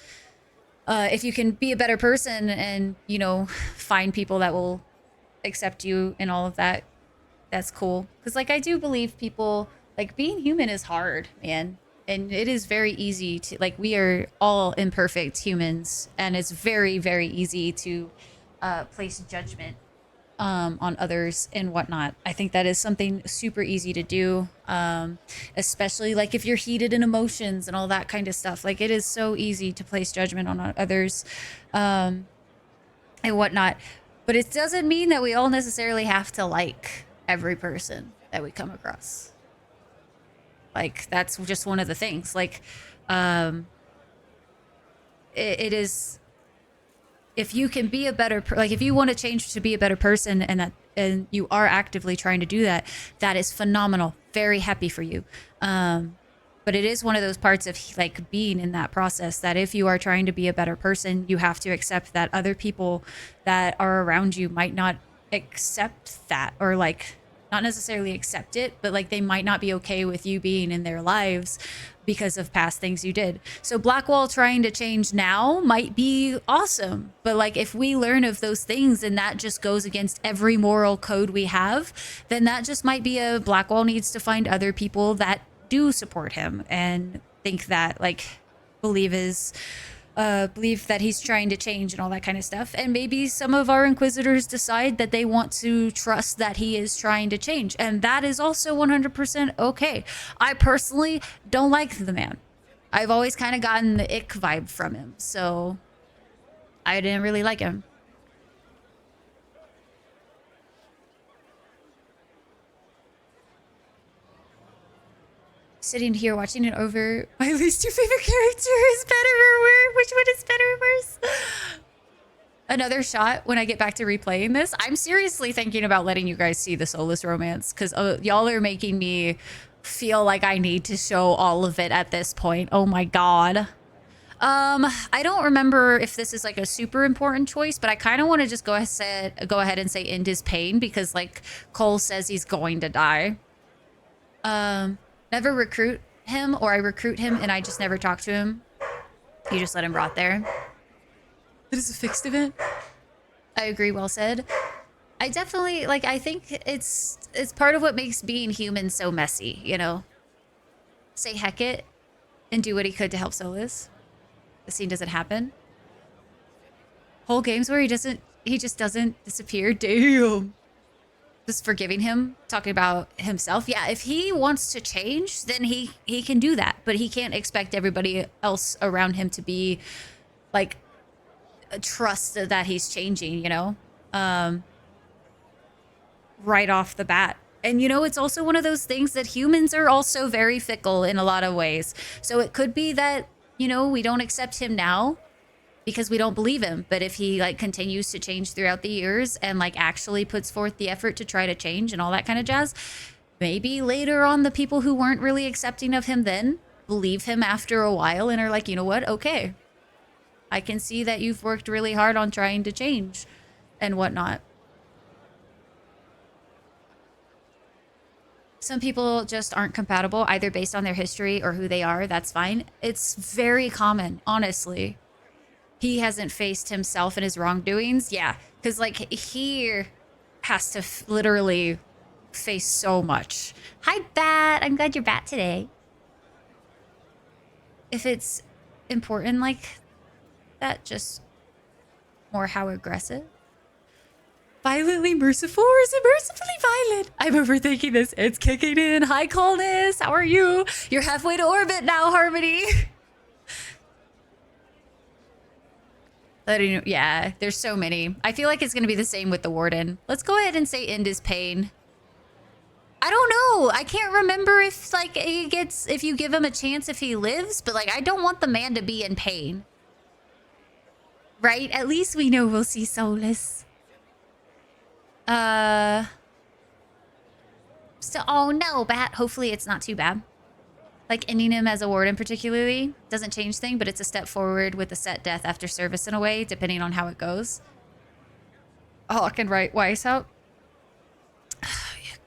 If you can be a better person and, you know, find people that will accept you and all of that, that's cool. Because, like, I do believe people, like, being human is hard, man. And it is very easy to, like, we are all imperfect humans. And it's very, very easy to place judgment on others and whatnot. I think that is something super easy to do. Especially, like, if you're heated in emotions and all that kind of stuff. Like, it is so easy to place judgment on others and whatnot. But it doesn't mean that we all necessarily have to like every person that we come across. Like, that's just one of the things. Like, it is, if you can be a better, like, if you want to change to be a better person and you are actively trying to do that, that is phenomenal. Very happy for you. But it is one of those parts of like being in that process that if you are trying to be a better person, you have to accept that other people that are around you might not accept that, or like not necessarily accept it, but like they might not be okay with you being in their lives because of past things you did. So Blackwall trying to change now might be awesome, but like if we learn of those things and that just goes against every moral code we have, then that just might be a Blackwall needs to find other people that do support him and think that, like, believe that he's trying to change and all that kind of stuff. And maybe some of our Inquisitors decide that they want to trust that he is trying to change, and that is also 100% okay. I personally don't like the man. I've always kind of gotten the ick vibe from him, so I didn't really like him. Sitting here watching it over, my least two favorite character is better or worse. Which one is better or worse? Another shot when I get back to replaying this. I'm seriously thinking about letting you guys see the Solus romance because y'all are making me feel like I need to show all of it at this point. Oh my god. I don't remember if this is like a super important choice, but I kind of want to just go ahead and say end his pain because like Cole says he's going to die. Never recruit him, or I recruit him and I just never talk to him. You just let him rot there. It is a fixed event. I agree, well said. I definitely, like, I think it's part of what makes being human so messy, you know? say heck it and do what he could to help Solus. The scene doesn't happen. Whole games where he just doesn't disappear. Damn. Just forgiving him, talking about himself. Yeah, if he wants to change, then he can do that. But he can't expect everybody else around him to be like trust that he's changing, you know? Right off the bat. And you know, it's also one of those things that humans are also very fickle in a lot of ways. So it could be that, you know, we don't accept him now because we don't believe him. But if he like continues to change throughout the years and like actually puts forth the effort to try to change and all that kind of jazz, maybe later on the people who weren't really accepting of him then believe him after a while and are like, you know what? Okay, I can see that you've worked really hard on trying to change and whatnot. Some people just aren't compatible, either based on their history or who they are. That's fine. It's very common, honestly. He hasn't faced himself and his wrongdoings. Yeah, because like he has to literally face so much. Hi, Bat. I'm glad you're Bat today. If it's important like that, just more how aggressive. Violently merciful, or is it mercifully violent? I'm overthinking this. It's kicking in. Hi, Coldness. How are you? You're halfway to orbit now, Harmony. Yeah, there's so many. I feel like it's going to be the same with the Warden. Let's go ahead and say end his pain. I don't know. I can't remember if like he gets, if you give him a chance if he lives, but like I don't want the man to be in pain. Right? At least we know we'll see Solus. So, oh no, Bat. Hopefully it's not too bad. Like ending him as a warden particularly doesn't change things, but it's a step forward with a set death after service in a way, depending on how it goes. Oh, I can write Weiss out.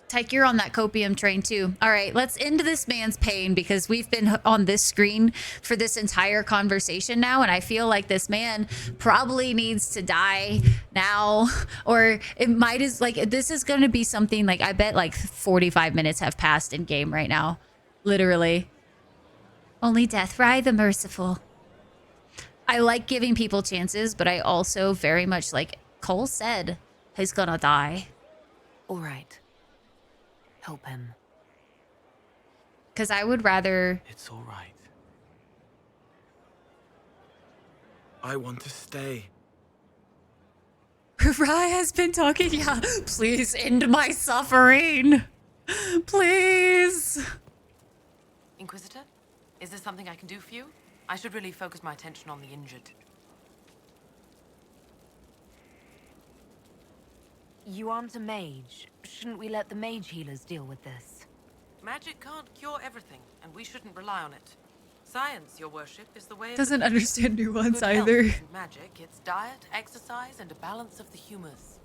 Tyke, you're on that copium train too. All right, let's end this man's pain because we've been on this screen for this entire conversation now, and I feel like this man probably needs to die now, or it might is like this is going to be something like I bet like 45 minutes have passed in game right now, literally. Only death, Rye the merciful. I like giving people chances, but I also very much like Cole said, he's gonna die. All right. Help him. Because I would rather... It's all right. I want to stay. Rye has been talking. Yeah, please end my suffering. Please. Inquisitor, is there something I can do for you? I should really focus my attention on the injured. You aren't a mage. Shouldn't we let the mage healers deal with this? Magic can't cure everything, and we shouldn't rely on it. Science, your worship, is the way of Doesn't understand nuance good health either. isn't magic, it's diet, exercise, and a balance of the humors.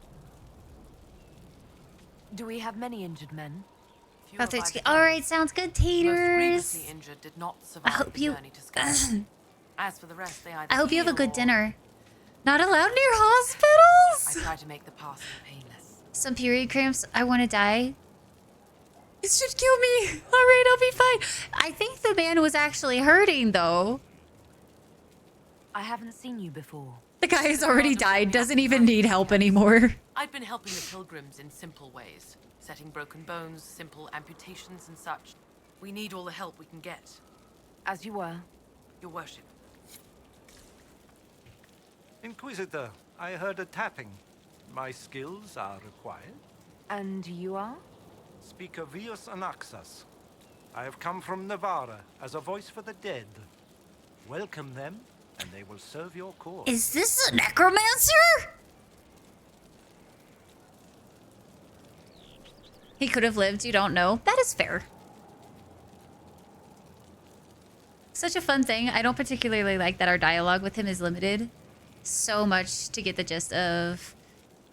Do we have many injured men? All right, sounds good, Most taters. grievously injured did not I survive hope the you. journey to Sky. As for the rest, they either I hope you have a heal good or- dinner. Not allowed near hospitals. I try to make the passing painless. Some period cramps. I want to die. It should kill me. All right, I'll be fine. I think the man was actually hurting, though. I haven't seen you before. The guy has already died. Doesn't even need help anymore. I've been helping the pilgrims in simple ways. Setting broken bones, simple amputations and such. We need all the help we can get. As you were. Your worship. Inquisitor, I heard a tapping. My skills are required. And you are? Speaker Vios Anaxas. I have come from Navarra as a voice for the dead. Welcome them, and they will serve your cause. Is this a necromancer? He could have lived, you don't know. That is fair. Such a fun thing. I don't particularly like that our dialogue with him is limited so much to get the gist of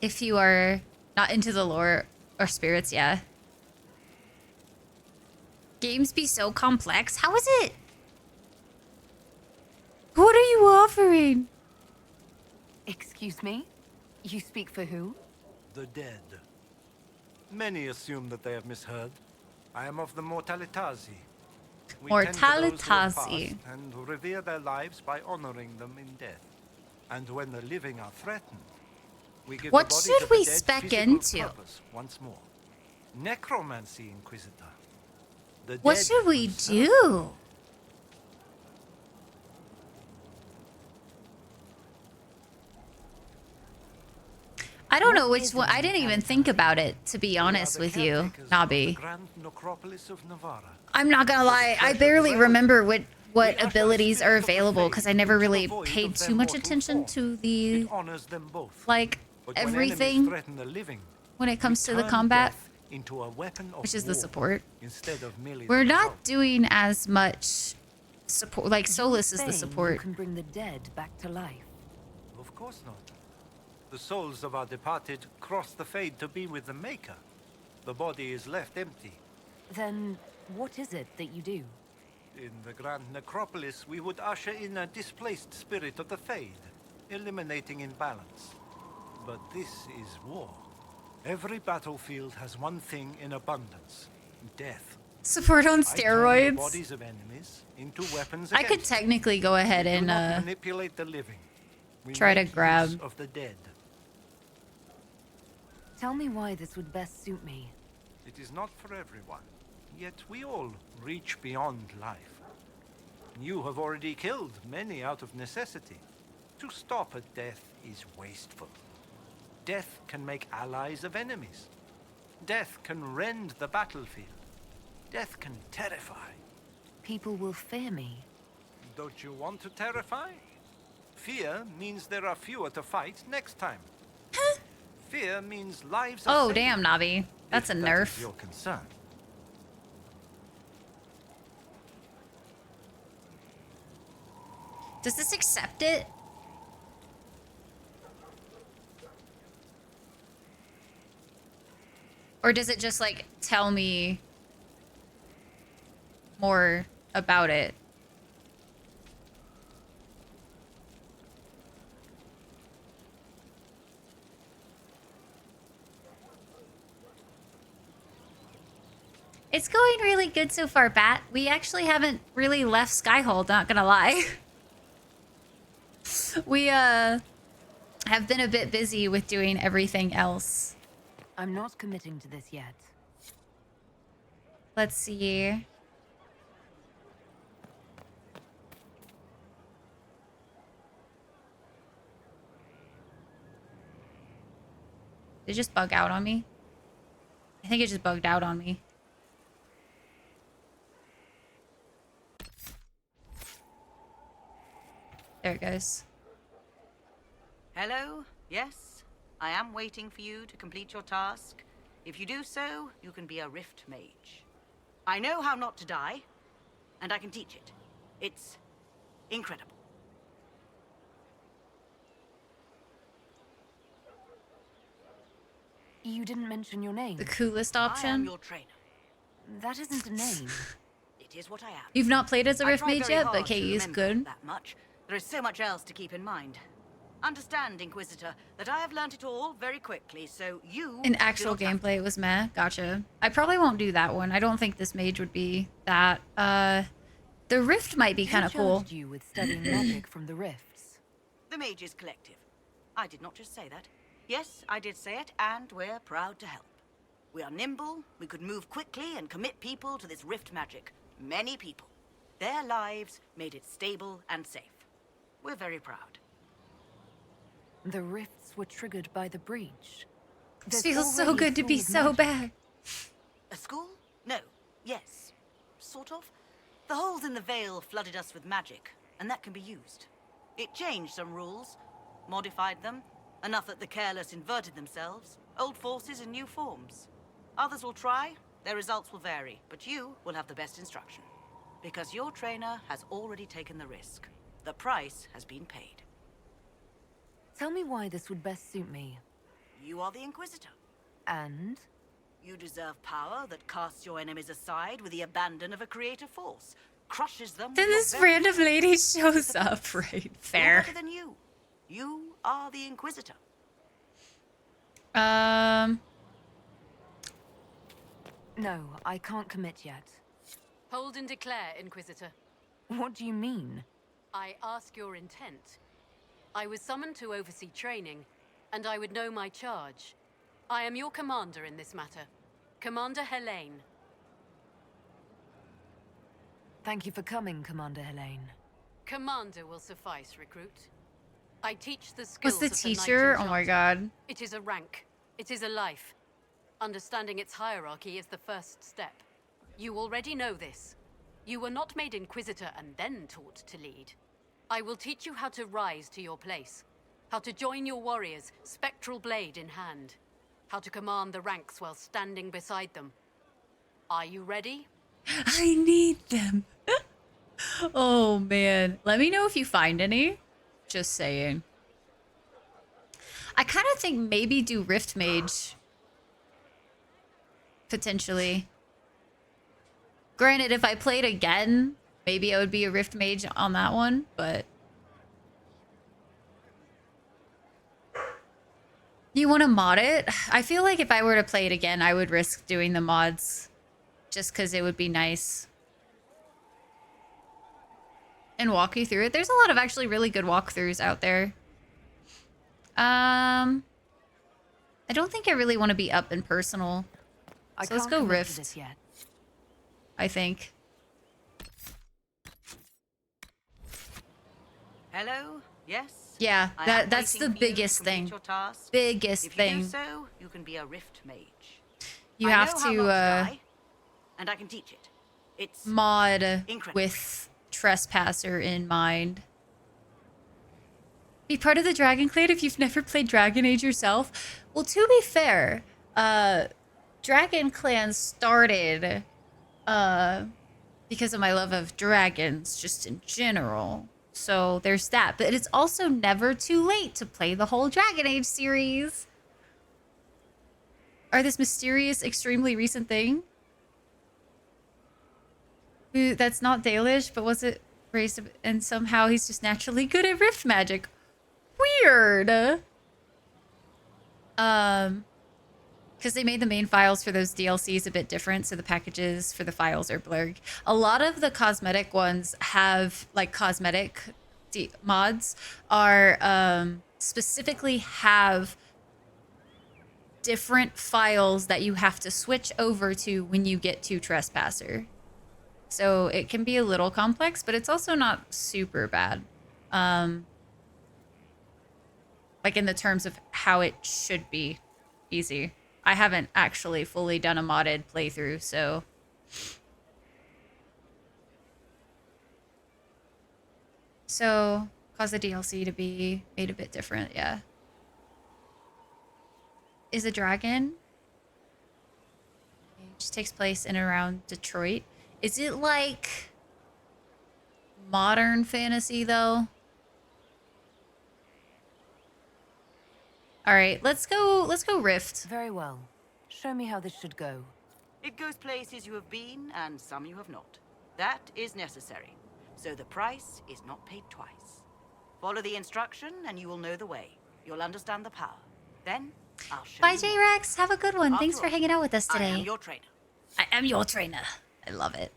if you are not into the lore or spirits, yeah. Games be so complex. How is it? What are you offering? Excuse me? You speak for who? The dead. Many assume that they have misheard. I am of the Mortalitazi. We tend to those who have passed Mortalitasi. and revere their lives by honoring them in death. And when the living are threatened, we give What the bodies should of the we dead spec physical into? purpose once more. Necromancy, Inquisitor. The What dead should we resurrect. do? I don't know which one. I didn't even think about it, to be honest with you, Nabi. Grand necropolis of Navarra. I'm not gonna lie. I barely remember what abilities are available because I never really paid too much attention to the Honors them both. like But when enemies everything threaten the living, when it comes to the turn combat, death into a weapon of which is the war support. instead of merely We're the not result. doing as much support. Like Solus is the Saying support. You can bring the dead back to life. Of course not. The souls of our departed cross the Fade to be with the Maker. The body is left empty. Then what is it that you do? In the Grand Necropolis, we would usher in a displaced spirit of the Fade, eliminating imbalance. But this is war. Every battlefield has one thing in abundance: death. Support on I turn the steroids. bodies of enemies into weapons I could against them. technically go ahead We do and not manipulate the living. We try to make grab. use of the dead. Tell me why this would best suit me. It is not for everyone, yet we all reach beyond life. You have already killed many out of necessity. To stop at death is wasteful. Death can make allies of enemies. Death can rend the battlefield. Death can terrify. People will fear me. Don't you want to terrify? Fear means there are fewer to fight next time. Fear means lives are Oh saved. damn, Navi. That's a If that nerf. is your concern. Does this accept it? Or does it just like tell me more about it? It's going really good so far, Bat. We actually haven't really left Skyhold, not gonna lie. We have been a bit busy with doing everything else. I'm not committing to this yet. Let's see. Did it just bug out on me? I think it just bugged out on me. There it goes. Hello? Yes? I am waiting for you to complete your task. If you do so, you can be a Rift Mage. I know how not to die, and I can teach it. It's incredible. You didn't mention your name. The coolest I am option. your trainer. That isn't a name. It is what I am. You've not played as a I Rift try Mage very yet, hard but to KE is remember good. That much. There is so much else to keep in mind. Understand, Inquisitor, that I have learnt it all very quickly, so you... In do actual not have gameplay, it was meh. Gotcha. I probably won't do that one. I don't think this mage would be that. The Rift might be kind of Who cool. charged you with studying magic from the rifts? The Mages Collective. I did not just say that. Yes, I did say it, and we're proud to help. We are nimble, we could move quickly and commit people to this rift magic. Many people. Their lives made it stable and safe. We're very proud. The rifts were triggered by the breach. This There's feels so already a good to be school of so magic. bad. A school? No. Yes. Sort of. The holes in the veil flooded us with magic, and that can be used. It changed some rules, modified them, enough that the careless inverted themselves, old forces in new forms. Others will try, their results will vary, but you will have the best instruction. Because your trainer has already taken the risk. The price has been paid. Tell me why this would best suit me. You are the Inquisitor. And? You deserve power that casts your enemies aside with the abandon of a creative force. Crushes them Then with your this very random lady shows up, right? Who Fair. better than you? You are the Inquisitor. No, I can't commit yet. Hold and declare, Inquisitor. What do you mean? I ask your intent. I was summoned to oversee training, and I would know my charge. I am your commander in this matter. Commander Helene. Thank you for coming, Commander Helene. Commander will suffice, recruit. I teach the skills What's the of the teacher? Knight Oh my Enchanter. god. It is a rank. It is a life. Understanding its hierarchy is the first step. You already know this. You were not made Inquisitor and then taught to lead. I will teach you how to rise to your place. How to join your warriors, spectral blade in hand. How to command the ranks while standing beside them. Are you ready? I need them. Oh man. Let me know if you find any. Just saying. I kind of think maybe do Rift Mage. Potentially. Granted, if I played again, maybe I would be a Rift Mage on that one, but... You want to mod it? I feel like if I were to play it again, I would risk doing the mods. Just because it would be nice. And walk you through it. There's a lot of actually really good walkthroughs out there. I don't think I really want to be up and personal. So let's go Rift. Yet. I think. Hello? Yes? Yeah, I am that's the waiting for you to biggest complete thing. your task. Biggest if thing. you do so, you can be a Rift Mage. You I have know how to not die, and I can teach it. It's mod incredible. with Trespasser in mind. Be part of the Dragon Clan if you've never played Dragon Age yourself. Well, to be fair, Dragon Clan started because of my love of dragons, just in general. So there's that. But it's also never too late to play the whole Dragon Age series. Or this mysterious, extremely recent thing. Who, that's not Dalish, but was it raised and somehow he's just naturally good at rift magic. Weird. Because they made the main files for those DLCs a bit different, so the packages for the files are blurred. A lot of the cosmetic ones have, like, cosmetic mods are specifically have different files that you have to switch over to when you get to Trespasser. So it can be a little complex, but it's also not super bad. Like in the terms of how it should be easy. I haven't actually fully done a modded playthrough, so... So, cause the DLC to be made a bit different, yeah. Is a dragon? It just takes place in and around Detroit. Is it like modern fantasy though? All right, let's go Rift. Very well. Show me how this should go. It goes places you have been and some you have not. That is necessary. So the price is not paid twice. Follow the instruction and you will know the way. You'll understand the power. Then I'll show Bye, you. J-Rex. Have a good one. Thanks After for all, hanging out with us today. I am your trainer. I am your trainer. I love it.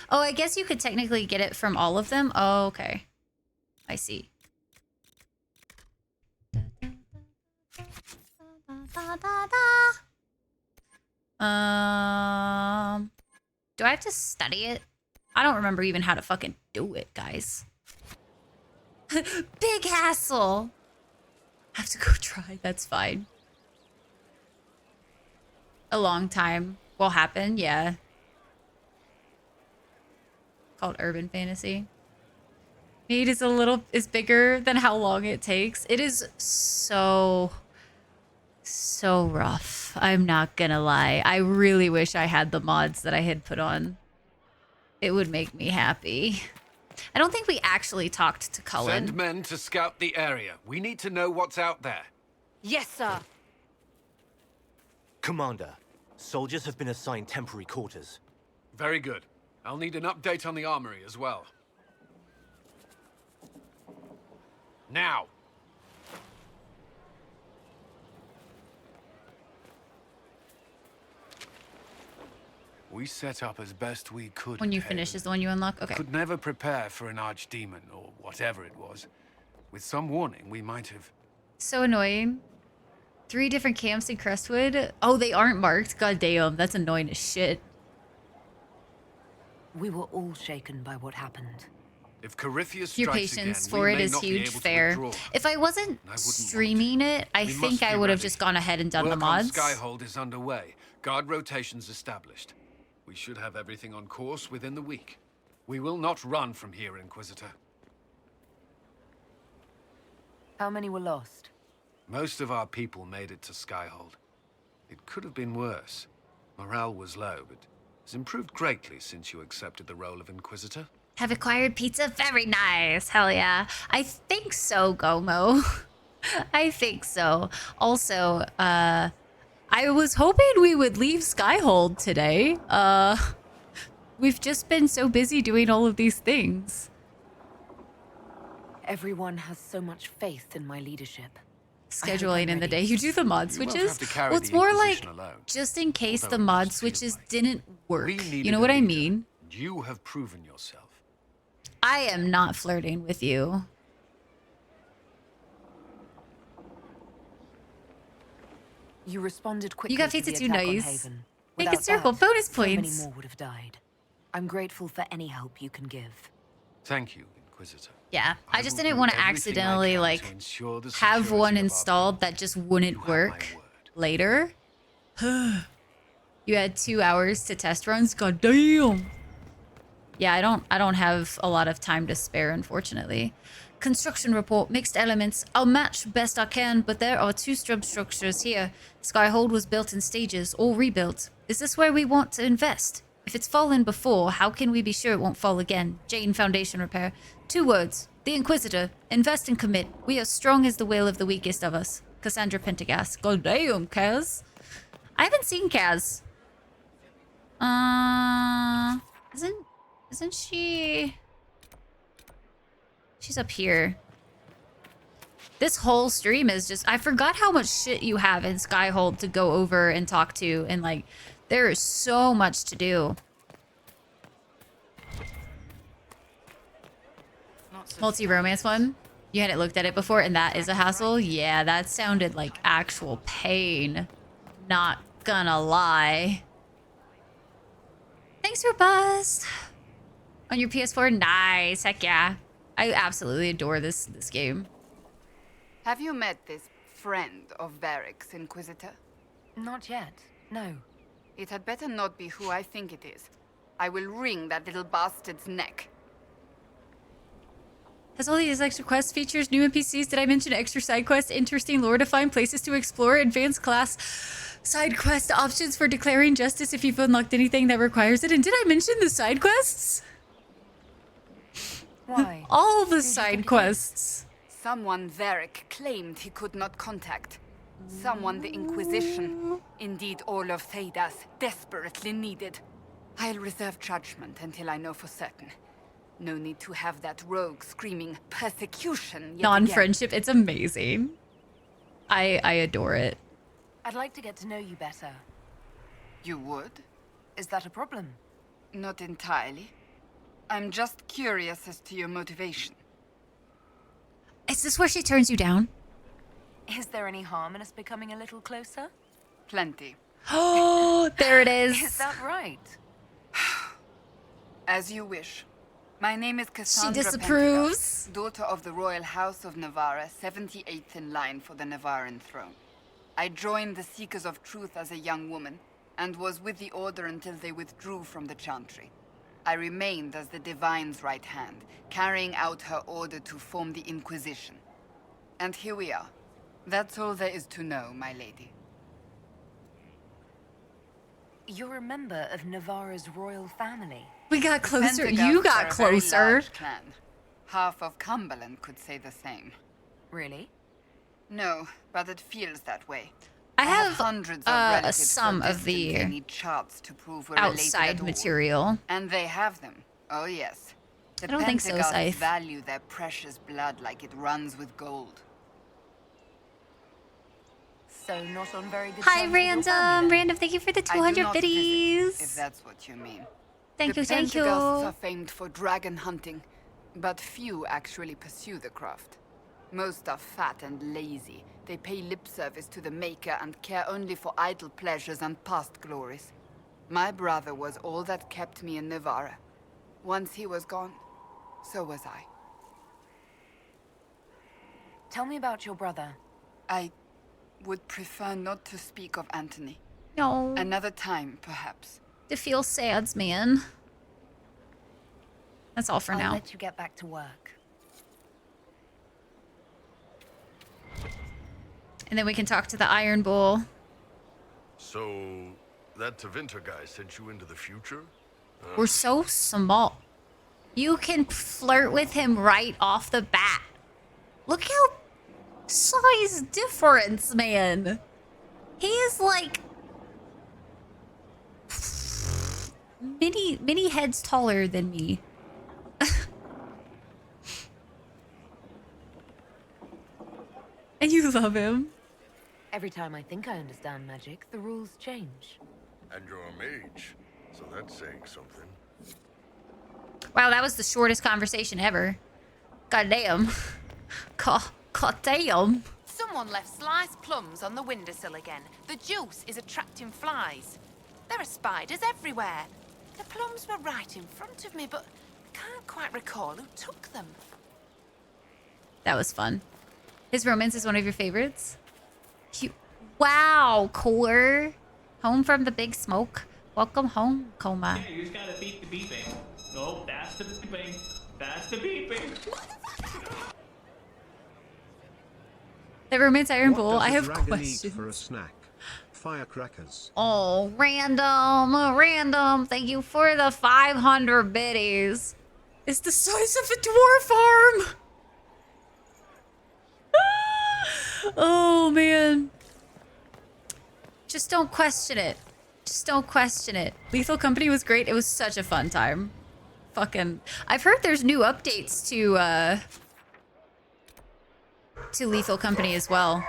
Oh, I guess you could technically get it from all of them. Oh, okay. I see. Do I have to study it? I don't remember even how to fucking do it, guys. Big hassle. I have to go try. That's fine. A long time will happen, yeah. Called urban fantasy. Need is bigger than how long it takes. It is so rough. I'm not gonna lie. I really wish I had the mods that I had put on. It would make me happy. I don't think we actually talked to Cullen. Send men to scout the area. We need to know what's out there. Yes, sir. Commander, soldiers have been assigned temporary quarters. Very good. I'll need an update on the armory as well. Now! We set up as best we could. When you finish is the one you unlock? Okay. Could never prepare for an archdemon or whatever it was. With some warning, we might have... So annoying. 3 different camps in Crestwood. Oh, they aren't marked. God damn, that's annoying as shit. We were all shaken by what happened. If Corypheus strikes Your patience again, for we it may is not be huge. able to Fair. withdraw. If I wasn't streaming it, I We think must I be would have ready. just gone ahead and done the Work mods. on Skyhold is underway. Guard rotations established. We should have everything on course within the week. We will not run from here, Inquisitor. How many were lost? Most of our people made it to Skyhold. It could have been worse. Morale was low, but it's improved greatly since you accepted the role of Inquisitor. Have acquired pizza? Very nice. Hell yeah. I think so, Gomo. I think so. Also, I was hoping we would leave Skyhold today. We've just been so busy doing all of these things. Everyone has so much faith in my leadership. Scheduling in the day. You do the mod You won't switches? have to carry Well, it's the more Inquisition like alone. just in case Although the it mod must feel switches didn't work. We needed You know a what I leader. mean? You have proven yourself. I am not flirting with you. You responded quickly. You got to the 52 attack on nice. Haven. Make it Without circle. that, Bonus so many points. more would have died. I'm grateful for any help you can give. Thank you, Inquisitor. Yeah, I just will didn't do want to everything I accidentally can like to ensure the have security one of our installed that just wouldn't work later. You had 2 hours to test runs. God damn. Yeah, I don't have a lot of time to spare, unfortunately. Construction report, mixed elements. I'll match best I can, but there are 2 substructures here. Skyhold was built in stages, all rebuilt. Is this where we want to invest? If it's fallen before, how can we be sure it won't fall again? Jane Foundation repair. 2 words. The Inquisitor. Invest and commit. We are strong as the will of the weakest of us. Cassandra Pendergast. God damn, Kaz. I haven't seen Kaz. Isn't she... She's up here. This whole stream is just... I forgot how much shit you have in Skyhold to go over and talk to. And, like, there is so much to do. Multi-romance one? You hadn't looked at it before, and that is a hassle? Yeah, that sounded like actual pain. Not gonna lie. Thanks for Buzz. On your PS4? Nice. Heck yeah. I absolutely adore this game. Have you met this friend of Varric's, Inquisitor? Not yet. No. It had better not be who I think it is. I will wring that little bastard's neck. Has all these extra quest features, new NPCs? Did I mention extra side quests, interesting lore to find, places to explore, advanced class side quest options for declaring justice if you've unlocked anything that requires it? And did I mention the side quests? Why? All the side quests. Someone Varric claimed he could not contact. Someone the Inquisition, indeed all of Thedas, desperately needed. I'll reserve judgment until I know for certain. No need to have that rogue screaming persecution yet Non-friendship, it's amazing. I adore it. I'd like to get to know you better. You would? Is that a problem? Not entirely. I'm just curious as to your motivation. Is this where she turns you down? Is there any harm in us becoming a little closer? Plenty. Oh, there it is. Is that right? As you wish. My name is Cassandra She disapproves. Pendergast, daughter of the Royal House of Navarra, 78th in line for the Navarran throne. I joined the Seekers of Truth as a young woman, and was with the Order until they withdrew from the Chantry. I remained as the Divine's right hand, carrying out her order to form the Inquisition. And here we are. That's all there is to know, my lady. You're a member of Navarra's royal family. We got closer. Pendergasts You are got a very closer. large clan. Half of Cumberland could say the same. Really? No, but it feels that way. I have hundreds of relatives some so of the distant they need charts to prove we're outside related at all. material. And they have them. Oh yes. The I don't think so, Pendergasts Scythe. value their precious blood like it runs with gold. so not on very good Hi, terms with your family, Random. then. Random, thank you for the I do 200 not visit, biddies. if that's what you mean. Thank the you, thank you. Pentaghasts are famed for dragon hunting, but few actually pursue the craft. Most are fat and lazy. They pay lip service to the Maker and care only for idle pleasures and past glories. My brother was all that kept me in Navarra. Once he was gone, so was I. Tell me about your brother. I would prefer not to speak of Anthony. No. Another time, perhaps. To feel sads, man. That's all for I'll now. let you get back to work. And then we can talk to the Iron Bull. So, that Tevinter guy sent you into the future? We're so small. You can flirt with him right off the bat. Look how size difference, man. He is like many heads taller than me. And you love him. Every time I think I understand magic, the rules change. And you're a mage, so that's saying something. Wow, that was the shortest conversation ever. God damn. God damn. Someone left sliced plums on the windowsill again. The juice is attracting flies. There are spiders everywhere. The plums were right in front of me, but I can't quite recall who took them. That was fun. His romance is one of your favorites? Wow, Core. Home from the big smoke. Welcome home, Coma. Yeah, you just gotta beat the beeping. No, that's the beeping. That's the beeping. The romance Iron What Bull. does I a have dragon questions. eat for a snack? Firecrackers. Oh, random. Thank you for the 500 biddies. It's the size of a dwarf arm. Oh, man. Just don't question it. Just don't question it. Lethal Company was great. It was such a fun time. Fucking... I've heard there's new updates to Lethal Company as well.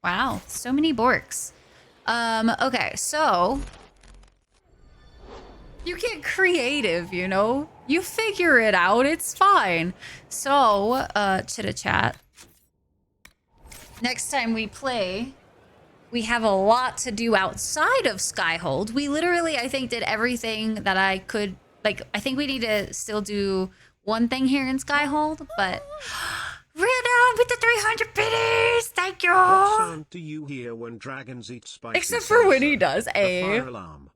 Wow, so many Borks. Okay, so... You get creative, you know? You figure it out, it's fine. So, chitta-chat. Next time we play, we have a lot to do outside of Skyhold. We literally, I think, did everything that I could... Like, I think we need to still do one thing here in Skyhold, but... Random with the 300 biddies! Thank you! What sound do you hear when dragons eat spicy Except for when he salsa? does The fire alarm.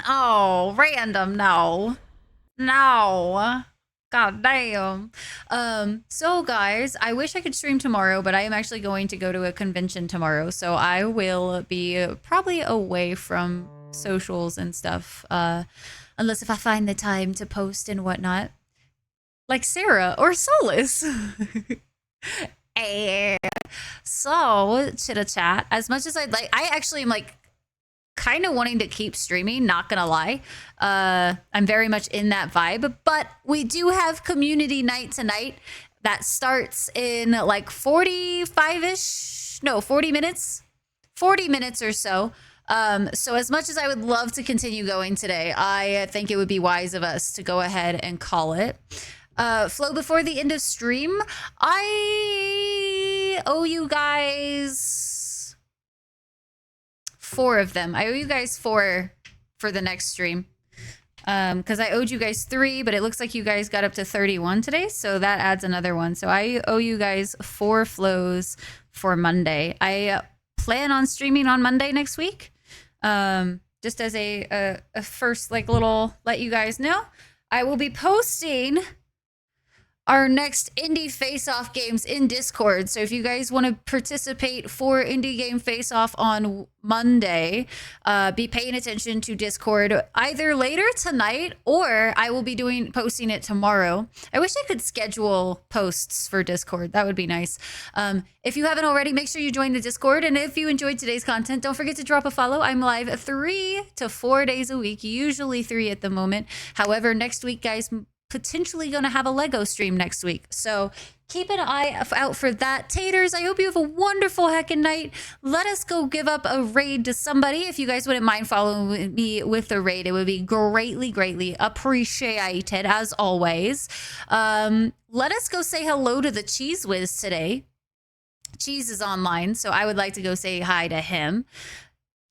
Oh, random, no. No. God damn. So guys, I wish I could stream tomorrow, but I am actually going to go to a convention tomorrow, so I will be probably away from socials and stuff, unless if I find the time to post and whatnot. Like Sarah or Solus. And so, chitta-chat, as much as I'd like, I actually am like kind of wanting to keep streaming, not gonna lie. I'm very much in that vibe, but we do have community night tonight that starts in like 45-ish, no, 40 minutes, 40 minutes or so. So as much as I would love to continue going today, I think it would be wise of us to go ahead and call it. Flow before the end of stream. I owe you guys 4 of them. I owe you guys 4 for the next stream. Because I owed you guys 3, but it looks like you guys got up to 31 today, so that adds another one. So I owe you guys 4 flows for Monday. I plan on streaming on Monday next week. Just as a first like little let you guys know, I will be posting our next indie face-off games in Discord. So if you guys want to participate for indie game face-off on Monday, be paying attention to Discord either later tonight or I will be posting it tomorrow. I wish I could schedule posts for Discord. That would be nice. If you haven't already, make sure you join the Discord. And if you enjoyed today's content, don't forget to drop a follow. I'm live 3 to 4 days a week, usually 3 at the moment. However, next week, guys, potentially going to have a Lego stream next week. So keep an eye out for that. Taters, I hope you have a wonderful heckin' night. Let us go give up a raid to somebody. If you guys wouldn't mind following me with a raid, it would be greatly, greatly appreciated, as always. Let us go say hello to the Cheese Whiz today. Cheese is online, so I would like to go say hi to him.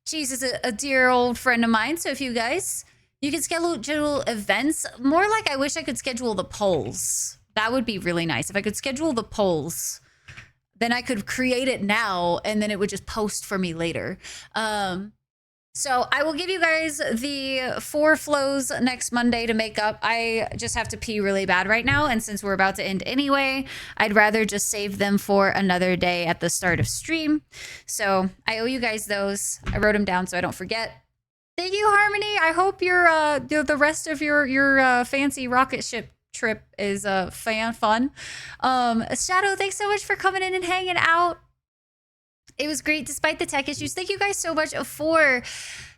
Cheese is a dear old friend of mine, so if you guys, you can schedule events. More like I wish I could schedule the polls. That would be really nice. If I could schedule the polls, then I could create it now and then it would just post for me later. So I will give you guys the 4 flows next Monday to make up. I just have to pee really bad right now. And since we're about to end anyway, I'd rather just save them for another day at the start of stream. So I owe you guys those. I wrote them down so I don't forget. Thank you, Harmony. I hope your the rest of your fancy rocket ship trip is fun. Shadow, thanks so much for coming in and hanging out. It was great despite the tech issues. Thank you guys so much for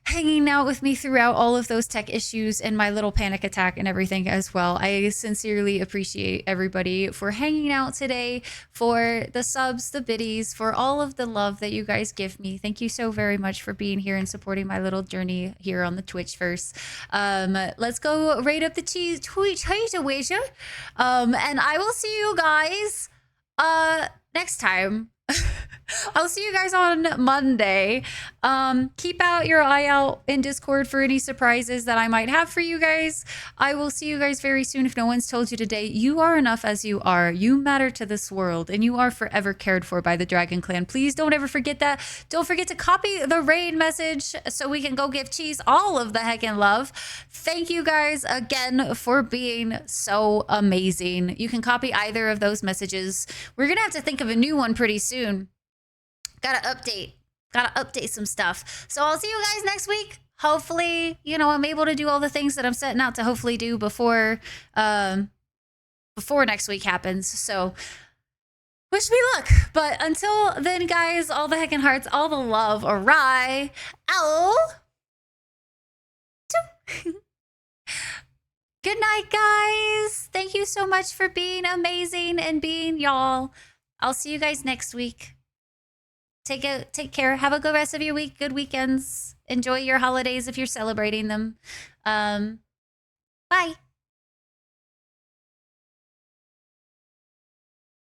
hanging out with me throughout all of those tech issues and my little panic attack and everything as well. I sincerely appreciate everybody for hanging out today, for the subs, the biddies, for all of the love that you guys give me. Thank you so very much for being here and supporting my little journey here on the Twitch first. Let's go rate up the Twitch and I will see you guys next time. I'll see you guys on Monday. Keep out your eye out in Discord for any surprises that I might have for you guys. I will see you guys very soon. If no one's told you today, you are enough as you are. You matter to this world, and you are forever cared for by the Dragon Clan. Please don't ever forget that. Don't forget to copy the raid message so we can go give Cheese all of the heckin' love. Thank you guys again for being so amazing. You can copy either of those messages. We're gonna have to think of a new one pretty soon. Gotta update some stuff. So I'll see you guys next week. Hopefully, you know, I'm able to do all the things that I'm setting out to hopefully do before next week happens. So wish me luck. But until then, guys, all the heckin' hearts, all the love, awry. Ow. Good night, guys. Thank you so much for being amazing and being y'all. I'll see you guys next week. Take care. Have a good rest of your week. Good weekends. Enjoy your holidays if you're celebrating them. Bye.